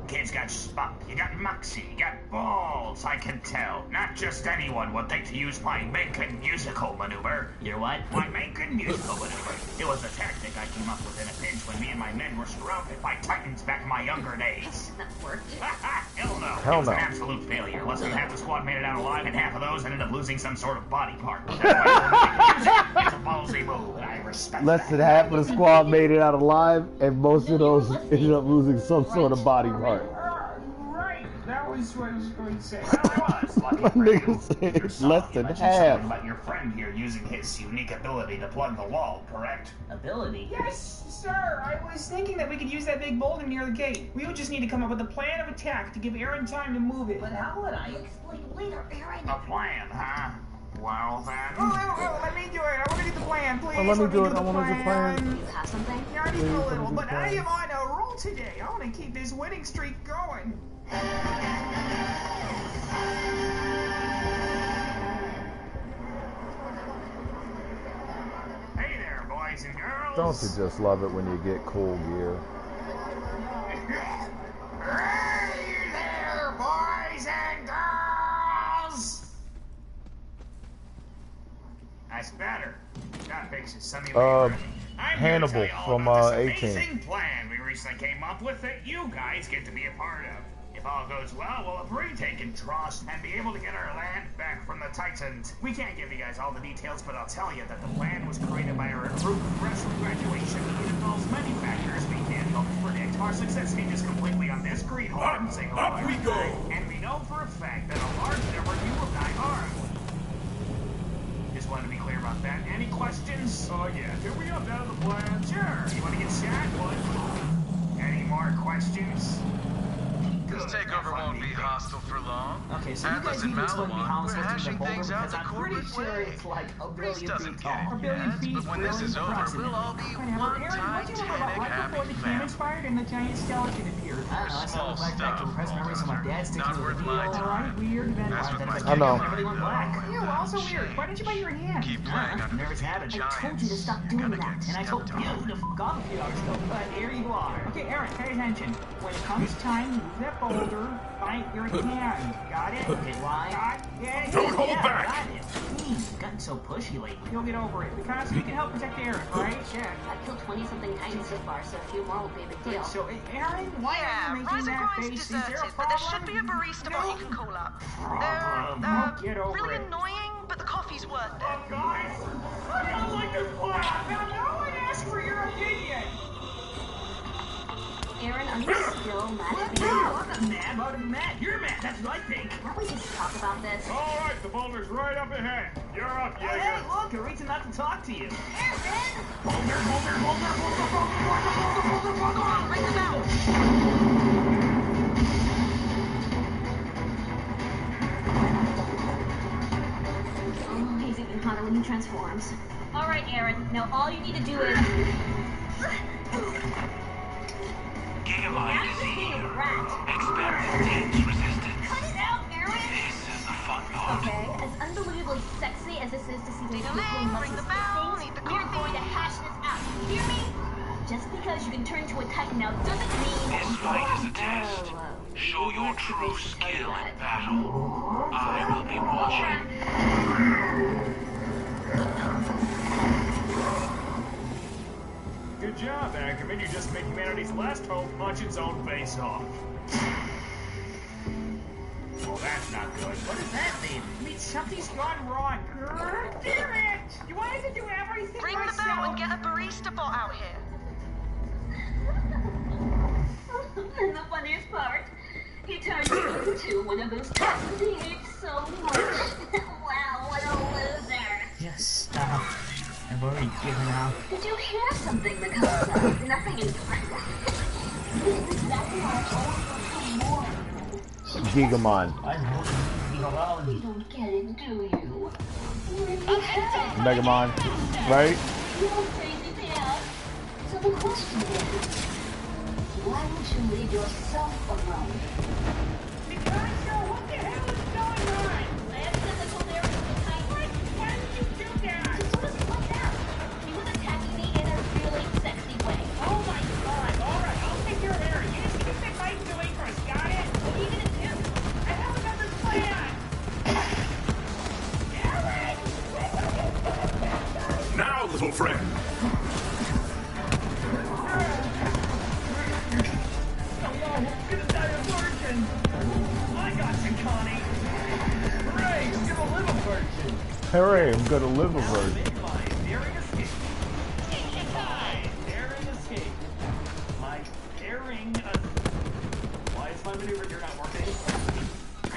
Kid's got spunk, you got moxie, you got balls, I can tell. Not just anyone would think to use my Mencken musical maneuver. Your what? My Mencken musical maneuver. It was a tactic I came up with in a pinch when me and my men were surrounded by titans back in my younger days. That worked. Hell no. Hell It was no. an absolute failure. Less than half the squad made it out alive, and half of those ended up losing some sort of body part. That's why it's a ballsy move, and I respect Less than half of the squad made it out alive, and most of those ended up losing some sort of body part. Right, that was what I was going to say. My nigga said it's less than half. About your friend here using his unique ability to plug the wall, correct? Ability? Yes, sir. I was thinking that we could use that big boulder near the gate. We would just need to come up with a plan of attack to give Aaron time to move it. But how would I? Explain later, Aaron. A plan, huh? Well then. Oh, let me do it. I want to do the plan, please. Let me do it. I the want to do the plan. You have something? Yeah, I need a little, but I am on a roll today. I want to keep this winning streak going. Hey there, boys and girls. Don't you just love it when you get cool gear? Hey there, boys and girls. That's better. That makes it simulated. Hannibal from this 18. amazing plan we recently came up with that you guys get to be a part of. If all goes well, we'll have retaken Trost and be able to get our land back from the Titans. We can't give you guys all the details, but I'll tell you that the plan was created by a recruit fresh from graduation. It involves many factors we can't help predict. Our success hinges completely on this greenhorn. Up we go! And we know for a fact that a large number of you will die armed. Just wanted to be clear about that. Any questions? Oh yeah, can we opt out of the plan? Sure. You want to get shot? What? Any more questions? This takeover won't be hostile for long. Okay, so you guys need to explain to me how I'm supposed to get the boulder because I'm pretty sure it's like a billion feet tall. A billion feet, but when this is over, we'll all be one Titanic happy before the camera expired and the giant skeleton appeared. I don't know, I saw the flashback to repress memories of my dad sticking to the video. Alright, weird, then That's what my like I know. everybody went black. Ew, also weird. Why did you bite your hand? Keep playing under Nervous habit. I told you to stop doing that. And I told you to f*** off a few hours ago, but here you are. Okay, Aaron, pay attention. When it comes time to move that boulder, bite your hand. Got it? Okay, why? Got it? Don't hold Yeah, back! got it. Jeez, you've gotten so pushy lately. You'll get over it. Because we can help protect Aaron, right? Sure, I've killed 20-something titans so far, so a few more will be a big deal. Good, so Aaron, why are you making Rise and that Grind's face? Is there a deserted, but problem? there should be a barista bar you can call up. Get over Really it. annoying, but the coffee's worth it. Oh, guys, I don't like this plan. Now, no one asked for your opinion. Aaron, Are you still mad at me? No, I'm not mad. I'm mad. You're mad. That's what I think. Can't we just talk about this? All right, the boulder's right up ahead. You're up, Jaeger. Hey, look, a reason not to talk to you. Boulder, ring the bell. Oh, he's even hotter when he transforms. All right, Aaron. Now all you need to do is. Gigamine is here. Experience tense resistance. Cut it out, Aaron. This is the fun part. Okay, as unbelievably sexy as this is to see those people ring the bell, we're going to hash this out. You hear me? Just because you can turn to a Titan now doesn't mean. This fight is a test. Show your true skill in battle. I will be watching. Good job, Ackerman. You just made humanity's last hope punch its own face off. Well, that's not good. What does that mean? It means something's gone wrong. Damn it! You wanted to do everything Ring the bell and get a barista bot out here. And the funniest part, he turned into one of those cats he hates so much. Wow, what a loser. Just stop. I've already given up. Did you hear something, Mikasa? Nothing is This is exactly what I told you more. Gigamon. You don't get it, do you? Megamon, right? You're crazy pants. So the question is, why would you leave yourself alone? Mikasa, what the hell is going on? That's physical there is the time. Why did you do that? Just was like that. He was attacking me in a really sexy way. Oh my god, alright, I'll take care of Aaron. You just keep that fight going for us, got it? What are you gonna do? I have another plan! Aaron! Now, little friend. Hooray, I'm gonna live a virgin. Why is my maneuver gear not working?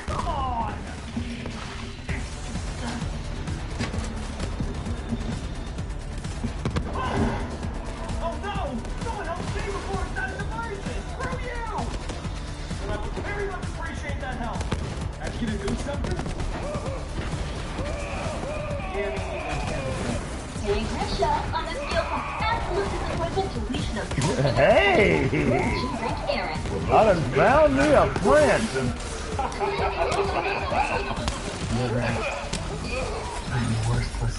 Come on! Oh no! Someone help me before it's not an emergency! Screw you! And I would very much appreciate that help. Are you gonna do something? Hey, pressure on the scale from absolute disappointment to reach the Hey! Aaron. I done found me a prince. I'm worthless.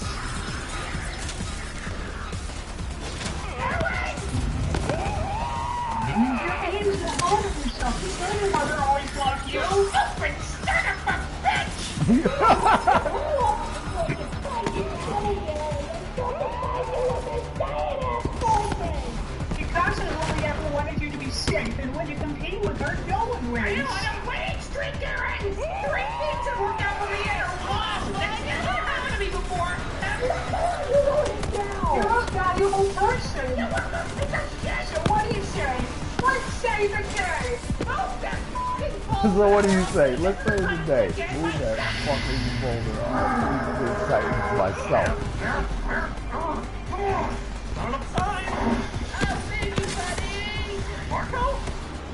Your aims will out of yourself. Your mother always loved you. Stupid son of a bitch! Mikasa only ever wanted you to be safe, and when you compete with her, no one wins. I want a winning streak, Aaron! 3 things have worked out for me and are lost! That's never happened to me before! You're a valuable person! So what do you say? Let's save the day! Oh, that's fine! So what do you say? Let's save the day. Move that fucking boulder off. I'm excited for myself. Out of time! I'll save you, buddy! Marco?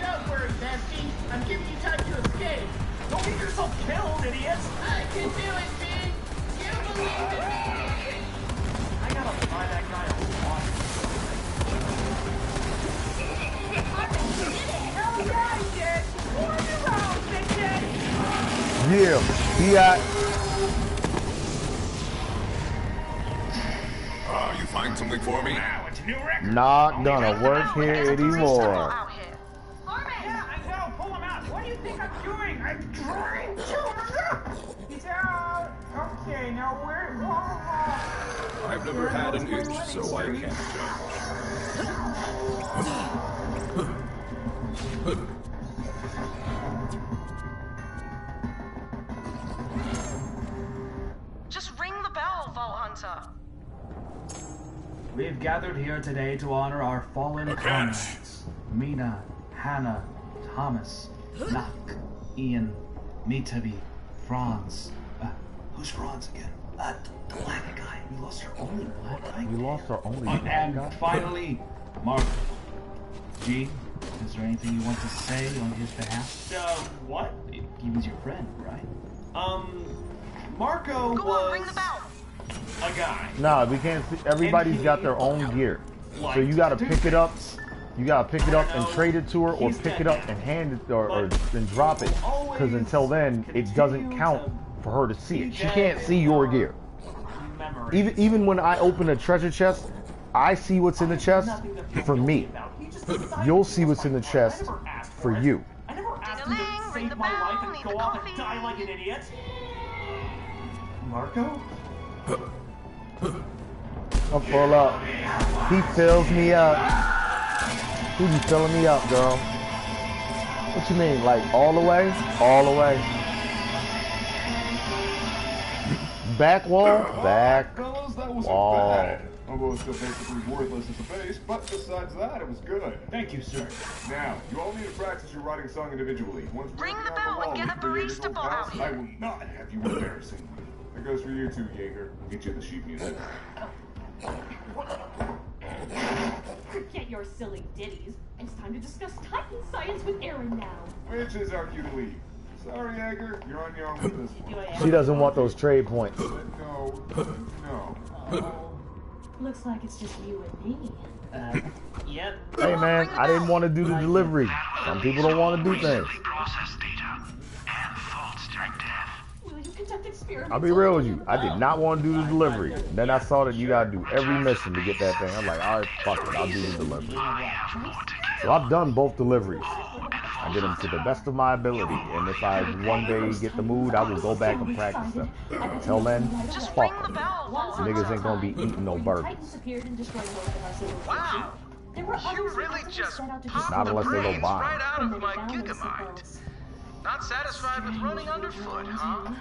Don't worry, bestie. I'm giving you time to escape. Don't get yourself killed, idiot! I can do it, Big! You believe in me! I gotta buy that guy a watch. Hell yeah, I did! Warn you out, Big Daddy! Yeah, he got. You find something for me? Wow, it's a new record. Not gonna work here anymore. Yeah, I know. Pull him out. What do you think I'm doing? I'm trying to. He's out. Okay, now where? I've never had an itch, so I can't judge. Just ring the bell, Vault Hunter. We've gathered here today to honor our fallen comrades, Mina, Hannah, Thomas, Knock, Ian, Mitabi, Franz. Who's Franz again? The black guy. We lost our only black guy. We lost our only black guy. And finally, Mark. G, is there anything you want to say on his behalf? What? He was your friend, right? Marco was a guy. Nah, we can't see. Everybody's got their own gear. So you gotta pick it up. You gotta pick it up and trade it to her, or pick it up and hand it, or and drop it. Because until then, it doesn't count for her to see it. She can't see your gear. Even when I open a treasure chest, I see what's in the chest for me. You'll see what's in the chest for you. I never asked him to save my life and go off and die like an idiot. Marco? I'm full up. He fills me up. He be filling me up, girl. What you mean? Like all the way? All the way. Back wall? Back Fellas, that wasn't wall. bad. Although it's still basically worthless as a base, but besides that, it was good. Thank you, sir. Now, you all need to practice your writing song individually. Once we Ring the bell and get a barista ball out I will not have you embarrassing me. That goes for you too, Jaeger. We'll get you the sheet music. Forget your silly ditties. It's time to discuss Titan science with Aaron now. Which is our cue to leave. Sorry, Jaeger, you're on your own with this one. She doesn't want those trade points. No. Looks like it's just you and me. Yep. Hey man, I didn't want to do the delivery. Some people don't want to do things. Will you conduct experiments? I'll be real with you. I did not want to do the delivery. Then I saw that you gotta do every mission to get that thing. I'm like, all right, fuck it, I'll do the delivery. So I've done both deliveries. I did them to the best of my ability, and if I one day get the mood, I will go back and practice them. Until then, fuck them. Niggas ain't gonna be eating no burgers. Wow! You really just popped Not the unless they go brains buy. right out of my gigamind. Not satisfied with running underfoot, huh?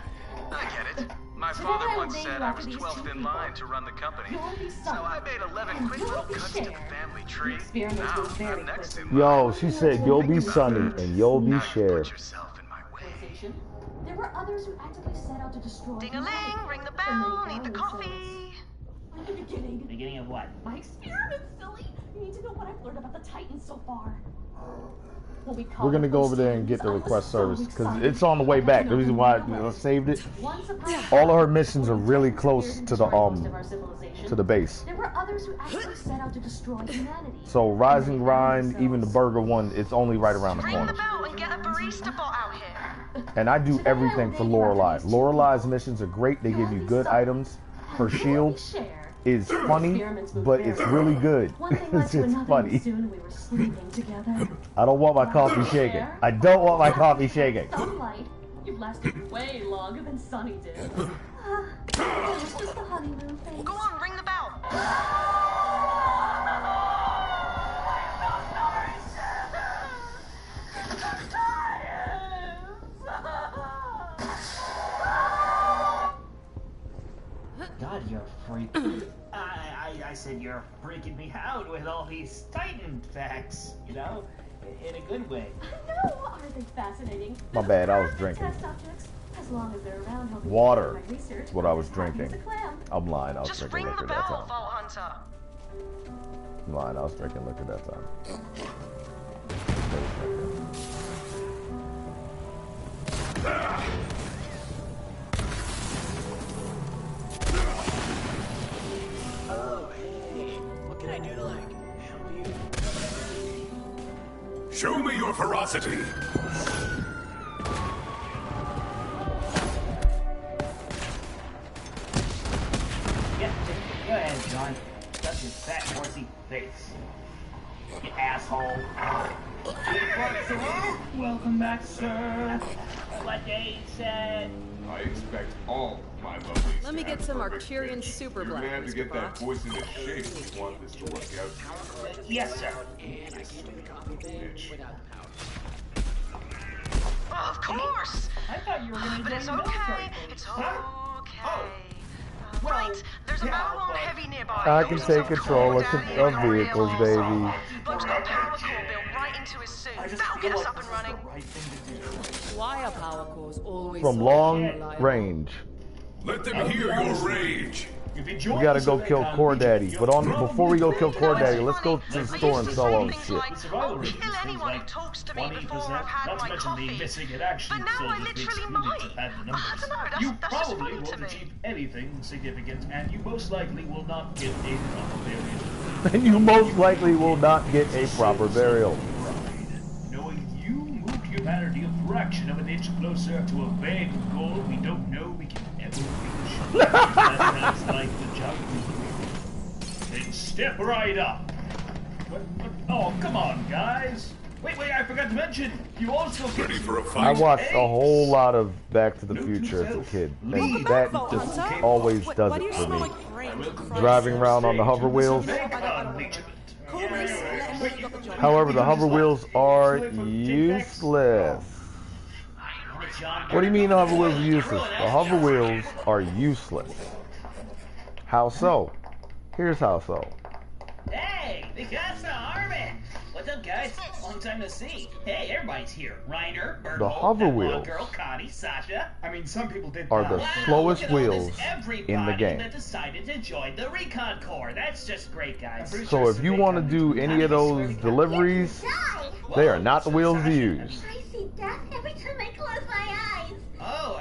I get it. My father once said I was 12th in line to run the company, so I made 11 quick little cuts to the family tree. Now I'm next in line. Yo, she said you'll be Sunny and you'll be Sheriff. There were others who actively set out to destroy Ding-a-ling, ring the bell, need the coffee. From the beginning. Beginning of what? My experiments, silly. You need to know what I've learned about the Titans so far. We're gonna go over there and get the request service because it's on the way back. The reason why I saved it, all of her missions are really close to the base. There were others who actually set out to destroy humanity. So Rising Grind, even the burger one, it's only right around the Ring the corner. bell and get a barista bot out here. And I do everything for Lorelei. Lorelai's missions are great. They give you good items. Her shield is funny, but it's really good. It's funny. I don't want my coffee shaking. I don't want my coffee shaking. Sunlight, you've lasted way longer than Sunny did. It was just the honeymoon phase. Go on, ring the bell. God, you're a freak. I said you're freaking me out with all these Titan facts, you know? In a good way. I know, aren't they fascinating? My bad, I was drinking. Test objects, as long as they're around helping Water. my research, That's what I was as happy as drinking. a clam. I'm lying, I was Just drinking ring the liquor that bell, time. Vault Hunter. I'm lying, I was drinking liquor that time. Oh, hey. What can I do to, like, help you? Show me your ferocity. Yeah, go ahead, John. Shut your fat, horsey face. You asshole. Welcome back, sir. What they said. I expect all my lovely. Let me get some Arcturian Super You're Black, gonna have to Mr. get that Bot. voice into shape if you want this to work out. Yes, sir. Bitch. Oh, of course. I thought you were gonna But join it's the military. okay. It's okay. Well, Right, there's a Malone heavy nearby. I can take control of vehicles, baby. Buck's got a power core built right into his suit. That'll get us up and running. Wire power cores always From long range. Let them hear your rage. We gotta go kill Core Daddy. But before we go kill Core Daddy, let's go to the store and sell all this shit. I'll kill anyone who talks to me before I've had my coffee. But now I literally might. I don't know, You that's just probably funny to won't me. achieve anything significant, and you most likely will not get a proper burial. And you most likely will not get a proper burial. Knowing you moved humanity a fraction of an inch closer to a vague goal we don't know we can ever reach. That's like the jump. Then step right up. Oh, come on, guys. Wait, I forgot to mention, you also get ready for a I fight. watched a whole lot of Back to the Future as a kid, and that just always does it for me. Driving around on the hover wheels. However, the hover wheels are useless. What do you mean the hover wheels are useless? The hover wheels are useless. How so? Here's how so. Hey, the Casa Armin! What's up, guys? Long time no see. Hey, everybody's here. Reiner, Bertolt, The hover that blonde wheels girl, Connie, Sasha. I mean, some people did are the slowest look at all wheels this in the game. that decided to join the Recon Corps. That's just great, guys. So if you want to do any of those deliveries, they are not the wheels to use. I see death every time I close my eyes. Oh,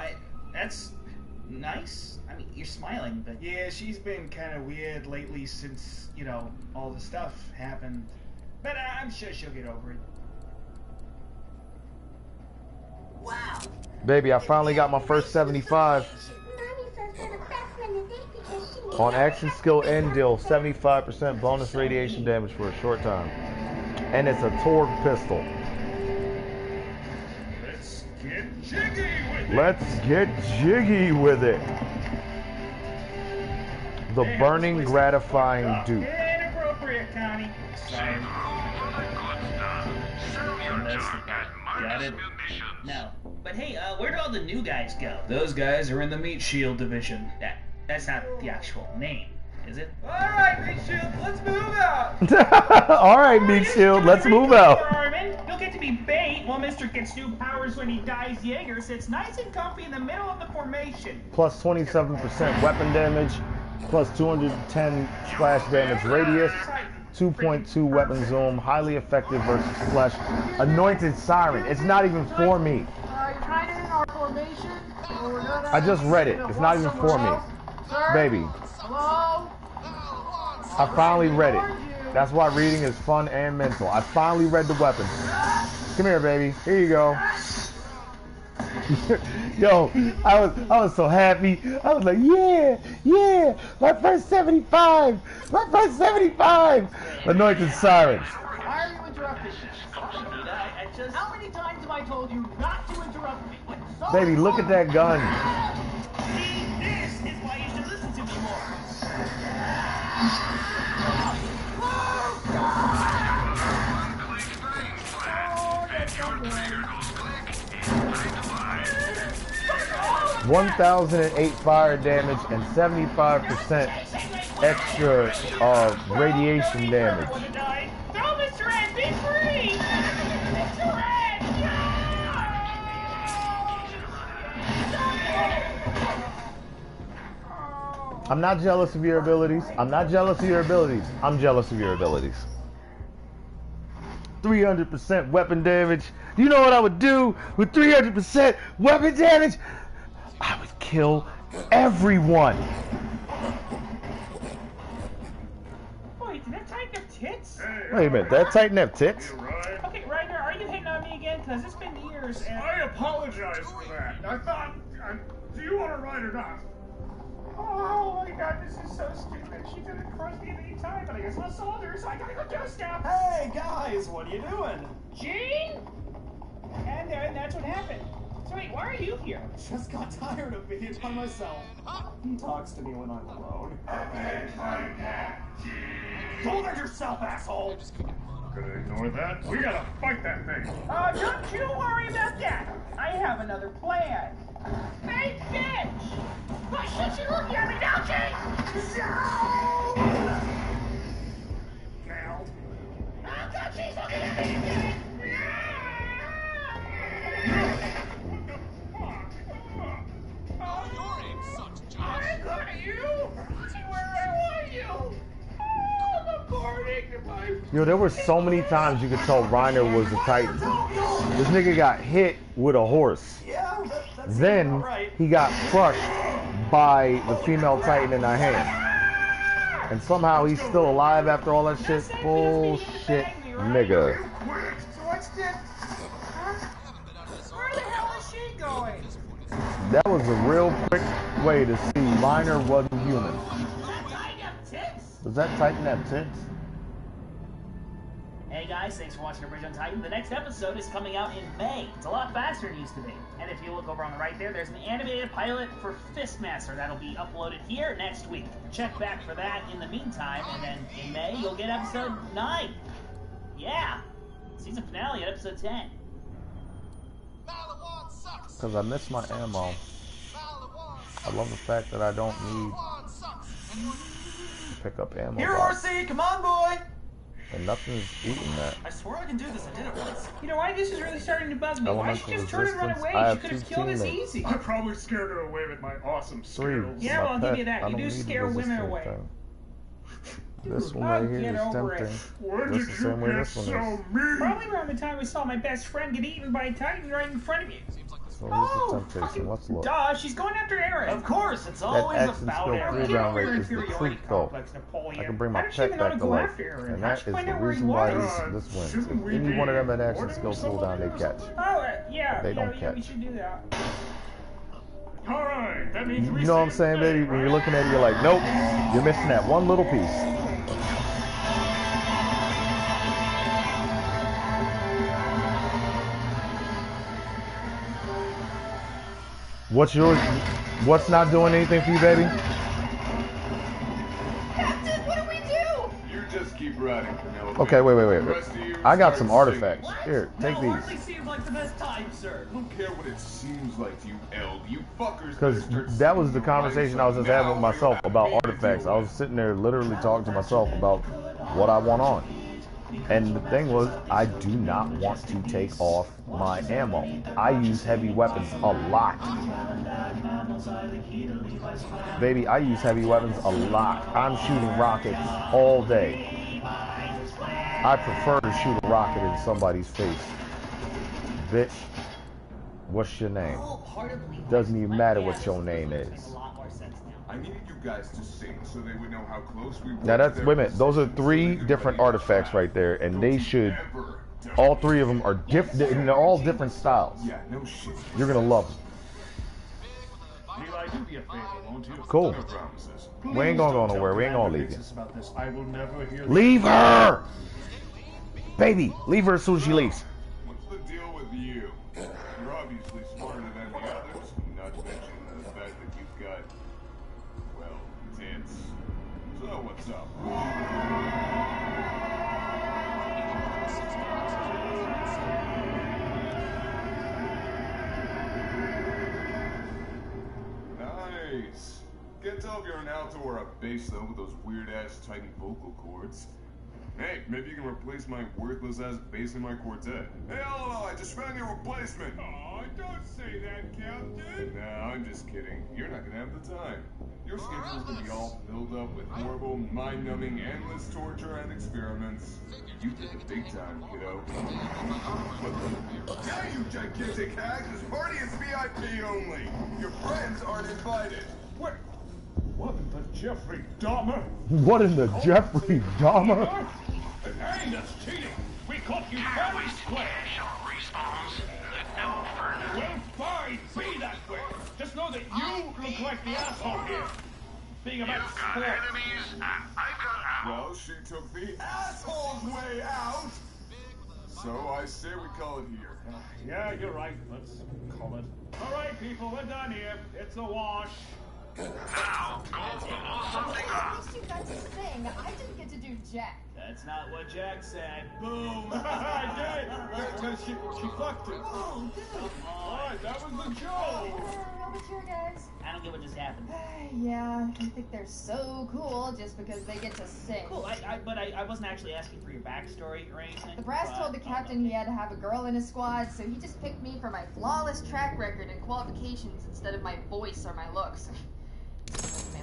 that's nice. I mean, you're smiling, but Yeah, she's been kind of weird lately since, you know, all the stuff happened. But I'm sure she'll get over it. Wow. Baby, I finally got my first 75. Mommy says we're the best men to date because she On action skill end deal, 75% bonus radiation damage for a short time. And it's a Torg pistol. Let's get jiggy with it. Let's get jiggy with it. The burning, gratifying dupe. it ain't appropriate, Connie. Sorry. Got it? No. But hey, where'd all the new guys go? Those guys are in the Meat Shield division. That's not the actual name, is it? Alright, Meat Shield, let's move out! Alright, Meat Shield, let's move out. Armin, you'll get to be bait while Mr. gets new powers when he dies. Jaeger sits nice and comfy in the middle of the formation. Plus 27% weapon damage, plus 210 splash damage radius, 2.2 weapon zoom, highly effective versus flesh. Anointed Siren. It's not even for me. You're trying to in our formation? I just read it. It's not even for me. Baby. Hello? I finally read it. That's why reading is fun and mental. I finally read the weapon. Come here, baby. Here you go. Yo, I was so happy. I was like, yeah, my first 75, my first 75. Anointed Siren. Why are you interrupting me? How many times have I told you not to interrupt me? Baby, look at that gun. See, this is why you should listen to me more. 1,008 fire damage and 75% extra radiation damage. Throw Mr. Ed, be free! Mr. Ed, I'm not jealous of your abilities. I'm not jealous of your abilities. I'm jealous of your abilities. 300% weapon damage. You know what I would do with 300% weapon damage? I would kill everyone. Wait, did that tighten up tits? Wait a minute, that Titan have tits? Okay, Ryder, are you hitting on me again? Because it's been years and... I apologize for that. I thought... do you want to ride or not? Oh my god, this is so stupid. She didn't cross me at any time, but I guess I saw her, so I gotta go do stuff. Hey, guys, what are you doing? Gene? And that's what happened. So wait, why are you here? Just got tired of being by myself. He talks to me when I'm alone. Go there yourself, asshole! Gonna ignore that? We gotta fight that thing. Don't you worry about that. I have another plan. Hey, bitch! Why should you look at me now, Jake? No! Now. Oh, God, she's looking at me! Yo, there were so many times you could tell Reiner was a Titan. This nigga got hit with a horse. Then he got crushed by the female Titan in her hand. And somehow he's still alive after all that shit. Bullshit, nigga. Where the hell is she going? That was a real quick way to see Reiner wasn't human. Does that Titan have tits? Hey guys, thanks for watching A Bridge on Titan. The next episode is coming out in May. It's a lot faster than it used to be. And if you look over on the right there's an animated pilot for Fistmaster that'll be uploaded here next week. Check back for that in the meantime, and then in May you'll get episode 9. Yeah, season finale at episode 10. Because I miss my ammo. I love the fact that I don't need to pick up ammo. Here, RC, come on, boy! And nothing's eating that. I swear I can do this. I did it once. You know why this is really starting to bug me? Why did she just turn and run away? She could have killed us easy. I probably scared her away with my awesome skills. Yeah, well, I'll give you that. You do scare women away. This one right here is tempting. Just the same way this one is. Probably around the time we saw my best friend get eaten by a Titan right in front of you. So here's the temptation. Let's look. Duh, she's going after Eren. Of course, it's That always action about skill Eren. 3 round rate is the truth code. I can bring my pet back to life. And that is the reason why this wins. If any one of them had action skills cooldown, they catch. Oh, yeah. They don't catch. We should do that. Alright, that means we You know what I'm saying, baby? When you're looking at it, you're like, nope, you're missing that one little piece. What's yours? What's not doing anything for you, baby? Captain, what do we do? You just keep riding, Penelope. Okay, wait. I got some artifacts. Here, take these. Hardly seems like the best time, sir. I don't care what it seems like to you, L. You fuckers. Because that was the conversation I was just having with myself about artifacts. I was sitting there literally talking to myself about what I want on. And the thing was, I do not want to take off my ammo. I use heavy weapons a lot. Baby, I use heavy weapons a lot. I'm shooting rockets all day. I prefer to shoot a rocket in somebody's face. Bitch, what's your name? Doesn't even matter what your name is. I needed you guys to sing so they would know how close we were. Now that's, wait a minute, those are 3 different artifacts right there, and they should, all 3 of them are different, they're all different styles. Yeah, no shit. You're gonna love them. Eli, do me a favor, won't you? Cool. No promises. We ain't gonna go nowhere, we ain't gonna leave you. I will never hear Leave her! Baby, leave her as soon as she leaves. What's the deal with you? You're obviously smarter than the others, not to mention the fact that you've got, well, tits. So what's up? Nice. Can't tell if you're an alto or a bass though with those weird-ass Titan vocal cords. Hey, maybe you can replace my worthless-ass bass in my quartet. Hey, hello, I just found your replacement. Oh, don't say that, Captain. Nah, I'm just kidding. You're not gonna have the time. Your schedule's gonna be all filled up with horrible, mind-numbing, endless torture and experiments. You did the big time, kiddo. Yeah, you gigantic hag! This party is VIP only! Your friends aren't invited! What in the Jeffrey Dahmer? What in the Jeffrey Dahmer? Hey, that's cheating! We caught you very square! Well, fine, be that way! Just know that you look like the asshole here! Being about sport. Well, she took the asshole's way out! So I say we call it here. Yeah, you're right. Let's call it. Alright, people, we're done here. It's a wash. Now, go blow something up. At least you got to sing. I didn't get to do Jack. That's not what Jack said. Boom! I did! Because she fucked it. Oh, good. Alright, that was the joke. Over here, guys. I don't get what just happened. Yeah, I think they're so cool just because they get to sing. Cool, but I wasn't actually asking for your backstory or anything. The brass told the captain he had to have a girl in his squad, so he just picked me for my flawless track record and qualifications instead of my voice or my looks. My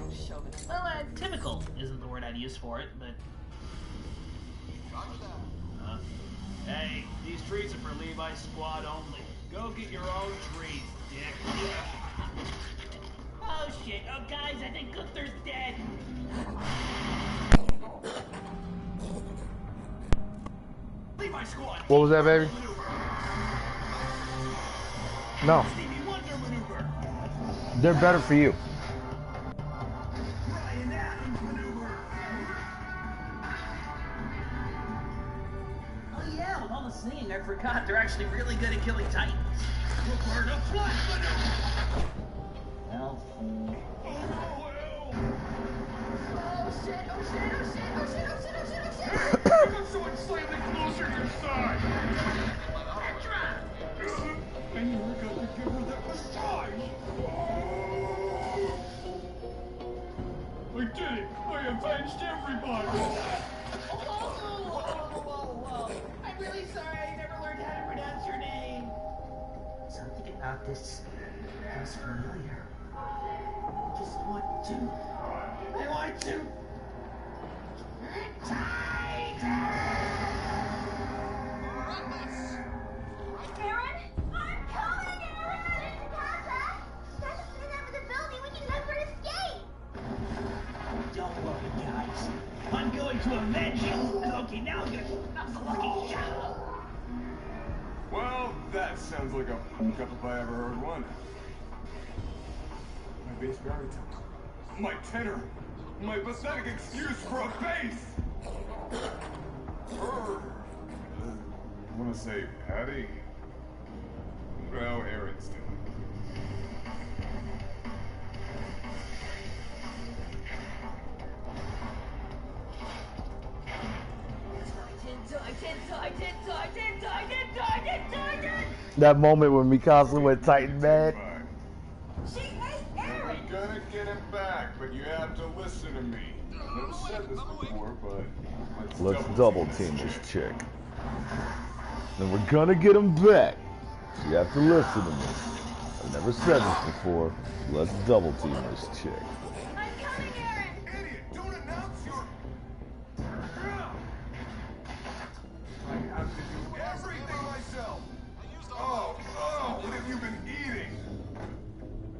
Well, typical isn't the word I'd use for it, but... Hey, these treats are for Levi's squad only. Go get your own treats, dick. Oh shit, oh guys, I think Gunther's dead. Levi's squad. What was that, baby? No. They're better for you. Oh yeah, with all the singing, I forgot they're actually really good at killing Titans. Well, I'm so slightly closer to side. I never got to give her that massage. I did it. I avenged everybody. Whoa. I'm really sorry. I never learned how to pronounce your name. Something about this feels familiar. I want to. Aaron? I'm coming, Aaron! Papa! That's the end of the building. We can never escape! Don't worry, guys. I'm going to avenge you. Okay, now I'm gonna knock the lucky shot. Well, that sounds like a hookup if I ever heard one. My bass baritone. My tenor. My pathetic excuse for a bass! I want to say Patty. How Aaron's doing. That moment when Mikasa went Titan mad. We're gonna get him back, but you have to listen to me. Never said this before, but Let's double team this chick. Then we're gonna get him back. You have to listen to me. I've never said this before. Let's double team this chick. I'm coming, Aaron! Idiot! Don't announce your... I have to do everything myself! Oh, what have you been eating?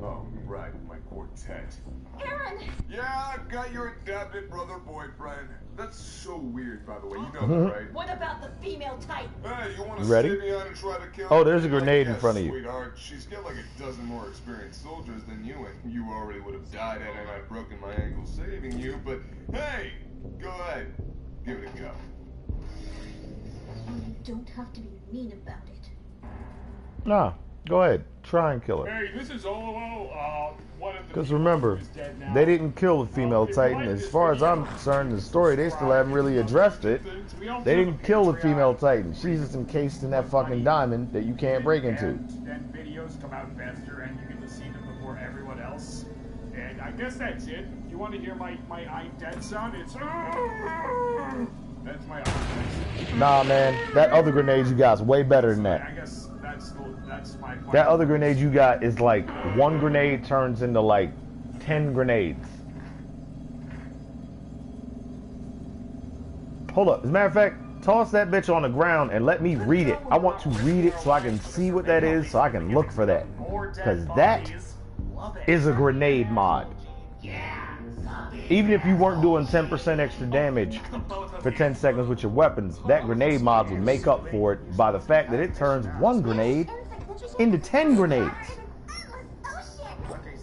Oh, right, my quartet. Aaron! Yeah, I've got your adopted brother-boyfriend. That's so weird, by the way. You know that, right? What about the female type? Hey, you want to Ready? stay behind and try to kill Oh, her? there's a grenade in Yes, front of you. Sweetheart, she's got like a dozen more experienced soldiers than you, and you already would have died had I not broken my ankle saving you. But hey, go ahead, give it a go. You don't have to be mean about it. Nah, go ahead. Try and kill her. Hey, this is Olo. One of the Because remember, they didn't kill the female Titan. As far as I'm concerned, the story, they still haven't really addressed it. They didn't kill the female Titan. She's just encased in that fucking diamond that you can't break into. Then videos come out faster and you get to see them before everyone else. And I guess that's it. You want to hear my I'm dead sound? It's... That's my I'm dead. Nah, man. That other grenade you got is way better than that. I guess that's my point. That other grenade you got is like one grenade turns into like 10 grenades. Hold up. As a matter of fact, toss that bitch on the ground and let me read it. I want to read it so I can see what that is, so I can look for that. Because that is a grenade mod. Even if you weren't doing 10% extra damage for 10 seconds with your weapons, that grenade mod would make up for it by the fact that it turns one grenade into 10 grenades.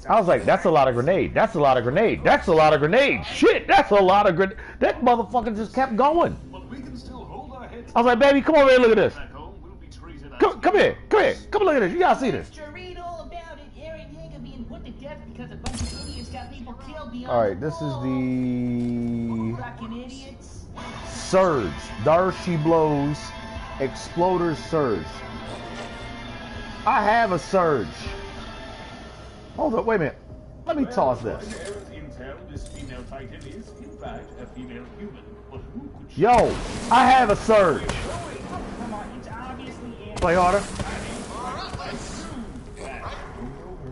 I was like, that's a lot of grenade. That's a lot of grenade. That's a lot of grenade. Shit, that's a lot of grenade. That motherfucker just kept going. I was like, baby, come over here, look at this. Come here. Come look at this. You gotta see this. Alright, this is the Surge. Darcy Blows Exploder Surge. I have a Surge. Hold up, wait a minute. Let me toss this. Yo, I have a Surge. Play harder.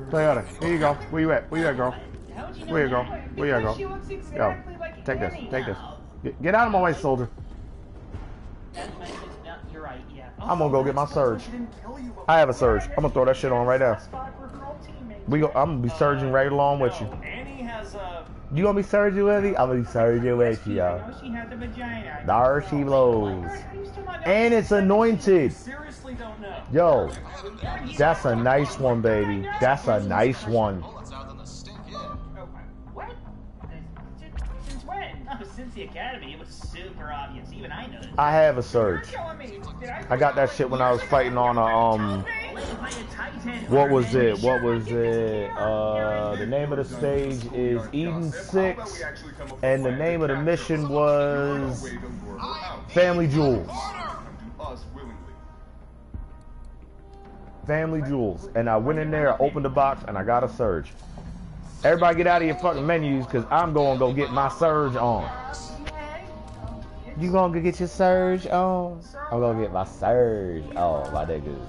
Play harder. Here you go. Where you at? Where you at, girl? How'd you Where you go? Where you go? She looks Yo, exactly like take this. Annie. Take this. Get out of my way, soldier. You're right, yeah. I'm gonna go get my surge. I have a surge. I'm gonna throw that shit on right now. I'm gonna be surging right along with you. Annie has a... You gonna be surging with me? I'm gonna be surging with you, y'all. She has a vagina. There she blows. And it's anointed. Seriously don't know. Yo, that's a nice one, baby. That's a nice one. What? Since when? Oh, since the academy, it was super obvious. Even I noticed. I have a surge. I got that shit when I was fighting on a what was it? The name of the stage is Eden 6, and the name of the mission was Family Jewels. Family Jewels. And I went in there, I opened the box, and I got a surge. Everybody get out of your fucking menus, because I'm going to go get my surge on. You gonna go get your surge on? I'm gonna get my surge on, my niggas.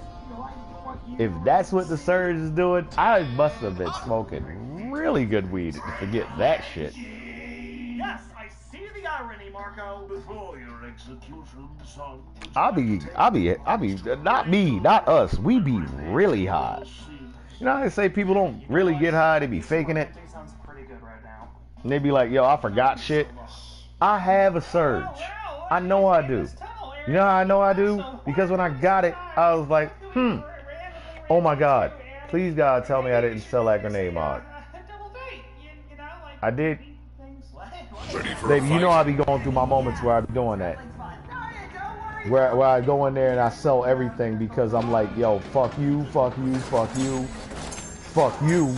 If that's what the surge is doing, I must have been smoking really good weed to forget that shit. Yes, I see the irony, Marco. Before your execution, son. I'll be, not me, not us. We be really high. You know how they say people don't really get high, they be faking it? Sounds pretty good right now. And they be like, yo, I forgot shit. I have a surge. I know I do. You know how I know I do? Because when I got it, I was like, oh my God. Please God tell me I didn't sell that grenade mod. I did. Baby, you know I be going through my moments where I be doing that. Where I go in there and I sell everything because I'm like, yo, fuck you, fuck you, fuck you, fuck you.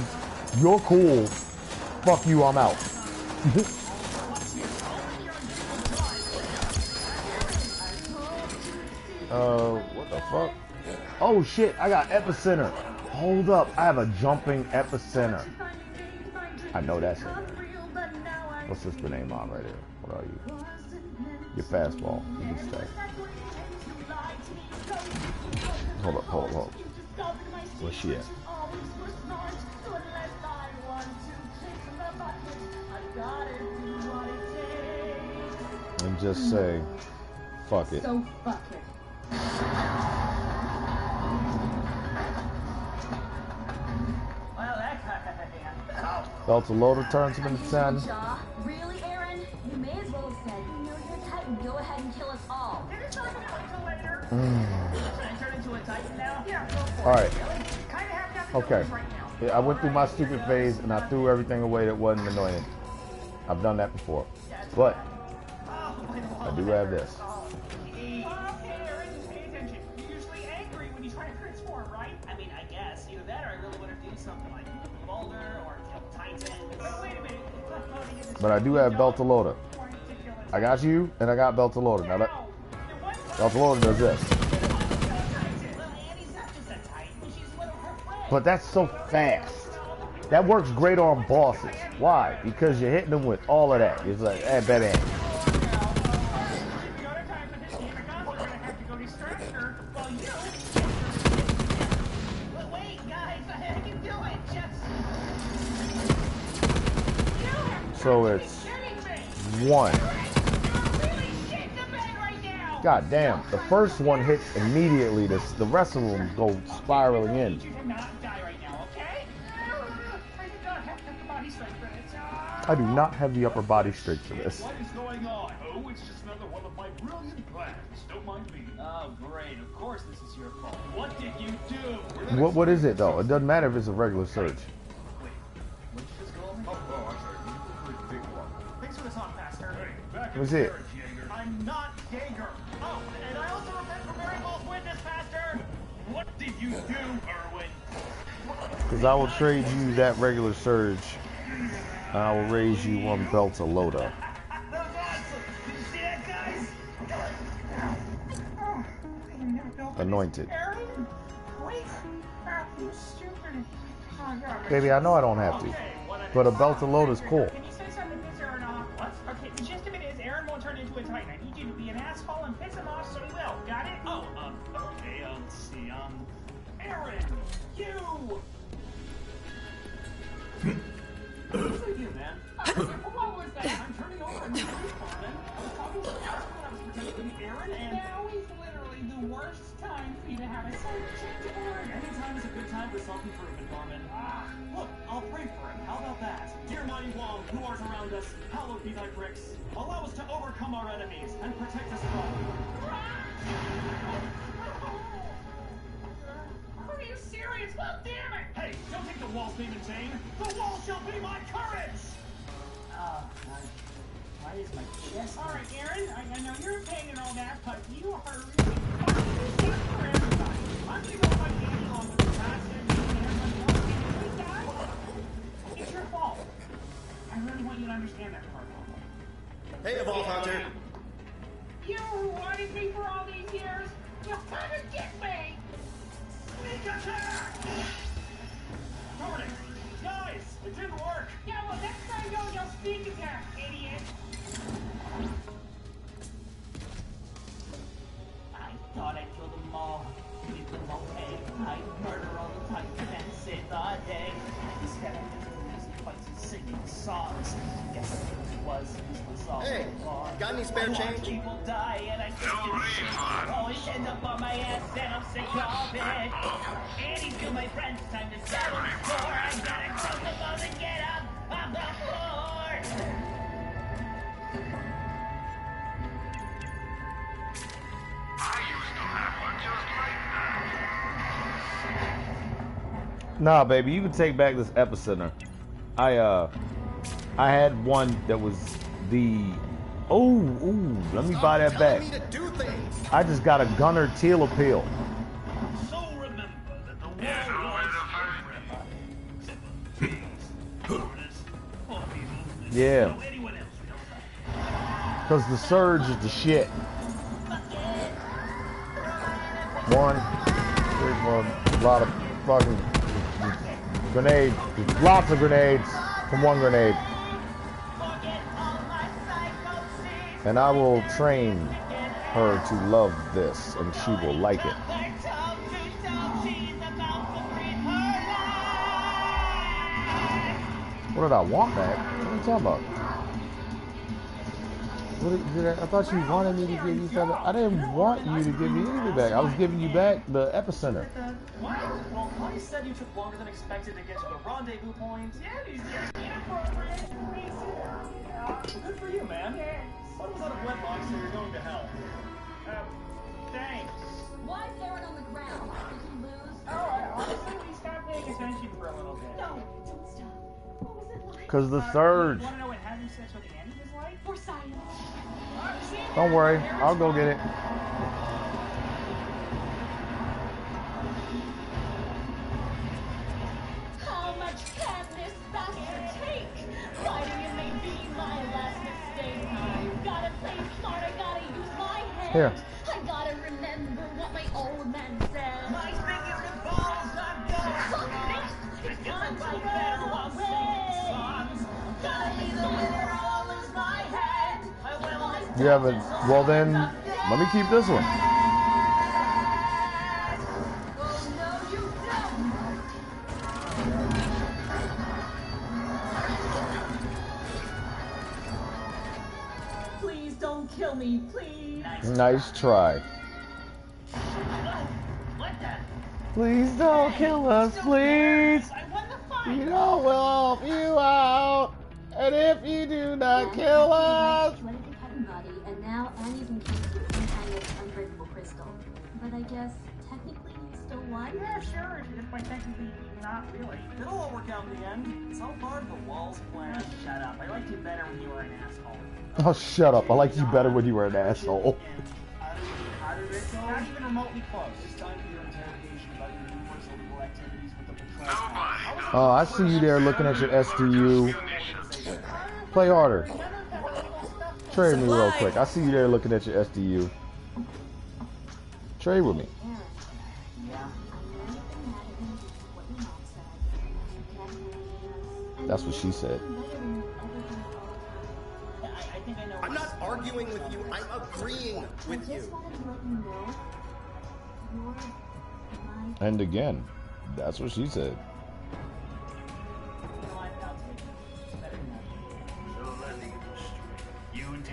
You're cool. Fuck you, I'm out. What the fuck? Oh shit, I got epicenter. Hold up, I have a jumping epicenter. I know that's it. What's this grenade mod right here? What are you? Your fastball. You can stay. Hold up. Where's she at? And just say, fuck it. So fuck it. Delta loader turns him into 10. Really, Aaron? You may as well have said, you know you're a Titan, go ahead and kill us all. Alright. Okay. Yeah, I went through my stupid phase and I threw everything away that wasn't annoying. I've done that before. But I do have this. But I do have Belta Loader. I got you, and I got Belta Loader. Now that Belta Loader does this. But that's so fast. That works great on bosses. Why? Because you're hitting them with all of that. It's like, bad. So it's 1. God damn, the first one hits immediately. The rest of them go spiraling in. I do not have the upper body strength for this. What is going on? Oh, it's just another one of my brilliant plans. Don't mind me. Oh, great. Of course this is your fault. What did you do? What is it though? It doesn't matter if it's a regular surge. Thanks for the talk, Pastor. What was it? I'm not Jaeger. Oh, and I also repent for bearing false witness, Pastor. What did you do, Erwin? Because I will trade you that regular surge. And I will raise you 1 Belta Loader. Anointed. Baby, I know I don't have to. But a Belta Loader is cool. Can you say something to Mr. Arnoff? What? Okay, the gist of it is Aaron won't turn into a Titan. I need you to be an asshole and piss him off so he will. Got it? Oh, okay, let's see, Aaron, you! you, man. What was that? I'm turning over a new leaf, Carmen. I was talking so fast when I was pretending to be Aaron, and now is literally the worst time for you to have a sudden change of heart. Any time is a good time for self-improvement, Carmen. Look, I'll pray for him. How about that? Dear mighty Wong, who art around us, hallowed be thy bricks. Allow us to overcome our enemies and protect us from. Are you serious? Well, damn it! Hey, don't take the wall's name in vain. The wall shall be my courage! Why is my chest? Alright, Aaron, I know you're a pain and all that, but you are really fucking good for everybody. I'm gonna go fight Danny along with the past and everybody else. And if we die, it's your fault. I really want you to understand that part. Hey, Evolve Hunter. You wanted me for all these years? You couldn't get me! Sneak attack! Darn it! Guys, it didn't work! Yeah, well, next time you'll sneak attack, idiot! I thought I killed them all. Leave them okay. I murder all the time and save the day. Instead of music fights and singing songs. Guess it was all. Hey, got any spare change? People die and I think always end up on my ass and I'm sick of it. Annie, to my friends, time to settle score. I gotta cross the bones and get up on the floor. I used to have one just like that. Nah, baby, you can take back this epicenter. I had one that was the let me buy that back. I just got a Gunner Teal Appeal. So remember that the Yeah. Because the Surge is the shit. One, a lot of fucking grenades. Lots of grenades from one grenade. And I will train her to love this, and she will like it. What did I want back? What are you talking about? I thought you wanted me to give you something. I didn't want you to give me anything back. I was giving you back the epicenter. Well, Connie said you took longer than expected to get to the rendezvous point. Yeah, he's inappropriate. Good for you, man. What was out of wedlock, so you're going to hell? Thanks. Why is Aaron on the ground? Did he lose? Oh, honestly, we stopped paying attention for a little bit. No, don't stop. What was it like? Because the Surge. You want to know what having sex with Annie was like? For science. Don't worry, I'll go get it. How much can this bastard take? Fighting may be my last mistake. I've gotta play smart, I gotta use my head. Here. I gotta remember what my old man said. My fingers and balls are gone. It's time to run away. Gotta be the winner, all is my head. You haven't. Well then, let me keep this one. Please don't kill me, please. Nice try. Please don't kill us, please. You know we'll help you out. And if you do not kill us. And now Annie's encased with some kind of unbreakable crystal. But I guess technically you still won? Yeah, sure. By technically not really. It'll all work out in the end. It's all part of the Wall's plan. Shut up. I liked you better when you were an asshole. Oh, shut up. I liked you better when you were an asshole. How did it go? Not even remotely close. It's time for your interrogation about your numerous illegal activities with the patrol. Oh, I see you there looking at your SDU. Play harder. Trade me real quick. I see you there looking at your SDU. Trade with me. That's what she said. I'm not arguing with you. I'm agreeing with you. And again, that's what she said.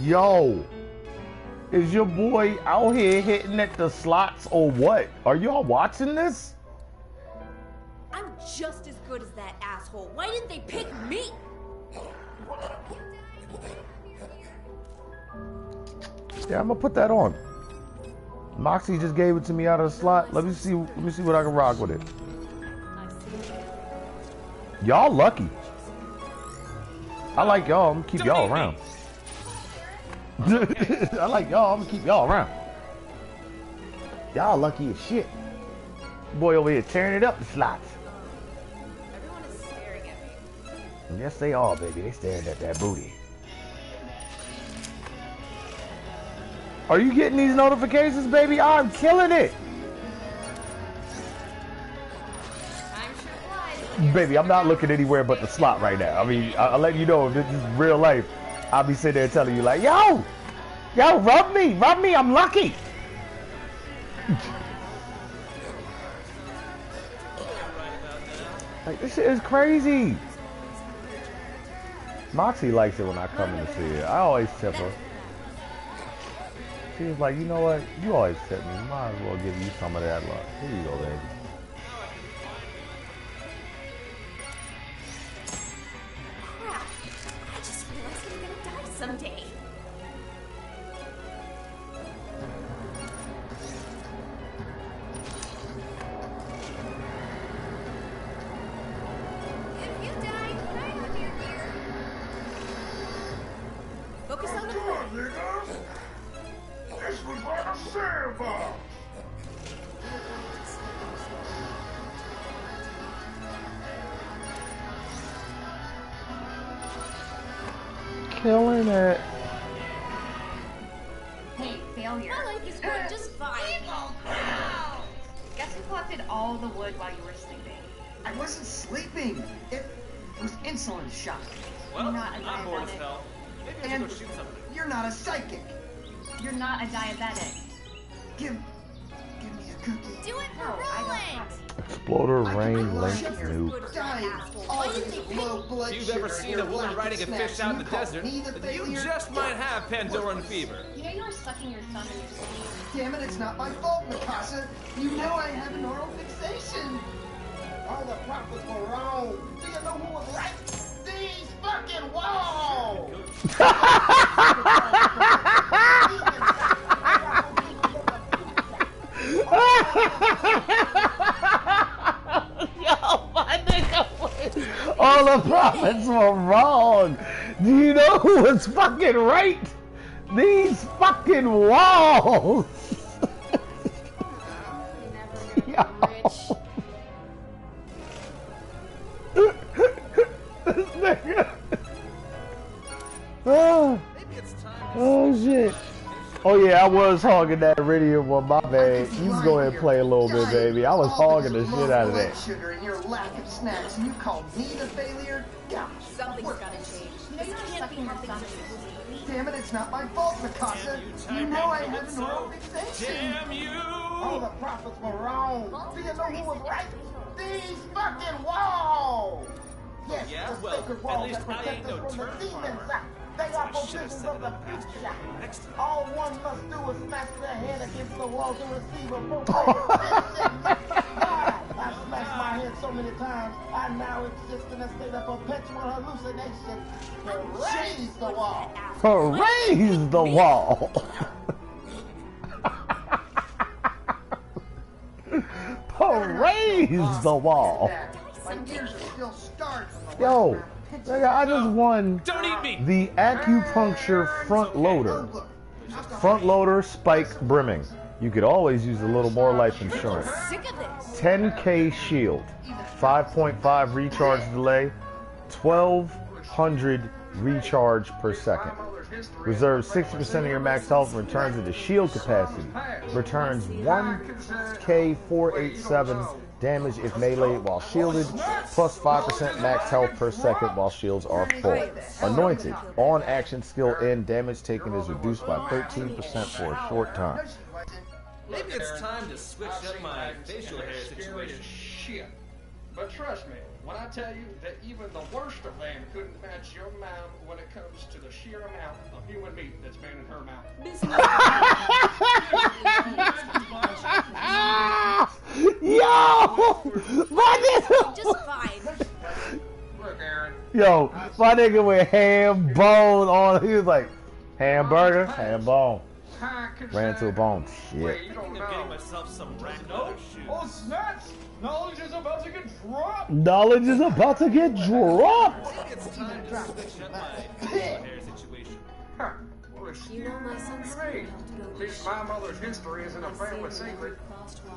Yo, is your boy out here hitting at the slots or what? Are y'all watching this? I'm just as good as that asshole. Why didn't they pick me? Yeah, I'm gonna put that on. Moxie just gave it to me out of the slot. Let me see what I can rock with it. Y'all lucky. I like y'all. I'm gonna keep y'all around. I like y'all. I'm gonna keep y'all around. Y'all lucky as shit. Boy over here tearing it up the slots. Everyone is staring at me. Yes, they are, baby. They staring at that booty. Are you getting these notifications, baby? I'm killing it. Baby, I'm not looking anywhere but the slot right now. I mean, I'll let you know if this is real life. I'll be sitting there telling you like, yo, rub me, I'm lucky. Like, this shit is crazy. Moxie likes it when I come in to see her. I always tip her. She was like, you know what? You always tip me. Might as well give you some of that luck. Here you go, baby. Crap. I just realized I'm gonna die someday. If you die, can I have your ear? Focus on the floor. This was like a sandbox! Killing it. Hey, failure. My life is going just fine. Guess who collected all the wood while you were sleeping? I wasn't sleeping. It was insulin shot. Well, you're not a I'm bored as diabetic. hell. Maybe I should And go shoot something. you're not a psychic. You're not a diabetic. Give me a cookie. Do it for Roland! Exploder Rain Link Nuke. If you've ever seen a woman riding a fish out in the desert, then you just might have Pandoran fever. You know you were sucking your thumb in your sleep. Damn it, it's not my fault, Mikasa. You know I have an oral fixation. All the prophets were wrong. Do you know who was right? These fucking walls! Yo, my nigga, all the prophets were wrong. Do you know who was fucking right? These fucking walls. Yo. This nigga. Oh shit. Oh yeah, I was hogging that Iridium one, my bad. You can go ahead and play a little bit, baby. I was hogging the shit out of that. Sugar and your lack of snacks, and you call me the failure? Gosh, Something's gotta change. You know you were sucking your thumb in your sleep. damn it, it's not my fault, Mikasa. You know I have an oral fixation. Damn you! All the prophets were wrong. Do you know who was right? These fucking walls! Yes, Yeah, the well, sacred at walls least that I protect ain't us no from the turf demons. farmer. They are I should have provisions said of the it in the future. next time. All one must do is smash their head against the wall to receive appropriate attention. I smashed my head so many times, I now exist in a state of perpetual hallucination to raise the wall. To raise the wall. To raise the wall. My ears are still scarred from the Yo, nigga, I just won Don't eat me! the acupuncture front loader. Front loader spike brimming. You could always use a little more life insurance. Sick of this. 10K shield, 5.5 recharge delay, 1200 recharge per second. Reserves 60% of your max health and returns into shield capacity. Returns 1K487 damage if melee while shielded, plus 5% max health per second while shields are full. Anointed, on action skill end, damage taken is reduced by 13% for a short time. Maybe it's time to switch up my facial hair situation. Shit. But trust me, when I tell you that even the worst of them couldn't match your mouth when it comes to the sheer amount of human meat that's been in her mouth. Yo! My nigga! Just fine. Look, Aaron. Yo, my nigga with ham bone on. He was like, hamburger, ham bone. Ran to a bone. Shit. Getting myself some random shoes. Oh, snaps! Knowledge is about to get dropped! Knowledge is about to get dropped! It's time to switch up my hair situation. Well, excuse me. At least my mother's history isn't a family secret.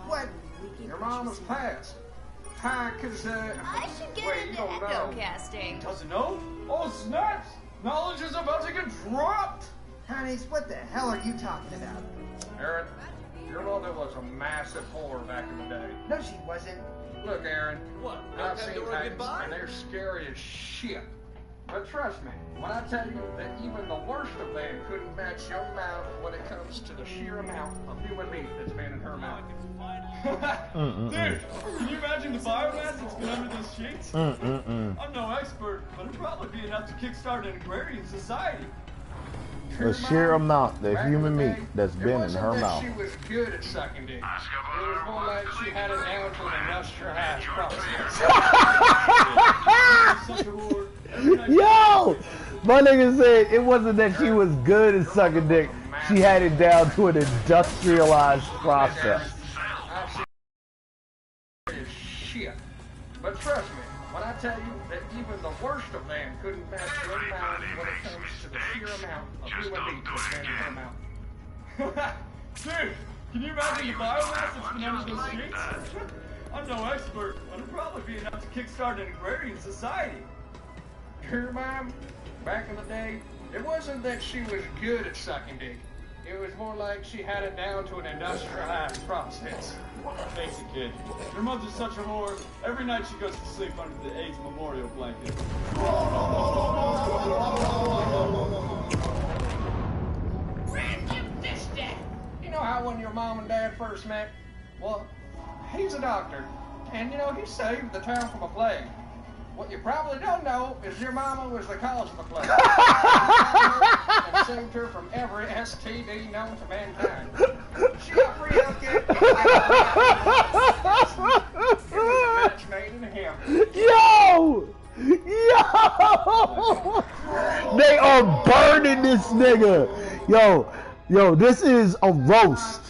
What? Your mama's passed. Hi, cause, I should get wait, into you don't know. endocasting. Doesn't know? Oh, snaps! Knowledge is about to get dropped! Honeys, what the hell are you talking about? Aaron, your mother was a massive whore back in the day. No, she wasn't. Look, Aaron. What? I've seen things, and they're scary as shit. But trust me, when I tell you that even the worst of them couldn't match your mouth when it comes to the sheer amount of human meat that's been in her mouth. Dude, can you imagine the biomass that's been under those sheets? I'm no expert, but it'd probably be enough to kickstart an agrarian society. The sheer amount of human meat that's been in her mouth. She was good at sucking dick. It was more like she had it down to an industrialized process. Yo! My nigga said it wasn't that she was good at sucking dick. She had it down to an industrialized process. Shit. But trust me, when I tell you that even the worst of them couldn't match your mouth when it comes to the sheer amount of human meat that's been in her mouth. Dude, can you imagine the biomass that's been under those sheets? I'm no expert, but it'd probably be enough to kickstart an agrarian society. Her mom, back in the day, it wasn't that she was good at sucking dick. It was more like she had it down to an industrialized process. Thanks, kid. Your mother's such a whore. Every night she goes to sleep under the AIDS memorial blanket. You know how when your mom and dad first met? Well, he's a doctor, and you know, he saved the town from a plague. What you probably don't know is your mama was the cause of the plague. And saved her from every STD known to mankind. She got free healthcare. It was a match made in him. Yo! Yo! They are burning this nigga. Yo, this is a roast.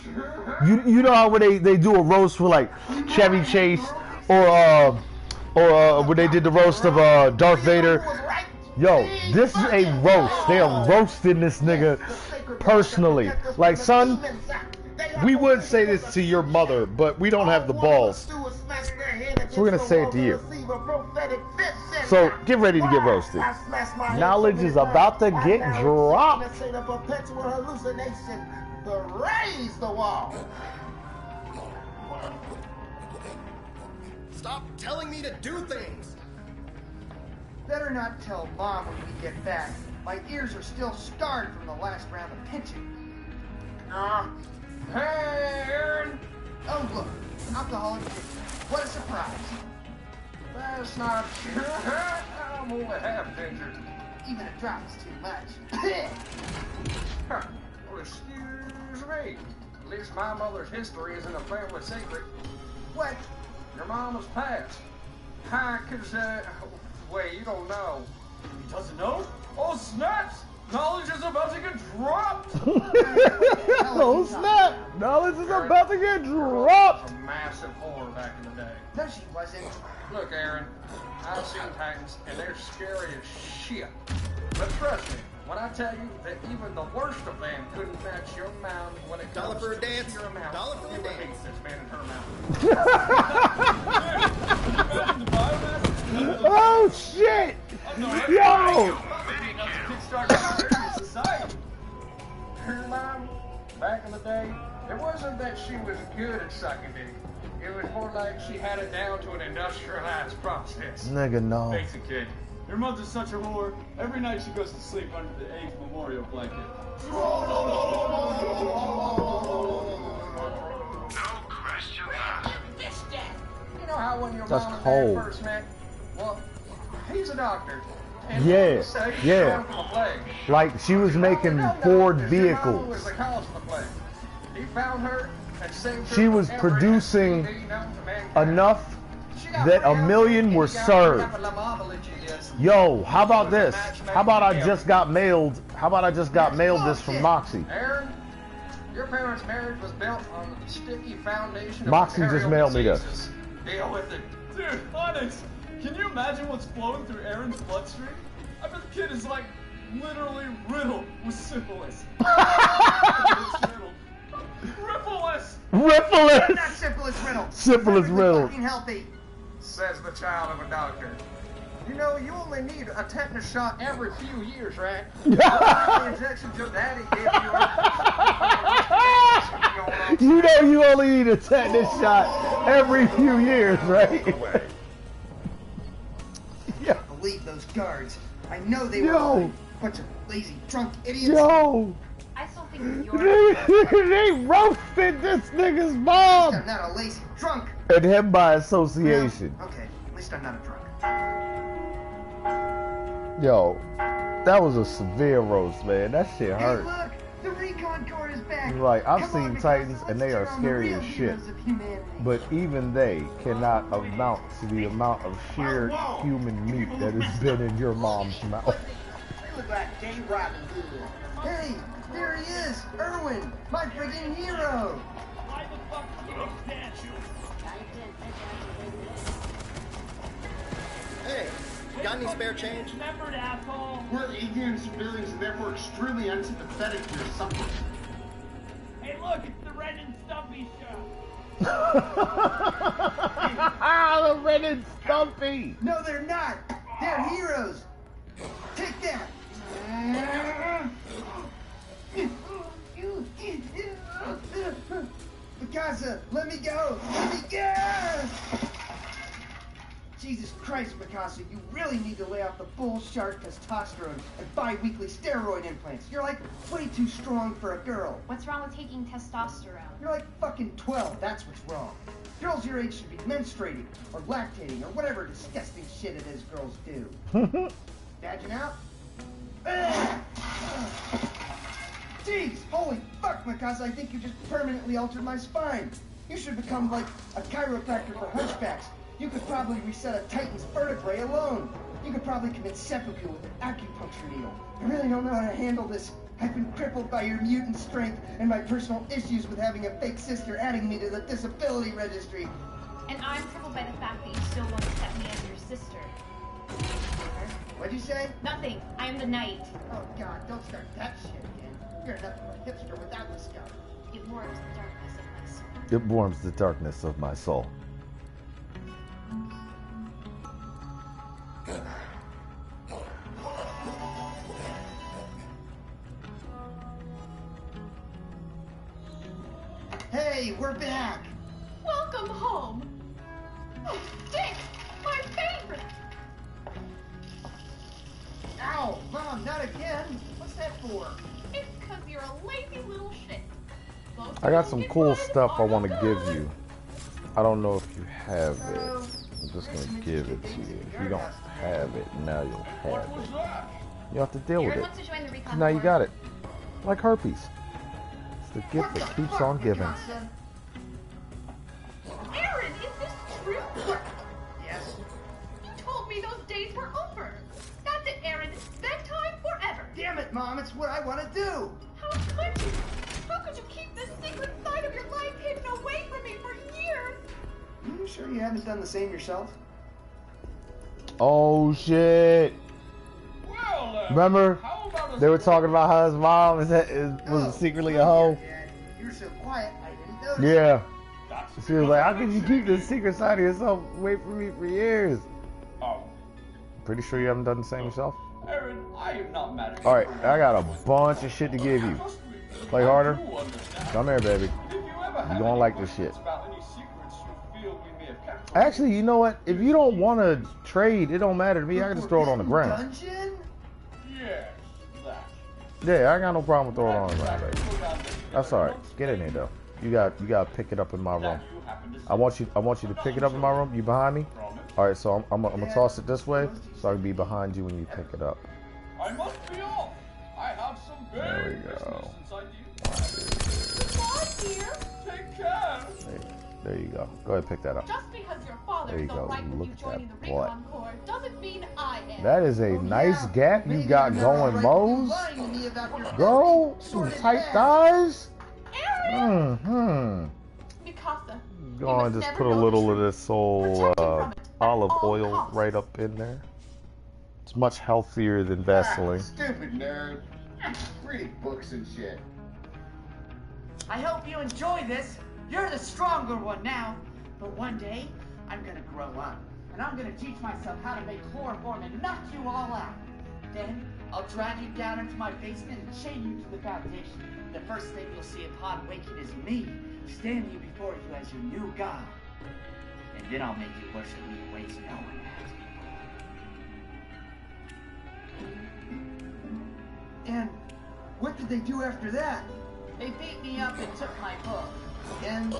You know how when they do a roast for like Chevy Chase or when they did the roast of Darth Vader. Yo, this is a roast. They are roasting this nigga personally. Like, son, we would say this to your mother, but we don't have the balls. So we're gonna say it to you. So get ready to get roasted. Knowledge is about to get dropped. Stop telling me to do things! Better not tell Mom when we get back. My ears are still scarred from the last round of pitching. Hey, Aaron! Oh, look. Alcoholic drink. What a surprise. That's not true. I'm only half ginger. Even a drop is too much. Well, excuse me. At least my mother's history isn't a family secret. What? Your mama's passed. Hi, cause, wait, you don't know. He doesn't know? Oh, snaps! Knowledge is about to get dropped! Oh, snap! Knowledge is about to get dropped! A massive whore back in the day. No, she wasn't. Look, Aaron, I've seen Titans, and they're scary as shit. But trust me, when I tell you that even the worst of them couldn't match your mouth when it comes to the sheer amount of human meat that's been in her mouth. Oh, shit! Yo! Her mom, back in the day, it wasn't that she was good at sucking dick. It was more like she had it down to an industrialized process. Nigga, no. Thanks, kid. Your mother's such a whore. Every night she goes to sleep under the AIDS memorial blanket. No question asked. You know how when your That's mom and cold. dad first met? he's a doctor. And Yeah, say he's yeah. down from the plague. Like she was making Ford Your mama was vehicles. the cause of the plague. He found her and saved her She was from every producing STD known to mankind. enough that 1 million were served. Yo, how about this? How about I just got mailed? How about I just got mailed this from Moxie? Aaron, your parents' marriage was built on the sticky foundation of Moxie just mailed me this. diseases. Deal with it. Dude, Onyx, can you imagine what's flowing through Aaron's bloodstream? I bet the kid is like literally riddled with syphilis. Riffleous! Riffleous! Not syphilis riddle. Syphilis riddle. Fucking healthy, says the child of a doctor. You know, you only need a tetanus shot every few years, right? The injections your daddy gave you. You know you only need a tetanus shot every few years, right? Yeah. Believe those guards. I know they were lying. Bunch of lazy, drunk idiots. Yo! I still think you're... They roasted this nigga's mom! I'm not a lazy drunk. And him by association. Okay, at least I'm not a drunk. Yo, that was a severe roast, man. That shit hurt. Hey, look! The recon corps is back! Like, I've seen Titans and they are scary as shit. But even they cannot amount to the amount of sheer human meat that has been in your mom's mouth. They look like Day Robin Hood. Hey, there he is! Erwin! My friggin' hero! Why the fuck did you stand you? Hey, got any spare change? Remembered, asshole. We're ignorant civilians and therefore extremely unsympathetic to your suffering. Hey, look, it's the Red and Stumpy show. The Red and Stumpy! No, they're not! They're heroes! Take that! Mikasa, let me go! Let me go! Jesus Christ, Mikasa, you really need to lay off the bull shark testosterone and bi-weekly steroid implants. You're like way too strong for a girl. What's wrong with taking testosterone? You're like fucking 12, that's what's wrong. Girls your age should be menstruating, or lactating, or whatever disgusting shit it is girls do. Imagine out? Jeez, holy fuck, Mikasa, I think you just permanently altered my spine. You should become like a chiropractor for hunchbacks. You could probably reset a Titan's vertebrae alone. You could probably commit seppuku with an acupuncture needle. I really don't know how to handle this. I've been crippled by your mutant strength and my personal issues with having a fake sister adding me to the disability registry. And I'm crippled by the fact that you still won't accept me as your sister. What'd you say? Nothing. I am the knight. Oh god, don't start that shit again. You're nothing but a hipster without the scar. It warms the darkness of my soul. It warms the darkness of my soul. Hey, we're back! Welcome home. Oh, Dick, my favorite. Ow! Mom, not again! What's that for? It's because you're a lazy little shit. I got some cool stuff I want to give you. I don't know if you have it. I'm just going to give it to you. If you don't have it, now you'll have it. You have to deal with it. Now you got it. Like herpes. It's the gift that keeps on giving. Aaron, is this true? Yes. You told me those days were over. That's it, Aaron. Bedtime forever. Damn it, Mom, it's what I want to do! How could you? How could you keep this secret side of your life hidden away from me for years? You sure you haven't done the same yourself? Oh shit! Remember, they were talking about how his mom was secretly a hoe. You were so quiet, I didn't notice. Yeah. She was like, "How could you keep this secret side of yourself away from me for years?" Oh. Pretty sure you haven't done the same yourself. Aaron, I am not mad at you. All right, I got a bunch of shit to give you. Play harder. Come here, baby. You gonna like this shit. Actually, you know what? If you don't want to trade, it don't matter to me. I can just throw it on the ground. Dungeon? Yes, that. Yeah, I ain't got no problem with throwing it on the ground, baby. That's all right. Get in there though. You got to pick it up in my room. I want you to pick it up in my room. You behind me? All right, so I'm gonna toss it this way. So I can be behind you when you pick it up. I must be off. I have some There big we go. business inside you. Goodbye, dear. Take care. There you go. Go ahead and pick that up. Just because your father There you is go. alright with Look you at joining that the butt. Recon Corps doesn't mean I am. That is a nice gap you got going, Mose. Bro, some tight thighs. Mm-hmm. Mikasa, Go on and just put a little of this old olive oil right up in there. It's much healthier than Vaseline. Stupid nerd. Read books and shit. I hope you enjoy this. You're the stronger one now. But one day, I'm gonna grow up. And I'm gonna teach myself how to make chloroform and knock you all out. Then, I'll drag you down into my basement and chain you to the foundation. The first thing you'll see upon waking is me, standing before you as your new god. And then I'll make you worship me in ways no one has. And what did they do after that? They beat me up and took my book. And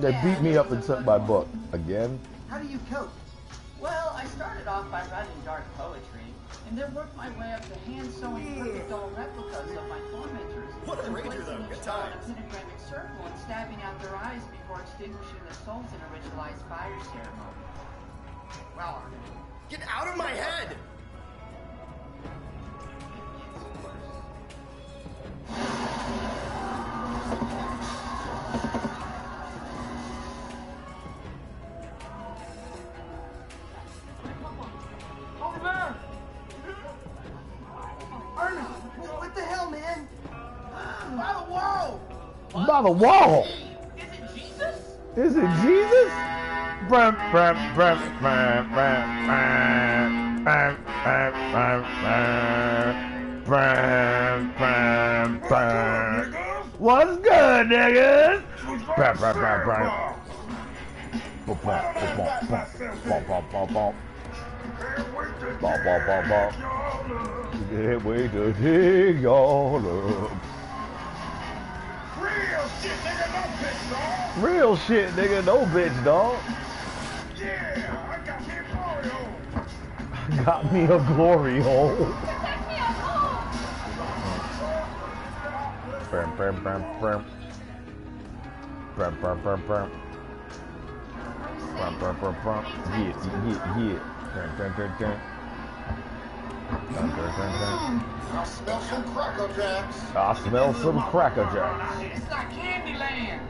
They beat me up and took my book. Again? how do you cope? Well, I started off by writing dark poetry, and then worked my way up to hand-sewing perfect doll replicas of my tormentors. What a rager, though. Good times. In a pentagramic circle and stabbing out their eyes before extinguishing their souls in a ritualized fire ceremony. Wow. Get out of my head! Over there! Arnold, what the hell, man? By the wall! By the wall! Is it Jesus? Is it Jesus? Brum, brum, brum, brum, brum, brum, brum, brum, brum, brum, brum. What's good, niggas? Brum, brum, brum, brum. Bum, bum, bum, bum, bum, bum, bum, bum. Bum, bum, bum, bum. Can't wait to dig y'all up. Real shit, nigga, no bitch, dog. Yeah, I got me a glory hole. Got me a glory hole. Brum, brum, brum, brum. Brum, brum, brum, brum. Brum, brum, brum, brum. Yeah. Dun, dun, dun, dun. Dun, dun, dun, dun. I smell some Cracker Jacks. I smell some Cracker Jacks. It's like Candyland.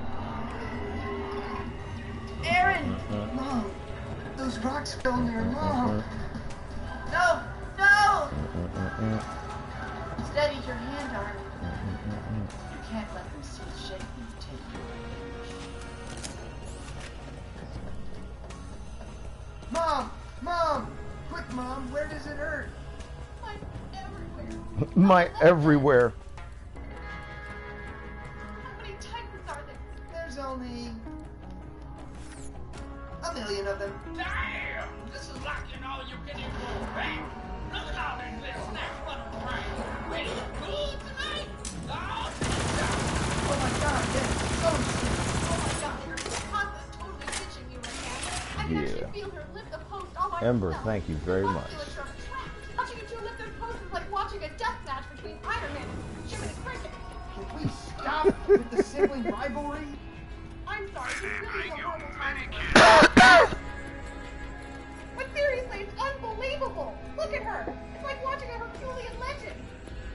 Aaron! Mom, those rocks fell in there, Mom. No! No! Steady your hand, Arnold. You can't let them see it shake when you take your Mom! Mom! Quick, Mom, where does it hurt? My everywhere. How many tigers are there? There's only a million of them. Damn! This is like an all-you-can-eat buffet. Look at all these little snacks running around. Ready to food tonight? Oh my God, yes. Oh my God, your Mikasa's totally ditching you right now. I can actually feel her lift the post all by Ember, herself. thank you very much. Watching you two lift those posts is like watching a death match between Iron Man and Jiminy Cricket. Can we stop with the sibling rivalry? I'm sorry, this really is a horrible time. But seriously, it's unbelievable. Look at her. It's like watching a Herculean legend.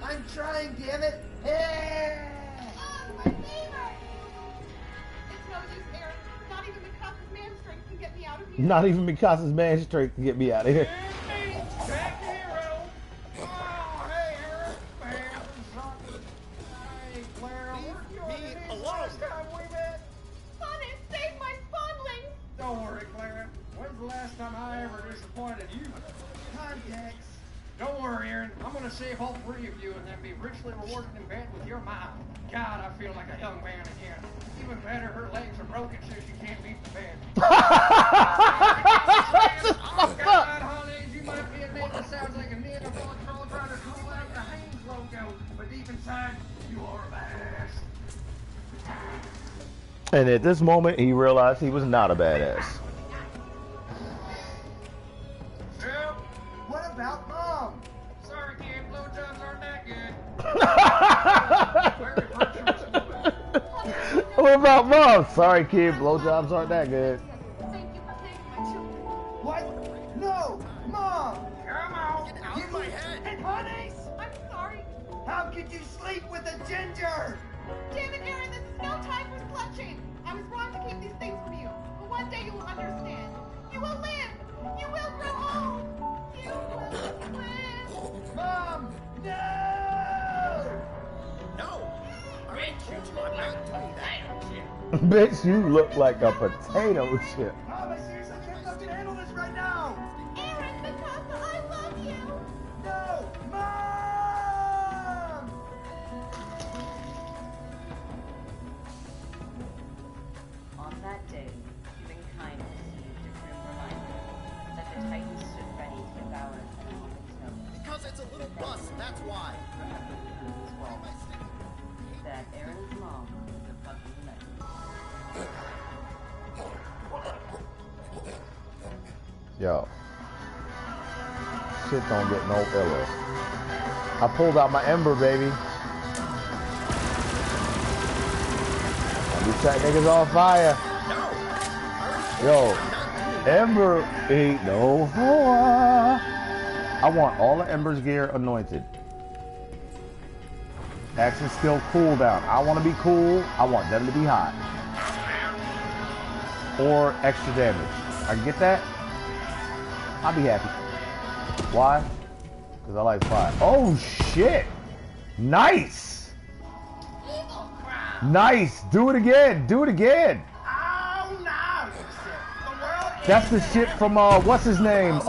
I'm trying, damn it. Hey! My favorite. It's no use, Aaron. Not even Mikasa's man strength can get me out of here. Not even Mikasa's man strength to get me out of here. Jack Hero. Oh, hey, Aaron. Man, something. Hey, Clara, weren't you on the knees last time we met? Sonny, save my spawnlings. Don't worry, Clara. When's the last time I ever disappointed you? Contacts. Don't worry, Aaron. I'm gonna save all three of you and then be richly rewarded in bed with your mom. God, I feel like a young man again. Even better, her legs are broken so she can't leave the bed. Oh, God, honey, you might be a name that sounds like a Neanderthal troll trying to call out the Haynes logo, but deep inside, you are a badass. And at this moment, he realized he was not a badass. Well, What Sorry, kid. Blowjobs aren't that good. What about Mom? Sorry, kid. Blowjobs aren't that good. What? No! Mom! Come on. Get out of my head. Hey, honey! I'm sorry. How could you sleep with a ginger? Damn it, Aaron, this is no time for clutching. I was wrong to keep these things from you. But one day you will understand. You will live. You will grow old. You will live. Mom! No! No. I'm not doing that. Bitch, you look like a potato chip. Mom, I seriously can't fucking handle this right now! Aaron, because I love you. No! Mom! On that day, humankind received a grim reminder that the Titans stood ready to devour an moment's notice. Because it's a little bus, that's why. That Aaron's mom was a fucking legend. Yo. Shit don't get no iller. I pulled out my Ember, baby. We set niggas on fire. Yo, Ember ain't no whore. I want all the Ember's gear anointed. Action skill cooldown. I want to be cool. I want them to be hot. Or extra damage. I can get that. I'll be happy. Why? Because I like fire. Oh shit! Nice! Nice! Do it again! Do it again! Oh no! That's the shit from what's his name?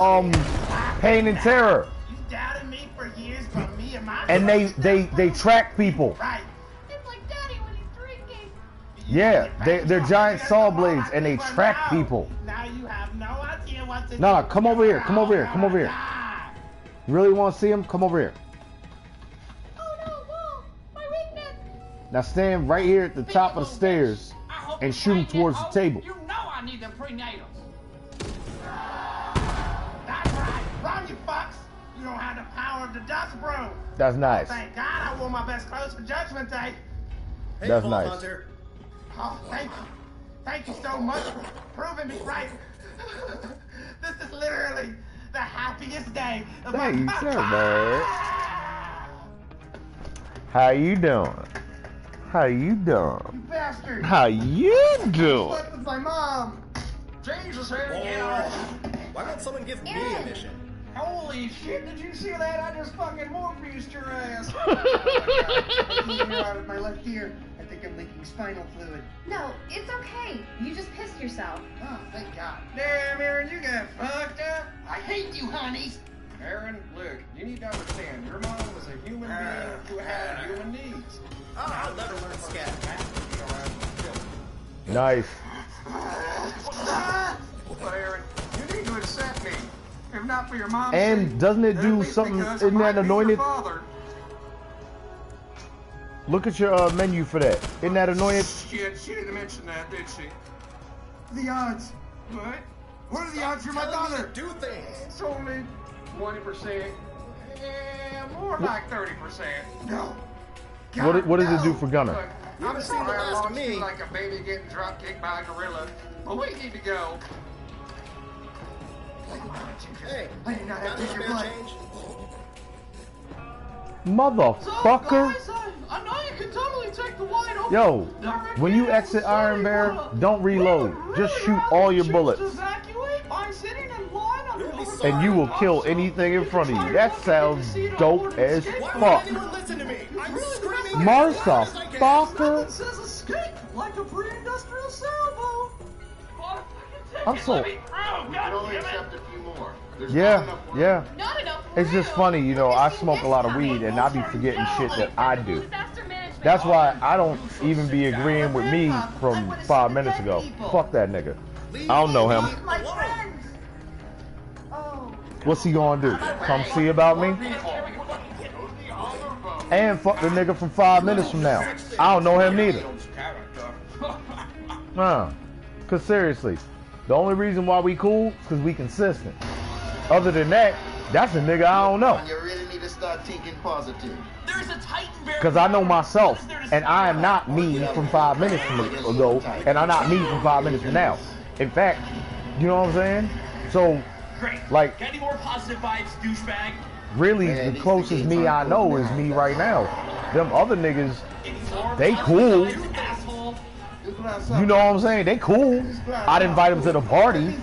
Pain and Terror. You doubted me for years, but me and my And they track people. Right. It's like Daddy when he's drinking. Yeah, they're giant saw blades and they track people. Now you have no idea what to do. No, come over here. Come over here. Come over here. You really want to see him? Come over here. Oh no, Wall! My weakness! Now stand right here at the top of the stairs and shoot him towards the table. You know I need them prenatals. That's right. Run, you fucks. You don't have the power of the dust broom. That's nice. Thank God I wore my best clothes for Judgment Day. Hey, That's Vault nice. Hunter. Oh, thank you. Thank you so much for proving me right. This is literally the happiest day of my Thanks, life. man. How you doing? How you You doing? bastard! How you doing? Slept with my mom! Jesus, Aaron, get Whoa. off. Why won't someone give me a mission? Holy shit, did you see that? I just fucking morphused your ass. Out of my left ear. I think I'm leaking spinal fluid. No, it's okay. You just pissed yourself. Oh, thank God. Damn, Aaron, you got fucked up. I hate you, honeys. Aaron, look, you need to understand, your mom was a human being who had human needs. Oh, I'll never learn scat. Nice. But Aaron, you need to accept me. If not for your mom's And sake, doesn't it then do at least something? because Isn't I that might be anointed? your father. Look at your menu for that. Isn't that anointed? Shit, she didn't mention that, did she? The odds. What? What are the odds you're my Telling me father? to do things. It's only 20%. Yeah, more like 30%. No. What does it do for Gunner? Look, You I'm haven't seen the sorry I last of lost me. you like a baby getting drop kicked by a gorilla, but we need to go. Hey, I did not have got to any take your spare blood. change? Motherfucker. I know you can totally take the wide open. Yo, when you exit Iron Bear, don't reload. Just shoot all your bullets. I'm sitting in line on the And you will kill anything in front of you. That sounds dope as Why fuck. won't anyone listen to me? I'm screaming Martha, as loud as I can. fucker. says escape like a pre-industrial sailboat. I'm so. Oh, God only damn it. accept a few more. There's Yeah, not enough room. yeah. Not enough It's just funny, you know, I smoke a lot of weed and I be forgetting shit that I do. That's why I don't even be agreeing with me from 5 minutes ago. Fuck that nigga. I don't know him. My friends! Oh. What's he gonna do? Come see about me? And fuck the nigga from 5 minutes from now. I don't know him neither. Nah. Cause seriously, the only reason why we cool is cause we consistent. Other than that, that's a nigga I don't know. You really need to start thinking positive. There's a Titan bear. Because I know myself, and I am not me from 5 minutes ago, and I'm not me from 5 minutes from now. In fact, you know what I'm saying? So, Great. like, Got any more positive vibes, douchebag? really, the closest me I know is me right now. Them other niggas, they cool. You know what I'm saying? They cool. I'd invite them to the party,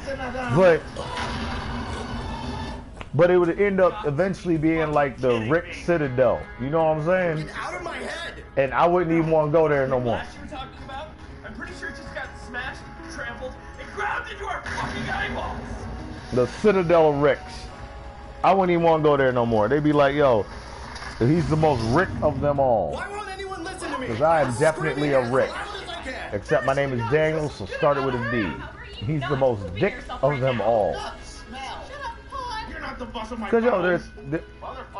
but it would end up eventually being like the Rick Citadel. You know what I'm saying? Get out of my head! And I wouldn't even want to go there no more. Last you were talking about? I'm pretty sure it just got smashed, trampled, and ground into our fucking eyeballs. The Citadel of Ricks. I wouldn't even want to go there no more. They'd be like, yo, he's the most Rick of them all. Why won't anyone listen to me? Because I am definitely a Rick. Except my name is Daniel, so start it with a D. He's the most dick of them all. Because, yo,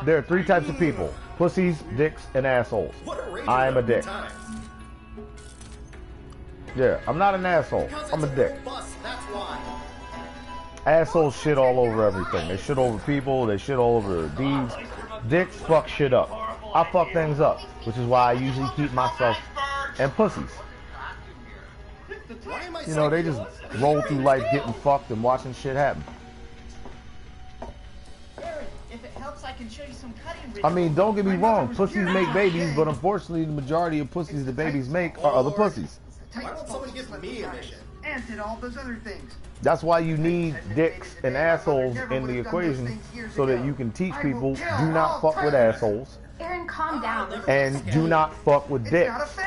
there are 3 types of people. Pussies, dicks, and assholes. I am a dick. Yeah, I'm not an asshole. I'm a dick. Assholes shit all over everything. They shit over people. They shit all over deeds. Dicks fuck shit up. I fuck things up, which is why I usually keep myself and pussies. You know, they just roll through life getting fucked and watching shit happen. Aaron, if it helps, I can show you some cutting. I mean, don't get me wrong. Pussies make babies, but unfortunately, the majority of pussies the babies make are other pussies. Why don't somebody give me a mission? And did all those other things. That's why you need dicks and assholes in the equation, so that you can teach people, do not fuck with assholes. Aaron, calm down. And do not fuck with dicks.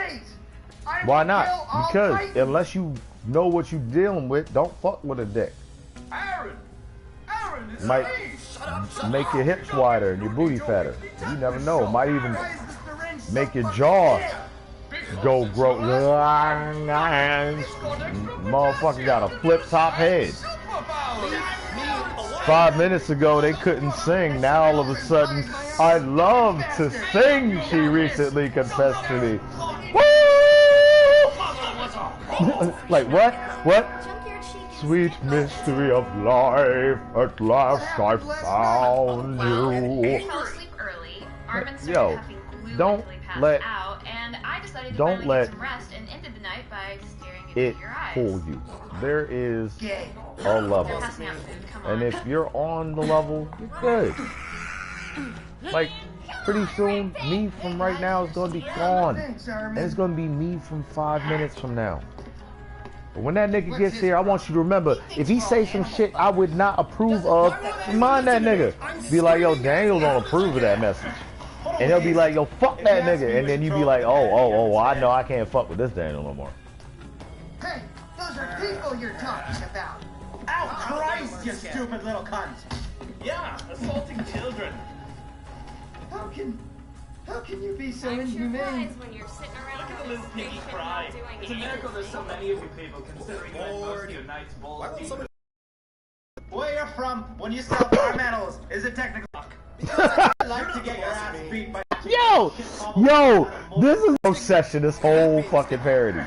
Why not? Because unless you know what you're dealing with, don't fuck with a dick. Might make your hips wider and your booty fatter. You never know. Might even make your jaw go grow. Motherfucker got a flip top head. 5 minutes ago they couldn't sing. Now all of a sudden, I love to sing, she recently confessed to me. Woo! Like what? What? Sweet mystery of life, at last I found you. Yo, don't let it fool you. There is a level, and if you're on the level, you're good. Like, pretty soon, me from right now is going to be gone, and it's going to be me from 5 minutes from now. But when that nigga gets here, I want you to remember, if he say some shit I would not approve of, remind that nigga. Be like, yo, Daniel don't approve of that message. And he'll be like, yo, fuck that nigga. And then you be like, oh, I know I can't fuck with this Daniel no more. Hey, those are people you're talking about. Ow, Christ, you stupid little cunt. Yeah, assaulting children. How can you be so inhumane? When you're sitting around Look at the little piggy cry. It's a miracle there's so many of you people, considering you had most of your night's balls deep. Where you're from, when you sell car medals, is it technical? I'd like to get your ass beat by Yo, this is no session, this whole fucking parody.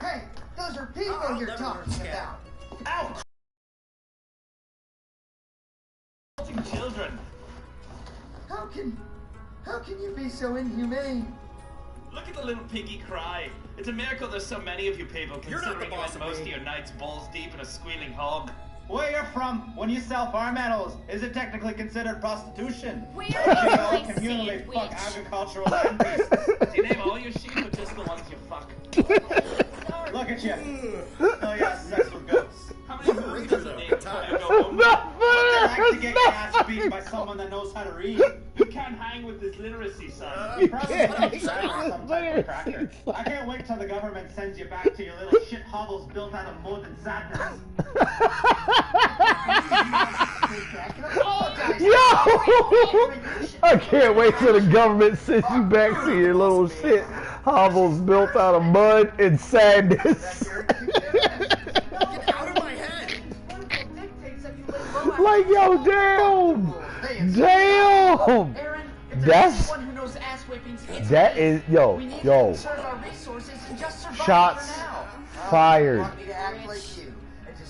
Hey, those are people you're talking about. Ouch! Children. How can you be so inhumane? Look at the little piggy cry. It's a miracle there's so many of you people, considering you had most of your nights balls deep in a squealing hog. Where you're from, when you sell farm medals, is it technically considered prostitution? Where you communally fuck agricultural land pieces. Do you name all your sheep or just the ones you fuck? Look at you. Oh, you have sex with goats. How many movies does it name? What's it like to get your ass beat by someone that knows how to read? You can't hang with this literacy, son. You probably need some type of cracker. I can't wait till the government sends you back to your little shit hovels built out of mud and sadness. Yo! I can't wait till the government sends you back to your little shit hovels built out of mud and sadness. Like, yo, damn! Damn! That is, yo,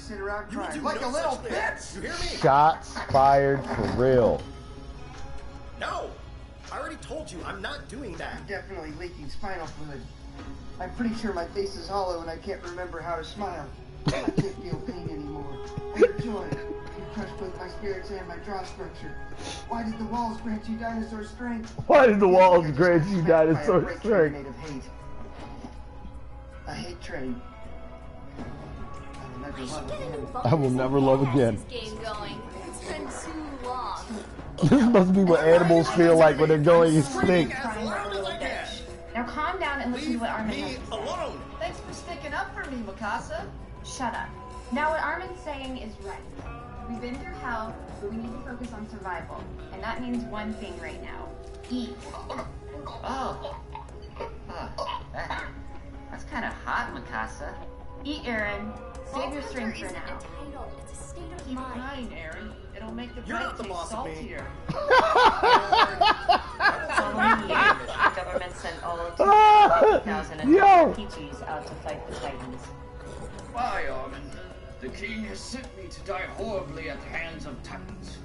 sit around crying like a little bitch. You hear me? Shots fired for real. No! I already told you, I'm not doing that. I'm definitely leaking spinal fluid. I'm pretty sure my face is hollow and I can't remember how to smile. I can't feel pain anymore. Or joy. You crushed both my spirits and my jaw structure. Why did the walls grant you dinosaur strength? Why did the walls grant you dinosaur strength? Made of hate. A hate train. I will never love again. Game going. It's been too long. This must be what animals feel like when they're going extinct. Now calm down and listen to what Armin has to say. Alone. Thanks for sticking up for me, Mikasa. Shut up. Now what Armin's saying is right. We've been through hell, but we need to focus on survival. And that means one thing right now. Eat. Oh. That's kind of hot, Mikasa. Eat, Aaron. Save your strength for now. It's a state of Keep mind. trying, Aaron. It'll make the You're bread not the taste boss of me. saltier. Following years, the government sent all of 2,000 Peaches out to fight the Titans. Why, Armin? The king has sent me to die horribly at the hands of Titans.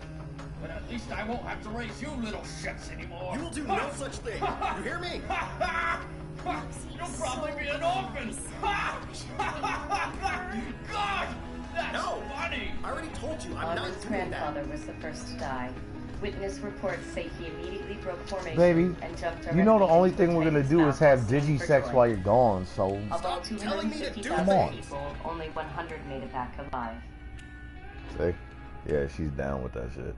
But at least I won't have to raise you little shits anymore. You will do no such thing. You hear me? You'll probably be an orphan. God, that's funny. I already told you, I'm not Armin's doing that. grandfather was the first to die. Witness reports say he immediately broke formation Baby, and jumped you know the directly only into thing we're gonna Titan's do is have mouth digi-sex for while joy. you're gone, so... Of all Come 250,000 on. people, only 100 made it back alive. See? Yeah, she's down with that shit.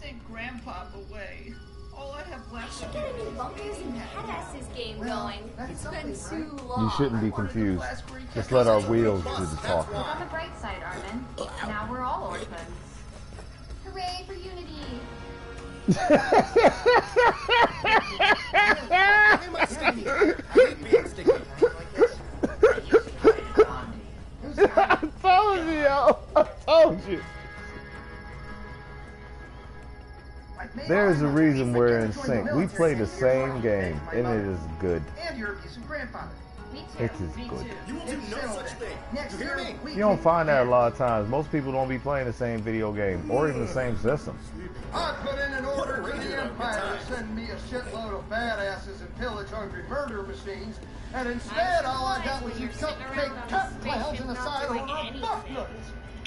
Take Grandpa away. All I have left Should get a new bunkers and badasses game going. It's been too long. You shouldn't be confused. Just let our wheels do the talking. Look on the bright side, Armin. Now we're all orphans. Hooray for unity! I told you, yo. I told you. There's a reason we're in sync. We play the same game, and it is good. And your abusive grandfather. Me It is good. You will do no such thing. You hear me? You don't find that a lot of times. Most people don't be playing the same video game, or even the same system. I put in an order for the Empire to send me a shitload of badasses and pillage-hungry murder machines, and instead all I got was you cupcake cut clowns in the side over fuck nuts.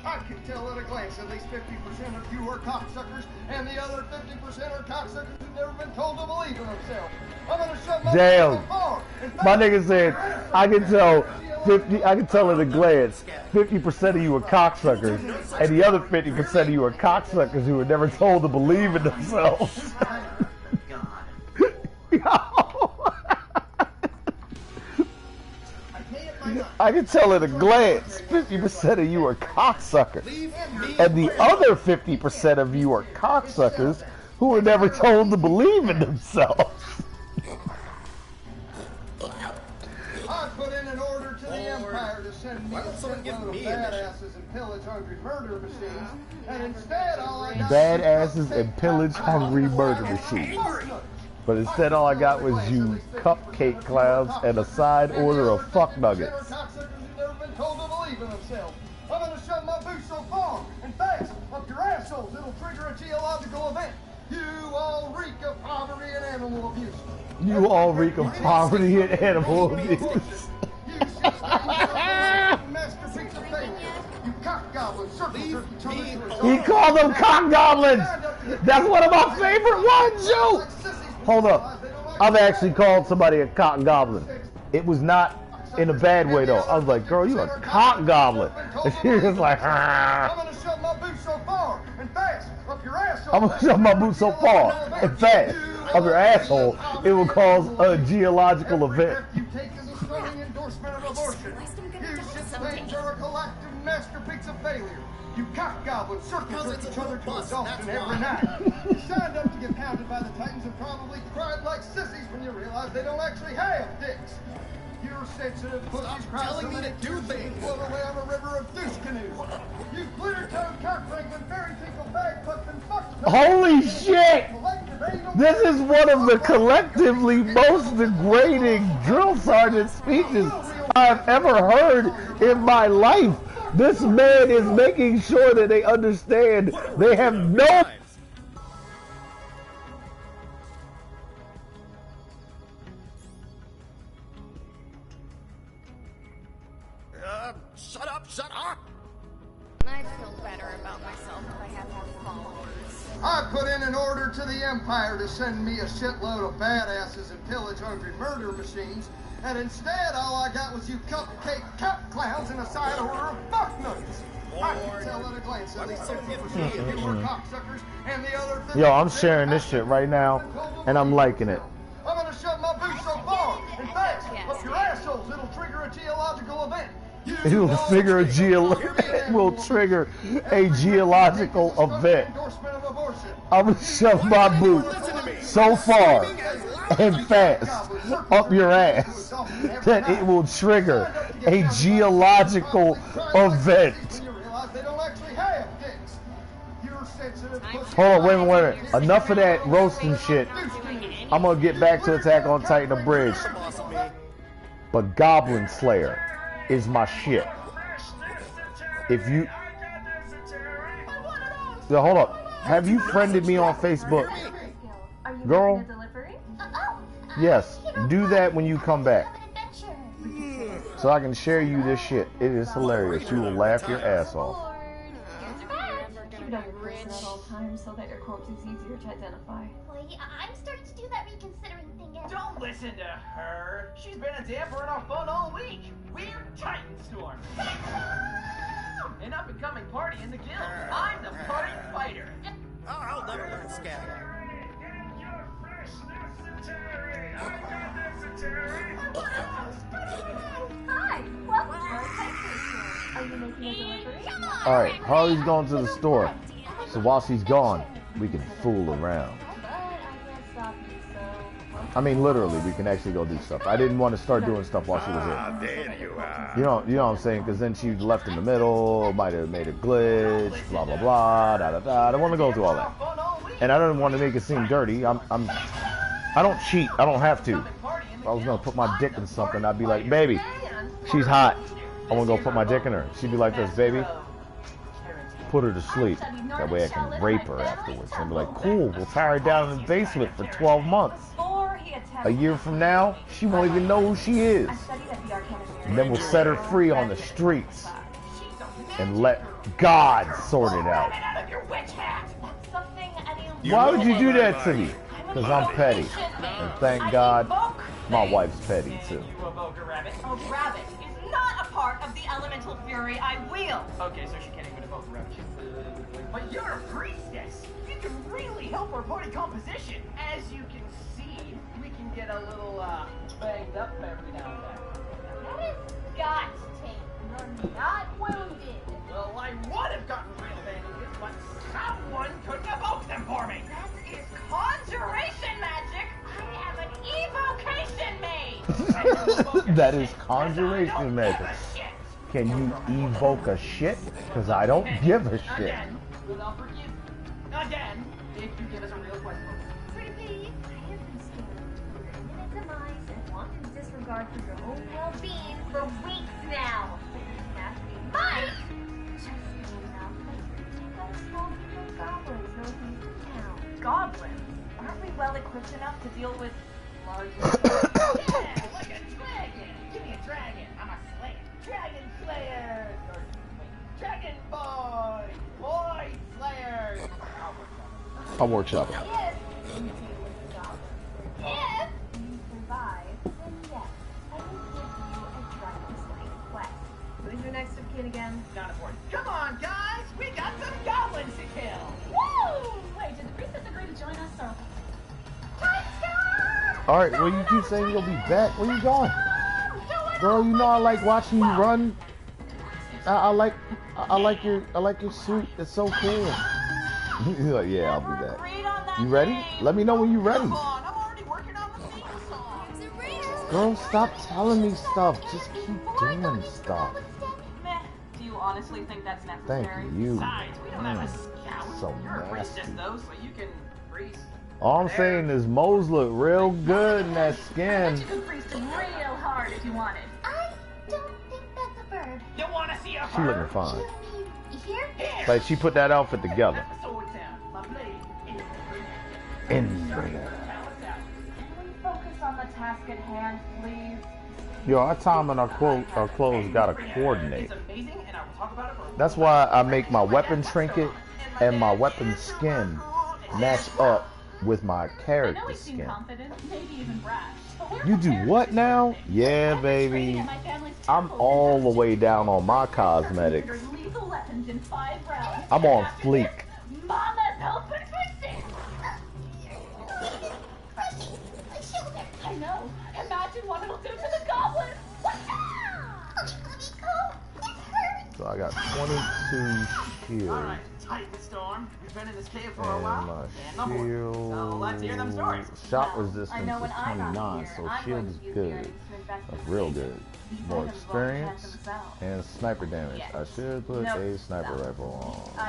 I can tell at a glance at least 50% of you are cocksuckers, and the other 50% are cocksuckers who've never been told to believe in themselves. I'm gonna shove my Damn. so far. My nigga said, I can tell at a glance, 50% of you are cocksuckers, and the other 50% of you are cocksuckers who were never told to believe in themselves. I can tell at a glance, 50% of you are cocksuckers, and the other 50% of you are cocksuckers who were never told to believe in themselves. I put in an order to the Empire to send me a shitload of badasses and pillage-hungry murder machines, and instead all I got Badasses and pillage-hungry murder machines. But instead all I got was you cupcake clowns and a side order of fuck nuggets. cocksuckers who've never been told to believe in themselves. I'm gonna shove my boots so far and fast up your assholes it'll trigger a geological event. You all reek of poverty and animal abuse. You all reek of poverty and animal abuse. Masterpiece of failure. You cock goblins circle jerk each other to a He called them cock goblins! That's one of my favorite ones, yo! Hold up. I've actually called somebody a cock goblin. It was not in a bad way, though. I was like, girl, you a cock goblin. And she was like, I'm gonna shove my boots so far and fast up your asshole. I'm gonna shove my boots so far and fast up your asshole, it will cause a geological event. You take as a strong endorsement of abortion. You shit things are a collective masterpiece of failure. You cock goblins circle jerk each other to adultery every night. You signed up to get pounded by the Titans and probably cried like sissies when you realized they don't actually have dicks. You're sensitive pussies telling me to do things. Float away on a river of douche canoes. You glitter-toned Kirk Franklin fairy tinkle bag fucking fuck. Holy shit! This is one of the collectively most degrading drill sergeant speeches I've ever heard in my life. This man is making sure that they understand they have no. Shut up, shut up! I feel better about myself if I have more followers. I put in an order to the Empire to send me a shitload of badasses and pillage-hungry murder machines, and instead all I got was you cupcake cat clowns and a side order of fucknuts. I can tell at a glance at least 50% of you are cocksuckers, and the other 50%. Yo, I'm sharing this shit right now, and I'm liking it. I'm gonna shove my boots so far and fast up your assholes it'll trigger a geological event. It will trigger a geological event. I'm gonna shove my boot so far and fast up your ass that it will trigger a geological event. Hold on, wait a minute. Enough of that roasting shit. I'm gonna get back to Attack on Titan Abridged. But Goblin Slayer is my shit. If you... Yo, hold up. Have you friended me on Facebook? Girl? Yes. Do that when you come back. So I can share you this shit. It is hilarious. You will laugh your ass off. Keep it on your person at all times so that your corpse is easier to identify. Boy, I'm starting to do that reconsidering thing again. Don't listen to her. She's been a damper in our fun all week. We're Titan Storm. An up-and-coming party in the guild. I'm the party fighter. Oh, I'll never learn scab. Hi, welcome to our Titan store. Are you making a delivery? Alright, Harley's going to the store. So while she's gone, we can fool around. I mean, literally, we can actually go do stuff. I didn't want to start doing stuff while she was here. There you are. You know what I'm saying? Because then she left in the middle, might have made a glitch, blah blah blah, da da da. I don't want to go through all that, and I don't want to make it seem dirty. I don't cheat. I don't have to. If I was gonna put my dick in something, I'd be like, baby, she's hot. I want to go put my dick in her. She'd be like this, baby. Put her to sleep. That way I can rape her afterwards. And be like, cool, we'll tie her down in the basement for 12 months. A year from now, she won't even know who she is. And then we'll set her free on the streets. And let God sort it out. Why would you do that to me? Because I'm petty. And thank God, my wife's petty too. A rabbit is not a part of the elemental fury I wield. Okay, so she can't even evoke a rabbit. But you're a priestess. You can really help our party composition. As you can see, we can get a little banged up every now and then. That is God's take. You're not wounded. Well, I would have gotten real bandages, but someone couldn't evoke them for me. That is conjuration magic. I have an evocation made. That is conjuration magic. Can you evoke a shit? Because I don't give a shit. Again, without forgive. Again, if you give us a real question. Pretty, I have been scared of your imminent demise and wanted to disregard for your own well-being for weeks now. Mike! Just enough. You've got a small group of goblins northeast of town. Goblins? Aren't we well equipped enough to deal with larger... Yeah, like a dragon. Give me a dragon. I'm a slayer. Dragon slayer. Or, wait, dragon boy. Boy slayer. I'll workshop it. If you survive, then yes, I will give you a dragon slaying quest. Who's your next of kin again? Not important. Come on, guys. We got some goblins to kill. Woo! Wait, did the priestess agree to join us, or... Alright, well, you keep saying you'll be back. Where you going? Girl, you know I like watching you run. I like your suit. It's so cool. He's like, yeah, I'll be back. You ready? Let me know when you're ready. Girl, stop telling me stuff. Just keep doing stuff. Meh. Do you honestly think that's necessary? Thank you. Besides, we don't have a scout. So You're a nasty. priestess, though, so you can priest. All I'm saying is Moe's look real good in that skin. You could priest real hard if you wanted. I don't think that's a bird. You want to see a She looking fine. Like she put that outfit together. Inbreeder. Focus on the task at hand, please. Yo, our time and our clothes gotta coordinate. That's why I make my weapon trinket and my weapon skin match up with my character skin. You do what now? Yeah, baby. I'm all the way down on my cosmetics. I'm on fleek. I know. Imagine what it'll do to the goblin. So I got 22 shields. Alright, Titan Storm. We've been in this cave for a And while. my shield. So let's hear them stories. Shot resistance is 29, so shield is good. That's real good. More experience and sniper damage. I should put a sniper rifle on.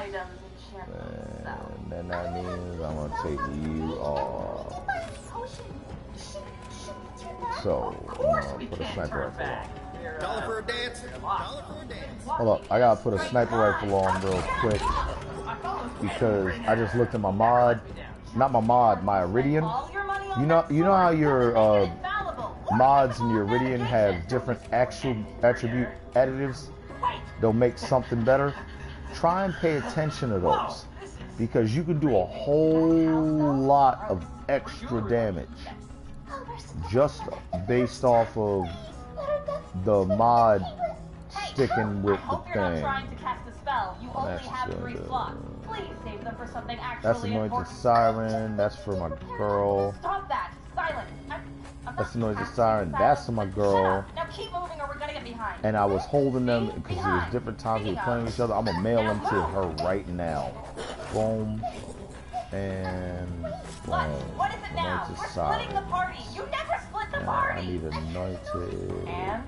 And then that means I'm gonna take you off. So I'm gonna put a sniper rifle on. Dollar for a dance. Dollar for a dance. Hold up, I gotta put a sniper rifle on real quick because I just looked at my mod, not my mod, my Iridian. You know how your mods in your Iridian have different attribute additives? They'll make something better. Try and pay attention to those because you can do a whole lot of extra damage just based off of the mod sticking with the thing. That's anointed siren. That's for my girl. Stop that! Silence! That's anointed siren. That's for my girl. Now keep moving or we're gonna get behind. And I was holding them because there was different times we were playing each other. I'm gonna mail them to her right now. Boom. And boom. What is it now? Anointed We're siren. splitting the party. You never split the Now party. I need anointed. And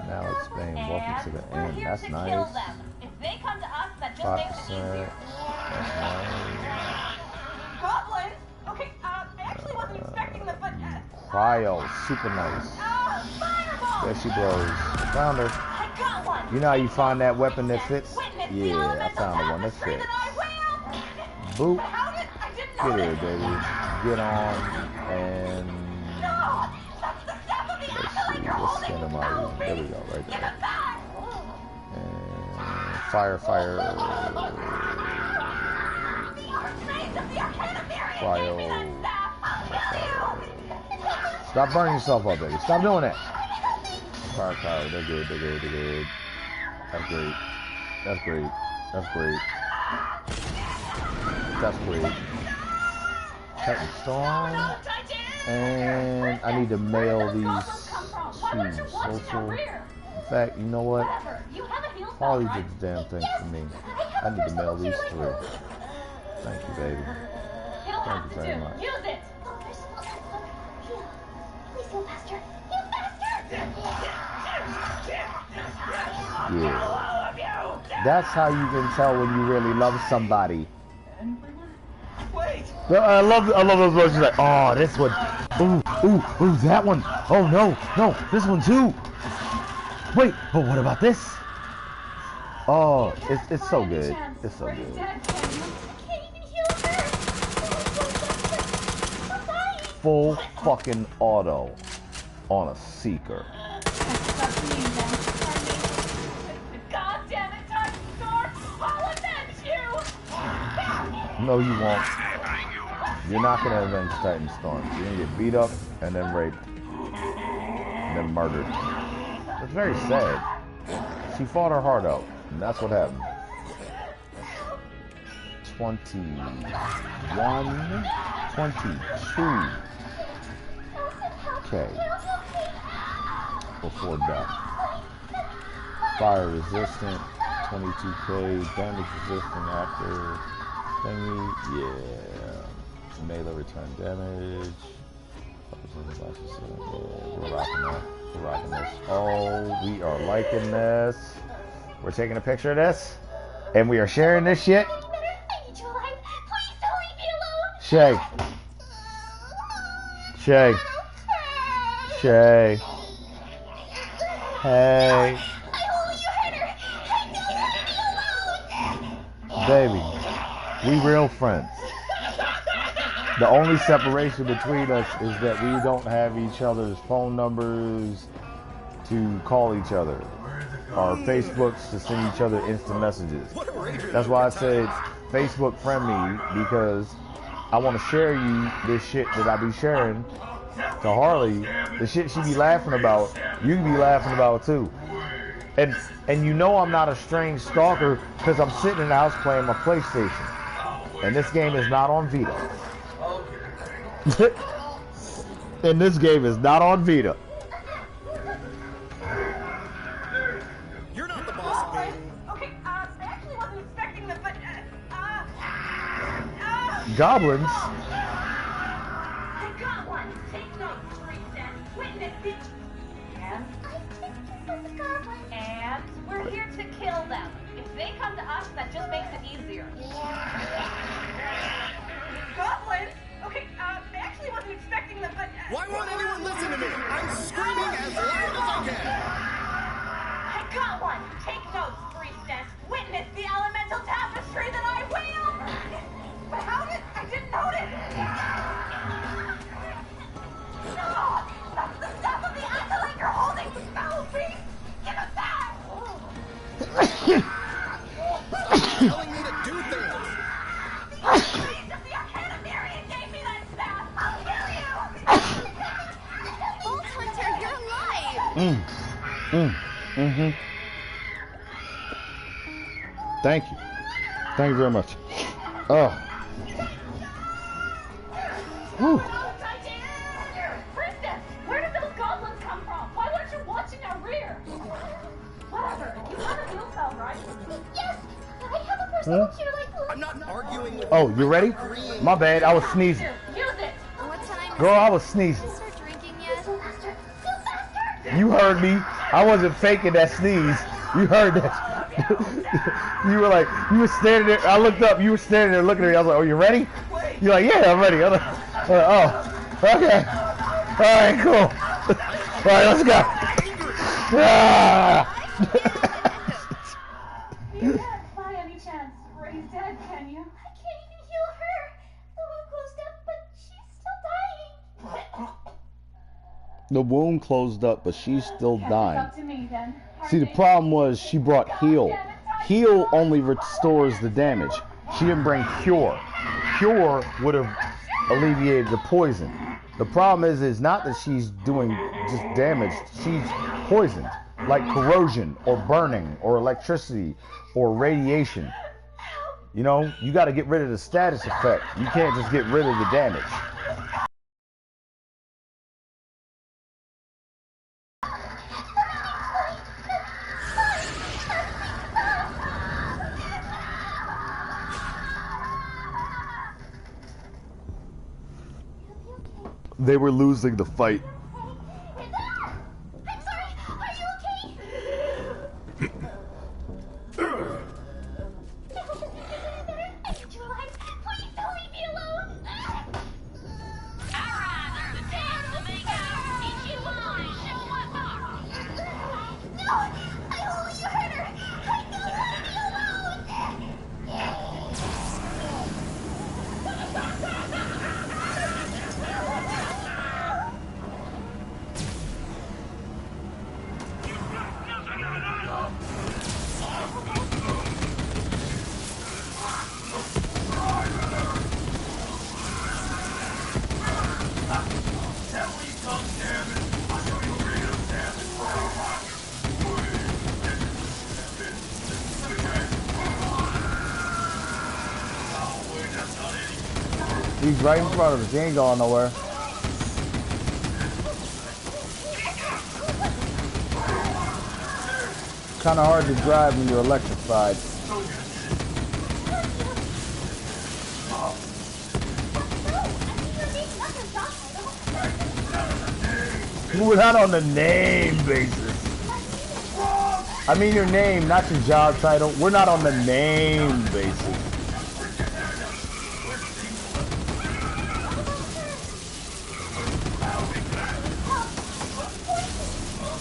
Now it's been welcome to the we're end. here That's to nice. kill them. If they come to us, that just makes it 5%. easier. That's nice. Goblins? Okay, I actually wasn't expecting them, but Cryo, super nice. fireball! There she blows. Found her. I got one. You know how you find that weapon that fits? Yeah, I found the one that fits. Boop. Get here, baby. Get on and let's see. Let's send them out. There we go, right there. And fire. Cryo. Stop burning yourself up, baby. Stop doing that. Fire. They're good. That's great. Titan Storm. And I need to mail these to social. In fact, you know what? Holly did the damn thing for me. I need to mail these through. Thank you, baby. Thank you very much. Use it. Yeah. That's how you can tell when you really love somebody. I love those words. She's like, oh, this one. Ooh, that one. Oh no, this one too. Wait, but what about this? Oh, it's so good. It's so good. Full fucking auto on a seeker. God damn it, Titan Storm! I'll avenge you! No, you won't. You're not gonna avenge Titan Storm. You're gonna get beat up and then raped. And then murdered. It's very sad. She fought her heart out. And that's what happened. 21, 22. Okay. Before death. Fire resistant, 22k. Damage resistant after thingy. Yeah. Melee return damage. We're rocking this. Oh, we are liking this. We're taking a picture of this. And we are sharing this shit. Shay. Hey. Baby, we real friends. The only separation between us is that we don't have each other's phone numbers to call each other, or Facebooks to send each other instant messages. That's why I said Facebook friend me, because I want to share you this shit that I be sharing to Harley. The shit she be laughing about, you can be laughing about too. And you know I'm not a strange stalker because I'm sitting in the house playing my PlayStation. And this game is not on Vita. And this game is not on Vita. You're not the boss, baby. Okay, I actually wasn't expecting them, but, Goblins? I got one. Take notes, Princess. Witness it. And? I think this is a goblin. And? We're here to kill them. If they come to us, that just makes it easier. Goblins? Okay, I actually wasn't expecting them, but... Why won't anyone listen to me? I'm screaming as loud as I can. I got one. Take notes, Priestess. Witness the elemental tapestry that I wield. But how did... I didn't notice. No! That's the stuff of the acolyte you're holding, foul beast! Give it back! Telling me to do things. If the Arcanumarian gave me that staff, I'll kill you! Bolt Hunter, you're alive! Thank you. Thank you very much. Oh. Whew. Princess, where did those goblins come from? Why weren't you watching our rear? Whatever, you have a fuel cell, right? Yes! I have a personal cheer like... I'm not arguing with Oh, you ready? My bad, I was sneezing. Use it! What time Girl, I was sneezing. is start drinking yet? You heard me. I wasn't faking that sneeze. You heard that. You were like, you were standing there. I looked up. You were standing there looking at me. I was like, oh, you ready? You're like, yeah, I'm ready. I'm like, oh, okay. All right, cool. All right, let's go. Ah! You can't, by any chance, raise dead, can you? I can't even heal her. The wound closed up, but she's still dying. The wound closed up, but she's still dying. Up to me, then. See, the problem was she brought heal. Heal only restores the damage. She didn't bring cure. Cure would have alleviated the poison. The problem is not that she's doing just damage. She's poisoned, like corrosion or burning or electricity or radiation. You know, you got to get rid of the status effect. You can't just get rid of the damage. They were losing the fight. I'm sorry, are you okay? I need you alive. Please don't leave me alone. Alright, there's a chance to make out. If you want to show what's up. No, I only you hurt her. Please don't leave me alone. He's right in front of us. He ain't going nowhere. Kind of hard to drive when you're electrified. We're not on the name basis. I mean your name, not your job title. We're not on the name basis.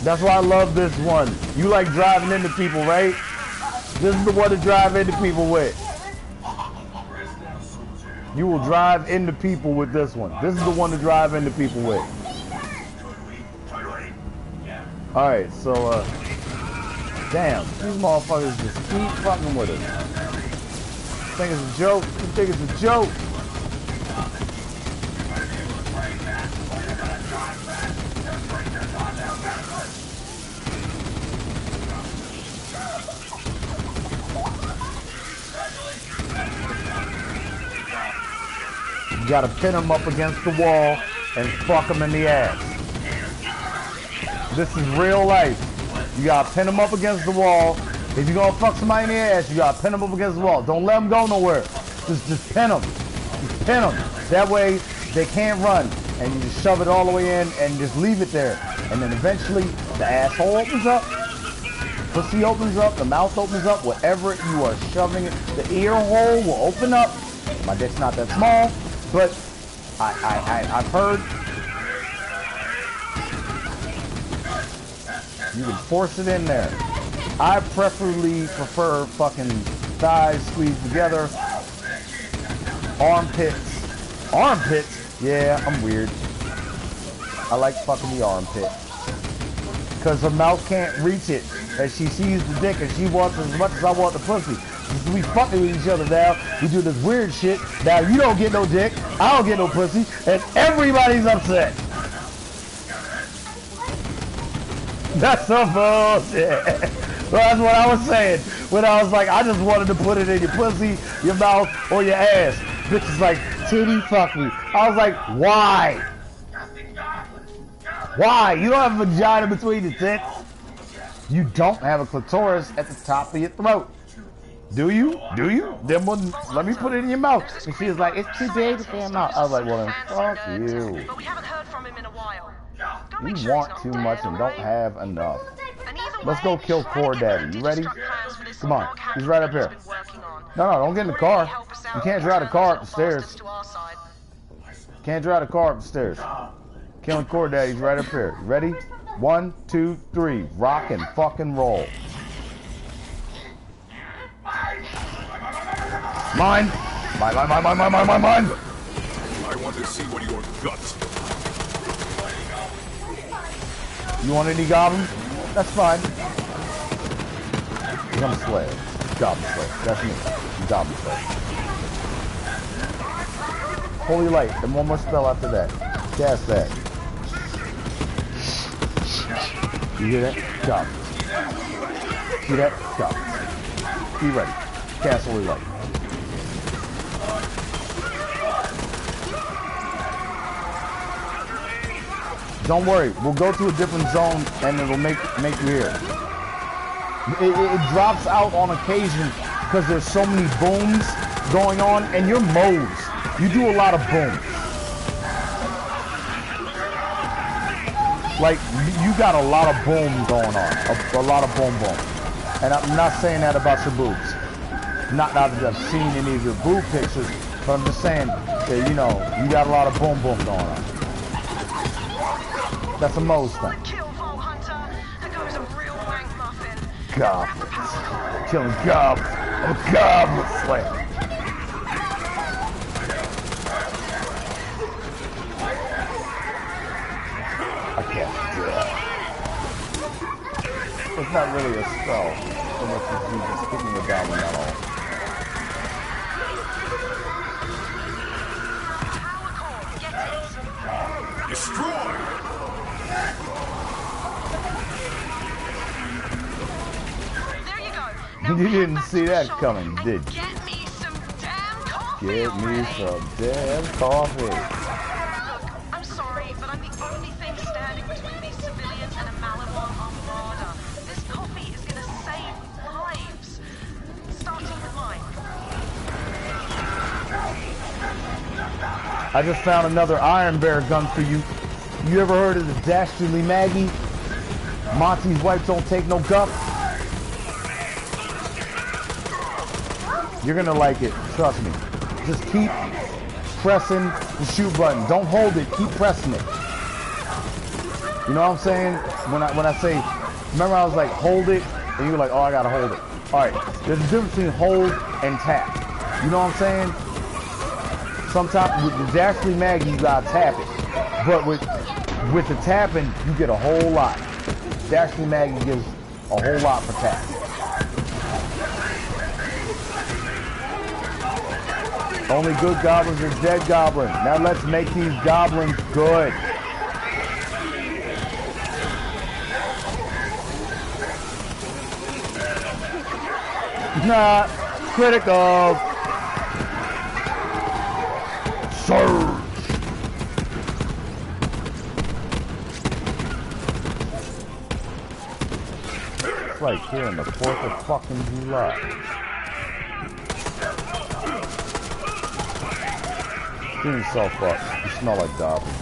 That's why I love this one. You like driving into people, right? This is the one to drive into people with. You will drive into people with this one. This is the one to drive into people with. Alright, so, damn, these motherfuckers just keep fucking with us. You think it's a joke? You think it's a joke? You gotta pin them up against the wall and fuck them in the ass. This is real life. You gotta pin them up against the wall. If you're gonna fuck somebody in the ass, you gotta pin them up against the wall. Don't let them go nowhere. Just pin them. Just pin them. That way they can't run. And you just shove it all the way in and just leave it there. And then eventually the asshole opens up. Pussy opens up. The mouth opens up. Whatever you are shoving it. The ear hole will open up. My dick's not that small. But I've heard you can force it in there. I preferably prefer fucking thighs squeezed together. Armpits. Armpits? Yeah, I'm weird. I like fucking the armpit. Because her mouth can't reach it. And she sees the dick and she wants as much as I want the pussy. We fucking with each other now. We do this weird shit. Now you don't get no dick, I don't get no pussy, and everybody's upset. That's some bullshit. Well, that's what I was saying. When I was like, I just wanted to put it in your pussy, your mouth, or your ass. Bitch is like, titty fuck me. I was like, why? Why? You don't have a vagina between your tits. You don't have a clitoris at the top of your throat. Do you? Do you? Then let me put it in your mouth. And she was like, it's too big to stay in mouth. I was like, well then, fuck you. But we haven't heard from him in a while. You want too much and don't have enough. Let's go kill Core Daddy. You ready? Come on. He's right up here. No, don't get in the car. You can't drive the car up the stairs. Can't drive the car up the stairs. Killing Core Daddy's right up here. You ready? 1, 2, 3. Rock and fucking roll. Mine! Mine! I want to see one of your guts. You want any goblins? That's fine. I'm a slave. Goblin slave. That's me. Goblin slave. Holy light. And one more spell after that. Cast that. You hear that? Goblin. See that? Goblin. Be ready. Cast holy light. Don't worry, we'll go to a different zone and it'll make you hear. It drops out on occasion because there's so many booms going on and you're modes. You do a lot of booms. Like, you got a lot of boom going on. A lot of boom. And I'm not saying that about your boobs. Not that I've seen any of your boob pictures, but I'm just saying that, you know, you got a lot of boom going on. That's a Moe's thing. Goblins. Killing goblins. I'm a goblin slayer. I can't do that. It's not really a spell, so much as you just kicking a goblin at all. Destroy! You didn't see that coming, did you? Get me some damn coffee. Get me some damn coffee. Look, I'm sorry, but I'm the only thing standing between these civilians and a Malawan armada. This coffee is going to save lives. Starting with mine. I just found another Iron Bear gun for you. You ever heard of the Dastardly Maggie? Monty's wife don't take no guff. You're gonna like it, trust me. Just keep pressing the shoot button. Don't hold it, keep pressing it. You know what I'm saying? When I say, remember I was like, hold it, and you were like, oh, I gotta hold it. All right, there's a difference between hold and tap. You know what I'm saying? sometimes with Dastardly Maggie, you gotta tap it. But with the tapping, you get a whole lot. Dastardly Maggie gives a whole lot for tap. Only good goblins are dead goblins. Now let's make these goblins good. Nah, critical. Surge. It's like here on the 4th of fucking July. Clean yourself up. You smell like goblins.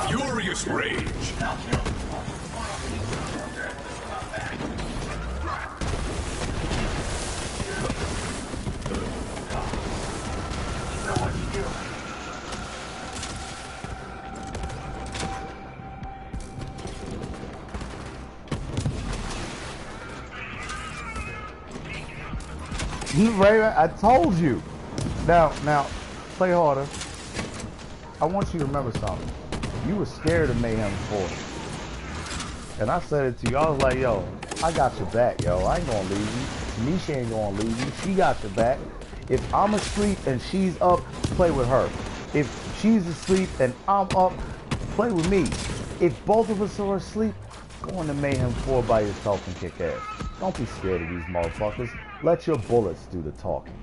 Furious rage. Right, I told you. Now, play harder. I want you to remember something. You were scared of Mayhem 4. And I said it to you. I was like, yo, I got your back, yo. I ain't gonna leave you. Nisha ain't gonna leave you. She got your back. If I'm asleep and she's up, play with her. If she's asleep and I'm up, play with me. If both of us are asleep, go into Mayhem 4 by yourself and kick ass. Don't be scared of these motherfuckers. Let your bullets do the talking.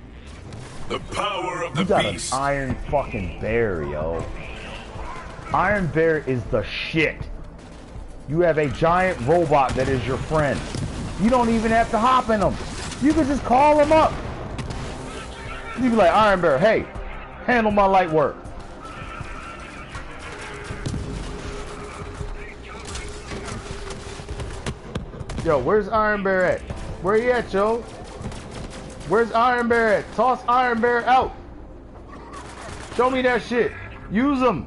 The power of the beast. You got beast. An iron fucking bear, yo. Iron Bear is the shit. You have a giant robot that is your friend. You don't even have to hop in them. You can just call him up. You be like, Iron Bear, hey, handle my light work. Yo, where's Iron Bear at? Where he at, yo? Where's Iron Bear at? Toss Iron Bear out. Show me that shit. Use him.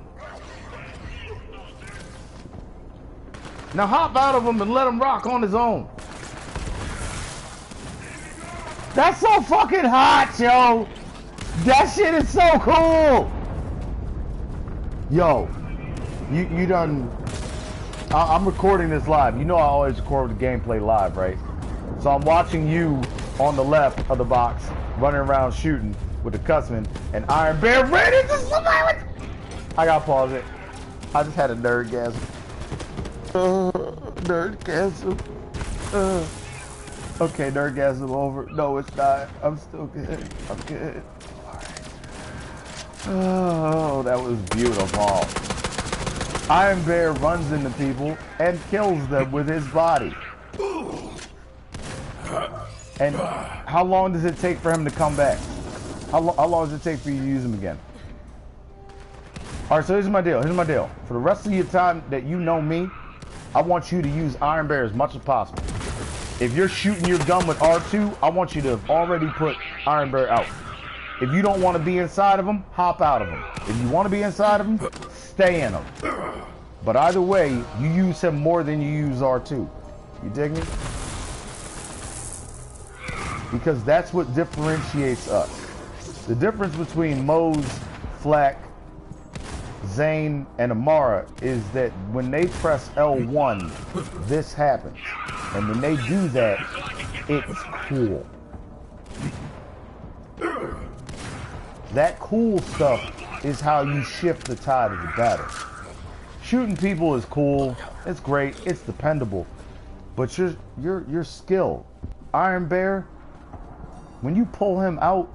Now hop out of him and let him rock on his own. That's so fucking hot, yo. That shit is so cool. Yo, you done... I'm recording this live. You know I always record the gameplay live, right? So I'm watching you on the left of the box, running around shooting with the cussman, and Iron Bear ran into somebody. I gotta pause it. I just had a nerdgasm. Nerdgasm. Okay, nerdgasm over. No, it's not. I'm still good. I'm good. Oh, that was beautiful. Iron Bear runs into people and kills them with his body. And how long does it take for him to come back? How long does it take for you to use him again? Alright, so here's my deal. Here's my deal. For the rest of your time that you know me, I want you to use Iron Bear as much as possible. If you're shooting your gun with R2, I want you to have already put Iron Bear out. If you don't want to be inside of him, hop out of him. If you want to be inside of him, stay in him. But either way, you use him more than you use R2. You dig me? Because that's what differentiates us. The difference between Mose, Flack, Zane, and Amara is that when they press L1, this happens. And when they do that, it's cool. That cool stuff is how you shift the tide of the battle. Shooting people is cool, it's great, it's dependable, but your skill. Iron Bear, when you pull him out,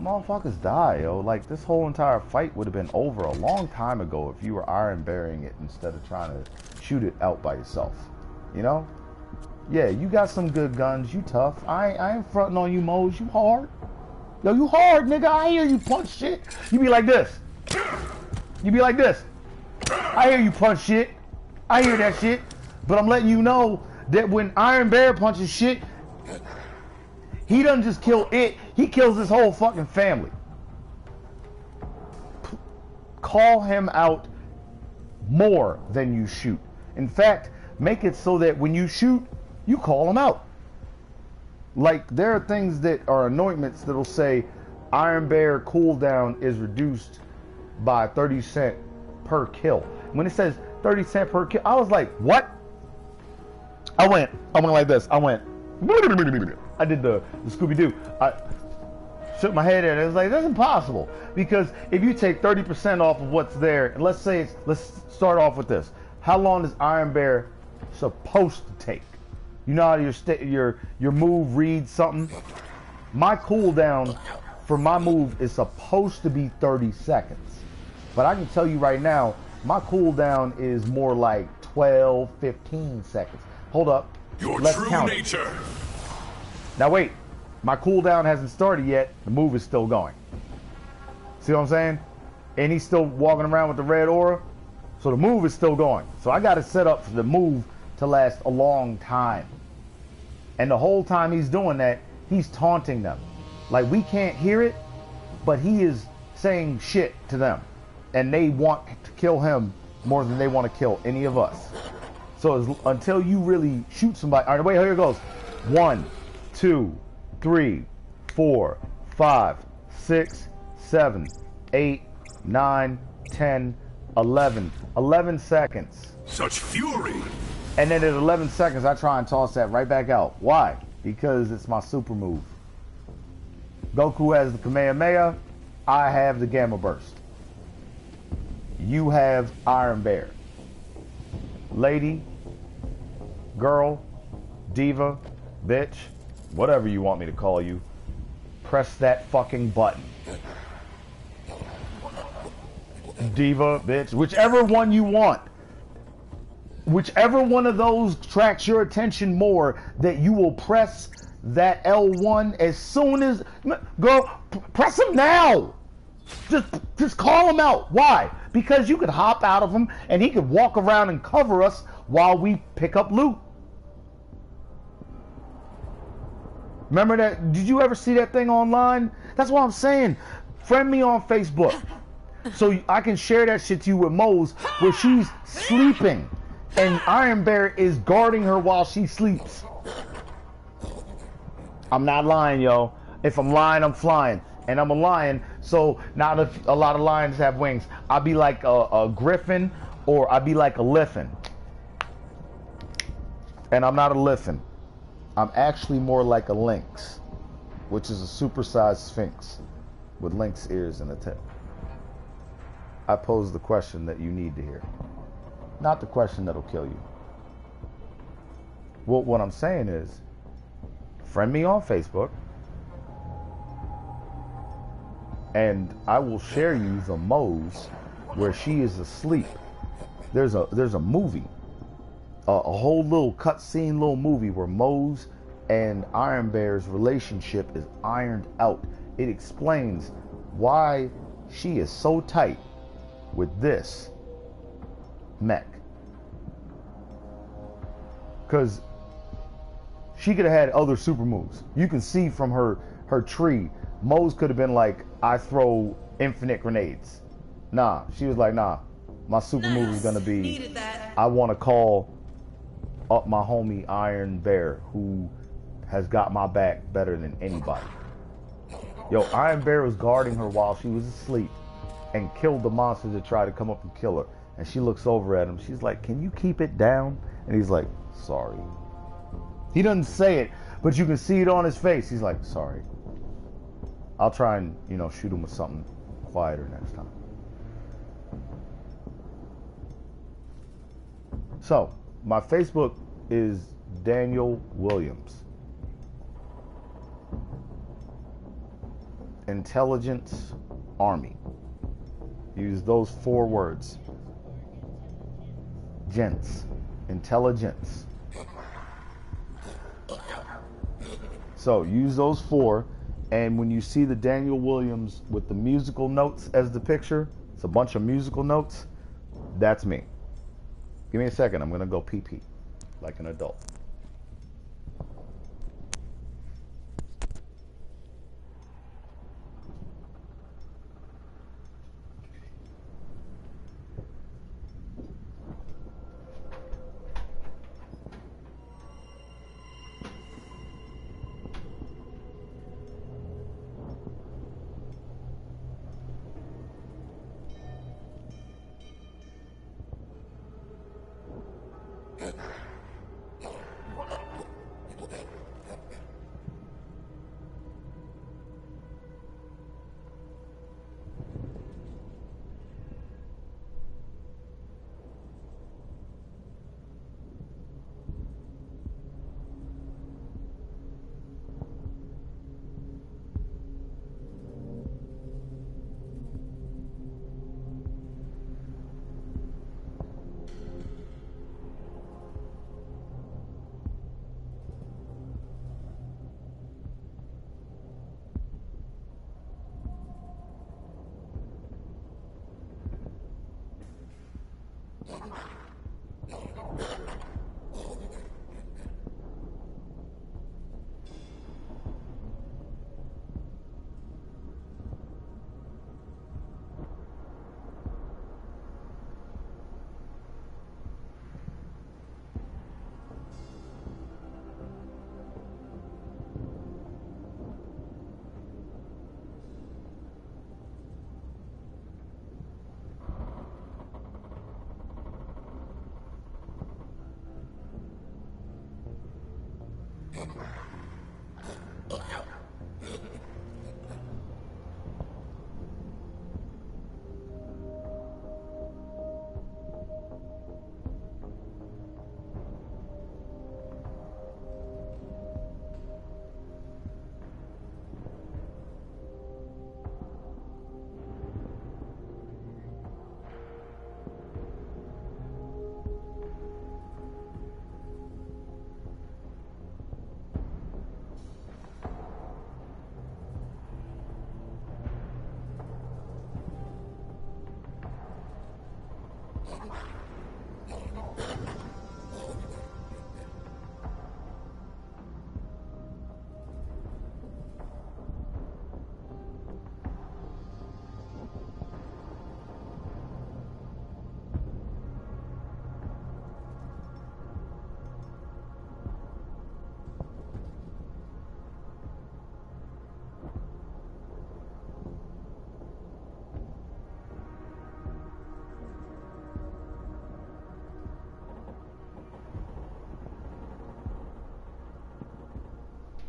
motherfuckers die, yo. Like, this whole entire fight would have been over a long time ago if you were Iron Bearing it instead of trying to shoot it out by yourself. You know? Yeah, you got some good guns, you tough. I ain't fronting on you, Mose, you hard. Yo, you hard, nigga. I hear you punch shit. You be like this. You be like this. I hear you punch shit. I hear that shit. But I'm letting you know that when Iron Bear punches shit, he doesn't just kill it. He kills his whole fucking family. call him out more than you shoot. In fact, make it so that when you shoot, you call him out. Like, there are things that are anointments that'll say Iron Bear cooldown is reduced by 30 cent per kill. When it says 30 cent per kill, I was like, what? I went like this. I did the Scooby-Doo. I shook my head at it. It was like, that's impossible. Because if you take 30% off of what's there, and let's start off with this. How long is Iron Bear supposed to take? You know how your move reads something? My cooldown for my move is supposed to be 30 seconds. But I can tell you right now, my cooldown is more like 12, 15 seconds. Hold up. Let's count it. Now wait. My cooldown hasn't started yet. The move is still going. See what I'm saying? And he's still walking around with the red aura. So the move is still going. So I got to set up for the move to last a long time. And the whole time he's doing that, he's taunting them. Like, we can't hear it, but he is saying shit to them. And they want to kill him more than they want to kill any of us. So until you really shoot somebody. All right, wait, here it goes. 1, 2, 3, 4, 5, 6, 7, 8, 9, 10, 11. 11 seconds. Such fury. And then at 11 seconds, I try and toss that right back out. Why? Because it's my super move. Goku has the Kamehameha. I have the Gamma Burst. You have Iron Bear. Lady, girl, diva, bitch, whatever you want me to call you, press that fucking button. Diva, bitch, whichever one you want. Whichever one of those attracts your attention more, that you will press that L1 as soon as... Go, press him now! Just call him out. Why? Because you could hop out of him and he could walk around and cover us while we pick up loot. Remember that? Did you ever see that thing online? That's what I'm saying. Friend me on Facebook so I can share that shit to you with Mose, where she's sleeping and Iron Bear is guarding her while she sleeps. I'm not lying, yo. If I'm lying, I'm flying. And I'm a lion, so not a lot of lions have wings. I'll be like a griffin, or I'll be like a liffin. And I'm not a liffin. I'm actually more like a lynx, which is a supersized sphinx with lynx ears and a tip. I pose the question that you need to hear, not the question that'll kill you. Well, what I'm saying is, friend me on Facebook, and I will share you the Mose where she is asleep. There's a movie, a whole little cutscene little movie where Mose and Iron Bear's relationship is ironed out. It explains why she is so tight with this mech. Because she could have had other super moves. You can see from her tree, Mose could have been like, I throw infinite grenades. Nah, she was like, nah, my super move is gonna be, I want to call up my homie Iron Bear, who has got my back better than anybody. Yo, Iron Bear was guarding her while she was asleep and killed the monsters that tried to come up and kill her. And she looks over at him. She's like, can you keep it down? And he's like, sorry. He doesn't say it, but you can see it on his face. He's like, sorry. I'll try and, shoot him with something quieter next time. So, my Facebook is Daniel Williams. Intelligence Army. Use those 4 words. Gents. Intelligence. So, use those 4. And when you see the Daniel Williams with the musical notes as the picture, it's a bunch of musical notes, that's me. Give me a second, I'm gonna go pee-pee like an adult.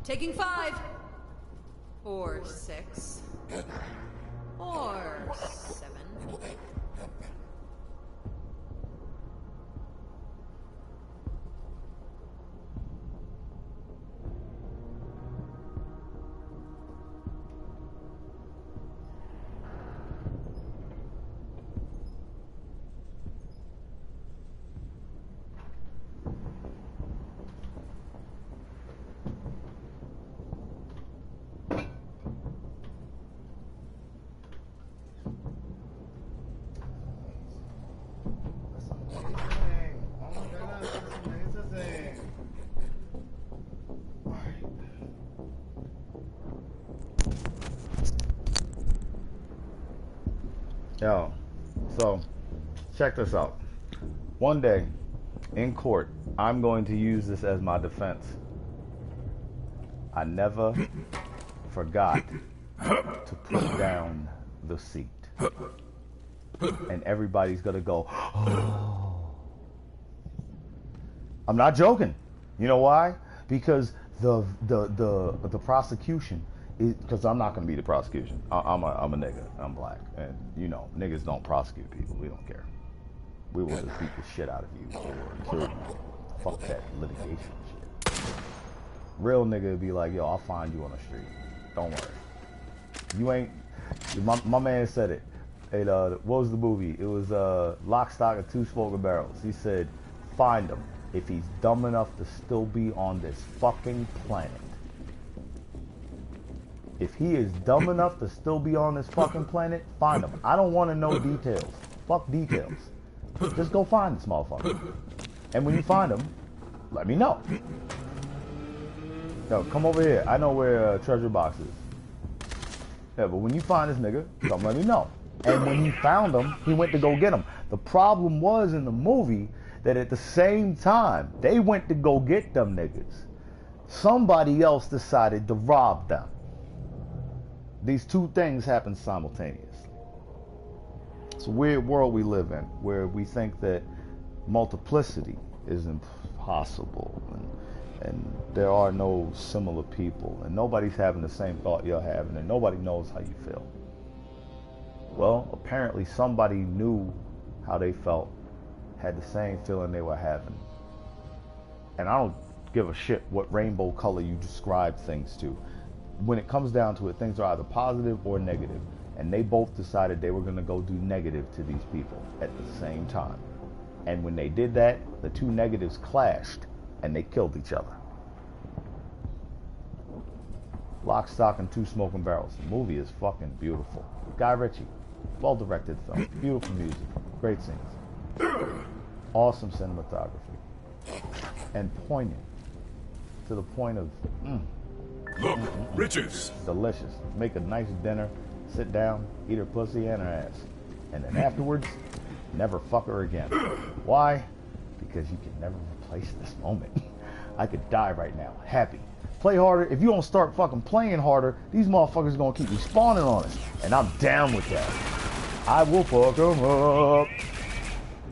Taking 5. Or 6. Or 7. Yo, so check this out. One day in court, I'm going to use this as my defense. I never forgot to put down the seat. And everybody's gonna go, oh. I'm not joking. You know why? Because the prosecution is, because I'm not gonna be the prosecution. I'm a nigga. I'm black, and you know niggas don't prosecute people. We don't care. We will just beat the shit out of you or kill you. Fuck that litigation shit. Real nigga would be like, yo, I'll find you on the street. Don't worry. You ain't. My man said it. Hey, what was the movie? It was Lock, Stock, and Two Smoking Barrels. He said, find him if he's dumb enough to still be on this fucking planet. If he is dumb enough to still be on this fucking planet, find him. I don't want to know details. Fuck details. Just go find this motherfucker. And when you find him, let me know. No, come over here. I know where treasure box is. Yeah, but when you find this nigga, come let me know. And when he found him, he went to go get him. The problem was in the movie that at the same time they went to go get them niggas, somebody else decided to rob them. These two things happen simultaneously. It's a weird world we live in where we think that multiplicity is impossible and there are no similar people and nobody's having the same thought you're having and nobody knows how you feel. Well, apparently somebody knew how they felt, had the same feeling they were having. And I don't give a shit what rainbow color you describe things to. When it comes down to it, things are either positive or negative. And they both decided they were going to go do negative to these people at the same time. And when they did that, the two negatives clashed and they killed each other. Lock, Stock, and Two Smoking Barrels. The movie is fucking beautiful. Guy Ritchie. Well-directed film. Beautiful music. Great scenes. Awesome cinematography. And poignant. To the point of, Look, riches. delicious. Make a nice dinner, sit down, eat her pussy and her ass. And then afterwards, never fuck her again. Why? Because you can never replace this moment. I could die right now, happy. Play harder. If you don't start fucking playing harder, these motherfuckers gonna keep respawning on us. And I'm down with that. I will fuck them up.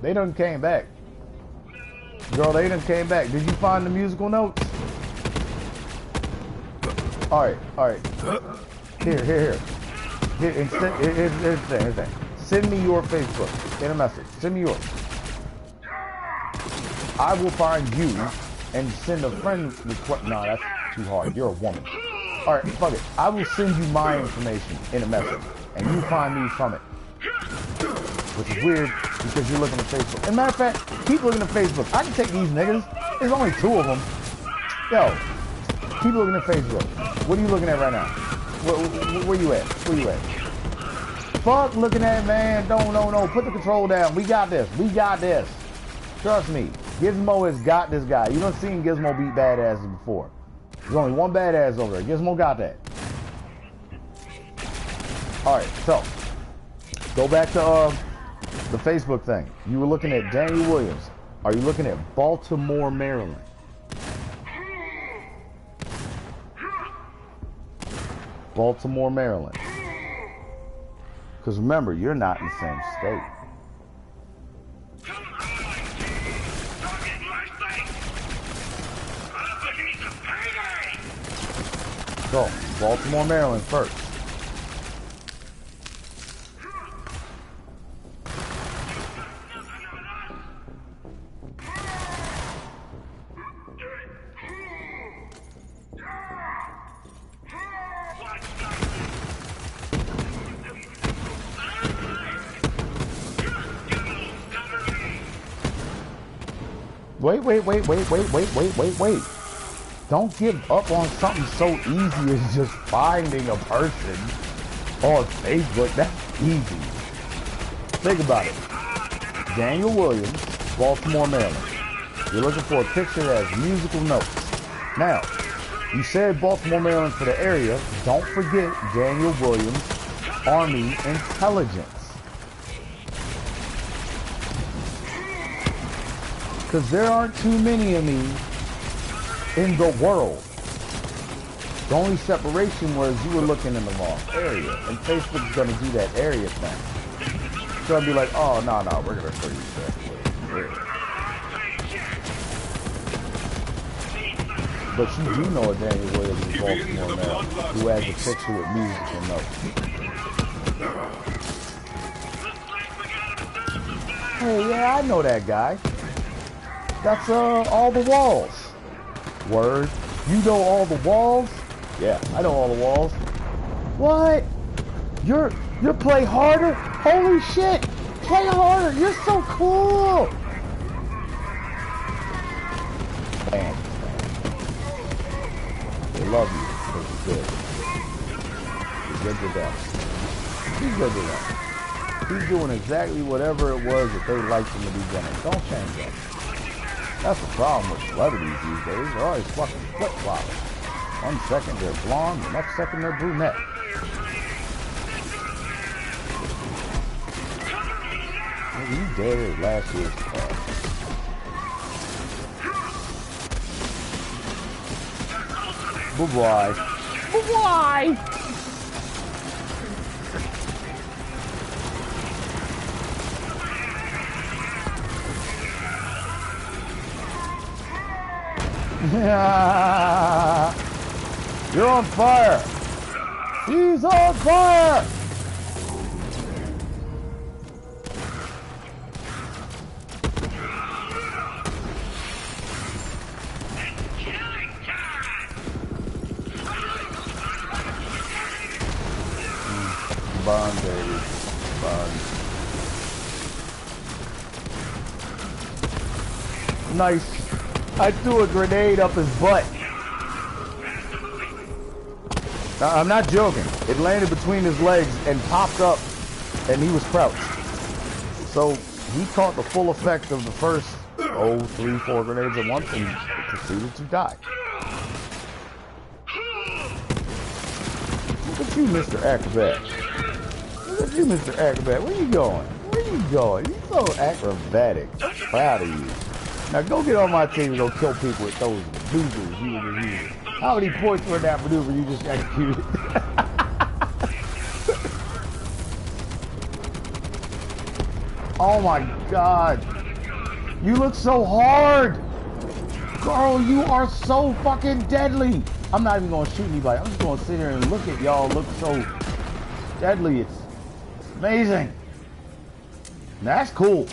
They done came back. Girl, they done came back. Did you find the musical notes? Alright. Here. Here's the thing. Send me your Facebook in a message. Send me yours. I will find you and send a friend request. No, that's too hard. You're a woman. Alright, fuck it. I will send you my information in a message. And you find me from it. Which is weird because you're looking at Facebook. As a matter of fact, keep looking at Facebook. I can take these niggas. There's only 2 of them. Yo, keep looking at Facebook. What are you looking at right now? Where you at? Where you at? Fuck looking at, man. No. Put the control down. We got this. Trust me. Gizmo has got this guy. You done seen Gizmo beat badasses before. There's only one badass over there. Gizmo got that. Alright, so. Go back to the Facebook thing. You were looking at Daniel Williams. Are you looking at Baltimore, Maryland? Baltimore, Maryland. Because remember, you're not in the same state. So, Baltimore, Maryland first. Wait. Don't give up on something so easy as just finding a person on Facebook. That's easy. Think about it. Daniel Williams, Baltimore, Maryland. You're looking for a picture that has musical notes. Now, you said Baltimore, Maryland for the area. Don't forget Daniel Williams, Army Intelligence. Because there aren't too many of me in the world. The only separation was you were looking in the wrong area. And Facebook's going to do that area thing. So I'll be like, oh, no, we're going to show you that. But you do know a Daniel Williams in Baltimore, Maryland, who has a picture with musical notes. Hey, yeah, I know that guy. That's all the walls. Word. You know all the walls? Yeah, I know all the walls. What? You're play harder? Holy shit! Play harder! You're so cool! Man. They love you because you're good. You're good to them. He's good to them. He's doing exactly whatever it was that they liked in the beginning. Don't change that. That's the problem with celebrities these days. They're always fucking flip-flopping. One second they're blonde, the next second they're brunette. You dated last year's class. Bye-bye. Bye-bye! You're on fire! He's on fire! Burn, baby. Burn. Nice. I threw a grenade up his butt. Now, I'm not joking. It landed between his legs and popped up, and he was crouched. So, he caught the full effect of the first 3, 4 grenades at once and proceeded to die. Look at you, Mr. Acrobat. Look at you, Mr. Acrobat. Where you going? Where you going? You so acrobatic. Proud of you. Now go get on my team and go kill people with those maneuvers you were just using. How many points for that maneuver you just executed? Oh my God. You look so hard. Carl, you are so fucking deadly. I'm not even gonna shoot anybody. I'm just gonna sit here and look at y'all look so deadly. It's amazing. That's cool.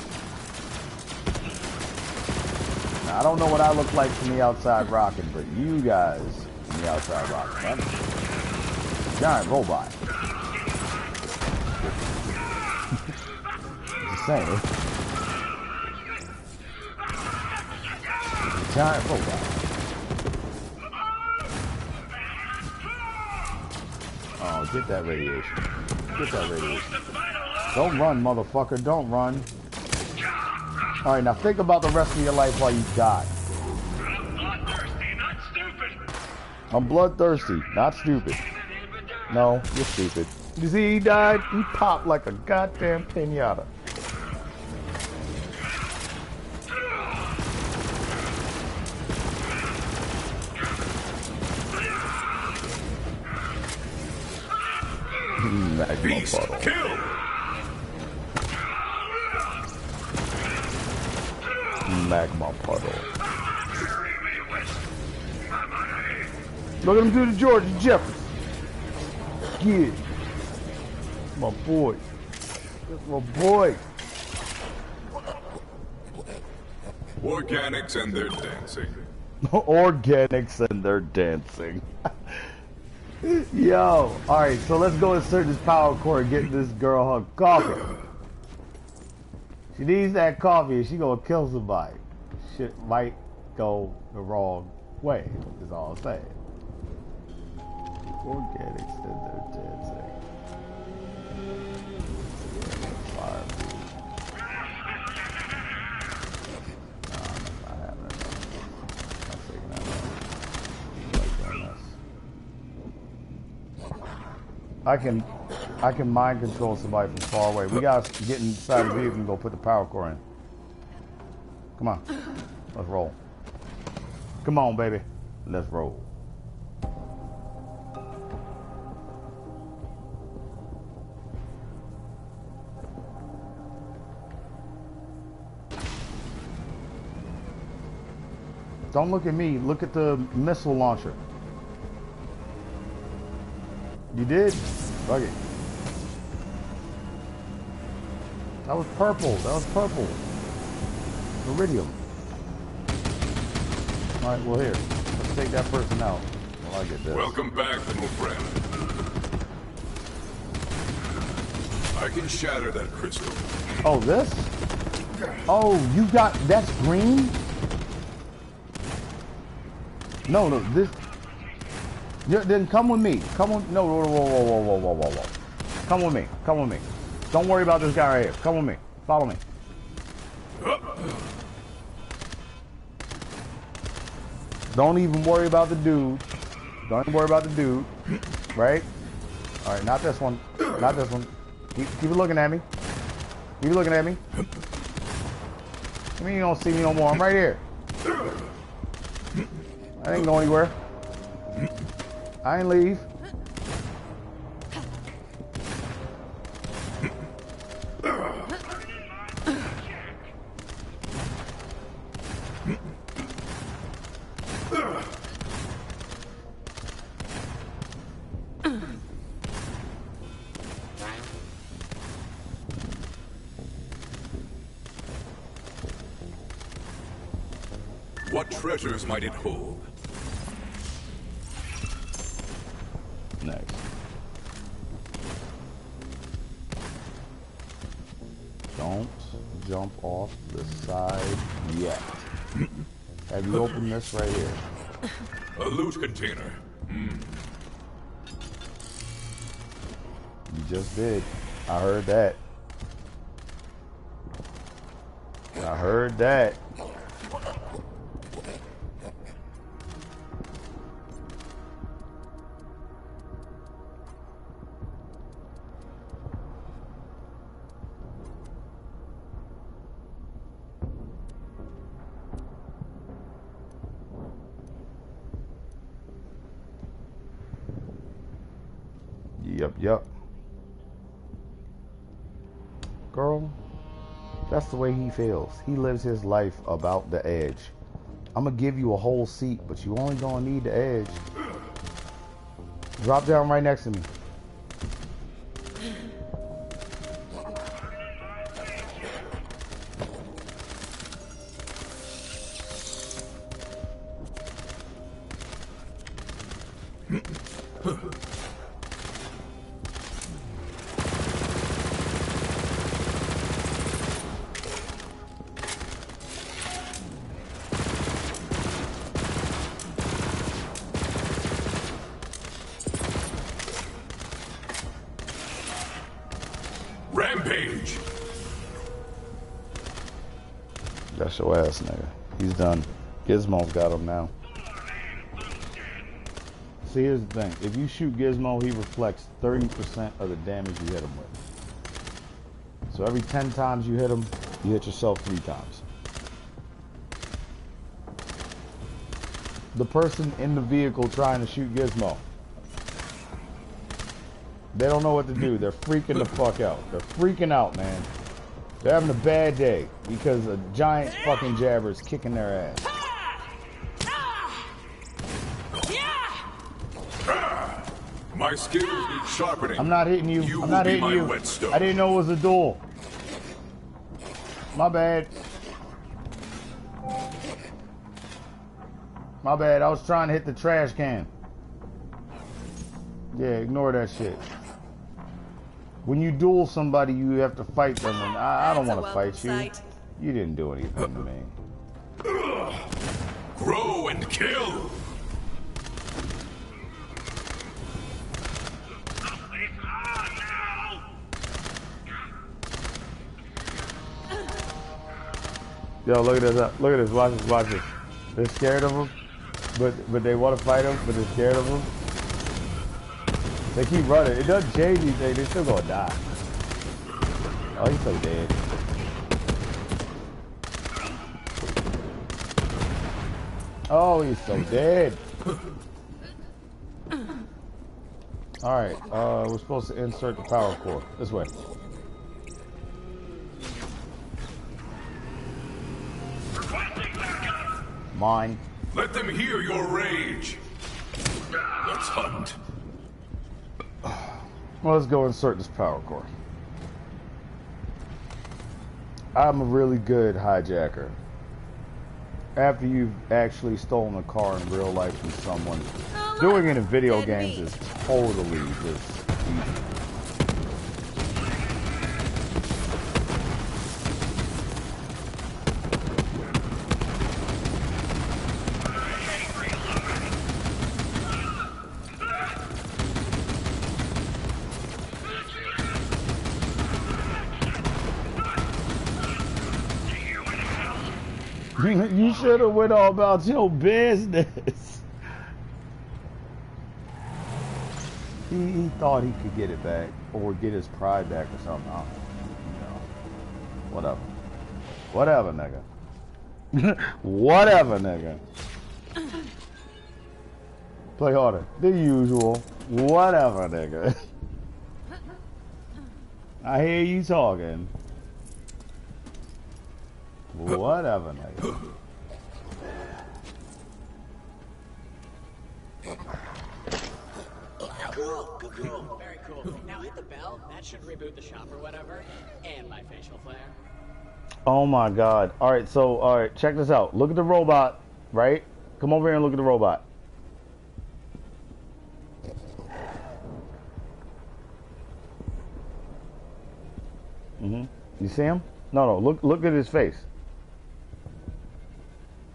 Now, I don't know what I look like from the outside rocking, but you guys from the outside rocking. That's a giant robot. Just saying. A giant robot. Oh, get that radiation. Get that radiation. Don't run, motherfucker. Don't run. Alright, now think about the rest of your life while you die. I'm bloodthirsty, not stupid. No, you're stupid. You see he died? He popped like a goddamn pinata. Magma puddle. Kill. Magma puddle. Look at him do the Georgia Jefferson. Get it. My boy. That's my boy. Organics and their dancing. Organics and their dancing. Yo, alright, so let's go insert this power cord and get this girl her coffee. She needs that coffee and she gonna kill somebody. Shit might go the wrong way, is all I'm saying. Organics and their dancing. Fire. I can mind control somebody from far away. We gotta get inside the vehicle and go put the power core in. Come on. Let's roll. Come on, baby. Let's roll. Don't look at me. Look at the missile launcher. You did? Fuck it. That was purple. That was purple. Iridium. Alright, well here. Let's take that person out. Well, I get this. Welcome back, little friend. I can shatter that crystal. Oh, this? Oh, you got... That's green? No, no, this... Then come with me. Come on. No, whoa. Come with me. Come with me. Don't worry about this guy right here. Come with me. Follow me. Don't even worry about the dude. Don't even worry about the dude. Right? Alright, not this one. Not this one. Keep looking at me. Keep looking at me. I mean, you don't see me no more. I'm right here. I ain't going anywhere. I ain't leave. What treasures might it hold? Nice. Don't jump off the side yet. Have you opened this right here? A loot container. You just did. I heard that. I heard that. Yep. Girl, that's the way he feels. He lives his life about the edge. I'm gonna give you a whole seat, but you only gonna need the edge. Drop down right next to me. Rampage! That's your ass, nigga. He's done. Gizmo's got him now. See, here's the thing. If you shoot Gizmo, he reflects 30% of the damage you hit him with. So every 10 times you hit him, you hit yourself 3 times. The person in the vehicle trying to shoot Gizmo, they don't know what to do. They're freaking the fuck out. They're freaking out, man. They're having a bad day because a giant fucking jabber is kicking their ass. My skills need sharpening. I'm not hitting you. I'm not hitting you. Whetstone. I didn't know it was a duel. My bad. My bad. I was trying to hit the trash can. Yeah, ignore that shit. When you duel somebody, you have to fight them, and I don't want to fight you. You didn't do anything to me. Grow and kill. Yo, look at this. Look at this. Watch this. Watch this. They're scared of him, but they want to fight him, but they're scared of him. They keep running. It doesn't change anything. They're still gonna die. Oh, he's so dead. Oh, he's so dead. All right. We're supposed to insert the power cord. This way. Mine. Let them hear your rage. Let's hunt. Well, let's go insert this power cord. I'm a really good hijacker. After you've actually stolen a car in real life from someone, doing it in video games is totally just easy. You should have went all about your business. He thought he could get it back or get his pride back or something. I don't know. Whatever. Whatever, nigga. Whatever, nigga. Play harder. The usual. Whatever, nigga. I hear you talking. Whatever, nigga. Cool. Very cool. Now hit the bell. That should reboot the shop or whatever. And my facial flare. Oh my god. Alright, so, check this out. Look at the robot, right? Come over here and look at the robot. You see him? No, look at his face.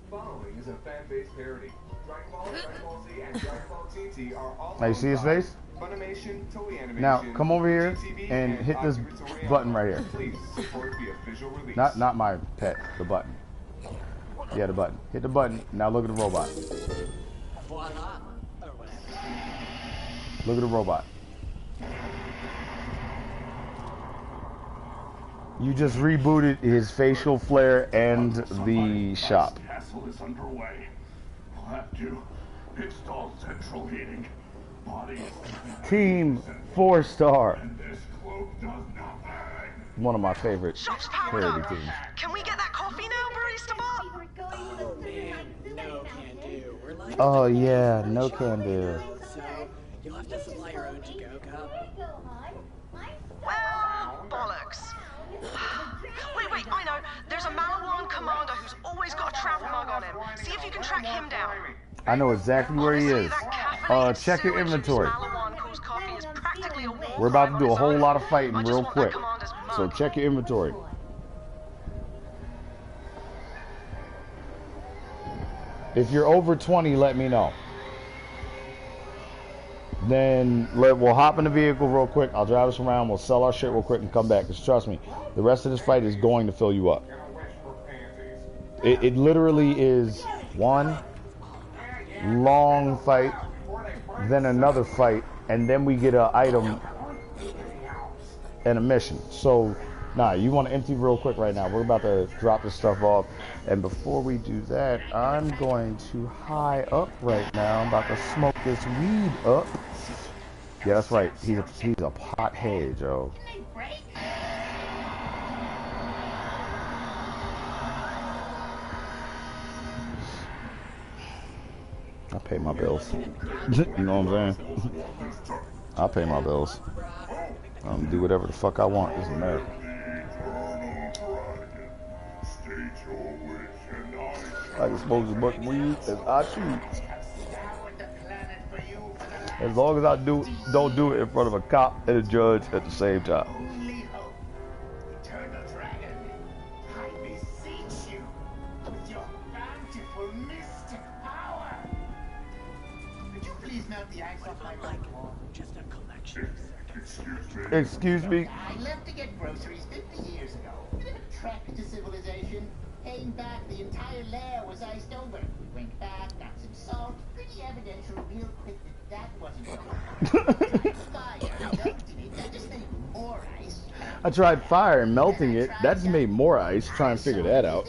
Following is a fan-based parody. Dragon Ball, Dragon Ball Z, and Dragon Ball GT are all. Now you see his face? Funimation, Toei Animation, Now come over here GTV, and hit this Fox Oriental. button right here. Please support the official release. Not my pet, the button. Yeah, the button. Hit the button. Now look at the robot. Voila. Or whatever. Look at the robot. You just rebooted his facial flare and the shop. Castle is underway. We'll have to install central heating. Bodies. Team 4-star. And this cloak does nothing. One of my favorite Shop's powered parody up. teams. Can we get that coffee now, barista bot? Oh man, no can do. We're like Oh yeah, no can do. So you'll have to supply your own to-go cup. Well, bollocks. Wait, I know. There's a Malawan commander who's always got a travel mug on him. See if you can track him down. I know exactly where he is. Check your inventory. We're about to do a whole lot of fighting real quick. So check your inventory. If you're over 20, let me know. Then we'll hop in the vehicle real quick. I'll drive us around. We'll sell our shit real quick and come back. Because trust me, the rest of this fight is going to fill you up. It literally is one long fight, then another fight, and then we get an item and a mission. So, nah, you want to empty real quick right now. We're about to drop this stuff off. And before we do that, I'm going to high up right now. I'm about to smoke this weed up. Yeah, that's right. He's a pothead, Joe. I pay my bills. You know what I'm saying? I pay my bills. Do whatever the fuck I want. This is America. I can smoke as much weed as I choose. As long as I don't do it in front of a cop and a judge at the same time. Excuse me? I left to get groceries 50 years ago. Bit of a trek to civilization. Came back, the entire lair was iced over. Went back, got some salt. Pretty evidential real quick that wasn't right. Fire, melted it. That just made more ice. I tried fire and melting it. That just made more ice. Try and figure that out.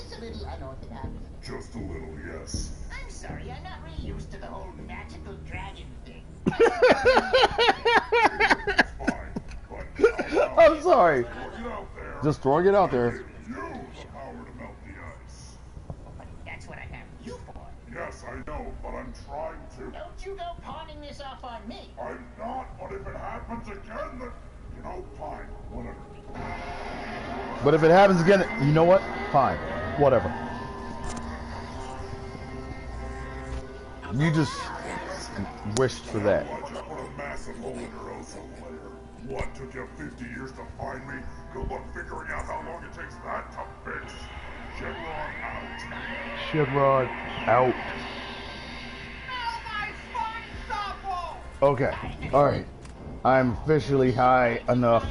Just a little, yes. I'm sorry, I'm not really used to the whole magical dragon thing. I'm sorry. Just throwing it out there. That's what I have you for. Yes, I know, but I'm trying to. Don't you go pawning this off on me. I'm not, but if it happens again, then, you know, fine, whatever. But if it happens again, you know what? Fine. Whatever. You just wished for that. I just put a massive hole in your ozone layer. What, took you 50 years to find me? Good luck figuring out how long it takes that to fix. Chevron out. Okay. Alright. I'm officially high enough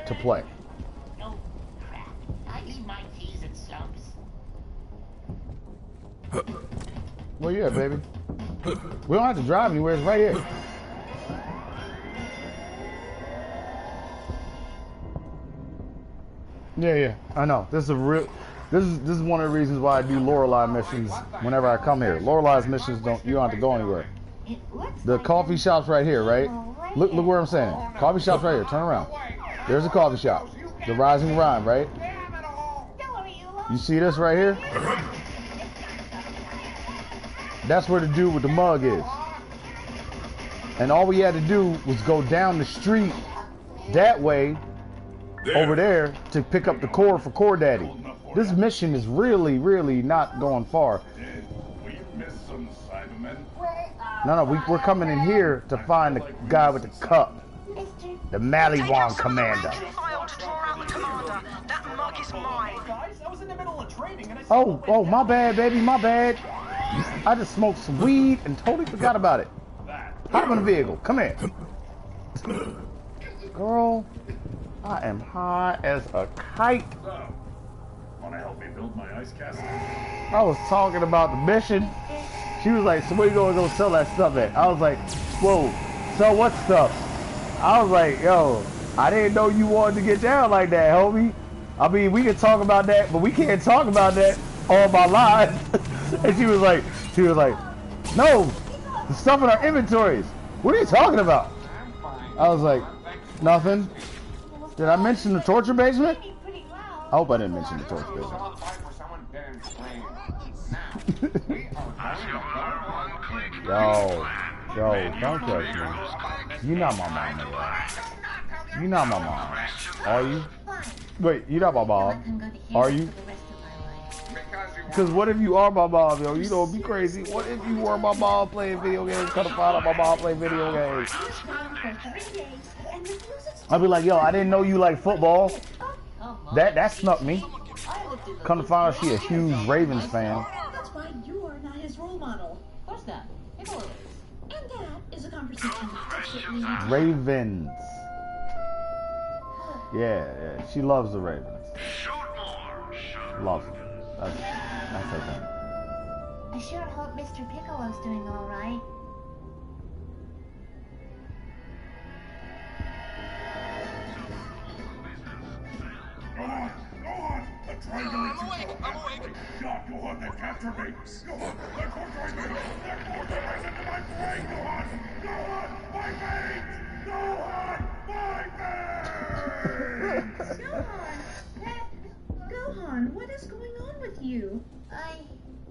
to play. Oh, crap. I leave my keys in slumps. Well, yeah, baby. We don't have to drive anywhere. It's right here. Yeah, I know. This is one of the reasons why I do Lorelei missions whenever I come here. Lorelai's missions you don't have to go anywhere. The coffee shop's right here, right? Look where I'm saying. Coffee shop's right here. Turn around. There's a coffee shop. The Rising Rhyme, right? You see this right here? That's where the dude with the mug is. And all we had to do was go down the street that way over there to pick up the core for Core Daddy. This mission is really, really not going far. No, we're coming in here to find the guy with the cup. The Malawan commander. Oh, my bad, baby, my bad. I just smoked some weed and totally forgot about it. Hop in the vehicle. Come here. Girl, I am high as a kite. So, wanna help me build my ice castle? I was talking about the mission. She was like, so where you gonna go sell that stuff at? I was like, whoa, sell what stuff? I was like, yo, I didn't know you wanted to get down like that, homie. I mean, we can talk about that, but we can't talk about that all my life. And she was like, no, the stuff in our inventories. What are you talking about? I was like, nothing. Did I mention the torture basement? I hope I didn't mention the torture basement. Yo, don't judge me. You're not my mom, man. You're not my mom. Are you? Wait, you're not my mom. Are you? Because what if you are my mom, yo? You know, it'd be crazy. What if you were my mom playing video games? Come to find out my mom playing video games. I'd be like, yo, I didn't know you like football. That snuck me. Come to find out she a huge Ravens fan. That's why you are not his role model. What's that? And that is a conversation. Ravens. Yeah, she loves the Ravens. Loves them. That's her thing. I sure hope Mr. Piccolo's doing all right. Go on! The triangle is I'm awake! Shot, go on, they capture me! Go on, they're torturing me! They're torturing into my brain! Go on! My veins! Go on! My veins! Gohan, what is going on with you? I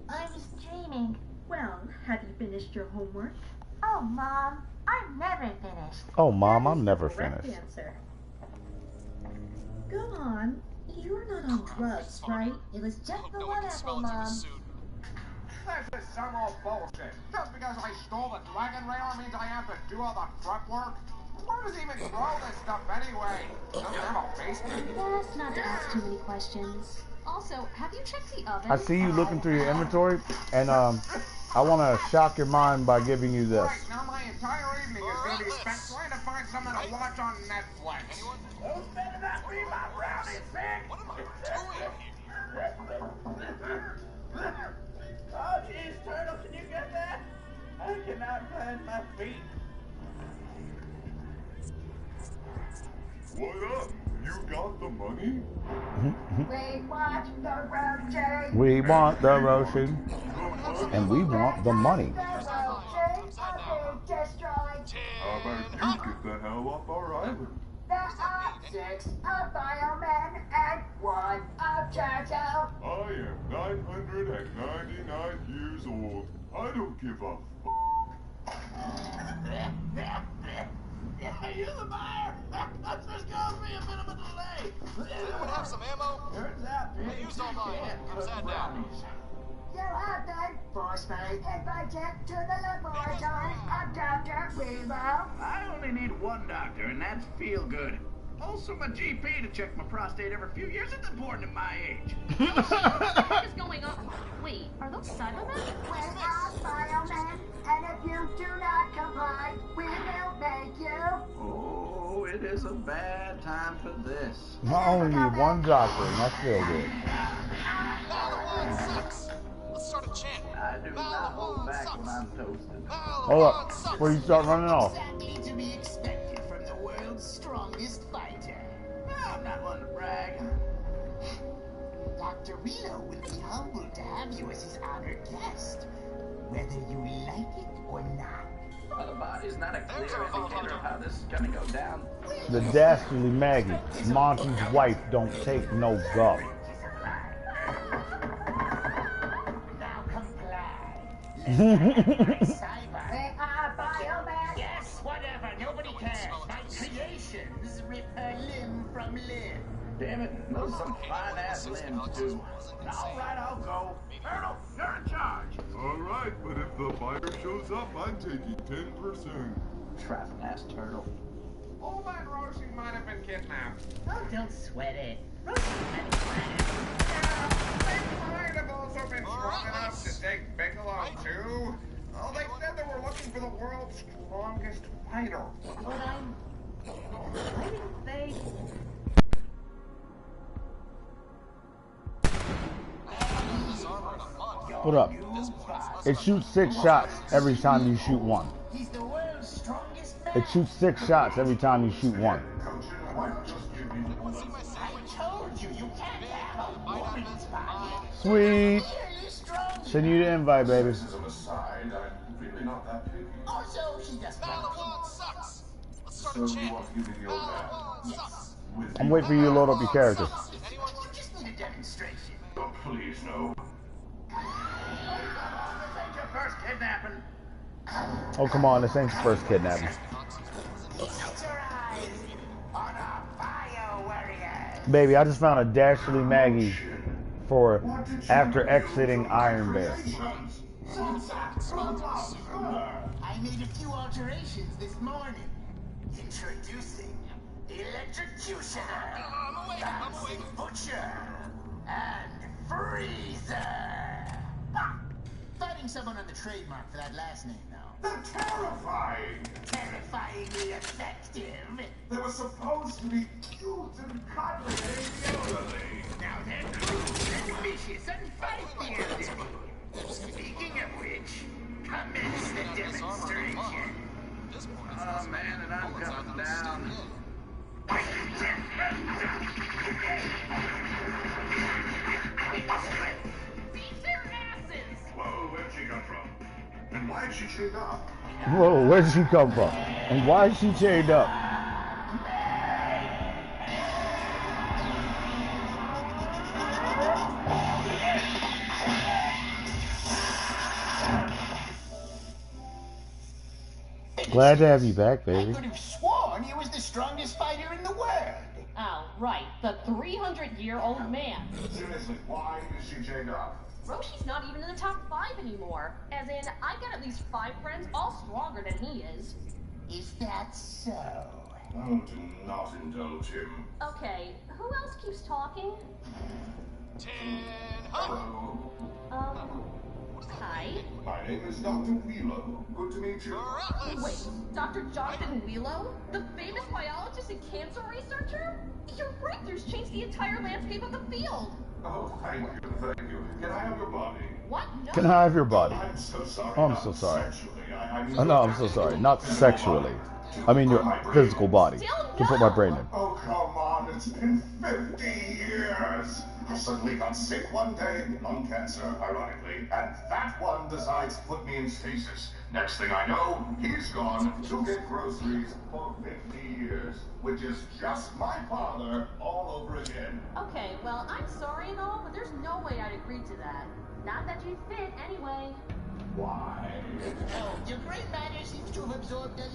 was dreaming. Well, have you finished your homework? Oh, Mom, I'm never finished. Oh, Mom, I'm never Correct finished. answer. Gohan, you're not on drugs, right? It was just the one apple, Mom. This is some old bullshit. Just because I stole the dragon rail means I have to do all the truck work? Where does he even grow this stuff anyway? Doesn't have a basement? Best not to ask too many questions. Also, have you checked the oven? I see you looking through your inventory, and I want to shock your mind by giving you this. Right, now my entire evening is going to be spent trying to find something to watch on Netflix. Those better not be my brownies, pig! What am I doing here? Oh, jeez, Turtle, can you get that? I cannot find my feet. What up? You got the money? We watch the rotate. We want the Roshin, and we want the money. How about you get the hell off our island? There are 6 of Bioman and 1 of Turtle. I am 999 years old. I don't give a f***. Yeah, you're the buyer. There's going to be a bit of a delay. Does anyone have some ammo? Turns out, I used all mine. I'm sad now. You have been forcefully invited to the laboratory of Dr. Remo. I only need one doctor, and that's feel good. Also, my GP to check my prostate every few years. It's important at my age. What is going on? Wait, are those Cybermen? We're all Biomen, and if you do not comply, we will make you. Oh, it is a bad time for this. I only need one doctor, and that's still good. Let's start a chant. I do not hold back when I'm toasted. Hold up, before you start running off. Exactly to be expected from the world's strongest fighter. I'm not one to brag. Dr. Relo will be humbled to have you as his honored guest, whether you like it or not. Well, the body's not a clear indicator of how this is gonna go down. The dastardly Maggie, Monty's wife, don't take no guff. Now comply. They are Biomen. Yes, whatever, nobody cares. My creations rip a limb from limb. Damn it, those are some fine-ass limbs, too. All right, I'll go. Turtle, you're in charge. Alright, but if the buyer shows up, I'm taking 10%. Traveling-ass turtle. Old man Roshi might have been kidnapped. Oh, don't sweat it. They might have also been strong enough to take Piccolo, too. Oh, they said they were looking for the world's strongest fighter. But I'm Why didn't they? Hold up. It shoots 6 shots every time you shoot one. He's the world's strongest man. It shoots 6 shots every time you shoot one. I told you, you can't have a woman's body. Sweet. Send you the invite, baby. Also, she doesn't sucks. Let's start So you want to give me the old man? Yes. I'm waiting for you to load up your character. You just need a demonstration. Oh, please, no. Your first kidnapping. Oh, come on. This ain't the first kidnapping. Baby, I just found a Dashley Maggie for after exiting Iron Bear. I made a few alterations this morning. Introducing Electrocutioner, Butcher, and Freezer. Fighting someone on the trademark for that last name, though. They're terrifying. Terrifyingly effective. They were supposed to be cute and cuddly and elderly. Now they're cruel and vicious and fight the elderly. Speaking of which, commence the demonstration. Oh man, and I'm coming down. Beat their asses! Whoa, where'd she come from? And why is she chained up? Whoa, where did she come from? And why is she chained up? Glad to have you back, baby. I could have sworn he was the strongest fighter in the world. Oh, right. The 300-year-old man. Seriously, why is she chained up? Roshi's not even in the top 5 anymore. As in, I got at least 5 friends, all stronger than he is. Is that so? Oh, do not indulge him. Okay, who else keeps talking? Hello. Hi? My name is Dr. Wheeler. Good to meet you. Wait, Dr. Jonathan Wheelo? The famous biologist and cancer researcher? Your breakthroughs changed the entire landscape of the field. Oh, thank you, thank you. Can I have your body? What? No. Can I have your body? I'm so sorry. Oh, I'm so sorry. I No, I'm so sorry. Not sexually. I mean your physical body. To put my brain in. Oh, come on. It's been 50 years. I suddenly got sick one day, lung cancer, ironically, and that one decides to put me in stasis. Next thing I know, he's gone to get groceries for 50 years, which is just my father all over again. Okay, well, I'm sorry and all, but there's no way I'd agree to that. Not that you fit, anyway. Why? Oh, your gray matter seems to have absorbed a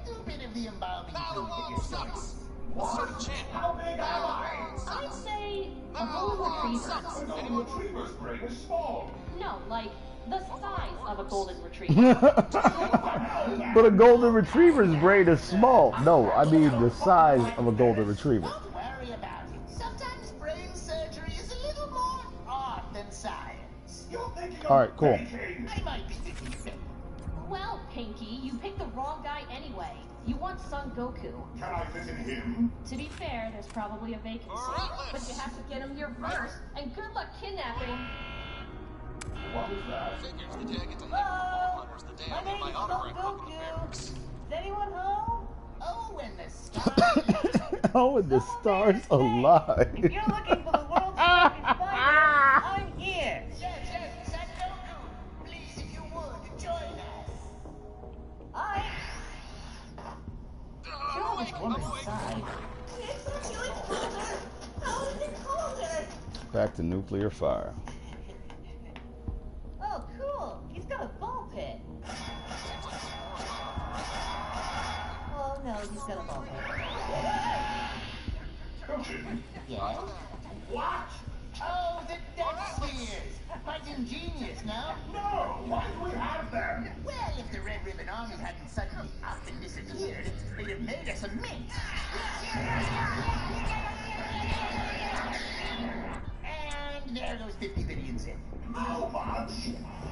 little bit of the embalming fluid that you're sucks. What? How big am I? I'd say a golden retriever. A golden retriever's brain is small. No, like the size of a golden retriever. But a golden retriever's brain is small. No, I mean the size of a golden retriever. Don't worry about it. Sometimes brain surgery is a little more art than science. You're thinking All right, cool. I might be thinking of it. Well, Pinky, you picked the wrong guy anyway. You want Son Goku. Can I visit him? To be fair, there's probably a vacancy. But you have to get him here first. And good luck kidnapping. What was that? Hello? My name's Son Goku. Is anyone home? Oh, and the stars. Oh, and the stars alive. If you're looking for the world's strongest fighter, I'm here. Yes, Son Goku. Please, if you would, join us. You're the one inside. It's actually colder. How is it colder? Back to nuclear fire. Oh, cool. He's got a ball pit. Oh, no, he's got a ball pit. Coaching? Yes? What? Oh, the death spheres. Quite ingenious, no? No! Why do we have them? Well, if the Red Ribbon Army hadn't suddenly up and disappeared, they'd have made us a mint. And there goes 50 billions in. How much?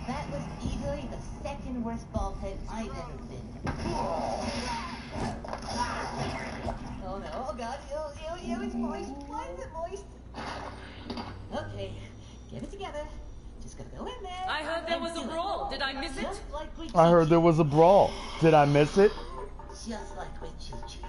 That was easily the second worst ball pit I've ever been. Oh no, oh god, ew, it's moist. Why is it moist? Okay, get it together. Just gonna go in there. I heard there was a brawl. Did I miss it? I heard there was a brawl. Did I miss it? Just like with Choo-Choo.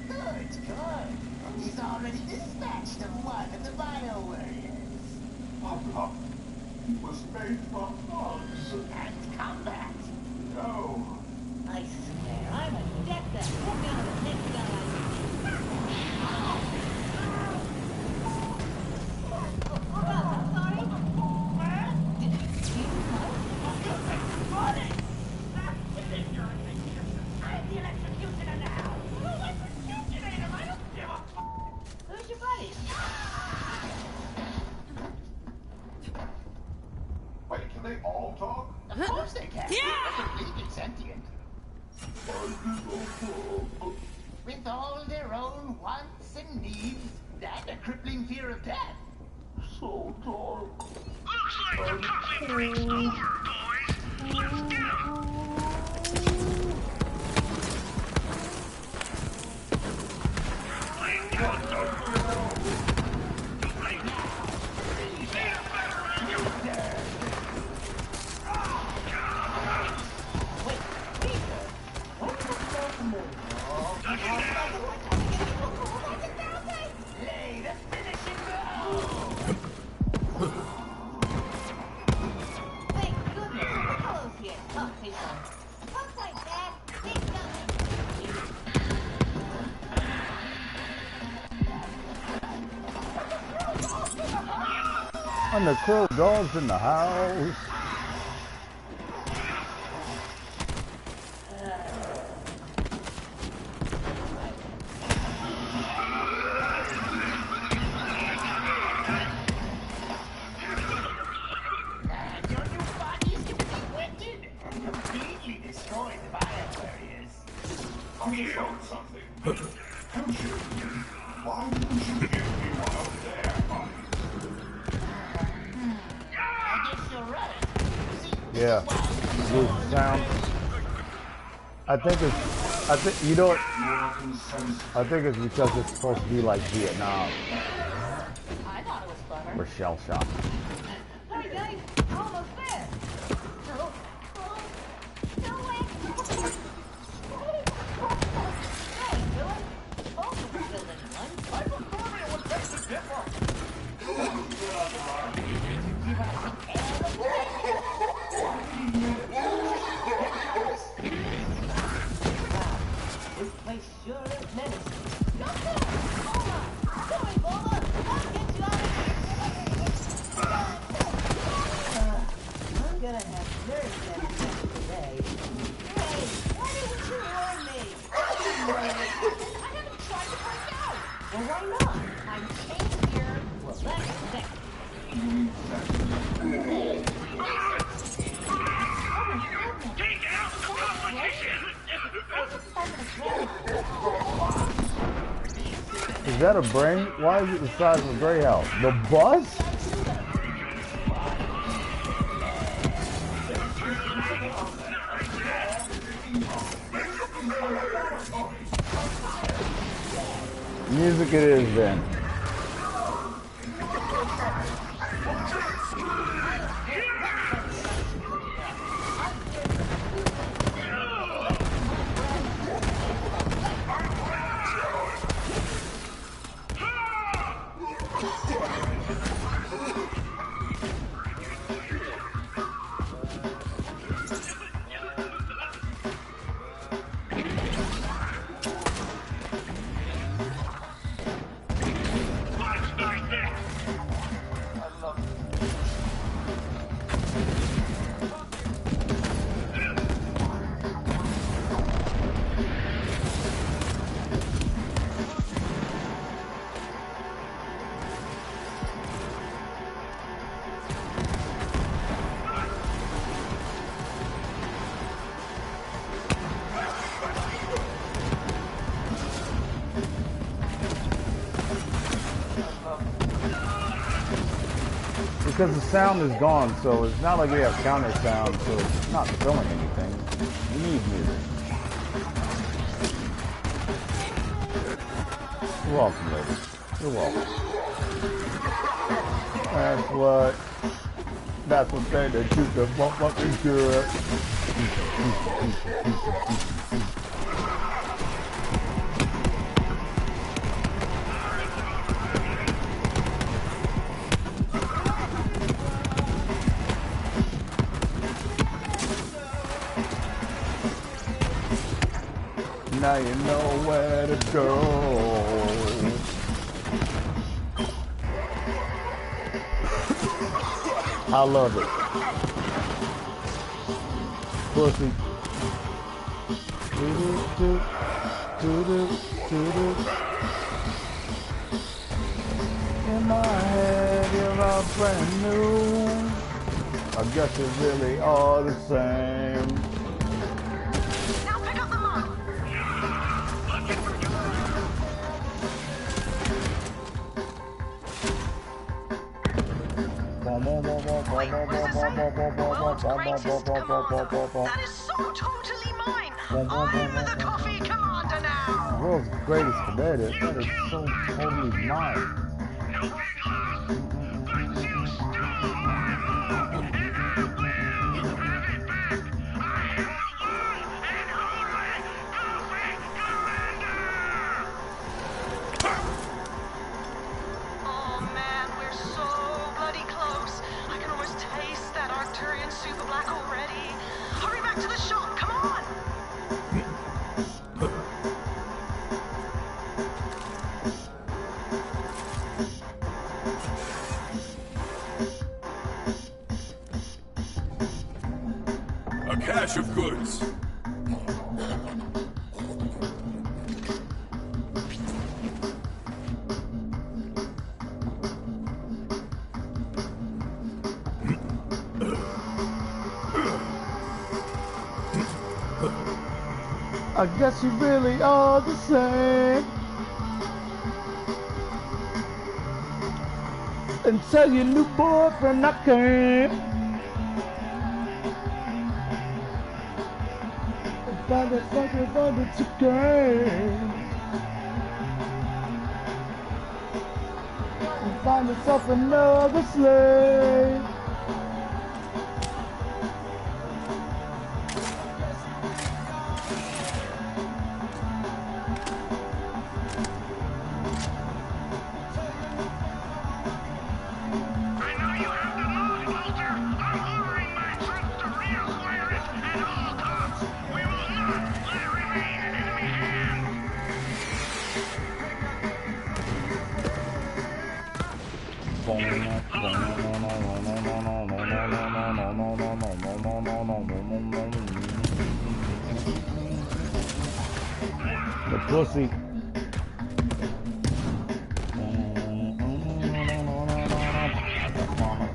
Good. He's already dispatched one of the bio warriors. Papa, he was made for bugs. And combat. No. I swear, I'm a deck that took out the next guy I see. I'm sorry. Did you see I'm the electrocutioner now. Electrocutioner him. I don't give a fuck. Who's your buddy? Wait, can they all talk? Of course they can. I believe it's sentient. With all their own wants and needs, and a crippling fear of death. So dark. Looks like the coffee break's over, boys. Let's get 'em. Lay the finishing blow! Thank goodness the fellows here. Oh, hey, son. Looks like that. Keep And the crow dogs in the house. Completely destroyed the bio warriors. I'm shown something. Don't you? Why wouldn't you give me one of their bodies? I guess you're right. Yeah. Blue sound. I think you know what? I think it's because it's supposed to be like Vietnam. I thought it was clever. We're shell shocked. Hey, guys, almost there. Oh, no way. Hey, Dylan. Both of us building one. I prefer me what makes it different. This place sure is menacing. Stop there! Hold on! Go, Ebola! I'll get you out of here! I'm gonna have nerve damage today. Hey, why didn't you warn me? I haven't tried to break out! Well, why not? I'm chained here to a lead deck. Take out the competition! Is that a brain? Why is it the size of a gray house? The bus? Music it is then. Because the sound is gone, so it's not like we have counter sound, so it's not filling anything. We need music. You're welcome, lady. You're welcome. That's what they did. You can what we do it. Now you know where to go. I love it. Pussy. Do-do-do, do-do-do-do. In my head, you're all brand new. I guess you really are the same. Now pick up the mom. That is so totally mine. I'm the coffee commander now. World's greatest cadet. That is so totally mine. Oh man, we're so bloody close. I can almost taste that Arcturian super black already. Hurry back to the shop, come on! A cache of goods. I guess you really are the same. And tell your new boyfriend I can't. Find that fucking abundance again. And find yourself another slave. The pussy.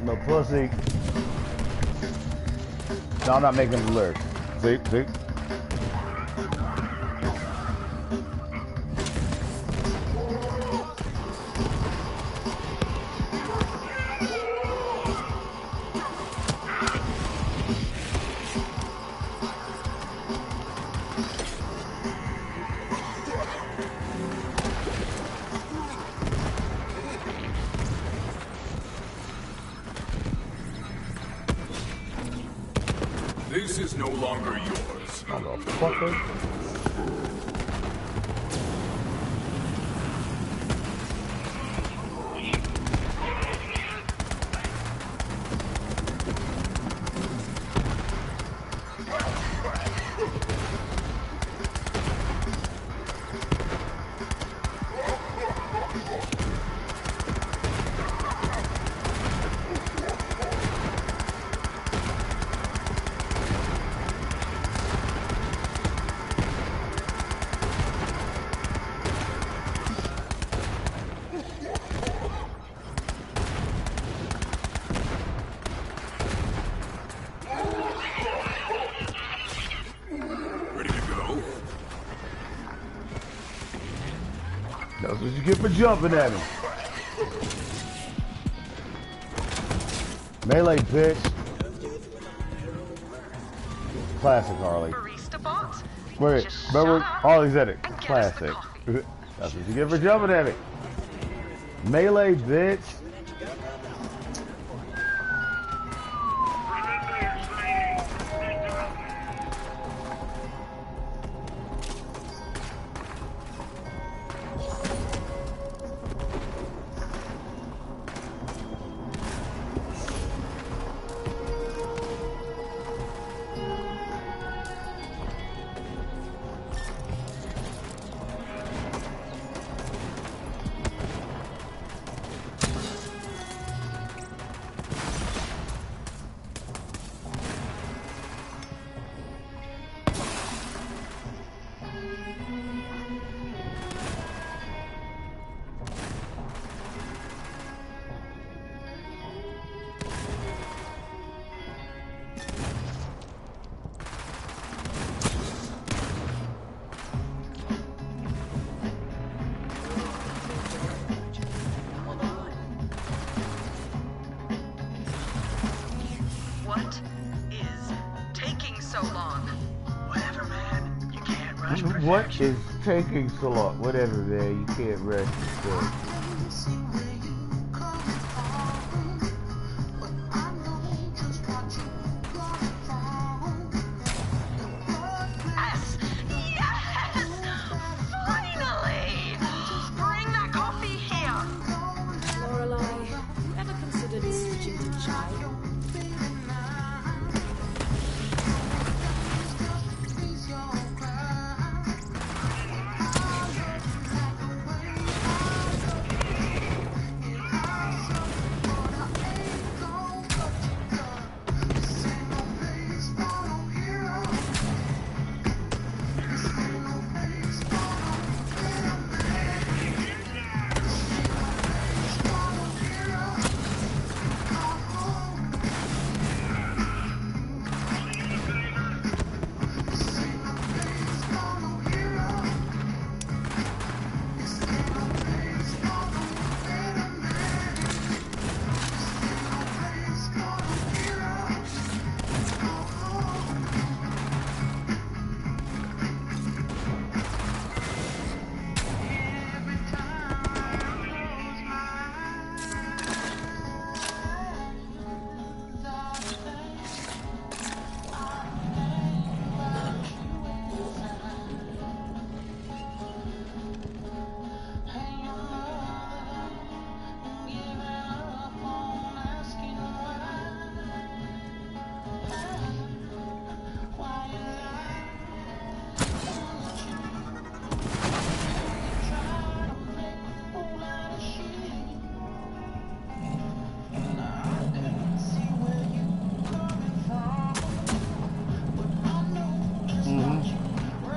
The pussy. No, I'm not making the lyrics. See? This is no longer yours. Motherfucker. That's what you get for jumping at him. Melee, bitch. Classic Harley. Wait, remember Harley's at it. Classic. That's what you get for jumping at me. Melee, bitch. What is taking so long? Whatever, man. You can't rush. What is taking so long? Whatever, man. You can't rush.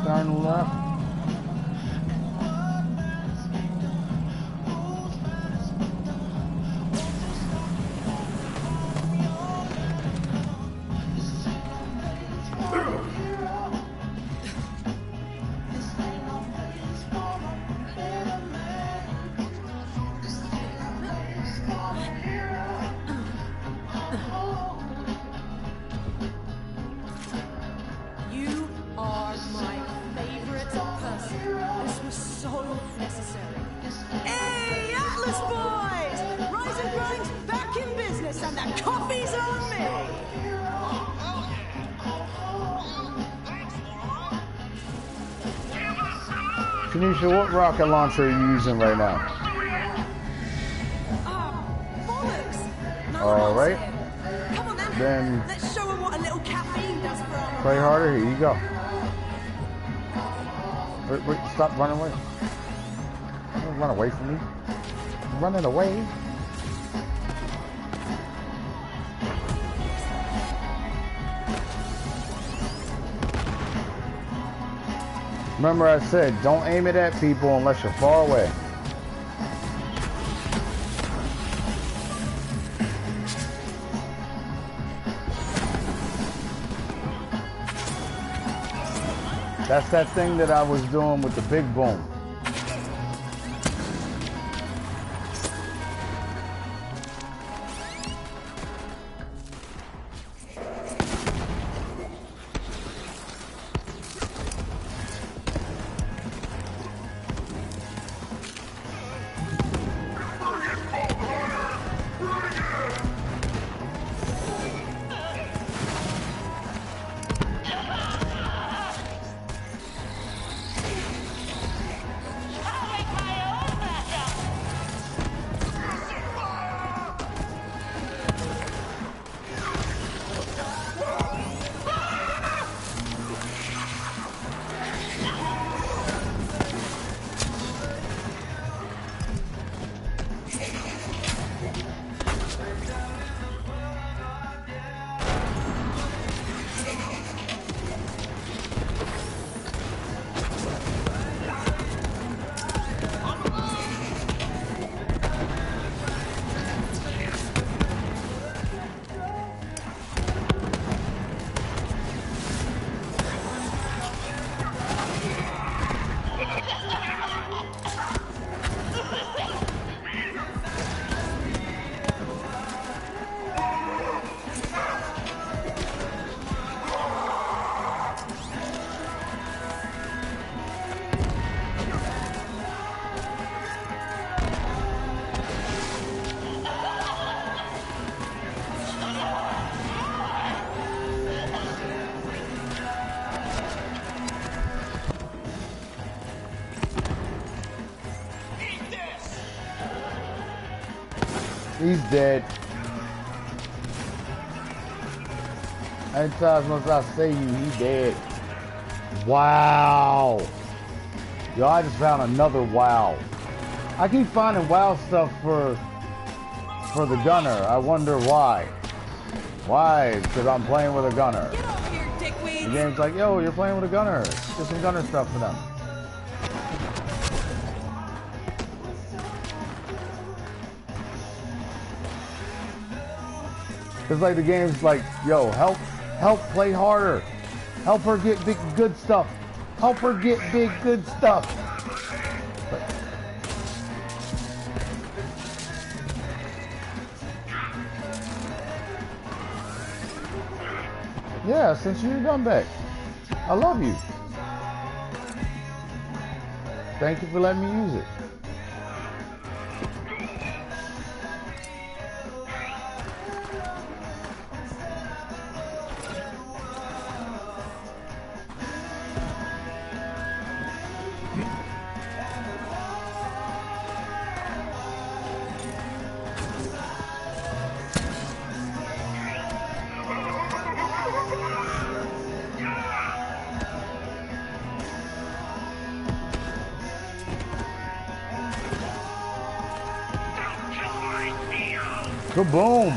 Turn left. You are my favorite person. This was so necessary. Hey, Atlas boys! Rise and Grind back in business, and the coffee's on me! Tanisha, what rocket launcher are you using right now? All right. Come on then. Let's show them what a little caffeine does for our... Play harder. Here you go. Wait, stop running away. Don't run away from me. I'm running away. Remember I said, don't aim it at people unless you're far away. That's that thing that I was doing with the big boom. He's dead. Anytime once I say you, he dead. Wow. Yo, I just found another wow. I keep finding wow stuff for the gunner. I wonder why. Why? Because I'm playing with a gunner. Get over here, dickweed. The game's like, yo, you're playing with a gunner. There's some gunner stuff for them. It's like the game's like, yo, help play harder. Help her get big good stuff. Help her get big good stuff. But, yeah, since you're done back. I love you. Thank you for letting me use it. Kaboom!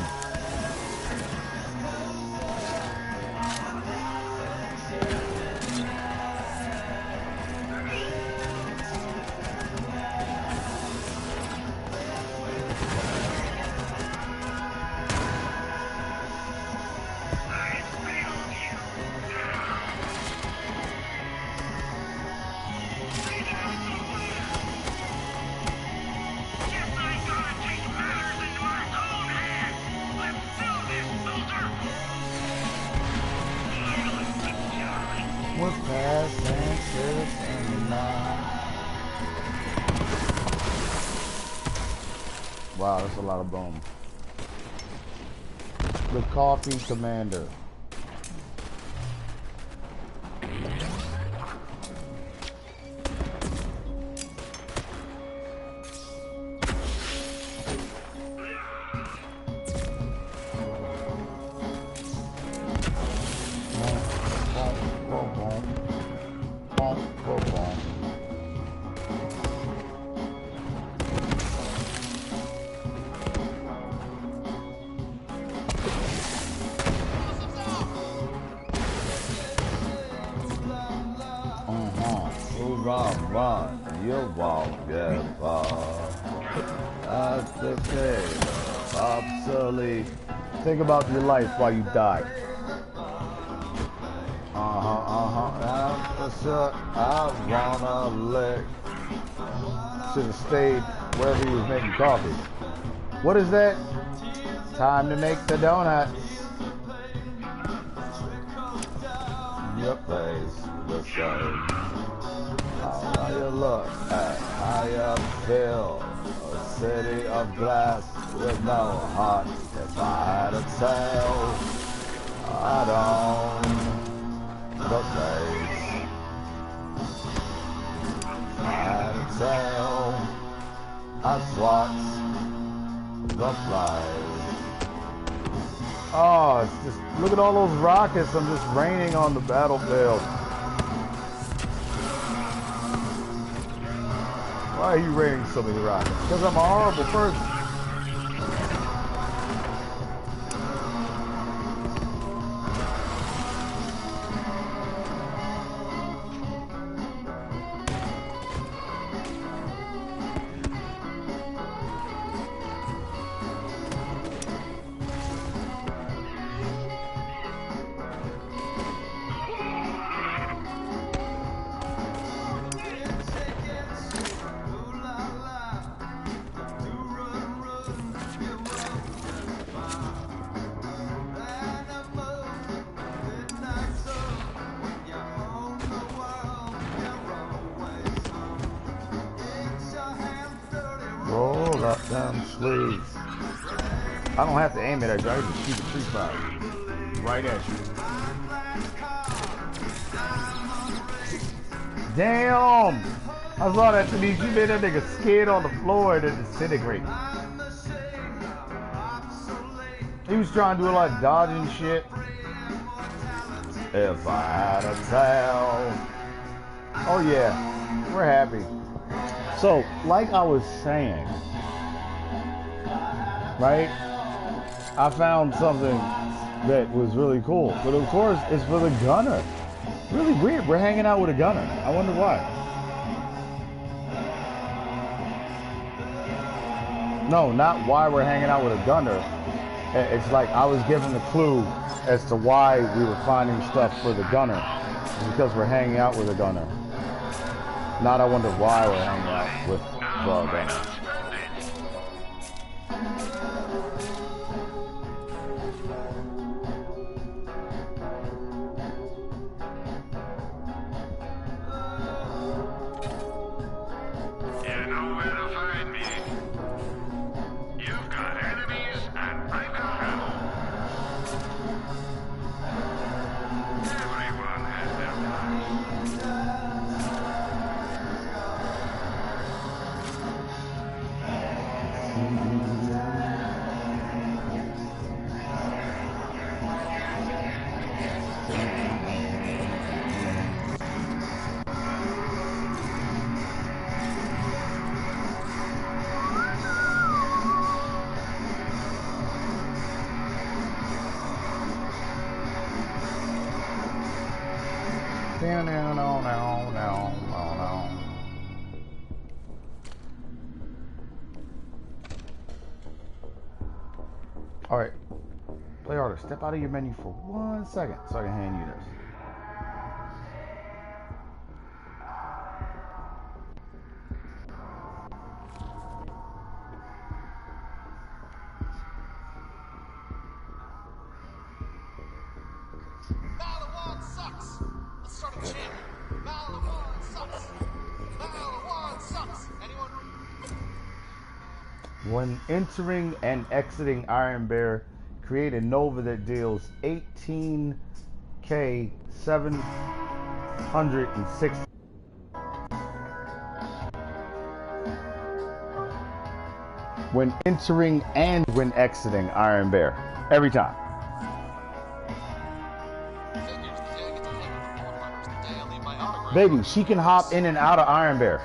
Wow, that's a lot of boom. The Coffee Commander. Think about your life while you die. I wanna lick. Should have stayed wherever he was making coffee. What is that? Time to make the donuts. Your place the same. How you look at how you feel. A city of glass with no heart. If I had to tell, I don't the face. If I had to tell, I swat the flies. Oh, it's just, look at all those rockets. I'm just raining on the battlefield. Why are you raining so many rockets? Because I'm a horrible person. Roll up them sleeves. I don't have to aim it at you. I can just shoot a tree fire right at you. Damn! I saw that Denise. You made that nigga skid on the floor and then disintegrate. He was trying to do a lot of dodging shit. If I had a tail. Oh yeah, we're happy. So, like I was saying, right? I found something that was really cool. But of course, it's for the gunner. Really weird. We're hanging out with a gunner. I wonder why. No, not why we're hanging out with a gunner. It's like I was given a clue as to why we were finding stuff for the gunner. It's because we're hanging out with a gunner. Not I wonder why we're hanging out with the gunner. Alright, play harder. Step out of your menu for 1 second so I can hand you this. When entering and exiting Iron Bear, create a Nova that deals 18,760. When entering and when exiting Iron Bear. Every time. Baby, she can hop in and out of Iron Bear.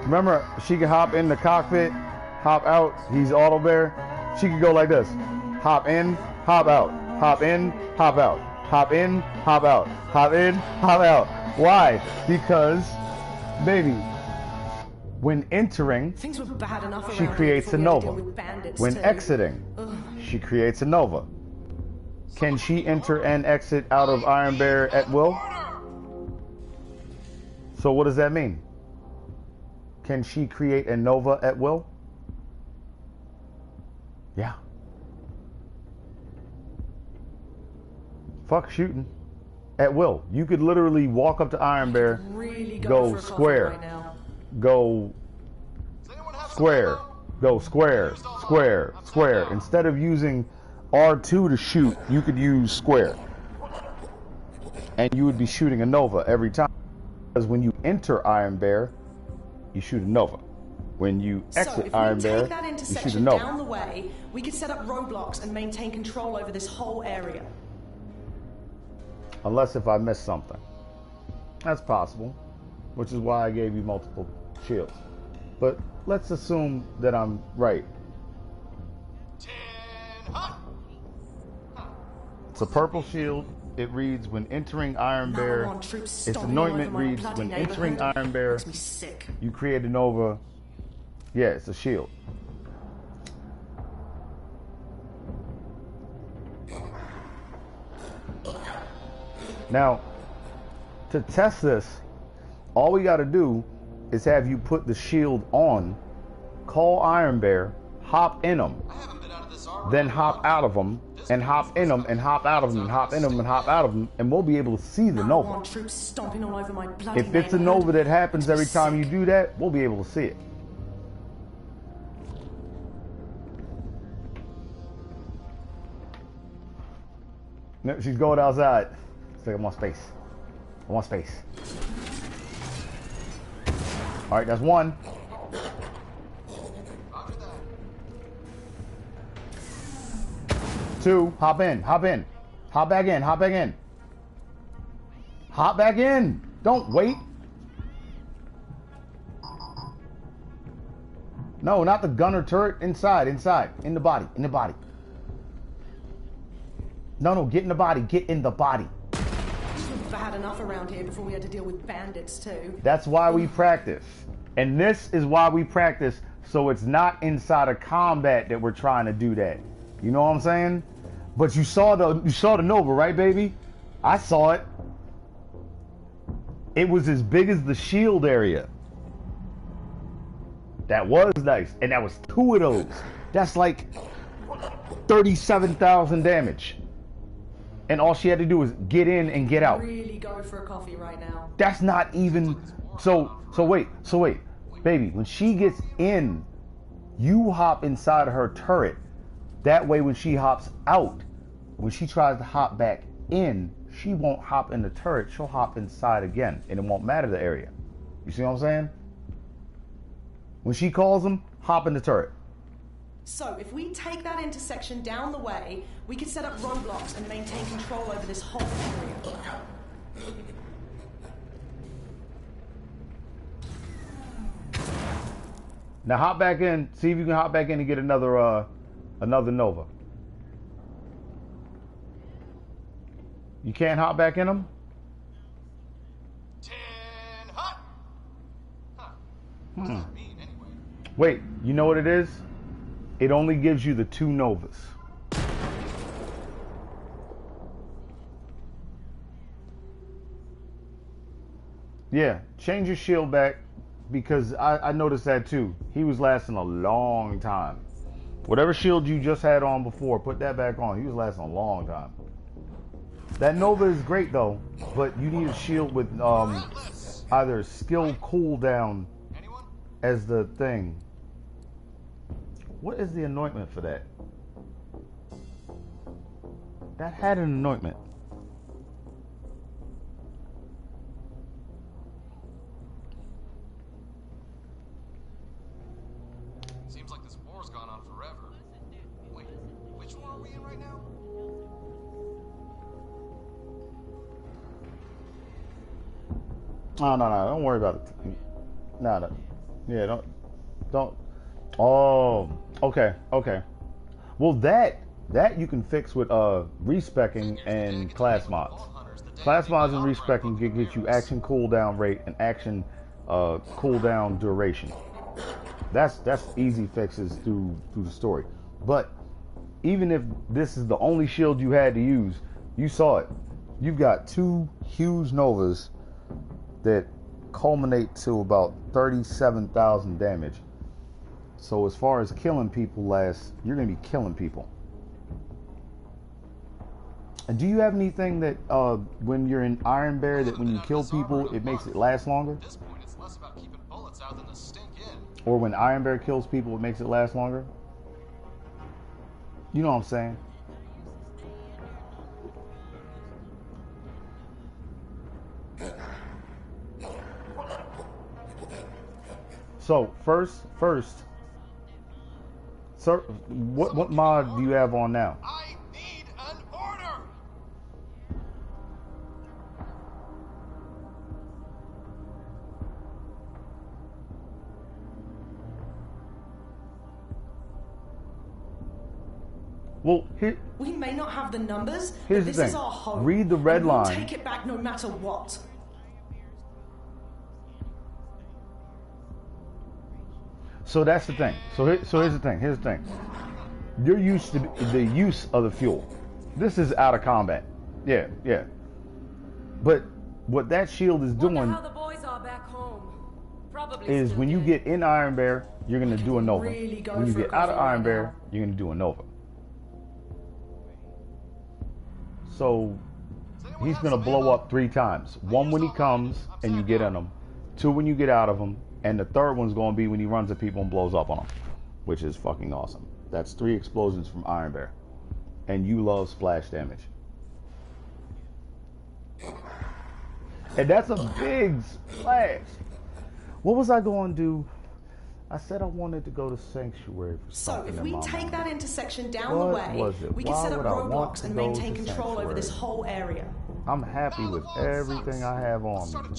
Remember, she can hop in the cockpit, hop out, he's auto bear. She can go like this. Hop in, hop out. Hop in, hop out. Hop in, hop out. Hop in, hop out. Why? Because, baby, when entering, things were bad enough she creates a Nova. When exiting, she creates a Nova. Can she enter and exit out of Iron Bear at will? So what does that mean? Can she create a Nova at will? Yeah. Fuck shooting. At will. You could literally walk up to Iron Bear, really go square, right now. go square, go square, square, square. Instead of using R2 to shoot, you could use square. And you would be shooting a Nova every time. Because when you enter Iron Bear, you shoot a Nova. When you exit Iron Bear, that you shoot a intersection Nova. down the way, we could set up roadblocks and maintain control over this whole area. Unless if I miss something. That's possible. Which is why I gave you multiple shields. But let's assume that I'm right. It's a purple shield. It reads when entering Iron Bear. Its anointment reads when entering Iron Bear, you create a Nova. Yeah, it's a shield. Now, to test this, all we got to do is have you put the shield on, call Iron Bear, hop in them, then hop out of them, and hop in them, and hop out of them, and hop in them, and hop out of them, and we'll be able to see the Nova. If it's a Nova that happens every time you do that, we'll be able to see it. No, she's going outside. It's like, I want space. I want space. All right, that's one. 2. Hop in. Hop in. Hop back in. Hop back in. Hop back in. Don't wait. No, not the gunner turret. Inside. Inside. In the body. In the body. No, get in the body. Get in the body. We've had enough around here before we had to deal with bandits too. That's why we practice. And this is why we practice, so it's not inside of combat that we're trying to do that. You know what I'm saying? But you saw the Nova, right, baby? I saw it. It was as big as the shield area. That was nice. And that was 2 of those. That's like 37,000 damage. And all she had to do was get in and get out. Really go for a coffee right now. That's not even... So wait. Baby, when she gets in, you hop inside of her turret. That way when she hops out, when she tries to hop back in, she won't hop in the turret. She'll hop inside again. And it won't matter the area. You see what I'm saying? When she calls them, hop in the turret. So, if we take that intersection down the way, we can set up roadblocks and maintain control over this whole area. Now hop back in. See if you can hop back in and get another Nova. You can't hop back in them? 10 hot. Huh. What does that mean anyway? Wait, you know what it is? It only gives you the 2 Novas. Yeah, change your shield back, because I noticed that too. He was lasting a long time. Whatever shield you just had on before, put that back on. He was lasting a long time. That Nova is great though, but you need a shield with either skill cooldown as the thing. What is the anointment for that? That had an anointment. Seems like this war's gone on forever. Wait, which war are we in right now? No, don't worry about it. No. Yeah, don't. Oh, okay. Well, that you can fix with respecking and class mods. Class mods and respecking can get you action cooldown rate and action cooldown duration. That's easy fixes through the story. But even if this is the only shield you had to use, you saw it. You've got 2 huge Novas that culminate to about 37,000 damage. So as far as killing people you're going to be killing people. And do you have anything that when you're in Iron Bear, that when you kill people it makes it last longer? At this point, it's less about keeping bullets out than the stink in. Or when Iron Bear kills people it makes it last longer? You know what I'm saying? So first, sir, what mod do you have on now? I need an order. Well, we may not have the numbers, here's but this the thing. is our home. Read the red and we'll line. Take it back no matter what. So that's the thing. So here's the thing. Here's the thing. You're used to the use of the fuel. This is out of combat. Yeah. But what that shield is doing How the boys are back home. Probably is still when you dead. get in Iron Bear, you're gonna do a Nova. Really go When you for a get out of coffee Iron right Bear, now. you're gonna do a Nova. So he's gonna blow up 3 times. 1 when he comes and you get in him. 2 when you get out of him. And the 3rd one's gonna be when he runs at people and blows up on them. Which is fucking awesome. That's 3 explosions from Iron Bear. And you love splash damage. And that's a big splash. What was I going to do? I said I wanted to go to Sanctuary for So, something. if we take that intersection down the What way, was it? we can Why set up would I want roadblocks to and go maintain to control over this Sanctuary? whole area. I'm happy with everything I have on me.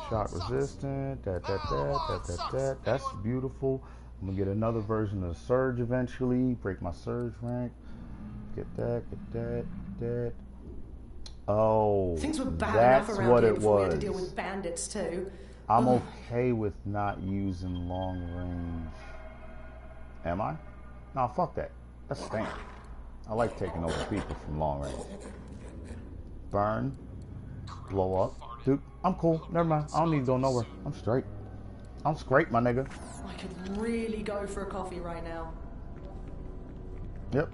Shock resistant, that. That's beautiful. I'm gonna get another version of Surge eventually. Break my Surge rank. Get that. Oh, Things were bad that's enough around what here it before we had was. to deal with bandits too. I'm Ugh. okay with not using long range. Am I? No, fuck that. That's standard. I like taking over people from long range. Burn. Blow up. Dude, I'm cool. Never mind. I don't need to go nowhere. I'm straight. I'm straight, my nigga. I could really go for a coffee right now. Yep.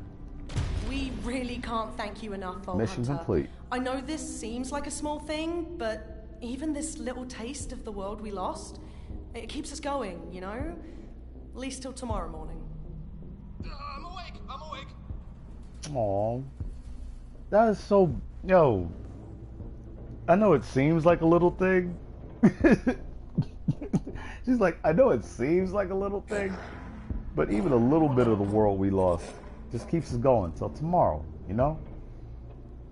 We really can't thank you enough, Vault Mission Hunter. complete. I know this seems like a small thing, but even this little taste of the world we lost, it keeps us going, you know? At least till tomorrow morning. I'm awake. Aw. That is so... Yo. I know it seems like a little thing. She's like, I know it seems like a little thing, but even a little bit of the world we lost just keeps us going till tomorrow, you know?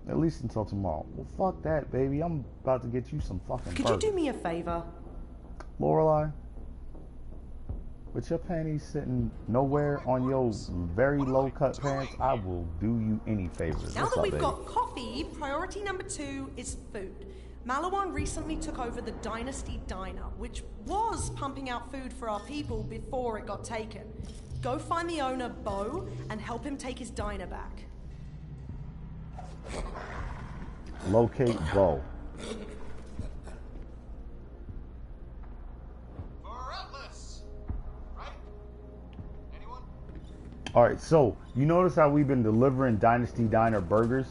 At least until tomorrow. Well, fuck that, baby. I'm about to get you some fucking Could burgers. you do me a favor? Lorelai, with your panties sitting nowhere on your very low-cut pants, I will do you any favors. Now What's that up, we've baby? got coffee, priority number 2 is food. Malawan recently took over the Dynasty Diner, which was pumping out food for our people before it got taken. Go find the owner, Bo, and help him take his diner back. Locate Bo. Alright, so you notice how we've been delivering Dynasty Diner burgers?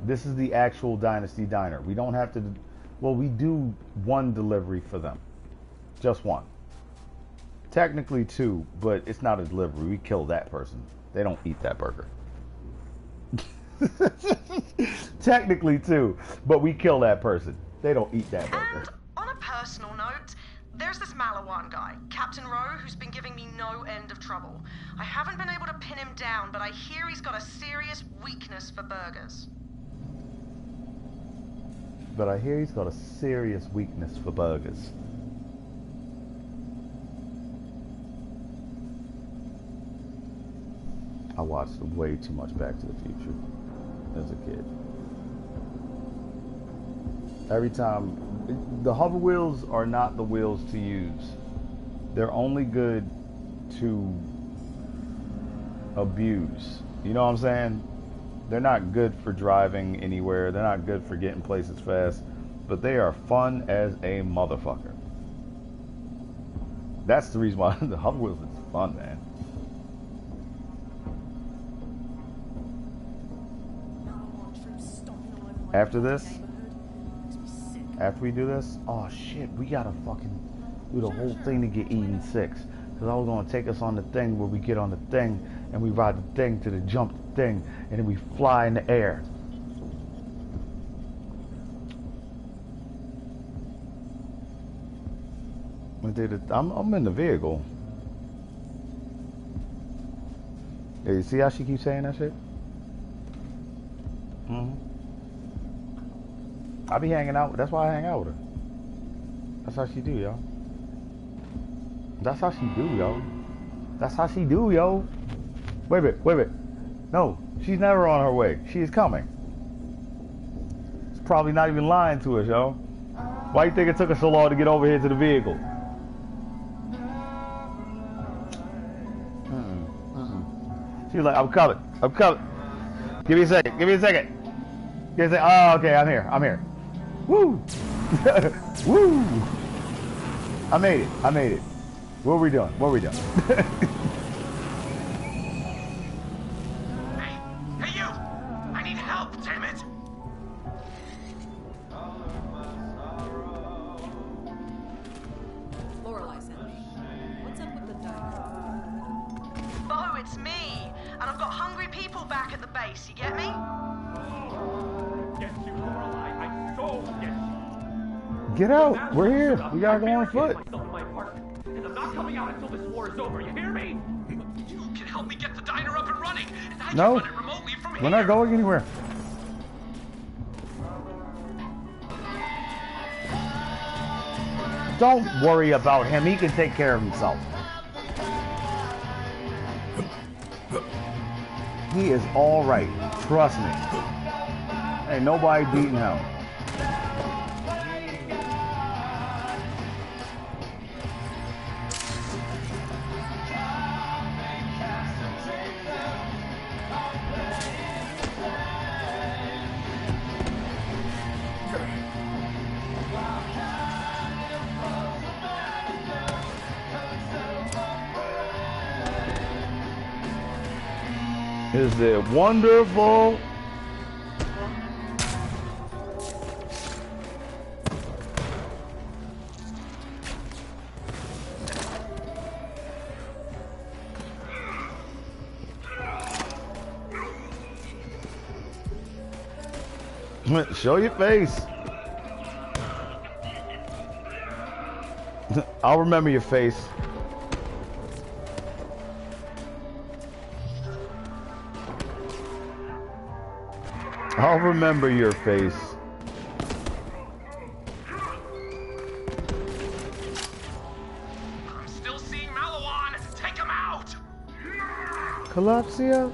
This is the actual Dynasty Diner. We don't have to, well, we do one delivery for them. Just one. Technically 2, but it's not a delivery. We kill that person. They don't eat that burger. Technically 2, but we kill that person. They don't eat that burger. And on a personal note, there's this Malawan guy, Captain Rowe, who's been giving me no end of trouble. I haven't been able to pin him down, but I hear he's got a serious weakness for burgers. I watched way too much Back to the Future as a kid. Every time, the hover wheels are not the wheels to use. They're only good to abuse. You know what I'm saying? They're not good for driving anywhere. They're not good for getting places fast. But they are fun as a motherfucker. That's the reason why the hover wheels is fun, man. After this, after we do this, oh shit, we gotta fucking do the whole thing to get Eden 6. Because I was gonna take us on the thing where we get on the thing and we ride the thing to the jump thing and then we fly in the air. I'm in the vehicle. Yeah, you see how she keeps saying that shit? I be hanging out. That's why I hang out with her. That's how she do, yo. That's how she do, yo. That's how she do, yo. Wait a minute. No, she's never on her way. She is coming. It's probably not even lying to us, yo. Why you think it took us so long to get over here to the vehicle? She's like, I'm coming. Give me a second. Oh, okay, I'm here. Woo! Woo! I made it. What are we doing? Hey you! I need help, damn it! Lorelai sent me. What's up with the diner? Bo, it's me! And I've got hungry people back at the base, you get me? Get you, Lorelai. I so get you. Get out. We're here. We gotta go on foot. And I'm not coming out until this war is over. You hear me? You can help me get the diner up and running. And I No. can run it remotely from We're not going anywhere. Don't worry about him. He can take care of himself. He is all right. Trust me. Ain't nobody beating him. Is it wonderful? Show your face. I'll remember your face. I'll remember your face. I'm still seeing Malawan. Take him out. Collapsia?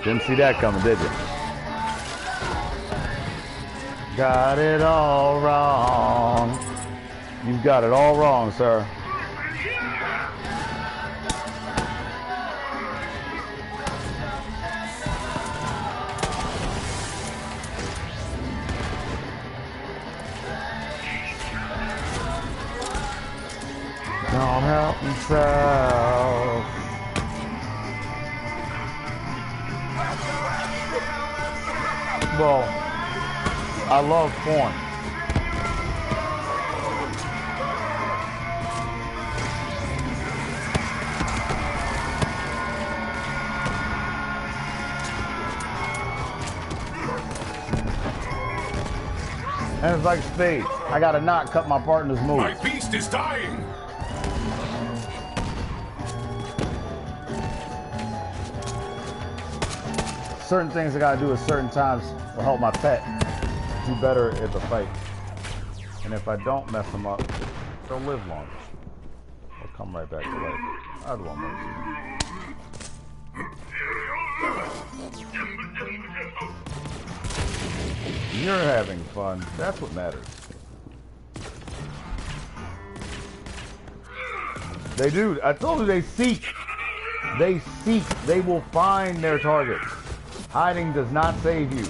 Didn't see that coming, did you? Got it all wrong. You've got it all wrong, sir. Don't help himself. Well, I love porn. And it's like spades. I gotta not cut my partner's moves. My beast is dying. Certain things I gotta do at certain times will help my pet do better at the fight. And if I don't mess them up, they'll live longer. They'll come right back to life. I'd want mercy. You're having fun. That's what matters. They do. I told you they seek. They seek. They will find their targets. Hiding does not save you.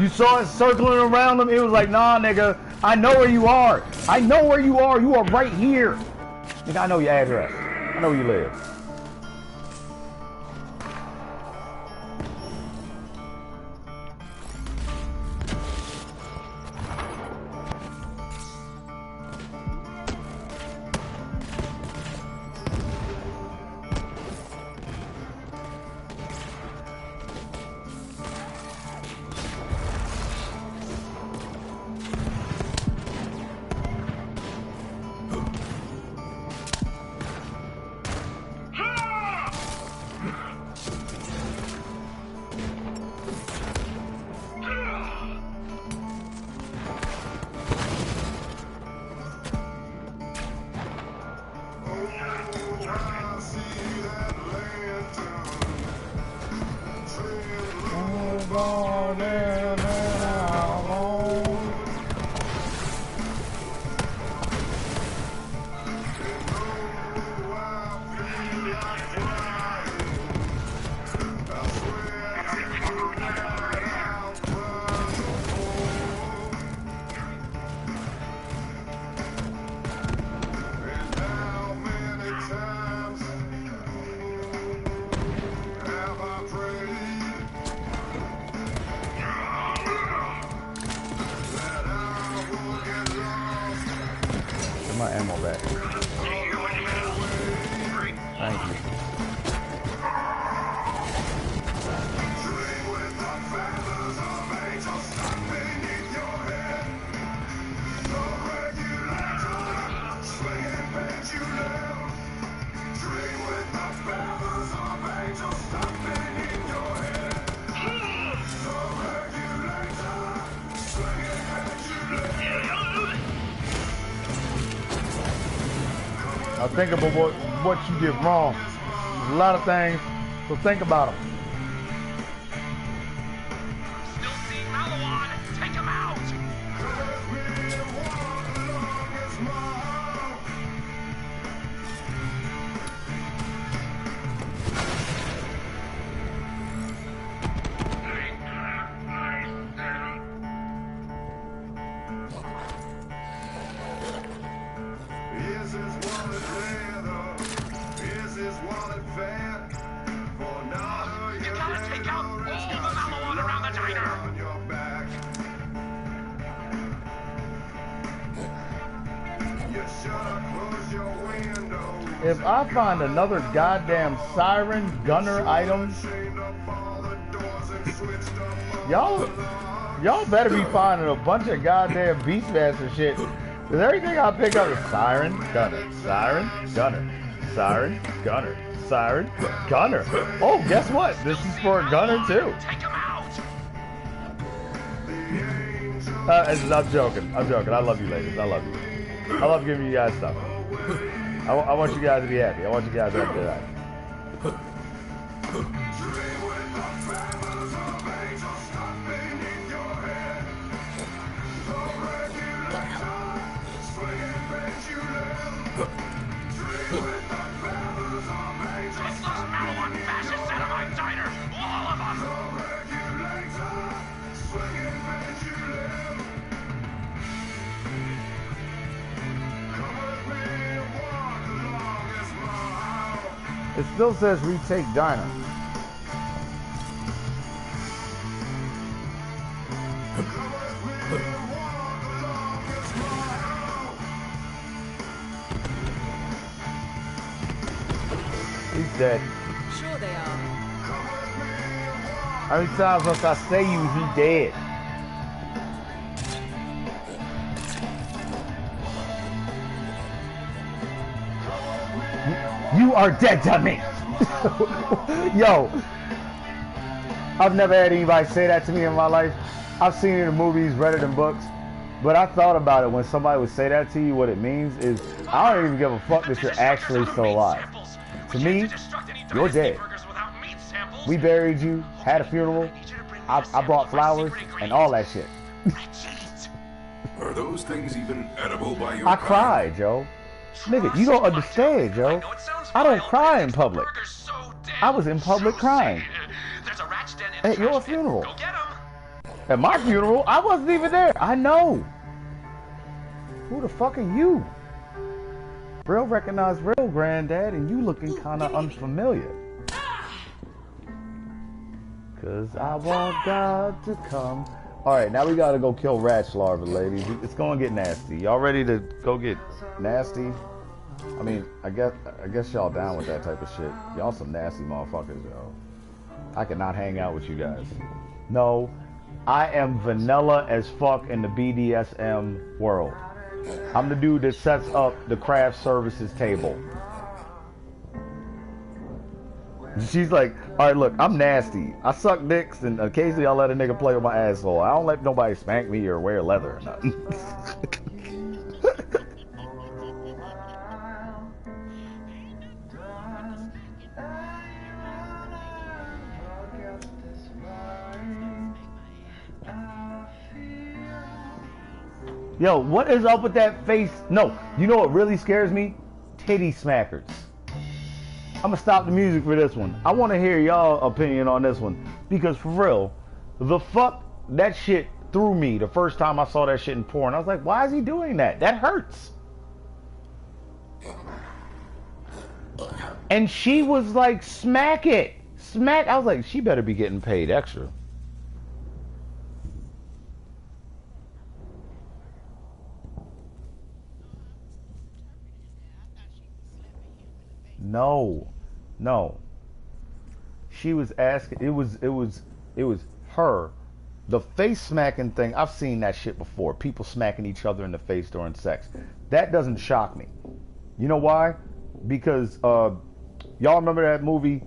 You saw it circling around them. It was like, nah, nigga. I know where you are. I know where you are. You are right here. Nigga, I know your address. I know where you live. my ammo back. Thank you. Now think about what you did wrong. There's a lot of things, so think about them. Still seeing Malawan. Take him out. You gotta take out all the Malawan around the diner. If I find another goddamn siren gunner item, y'all better be finding a bunch of goddamn Beastmaster shit. Cause everything I pick up is siren, gunner, siren, gunner, siren, gunner, siren, gunner. Oh, guess what? This is for a gunner too. I'm joking. I'm joking. I love you, ladies. I love you. I love giving you guys stuff. I want you guys to be happy. I want you guys to have a good night. It still says retake diner. He's dead. Sure they are. How many times must I say you he dead? You are dead to me. Yo, I've never had anybody say that to me in my life. I've seen it in movies, read it in books, but I thought about it when somebody would say that to you. What it means is I don't even give a fuck that you're actually still alive. To me, you're dead. We buried you, had a funeral, I brought flowers and all that shit. Are those things even edible by your I cried, Joe. Nigga, you don't understand, Joe. I don't cry in public. I was in public crying. At your funeral. At my funeral, I wasn't even there. I know. Who the fuck are you? Real recognize real, granddad, and you looking kinda unfamiliar. Cause I want God to come. Alright, now we gotta go kill rat larvae, ladies. It's gonna get nasty. Y'all ready to go get nasty? I mean, I guess y'all down with that type of shit. Y'all some nasty motherfuckers, yo. I cannot hang out with you guys. No, I am vanilla as fuck in the BDSM world. I'm the dude that sets up the craft services table. She's like, alright, look, I'm nasty. I suck dicks and occasionally I'll let a nigga play with my asshole. I don't let nobody spank me or wear leather or nothing. Yo, what is up with that face? No, you know what really scares me? Titty smackers. I'm gonna stop the music for this one. I want to hear y'all opinion on this one. Because for real, the fuck, that shit threw me the first time I saw that shit in porn. I was like, why is he doing that? That hurts. And she was like, smack it. Smack. I was like, she better be getting paid extra. No. She was asking. It was her. The face smacking thing. I've seen that shit before. People smacking each other in the face during sex. That doesn't shock me. You know why? Because y'all remember that movie?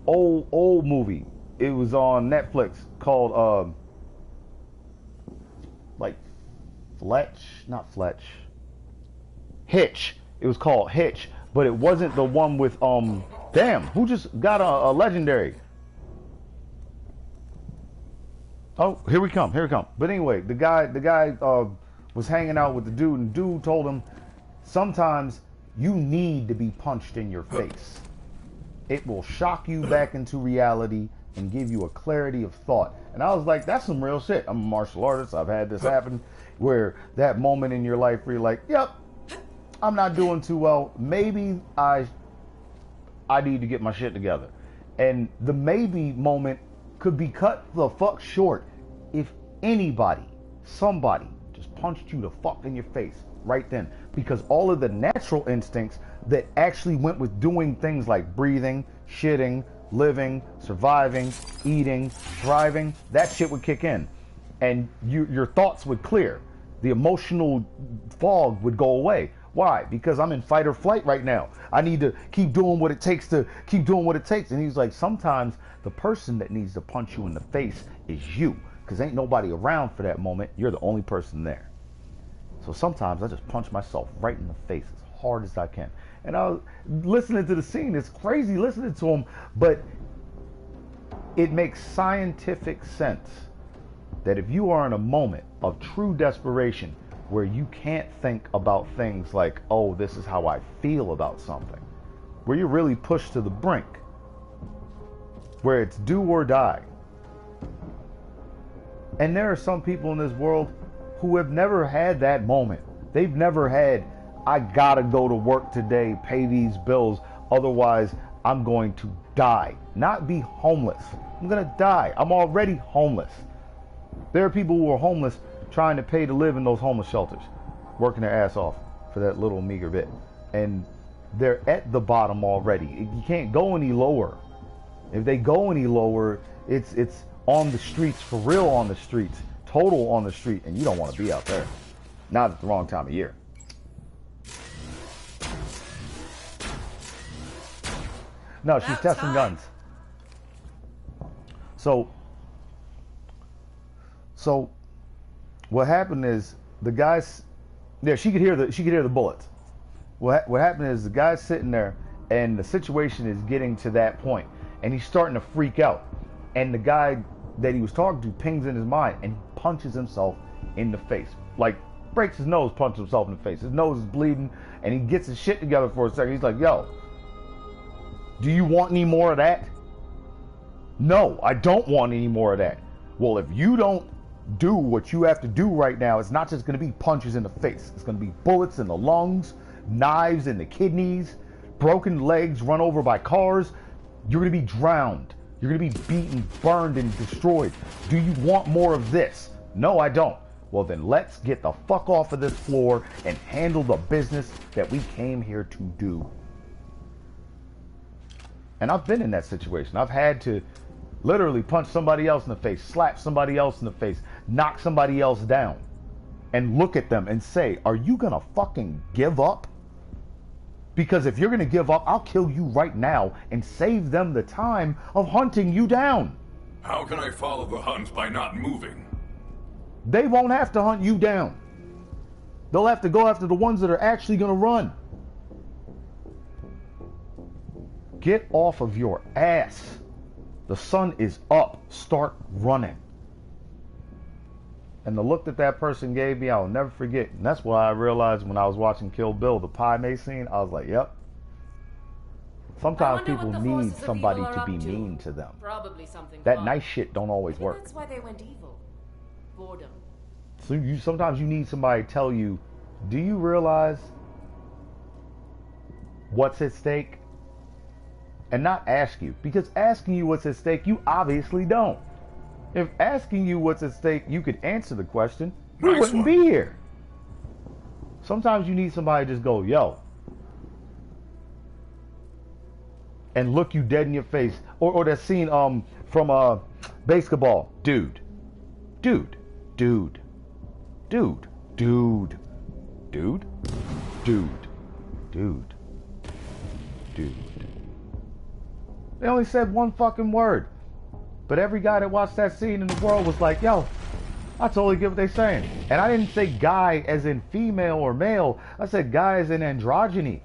Old movie. It was on Netflix called like Hitch. It was called Hitch, but it wasn't the one with damn, who just got a legendary? Oh, here we come. But anyway, the guy was hanging out with the dude, and dude told him sometimes you need to be punched in your face. It will shock you back into reality and give you a clarity of thought. And I was like, that's some real shit. I'm a martial artist. I've had this happen where that moment in your life where you're like, yep, I'm not doing too well. Maybe I need to get my shit together. And the maybe moment could be cut the fuck short if somebody just punched you the fuck in your face right then. Because all of the natural instincts that actually went with doing things like breathing, shitting, living, surviving, eating, thriving, that shit would kick in. And your thoughts would clear. The emotional fog would go away. Why? Because I'm in fight or flight right now. I need to keep doing what it takes to keep doing what it takes. And he's like, sometimes the person that needs to punch you in the face is you. Because ain't nobody around for that moment. You're the only person there. So sometimes I just punch myself right in the face as hard as I can. And I was listening to the scene. It's crazy listening to him. But it makes scientific sense that if you are in a moment of true desperation where you can't think about things like, oh, this is how I feel about something, where you're really pushed to the brink, where it's do or die. And there are some people in this world who have never had that moment. They've never had, I gotta go to work today, pay these bills, otherwise I'm going to die. Not be homeless. I'm gonna die. I'm already homeless. There are people who are homeless trying to pay to live in those homeless shelters, working their ass off for that little meager bit. And they're at the bottom already. You can't go any lower. If they go any lower, it's on the streets, for real on the streets, total on the street, and you don't want to be out there. Not at the wrong time of year. No, she's testing guns. So what happened is the guys there, she could hear the bullets. What happened is the guy's sitting there and the situation is getting to that point and he's starting to freak out. And the guy that he was talking to pings in his mind and he punches himself in the face. Like breaks his nose, punches himself in the face. His nose is bleeding and he gets his shit together for a second. He's like, yo, do you want any more of that? No, I don't want any more of that. Well, if you don't do what you have to do right now, it's not just going to be punches in the face. It's going to be bullets in the lungs, knives in the kidneys, broken legs, run over by cars. You're going to be drowned. You're going to be beaten, burned, and destroyed. Do you want more of this? No, I don't. Well, then let's get the fuck off of this floor and handle the business that we came here to do. And I've been in that situation. I've had to literally punch somebody else in the face, slap somebody else in the face, knock somebody else down, and look at them and say, are you gonna fucking give up? Because if you're gonna give up, I'll kill you right now and save them the time of hunting you down. How can I follow the hunt by not moving? They won't have to hunt you down. They'll have to go after the ones that are actually gonna run. Get off of your ass. The sun is up. Start running. And the look that that person gave me, I'll never forget. And that's what I realized when I was watching Kill Bill, the Pai Mei scene. I was like, yep. Sometimes people need somebody to be mean to them. Probably something that nice shit don't always work. That's why they went evil. Boredom. So sometimes you need somebody to tell you, do you realize what's at stake? And not ask you, because asking you what's at stake, you obviously don't. If asking you what's at stake, you could answer the question, we wouldn't be here. Sometimes you need somebody to just go, yo, and look you dead in your face. Or that scene from Basketball. Dude. Dude. Dude. Dude. Dude. Dude. Dude. Dude. Dude. They only said one fucking word. But every guy that watched that scene in the world was like, yo, I totally get what they're saying. And I didn't say guy as in female or male. I said guy as in androgyny.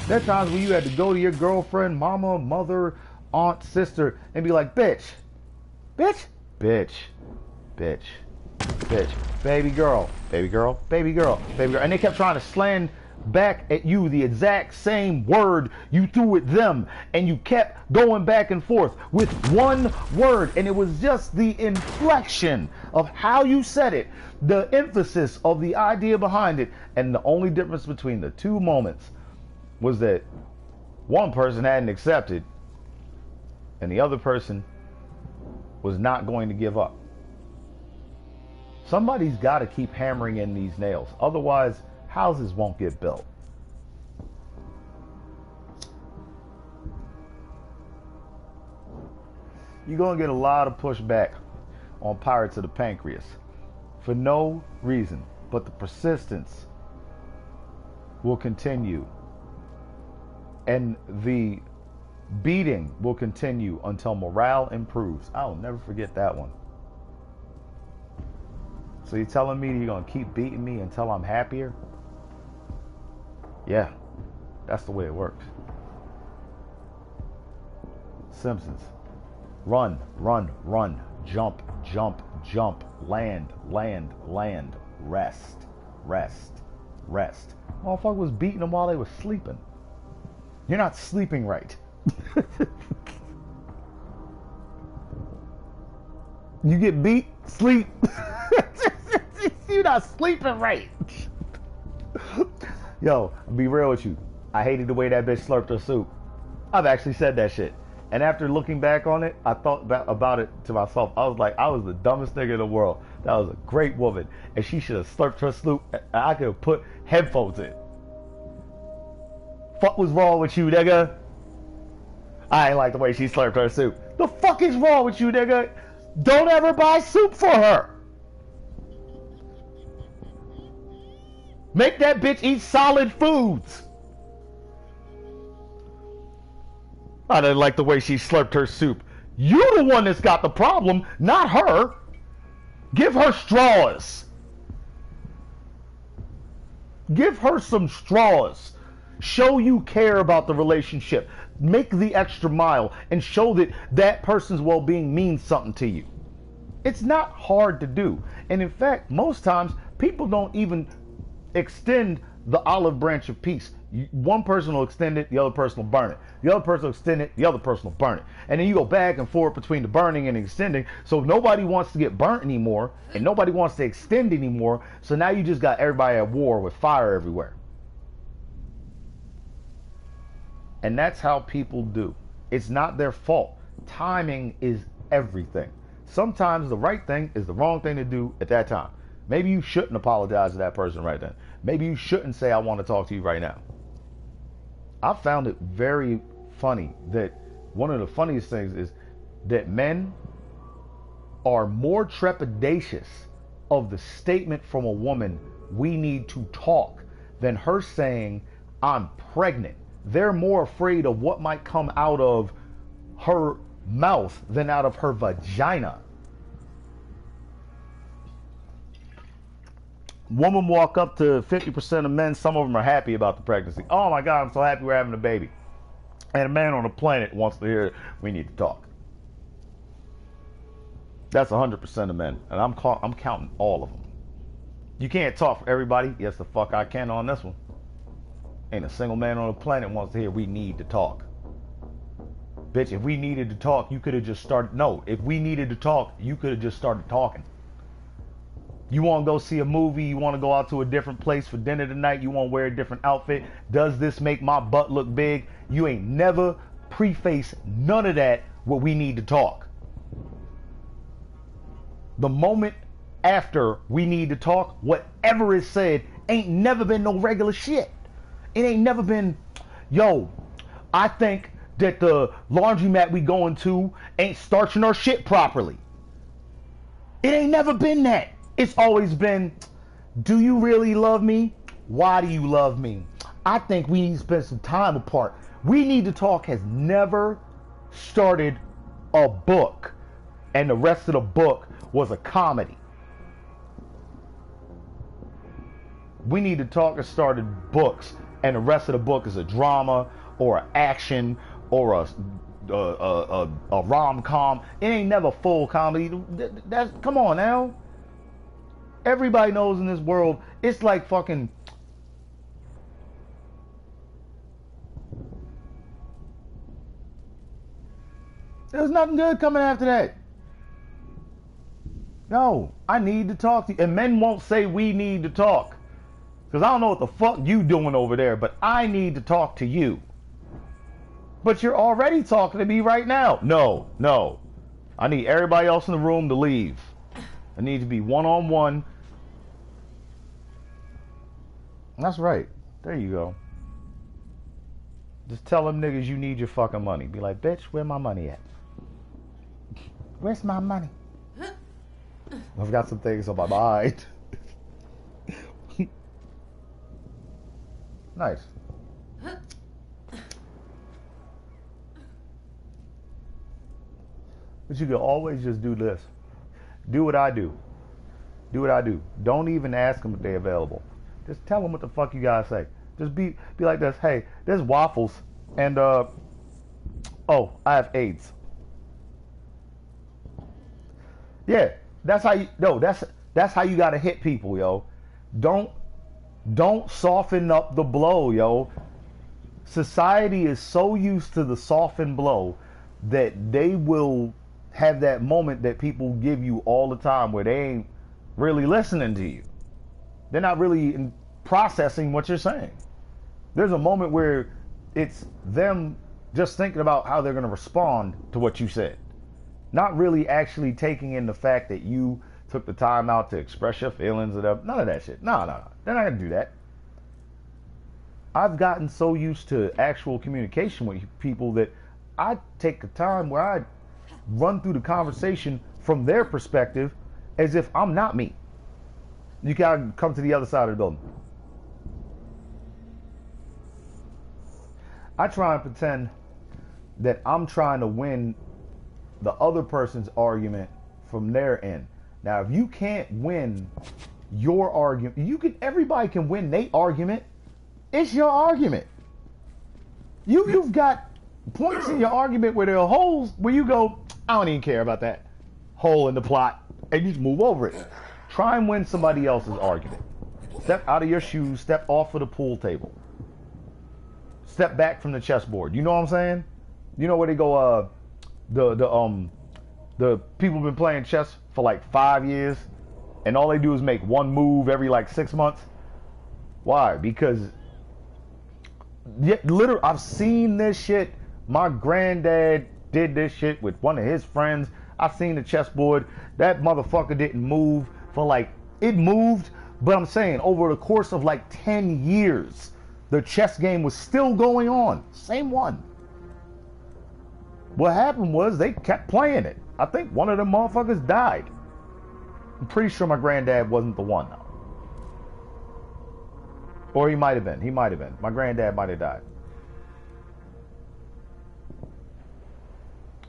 There are times when you had to go to your girlfriend, mama, mother, aunt, sister, and be like, bitch, bitch, bitch, bitch, bitch, baby girl, baby girl, baby girl, baby girl. And they kept trying to slang back at you the exact same word you threw at them, and you kept going back and forth with one word, and it was just the inflection of how you said it, the emphasis of the idea behind it. And the only difference between the two moments was that one person hadn't accepted and the other person was not going to give up. Somebody's got to keep hammering in these nails, otherwise houses won't get built. You're going to get a lot of pushback on Pirates of the Pancreas for no reason, but the persistence will continue, and the beating will continue until morale improves. I'll never forget that one. So you're telling me you're going to keep beating me until I'm happier? Yeah, that's the way it works. Simpsons. Run, run, run. Jump, jump, jump. Land, land, land. Rest, rest, rest. Motherfucker was beating them while they were sleeping. You're not sleeping right. You get beat, sleep. You're not sleeping right. Yo, I'll be real with you. I hated the way that bitch slurped her soup. I've actually said that shit. And after looking back on it, I thought about it to myself. I was like, I was the dumbest nigga in the world. That was a great woman. And she should have slurped her soup. I could have put headphones in. Fuck was wrong with you, nigga? I ain't like the way she slurped her soup. The fuck is wrong with you, nigga? Don't ever buy soup for her. Make that bitch eat solid foods. I didn't like the way she slurped her soup. You're the one that's got the problem, not her. Give her straws. Give her some straws. Show you care about the relationship. Make the extra mile and show that that person's well-being means something to you. It's not hard to do. And in fact, most times people don't even extend the olive branch of peace. One person will extend it, the other person will burn it. The other person will extend it, the other person will burn it. And then you go back and forth between the burning and extending. So nobody wants to get burnt anymore, and nobody wants to extend anymore. So now you just got everybody at war with fire everywhere. And that's how people do. It's not their fault. Timing is everything. Sometimes the right thing is the wrong thing to do at that time. Maybe you shouldn't apologize to that person right then. Maybe you shouldn't say, I want to talk to you right now. I found it very funny that one of the funniest things is that men are more trepidatious of the statement from a woman, we need to talk, than her saying, I'm pregnant. They're more afraid of what might come out of her mouth than out of her vagina. Women walk up to 50% of men, some of them are happy about the pregnancy. Oh my God, I'm so happy we're having a baby. And a man on the planet wants to hear, we need to talk. That's 100% of men. And I'm counting all of them. You can't talk for everybody. Yes, the fuck I can on this one. Ain't a single man on the planet wants to hear, we need to talk. Bitch, if we needed to talk, you could have just started. No, if we needed to talk, you could have just started talking. You want to go see a movie, you want to go out to a different place for dinner tonight, you want to wear a different outfit. Does this make my butt look big? You ain't never preface none of that what we need to talk. The moment after we need to talk, whatever is said ain't never been no regular shit. It ain't never been, yo, I think that the laundromat we going to ain't starching our shit properly. It ain't never been that. It's always been, do you really love me? Why do you love me? I think we need to spend some time apart. We Need to Talk has never started a book and the rest of the book was a comedy. We Need to Talk has started books and the rest of the book is a drama or an action or a rom-com. It ain't never full comedy. That's, come on now. Everybody knows in this world, it's like fucking... There's nothing good coming after that. No, I need to talk to you. And men won't say we need to talk. Because I don't know what the fuck you doing over there, but I need to talk to you. But you're already talking to me right now. No, no. I need everybody else in the room to leave. I need to be one-on-one. That's right. There you go. Just tell them niggas you need your fucking money. Be like, bitch, where my money at? Where's my money? I've got some things on my mind. Nice. But you can always just do this. Do what I do. Do what I do. Don't even ask them if they're available. Just tell them what the fuck you gotta say. Just be like this. Hey, there's waffles and oh, I have AIDS. Yeah, that's how you that's how you gotta hit people, yo. Don't soften up the blow, yo. Society is so used to the softened blow that they will have that moment that people give you all the time where they ain't really listening to you. They're not really processing what you're saying. There's a moment where it's them just thinking about how they're going to respond to what you said. Not really actually taking in the fact that you took the time out to express your feelings or none of that shit. No. They're not going to do that. I've gotten so used to actual communication with people that I take the time where I run through the conversation from their perspective as if I'm not me. You gotta come to the other side of the building. I try and pretend that I'm trying to win the other person's argument from their end. Now, if you can't win your argument, everybody can win their argument. It's your argument. You've got points in your argument where there are holes where you go, I don't even care about that hole in the plot, and you just move over it. Try and win somebody else's argument. Step out of your shoes, step off of the pool table. Step back from the chessboard. You know what I'm saying? You know where they go, the people been playing chess for like 5 years, and all they do is make one move every like 6 months. Why? Because literally, I've seen this shit. My granddad did this shit with one of his friends. I seen the chessboard. That motherfucker didn't move for like, it moved, but I'm saying over the course of like 10 years, the chess game was still going on. Same one. What happened was they kept playing it. I think one of them motherfuckers died. I'm pretty sure my granddad wasn't the one though. Or he might have been. He might have been. My granddad might have died.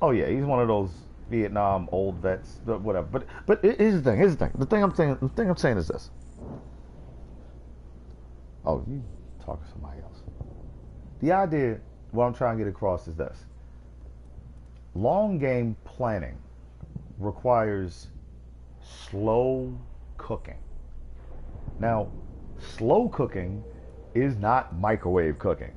Oh yeah, he's one of those Vietnam old vets, whatever. But here's the thing. Here's the thing. The thing I'm saying is this. Oh, you talk to somebody else. The idea, what I'm trying to get across is this. Long game planning requires slow cooking. Now, slow cooking is not microwave cooking.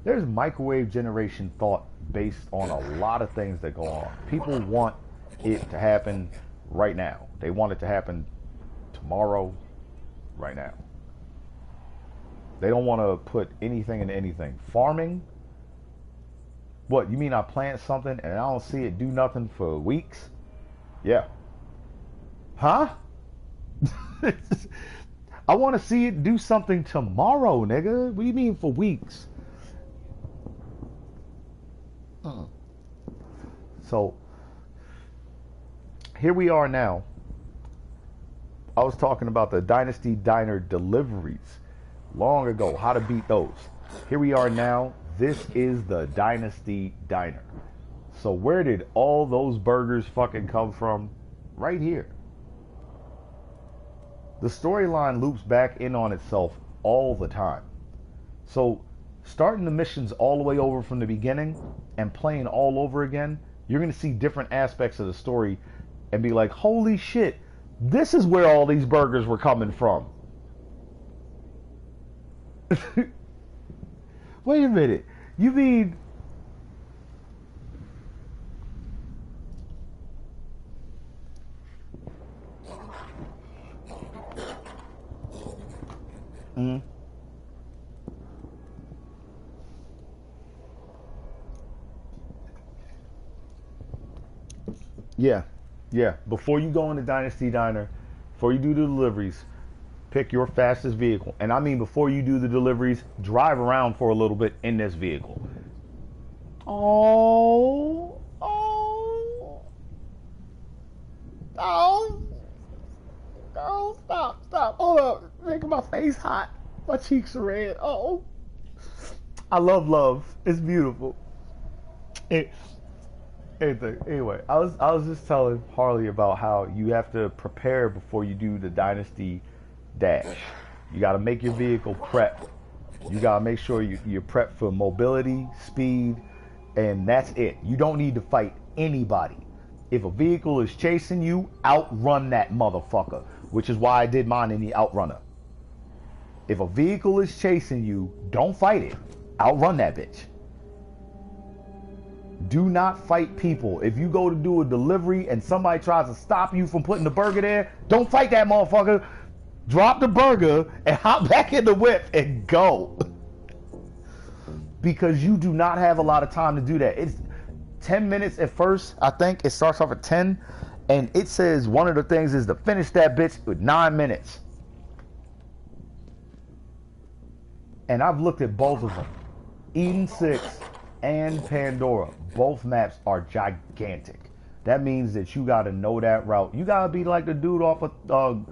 There's microwave generation thought based on a lot of things that go on. People want it to happen right now. They want it to happen tomorrow, right now. They don't want to put anything into anything. Farming, what, you mean I plant something and I don't see it do nothing for weeks? Yeah. Huh? I want to see it do something tomorrow, nigga. What do you mean for weeks? So here we are now. I was talking about the Dynasty Diner deliveries long ago, how to beat those. Here we are now. This is the Dynasty Diner. So where did all those burgers fucking come from? Right here. The storyline loops back in on itself all the time. So starting the missions all the way over from the beginning and playing all over again, you're going to see different aspects of the story and be like, holy shit, this is where all these burgers were coming from. Wait a minute. You mean... Yeah. Before you go into Dynasty Diner, before you do the deliveries, pick your fastest vehicle. And I mean, before you do the deliveries, drive around for a little bit in this vehicle. Oh, stop. Hold up. Making my face hot. My cheeks are red. Oh. I love. It's beautiful. Anyway, I was just telling Harley about how you have to prepare before you do the Dynasty Dash. You got to make your vehicle prep. You got to make sure you're prepped for mobility, speed, and that's it. You don't need to fight anybody. If a vehicle is chasing you, outrun that motherfucker, which is why I did mine in the Outrunner. If a vehicle is chasing you, don't fight it. Outrun that bitch. Do not fight people. If you go to do a delivery and somebody tries to stop you from putting the burger there, don't fight that motherfucker. Drop the burger and hop back in the whip and go. Because you do not have a lot of time to do that. It's 10 minutes at first. I think it starts off at 10. And it says one of the things is to finish that bitch with 9 minutes. And I've looked at both of them. Eden 6 and Pandora. Both maps are gigantic. That means that you got to know that route. You got to be like the dude off of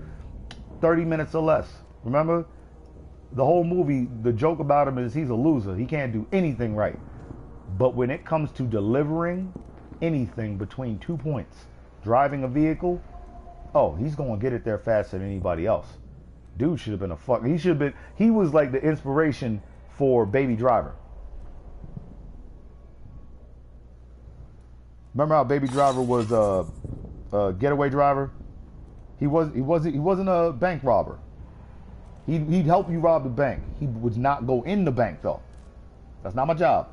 30 minutes or less. Remember? The whole movie, the joke about him is he's a loser. He can't do anything right. But when it comes to delivering anything between 2 points, driving a vehicle, oh, he's going to get it there faster than anybody else. Dude should have been he was like the inspiration for Baby Driver. Remember how Baby Driver was a getaway driver? He wasn't a bank robber. He'd help you rob the bank. He would not go in the bank though. That's not my job.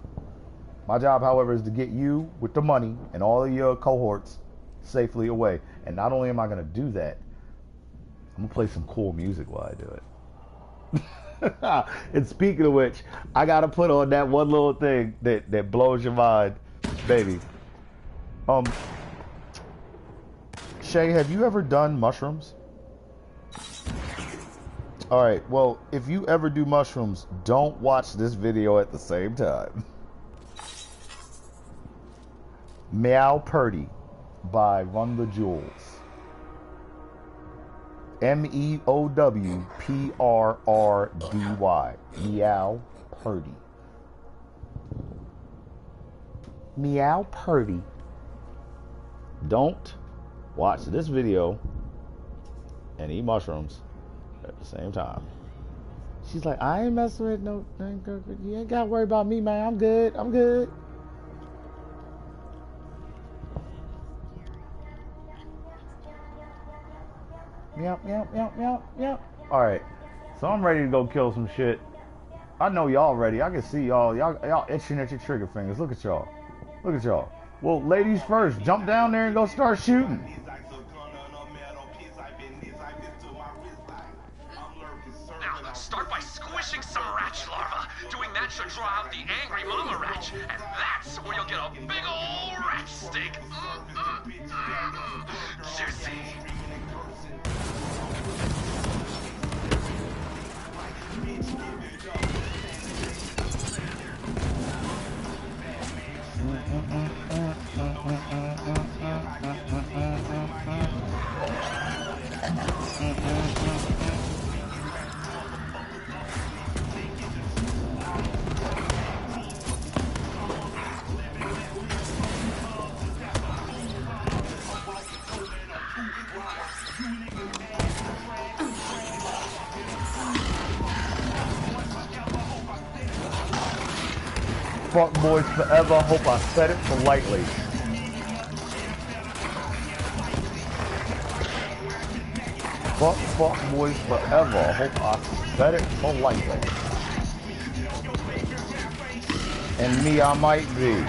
My job, however, is to get you with the money and all of your cohorts safely away. And not only am I gonna do that, I'm gonna play some cool music while I do it. And speaking of which, I gotta put on that one little thing that blows your mind, baby. Shay, have you ever done mushrooms? Alright, well, if you ever do mushrooms, don't watch this video at the same time. Meow Purdy by Run the Jewels. MEOWPRRDY. Meow Purdy. Meow Purdy. Don't watch this video and eat mushrooms at the same time. She's like, I ain't messing with no. You ain't got to worry about me, man. I'm good. I'm good. Yep. All right. So I'm ready to go kill some shit. I know y'all ready. I can see y'all. Y'all itching at your trigger fingers. Look at y'all. Look at y'all. Well, ladies first. Jump down there and go start shooting. Now, start by squishing some ratch larvae. Doing that should draw out the angry mama ratch, and that's where you'll get a big ol' ratch steak. Juicy. fuck boys forever. Hope I said it politely. Fuck boys forever. Hope I said it politely. And me, I might be.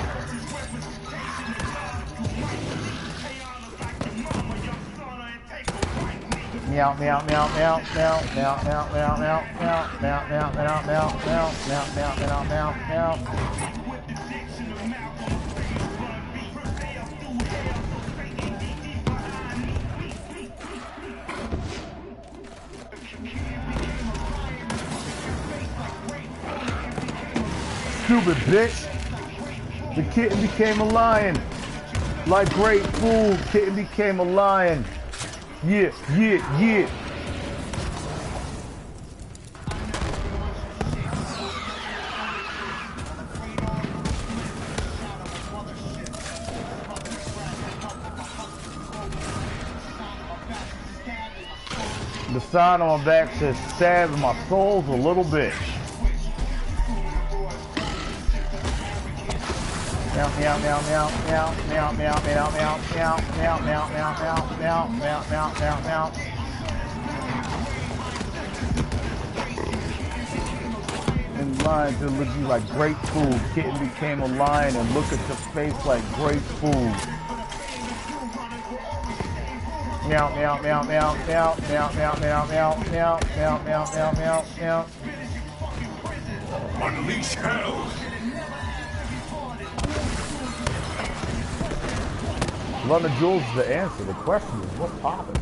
Meow meow meow meow meow meow meow meow meow meow meow meow meow meow meow meow meow meow meow. Stupid bitch. The kitten became a lion. Like great fool, kitten became a lion. Yeah, yeah, yeah. The sign on my back says, "Stab my soul's a little bitch." Meow meow meow meow meow meow meow meow meow meow meow meow meow meow meow meow meow meow. And lion to look you like great food. Kitten became a lion and look at your face like great food. Meow meow meow meow meow meow meow meow meow meow meow meow meow meow meow. Unleash hell. Run the jewels is the answer. The question is, what's poppin'?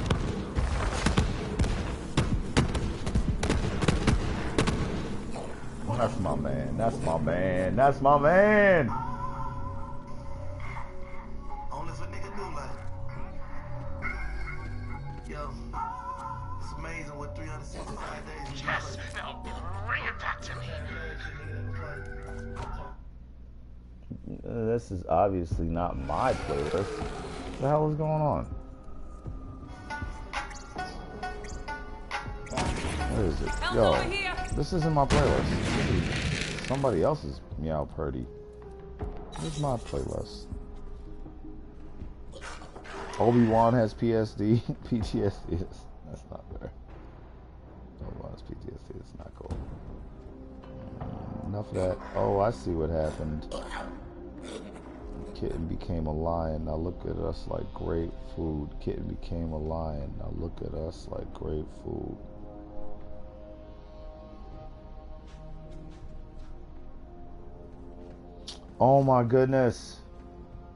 That's my man. That's my man. That's my man. Only for nigga do like. Yo, it's amazing what 365 days. Yes, now bring it back to me. This is obviously not my playlist. What the hell is going on? What is it? Yo, this isn't my playlist. This is somebody else's Meow Purdy. Where's my playlist? Obi-Wan has PSD. PTSD. That's not fair. Obi-Wan has PTSD. It's not cool. Enough of that. Oh, I see what happened. Kitten became a lion. Now look at us like great food. Kitten became a lion. Now look at us like great food. Oh my goodness.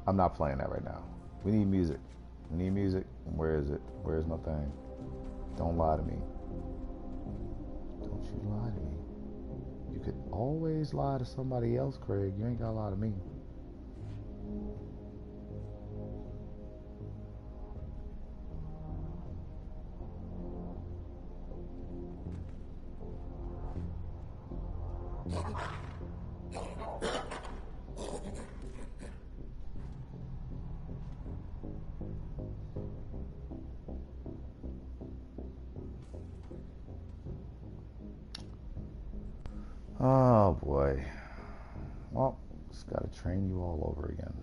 I'm not playing that right now. We need music. We need music. Where is it? Where's my thing? Don't lie to me. Don't you lie to me. You could always lie to somebody else, Craig. You ain't gotta lie to me. Oh boy. Well, just gotta train you all over again.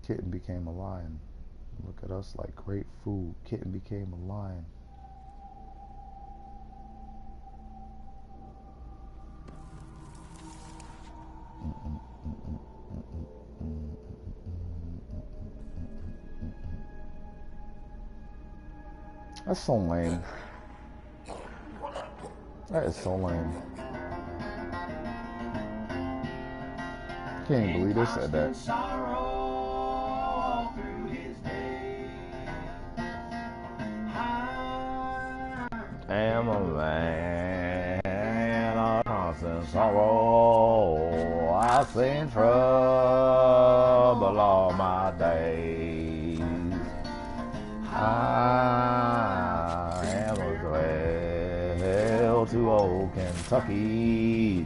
Kitten became a lion. Look at us like great food. Kitten became a lion. That's so lame. That is so lame. Can't even believe they said that. I am a man of constant sorrow. I seen trouble all my days. I am a trail to old Kentucky.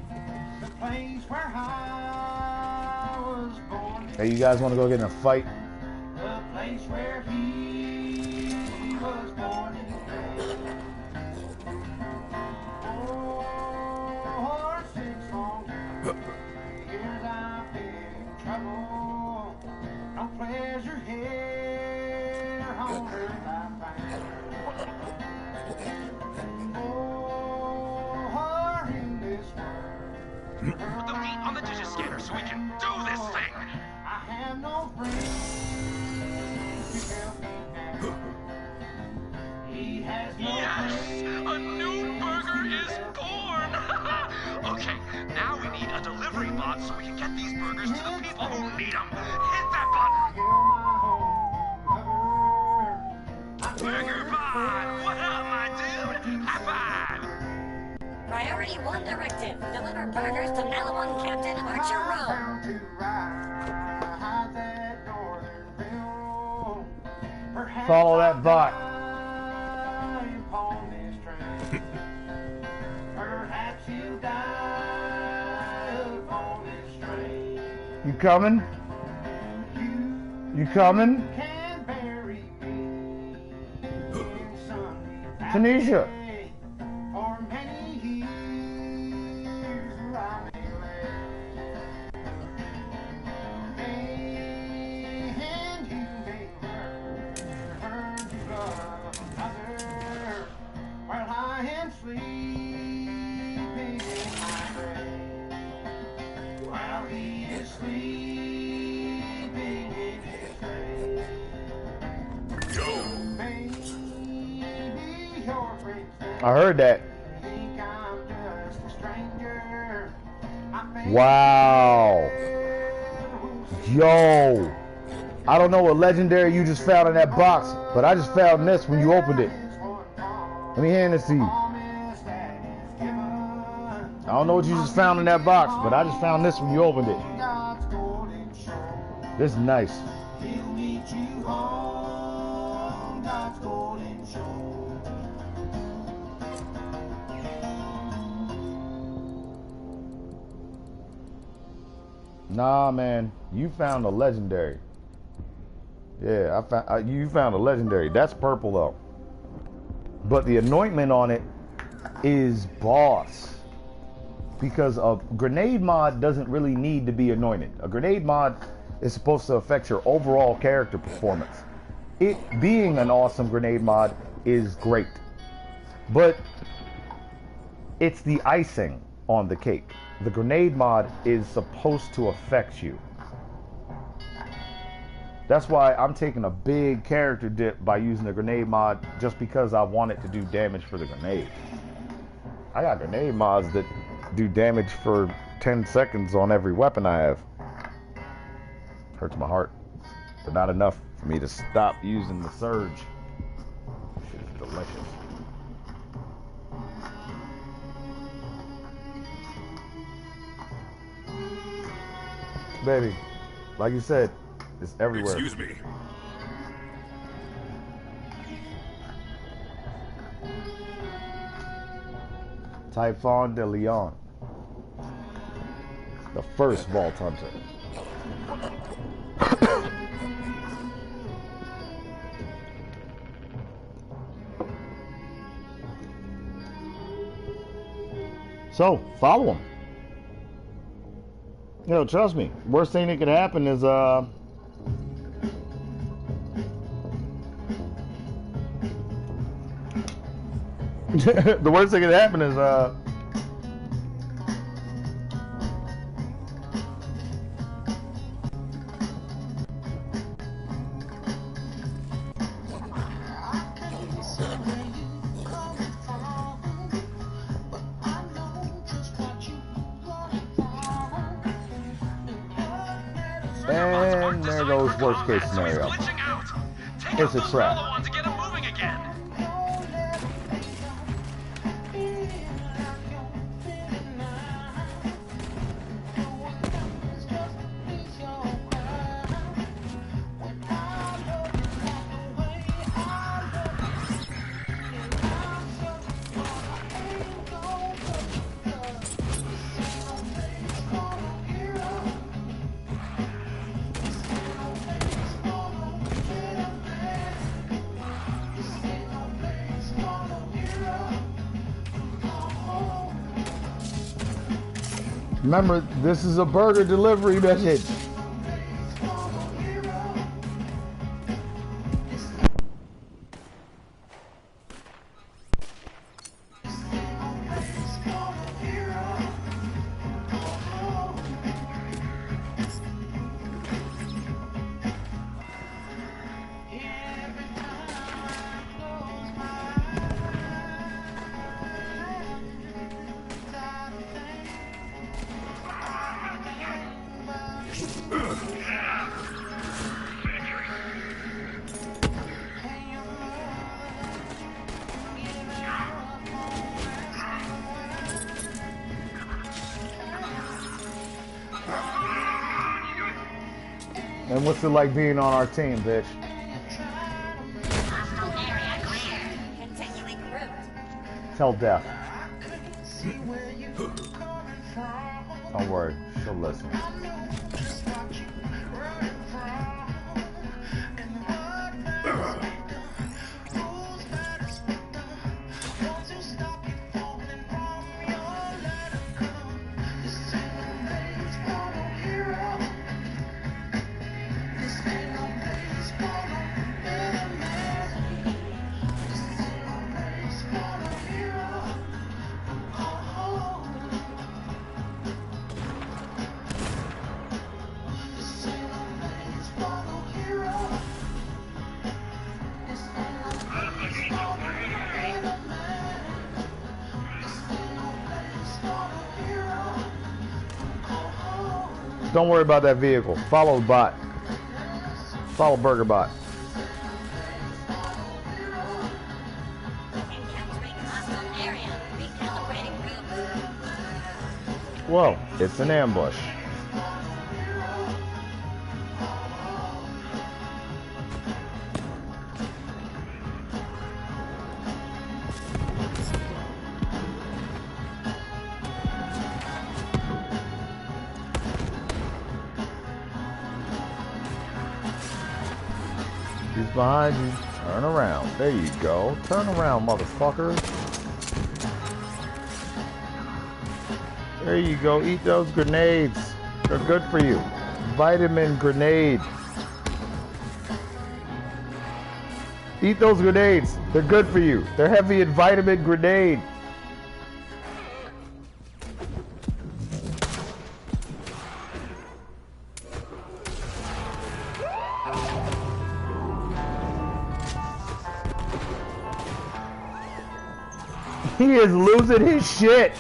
Hey, you guys want to go get in a fight? The place where he was born in the Years I've been in trouble. No pleasure here on earth I find. Oh, in this world. Put the meat on the digiscanner so we can do this thing. I have no friends to help me now. He has no Yes! friends. A new burger is born! Okay, now we need a delivery bot so we can get these burgers to the people who need them. Hit that button! Burger bot! What up, my dude? High five! Priority 1 directive. Deliver burgers to Malawan Captain Archer Road. Follow that bot. You coming? You coming? Tanisha. I heard that. Wow. Yo. I don't know what legendary you just found in that box, but I just found this when you opened it. Let me hand this to you. I don't know what you just found in that box, but I just found this when you opened it. This is nice. Nah, man, you found a legendary. Yeah, you found a legendary. That's purple though. But the anointment on it is boss. Because a grenade mod doesn't really need to be anointed. A grenade mod is supposed to affect your overall character performance. It being an awesome grenade mod is great. But it's the icing on the cake. The grenade mod is supposed to affect you. That's why I'm taking a big character dip by using the grenade mod, just because I want it to do damage for the grenade. I got grenade mods that do damage for 10 seconds on every weapon I have. Hurts my heart, but not enough for me to stop using the surge. Shit is delicious. Baby, like you said, it's everywhere. Excuse me. Typhon de Leon, the first Vault Hunter. So, follow him. You know, trust me, worst thing that could happen is, the worst thing that could happen is, and there goes worst case scenario. It's a trap. Remember, this is a burger delivery message. And what's it like being on our team, bitch? Tell Death. Don't worry, she'll listen. Don't worry about that vehicle. Follow the bot. Follow Burger Bot. Whoa, it's an ambush. He's behind you. Turn around. There you go. Turn around, motherfucker. There you go. Eat those grenades. They're good for you. Vitamin grenade. Eat those grenades. They're good for you. They're heavy in vitamin grenade. He is losing his shit.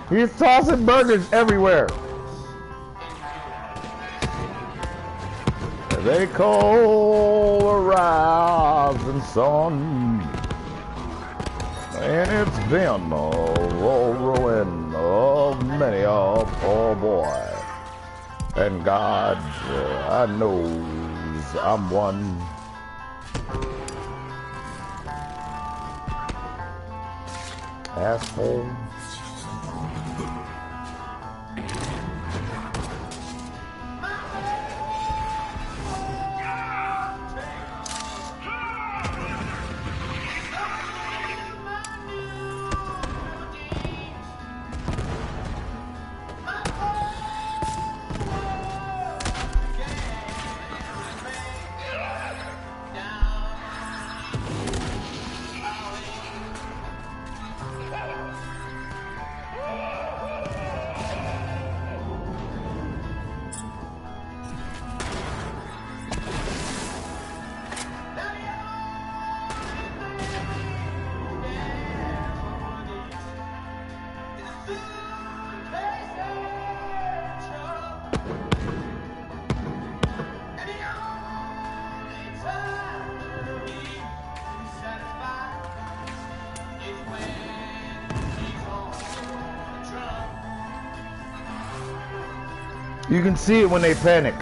He's tossing burgers everywhere. They call the rising sun, and it's been the ruin of many a poor boy. And God, I knows I'm one. Asshole. You can see it when they panic.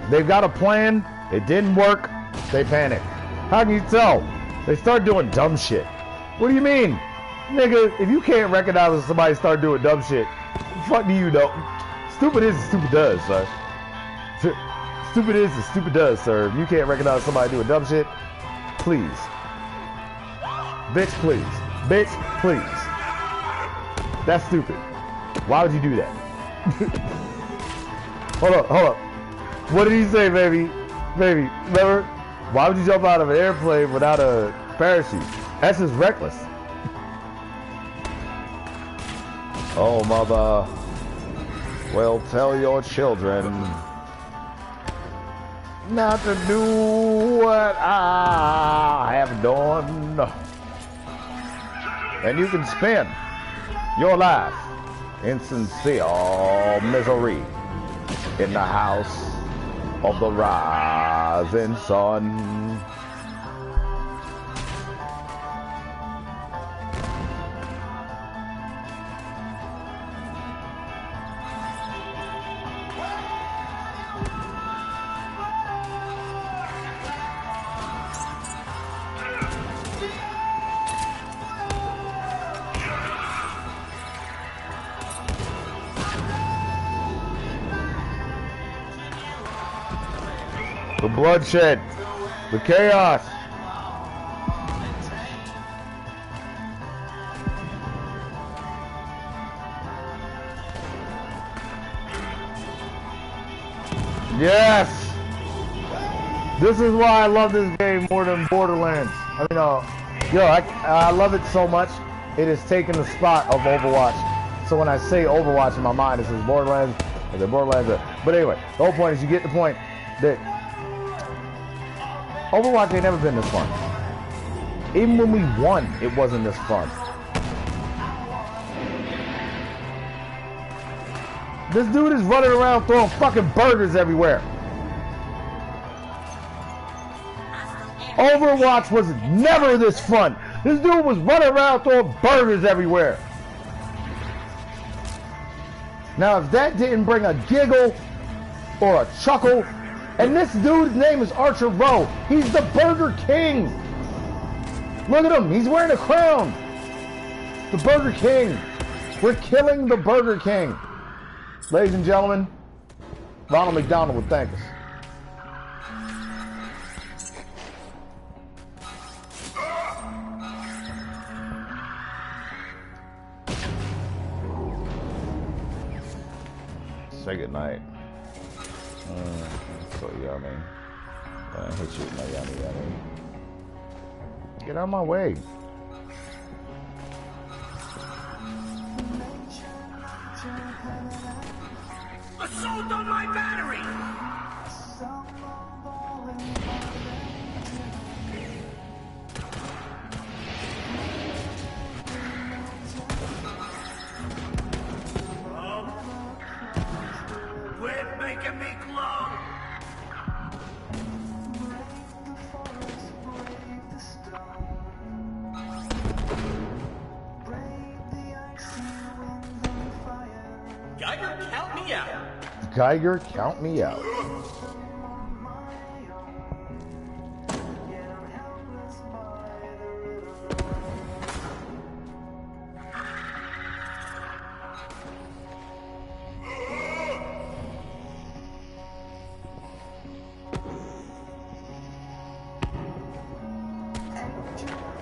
They've got a plan, it didn't work, they panic. How can you tell? They start doing dumb shit. What do you mean? Nigga, if you can't recognize when somebody start doing dumb shit, fuck do you know? Stupid is as stupid does, sir. Stupid is as stupid does, sir. If you can't recognize somebody doing dumb shit, please. Bitch, please. Bitch, please. That's stupid. Why would you do that? Hold up. What did he say, baby? Baby, remember? Why would you jump out of an airplane without a parachute? That's just reckless. Oh, mother. Well, tell your children not to do what I have done. And you can spend your life in sincere misery in the house of the rising sun. The bloodshed, the chaos. Yes! This is why I love this game more than Borderlands. I mean, I love it so much, it has taken the spot of Overwatch. So when I say Overwatch in my mind, it says Borderlands, and then Borderlands. But anyway, the whole point is you get the point that Overwatch ain't never been this fun. Even when we won, it wasn't this fun. This dude is running around throwing fucking burgers everywhere. Overwatch was never this fun. This dude was running around throwing burgers everywhere. Now, if that didn't bring a giggle or a chuckle, and this dude's name is Archer Rowe. He's the Burger King. Look at him. He's wearing a crown. The Burger King. We're killing the Burger King. Ladies and gentlemen, Ronald McDonald would thank us. Say goodnight. So yummy. I hit you with my yummy. Get out of my way. Assault on my battery! Quit making me glow! Geiger, count me out! Geiger, count me out.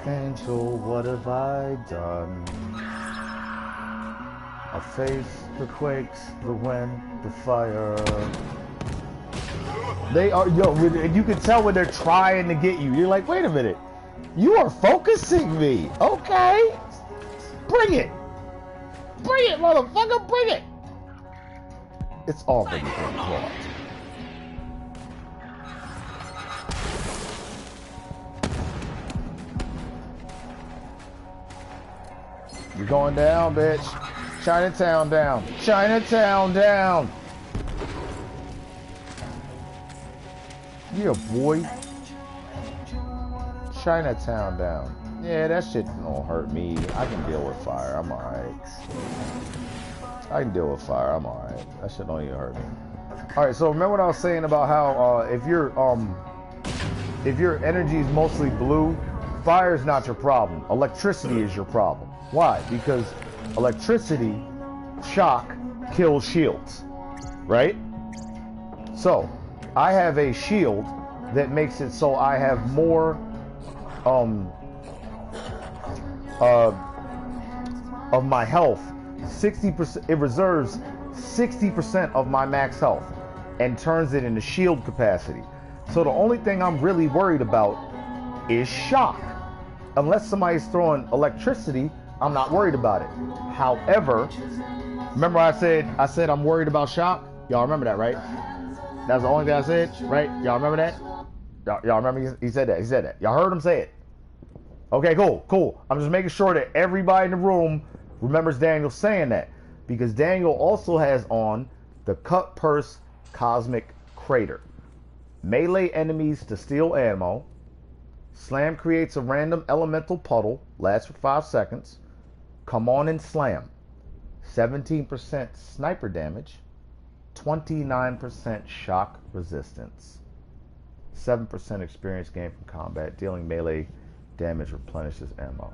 Angel, what have I done? I face the quakes, the wind, the fire. They are, you can tell when they're trying to get you. You're like, wait a minute. You are focusing me. Okay. Bring it. Bring it, motherfucker. Bring it. It's already been brought. You're going down, bitch. Chinatown down. Chinatown down. Yeah, boy. Chinatown down. Yeah, that shit don't hurt me. I can deal with fire. I'm alright. I can deal with fire. I'm alright. That shit don't even hurt me. Alright, so remember what I was saying about how if your energy is mostly blue, fire is not your problem. Electricity is your problem. Why? Because electricity, shock, kills shields, right? So, I have a shield that makes it so I have more of my health 60%, it reserves 60% of my max health and turns it into shield capacity. So the only thing I'm really worried about is shock. Unless somebody's throwing electricity, I'm not worried about it. However, remember I said I'm worried about shock? Y'all remember that, right? That's the only thing I said, right? Y'all remember that? Y'all remember he said that? He said that. Y'all heard him say it. Okay, cool. I'm just making sure that everybody in the room remembers Daniel saying that. Because Daniel also has on the Cut Purse Cosmic Crater. Melee enemies to steal ammo. Slam creates a random elemental puddle. Lasts for 5 seconds. Come on and slam. 17% sniper damage. 29% shock resistance. 7% experience gained from combat. Dealing melee damage replenishes ammo.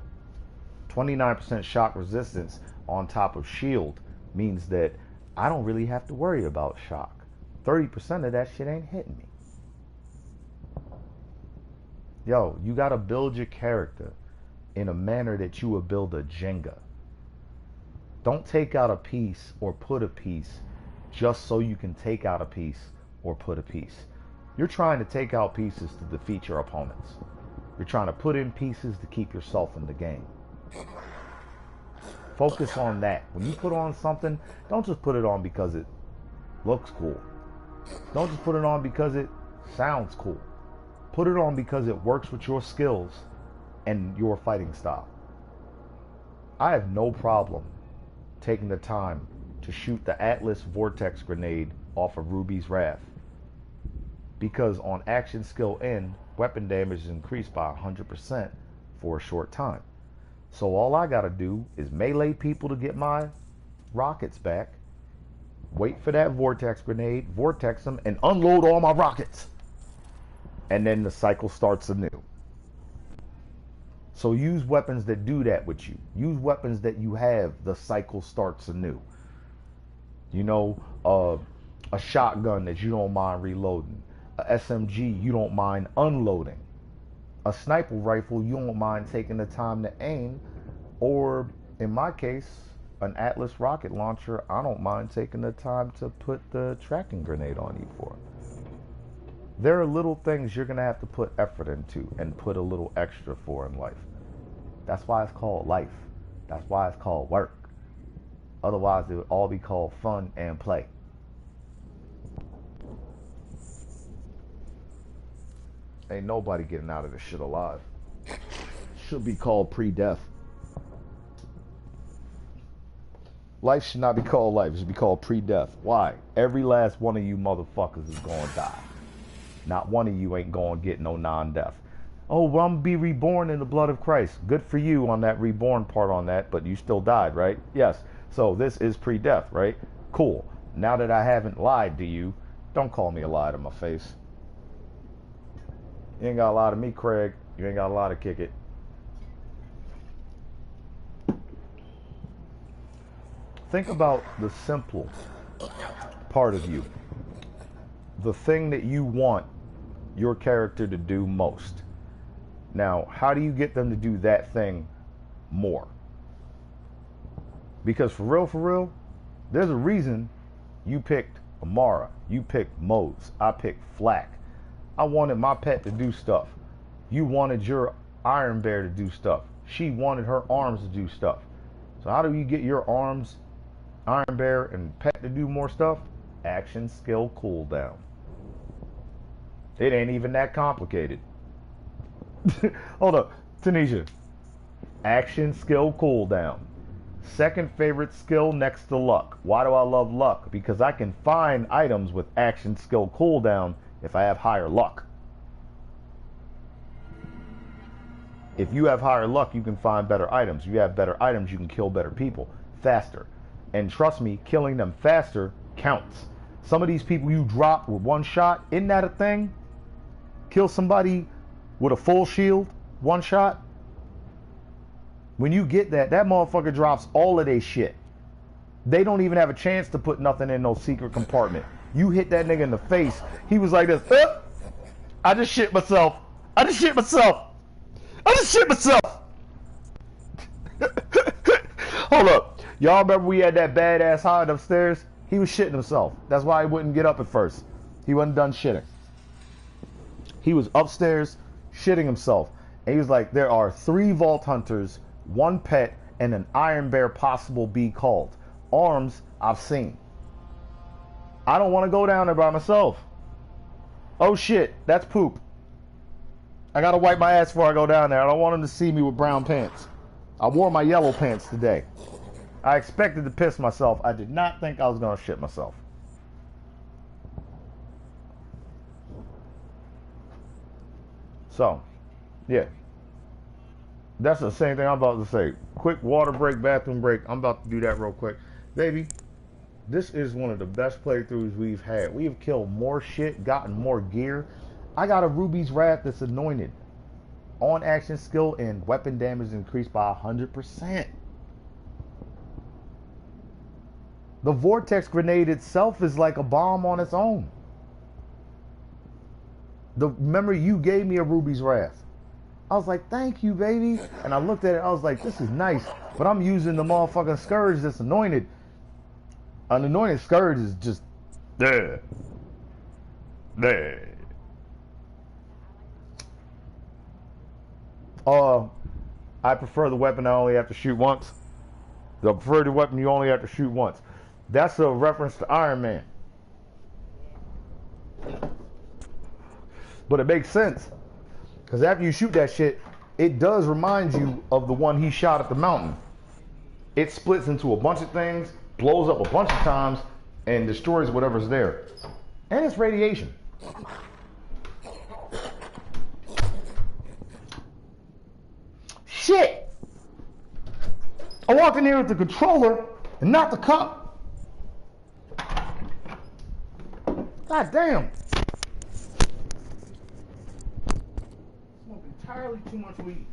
29% shock resistance on top of shield means that I don't really have to worry about shock. 30% of that shit ain't hitting me. Yo, you gotta build your character in a manner that you would build a Jenga. Don't take out a piece or put a piece just so you can take out a piece or put a piece. You're trying to take out pieces to defeat your opponents. You're trying to put in pieces to keep yourself in the game. Focus on that. When you put on something, don't just put it on because it looks cool. Don't just put it on because it sounds cool. Put it on because it works with your skills and your fighting style. I have no problem taking the time to shoot the Atlas Vortex grenade off of Ruby's Wrath, because on action skill N, weapon damage is increased by 100% for a short time. So all I gotta do is melee people to get my rockets back, wait for that vortex grenade, vortex them, and unload all my rockets. And then the cycle starts anew. So use weapons that do that with you. Use weapons that you have, the cycle starts anew. You know, a shotgun that you don't mind reloading. A SMG you don't mind unloading. A sniper rifle you don't mind taking the time to aim. Or, in my case, an Atlas rocket launcher I don't mind taking the time to put the tracking grenade on you for. There are little things you're going to have to put effort into and put a little extra for in life. That's why it's called life. That's why it's called work. Otherwise, it would all be called fun and play. Ain't nobody getting out of this shit alive. Should be called pre-death. Life should not be called life. It should be called pre-death. Why? Every last one of you motherfuckers is going to die. Not one of you ain't going to get no non-death. Oh, well, I'm going to be reborn in the blood of Christ. Good for you on that reborn part on that, but you still died, right? Yes. So this is pre-death, right? Cool. Now that I haven't lied to you, don't call me a lie to my face. You ain't got a lie to me, Craig. You ain't got a lie to kick it. Think about the simple part of you. The thing that you want your character to do most. Now, how do you get them to do that thing more? Because for real, there's a reason you picked Amara, you picked Mose, I picked Flack. I wanted my pet to do stuff. You wanted your Iron Bear to do stuff. She wanted her arms to do stuff. So how do you get your arms, Iron Bear, and pet to do more stuff? Action, skill, cooldown. It ain't even that complicated. Hold up, Tanisha. Action, skill, cooldown. Second favorite skill next to luck. Why do I love luck? Because I can find items with action, skill, cooldown if I have higher luck. If you have higher luck, you can find better items. If you have better items, you can kill better people faster. And trust me, killing them faster counts. Some of these people you drop with one shot, isn't that a thing? Kill somebody with a full shield, one shot. When you get that, that motherfucker drops all of their shit. They don't even have a chance to put nothing in no secret compartment. You hit that nigga in the face, he was like this, I just shit myself. I just shit myself. I just shit myself. Hold up. Y'all remember we had that badass hide upstairs? He was shitting himself. That's why he wouldn't get up at first. He wasn't done shitting. He was upstairs shitting himself. And he was like, there are 3 vault hunters, 1 pet, and an iron bear possible be called. Arms, I've seen. I don't want to go down there by myself. Oh shit, that's poop. I gotta wipe my ass before I go down there. I don't want him to see me with brown pants. I wore my yellow pants today. I expected to piss myself. I did not think I was gonna shit myself. So, yeah. That's the same thing I'm about to say. Quick water break, bathroom break. I'm about to do that real quick. Baby, this is one of the best playthroughs we've had. We have killed more shit, gotten more gear. I got a Ruby's Wrath that's anointed. On action skill and weapon damage increased by 100%. The vortex grenade itself is like a bomb on its own. Remember you gave me a Ruby's Wrath. I was like, thank you, baby. And I looked at it, I was like, this is nice. But I'm using the motherfucking Scourge that's anointed. An anointed Scourge is just there. There. I prefer the weapon I only have to shoot once. The preferred weapon you only have to shoot once. That's a reference to Iron Man. But it makes sense. Because after you shoot that shit, it does remind you of the one he shot at the mountain. It splits into a bunch of things, blows up a bunch of times, and destroys whatever's there. And it's radiation. Shit! I walked in here with the controller and not the cup. God damn. Smoke entirely too much weed.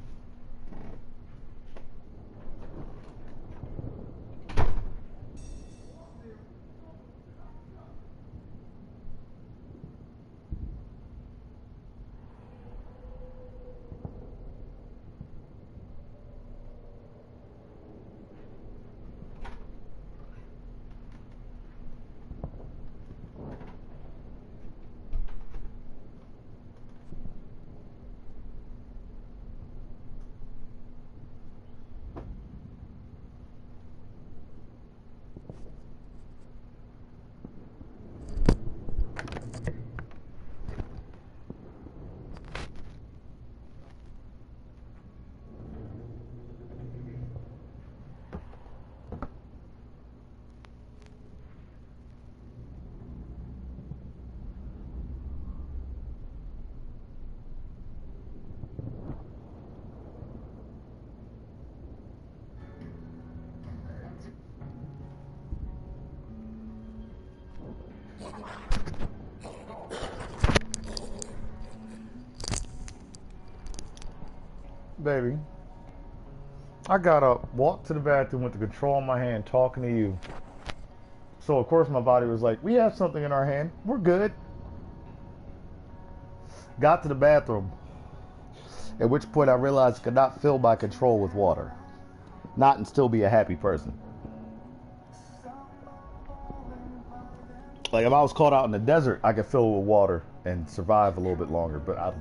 Baby, I got up, walked to the bathroom with the control in my hand, talking to you. So of course my body was like, we have something in our hand, we're good. Got to the bathroom, at which point I realized I could not fill my control with water. Not and still be a happy person. Like if I was caught out in the desert, I could fill it with water and survive a little bit longer, but I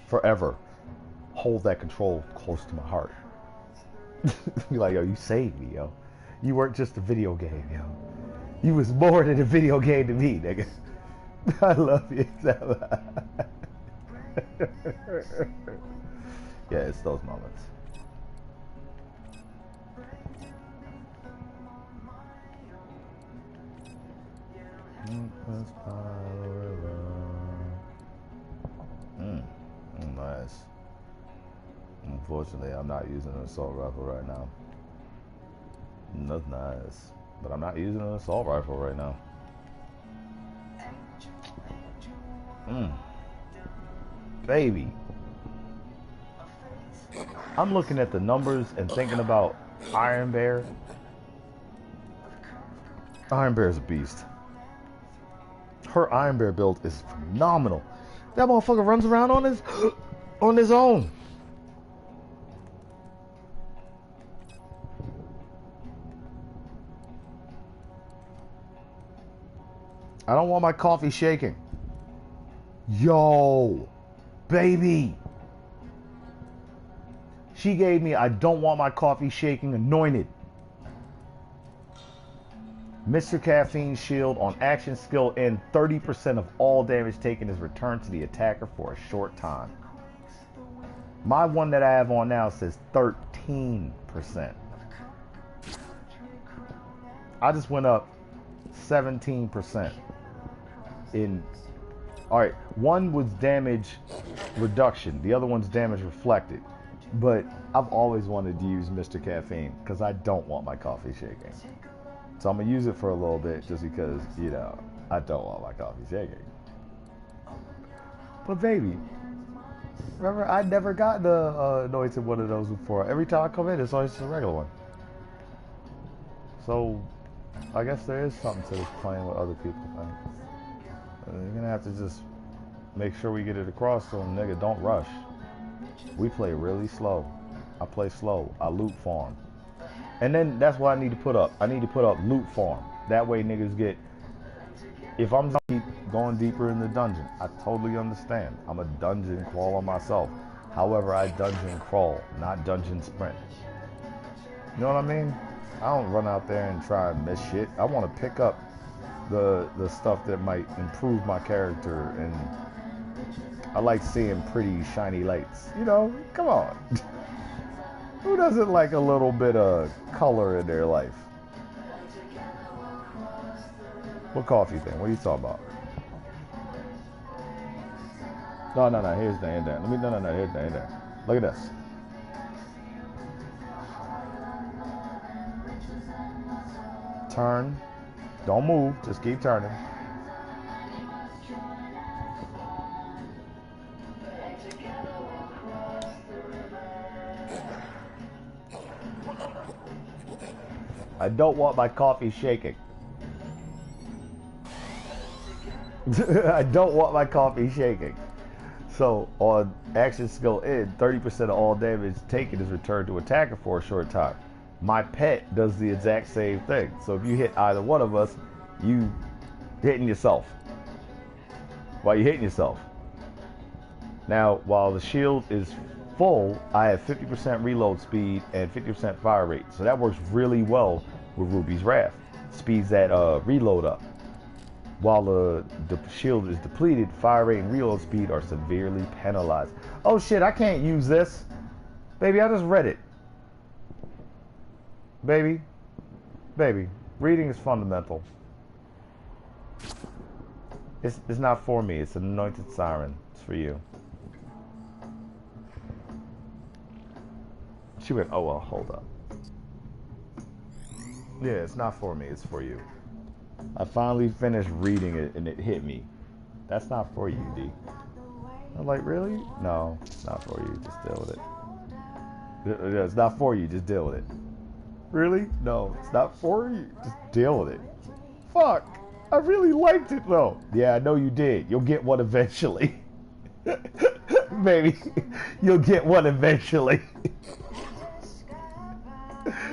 forever hold that control close to my heart. Be like, yo, you saved me, yo. You weren't just a video game, yo. You was more than a video game to me, nigga. I love you. Yeah, it's those moments. Nice. Unfortunately, I'm not using an assault rifle right now. That's nice. But I'm not using an assault rifle right now. Baby. I'm looking at the numbers and thinking about Iron Bear. Iron Bear is a beast. Her Iron Bear build is phenomenal. That motherfucker runs around on his own. I don't want my coffee shaking. Yo, baby. She gave me I don't want my coffee shaking anointed. Mr. Caffeine Shield on action skill end. 30% of all damage taken is returned to the attacker for a short time. My one that I have on now says 13%. I just went up 17% in. Alright, one was damage reduction, the other one's damage reflected. But I've always wanted to use Mr. Caffeine because I don't want my coffee shaking. So I'm going to use it for a little bit just because, you know, I don't want my coffee shaking. But baby, remember, I never got the anointed one of those before. Every time I come in, it's always just a regular one. So, I guess there is something to this playing with other people thing. You're going to have to just make sure we get it across so nigga don't rush. We play really slow. I play slow. I loot farm. And then that's what I need to put up. I need to put up loot farm. That way niggas get... If I'm going deeper in the dungeon, I totally understand. I'm a dungeon crawler myself. However, I dungeon crawl, not dungeon sprint. You know what I mean? I don't run out there and try and miss shit. I want to pick up the stuff that might improve my character, and I like seeing pretty shiny lights. You know, come on. Who doesn't like a little bit of color in their life? What coffee thing? What are you talking about? No. Here's the end there. Let me. No. Here's the end there. Look at this. Turn. Don't move. Just keep turning. I don't want my coffee shaking. I don't want my coffee shaking. So on action skill end, 30% of all damage taken is returned to attacker for a short time. My pet does the exact same thing. So if you hit either one of us, you hitting yourself. While you're hitting yourself. Now, while the shield is full, I have 50% reload speed and 50% fire rate. So that works really well with Ruby's Wrath. Speeds that reload up. While the shield is depleted, fire rate and reload speed are severely penalized. Oh shit, I can't use this. Baby, I just read it. Baby, reading is fundamental. It's not for me, it's an anointed siren. It's for you. She went, oh well, hold up. Yeah, it's not for me, it's for you. I finally finished reading it and it hit me. That's not for you, D. I'm like, really? No, it's not for you, just deal with it. It's not for you, just deal with it. Really? No, it's not for you, just deal with it. Fuck, I really liked it though. Yeah, I know you did. You'll get one eventually. Baby, you'll get one eventually.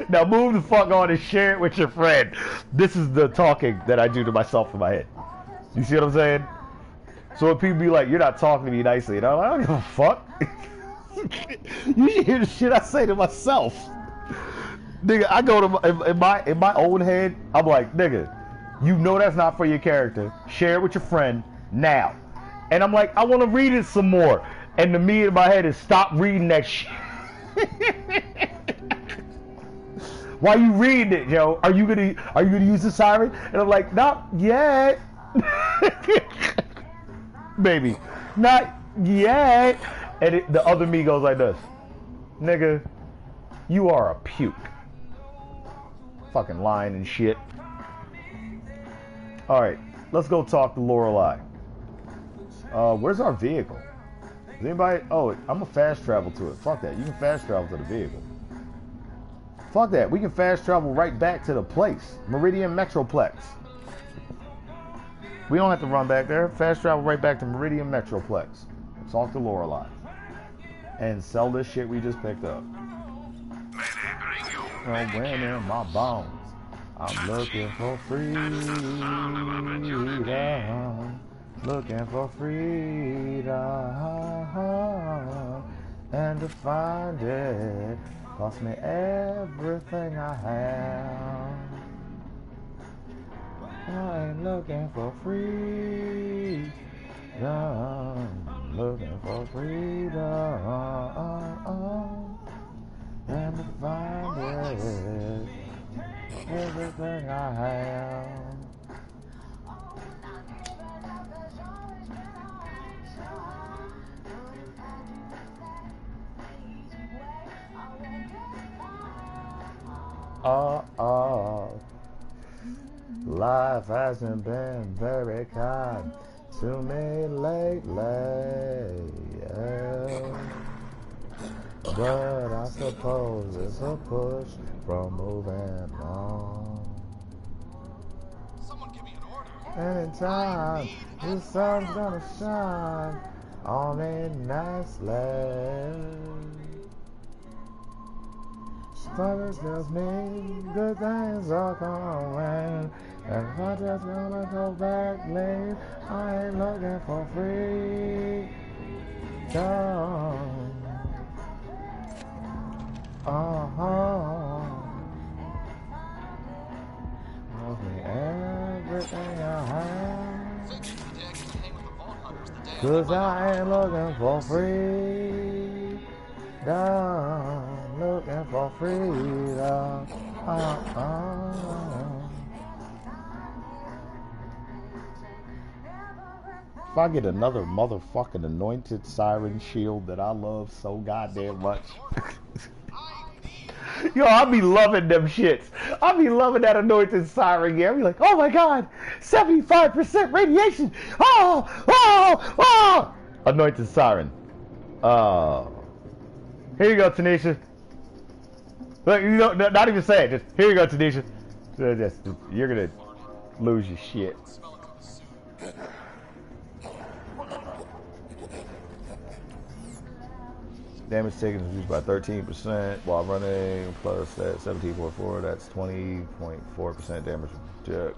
Now move the fuck on and share it with your friend. This is the talking that I do to myself in my head. You see what I'm saying? So when people be like, you're not talking to me nicely, and I'm like, I don't give a fuck. You should hear the shit I say to myself. Nigga, I go to in my own head, I'm like, nigga, you know that's not for your character. Share it with your friend now. And I'm like, I want to read it some more. And the me in my head is stop reading that shit. Why you reading it, yo? Are you gonna use the siren? And I'm like, not yet. Baby, not yet. And the other me goes like this. Nigga, you are a puke. Fucking lying and shit. Alright, let's go talk to Lorelei. Where's our vehicle? Is anybody... Oh, I'm gonna fast travel to it. Fuck that. You can fast travel to the vehicle. Fuck that. We can fast travel right back to the place. Meridian Metroplex. We don't have to run back there. Fast travel right back to Meridian Metroplex. Talk to Lorelei. And sell this shit we just picked up. Oh, man, in my bones. I'm looking for freedom. Looking for freedom. And to find it cost me everything I have. I ain't looking for freedom. Looking for freedom. And to find it everything I have. Life hasn't been very kind to me lately, yeah. But I suppose it's a push from moving on. Anytime the sun's gonna shine on me nicely. Something tells me good things are coming. And if I just gonna go back late, I ain't looking for freedom. Give me everything I have. 'Cause I ain't looking for freedom. Looking for freedom. If I get another motherfucking anointed siren shield that I love so goddamn much. Yo, I be loving them shits. I be loving that anointed siren gear. I be like, oh my god, 75% radiation. Oh. Anointed siren. Here you go, Tanisha. Look, you know, not even say it. Just here you go, Tanisha. You're gonna lose your shit. Damage taken is reduced by 13% while running, plus that 17.4. That's 20.4% damage reduction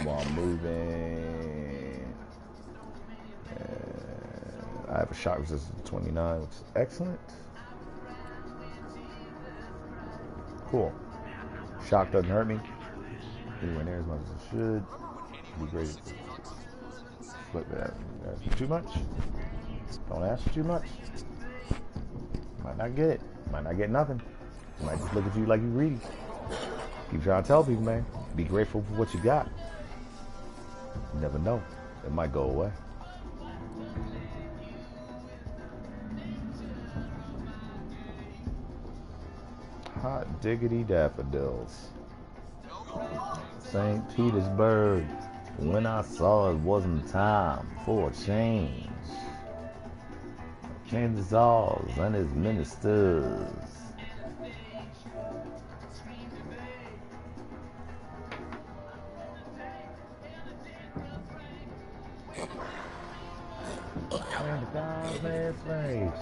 while moving. And I have a shock resistance of 29, which is excellent. Cool. Shock doesn't hurt me anywhere near as much as it should. Be great. But that's too much. Don't ask for too much. Might not get it. Might not get nothing. Might just look at you like you greedy. Keep trying to tell people, man. Be grateful for what you got. You never know. It might go away. Hot diggity daffodils. St. Petersburg. When I saw it wasn't time for a change. Kansas Halls and his ministers. And the God's face.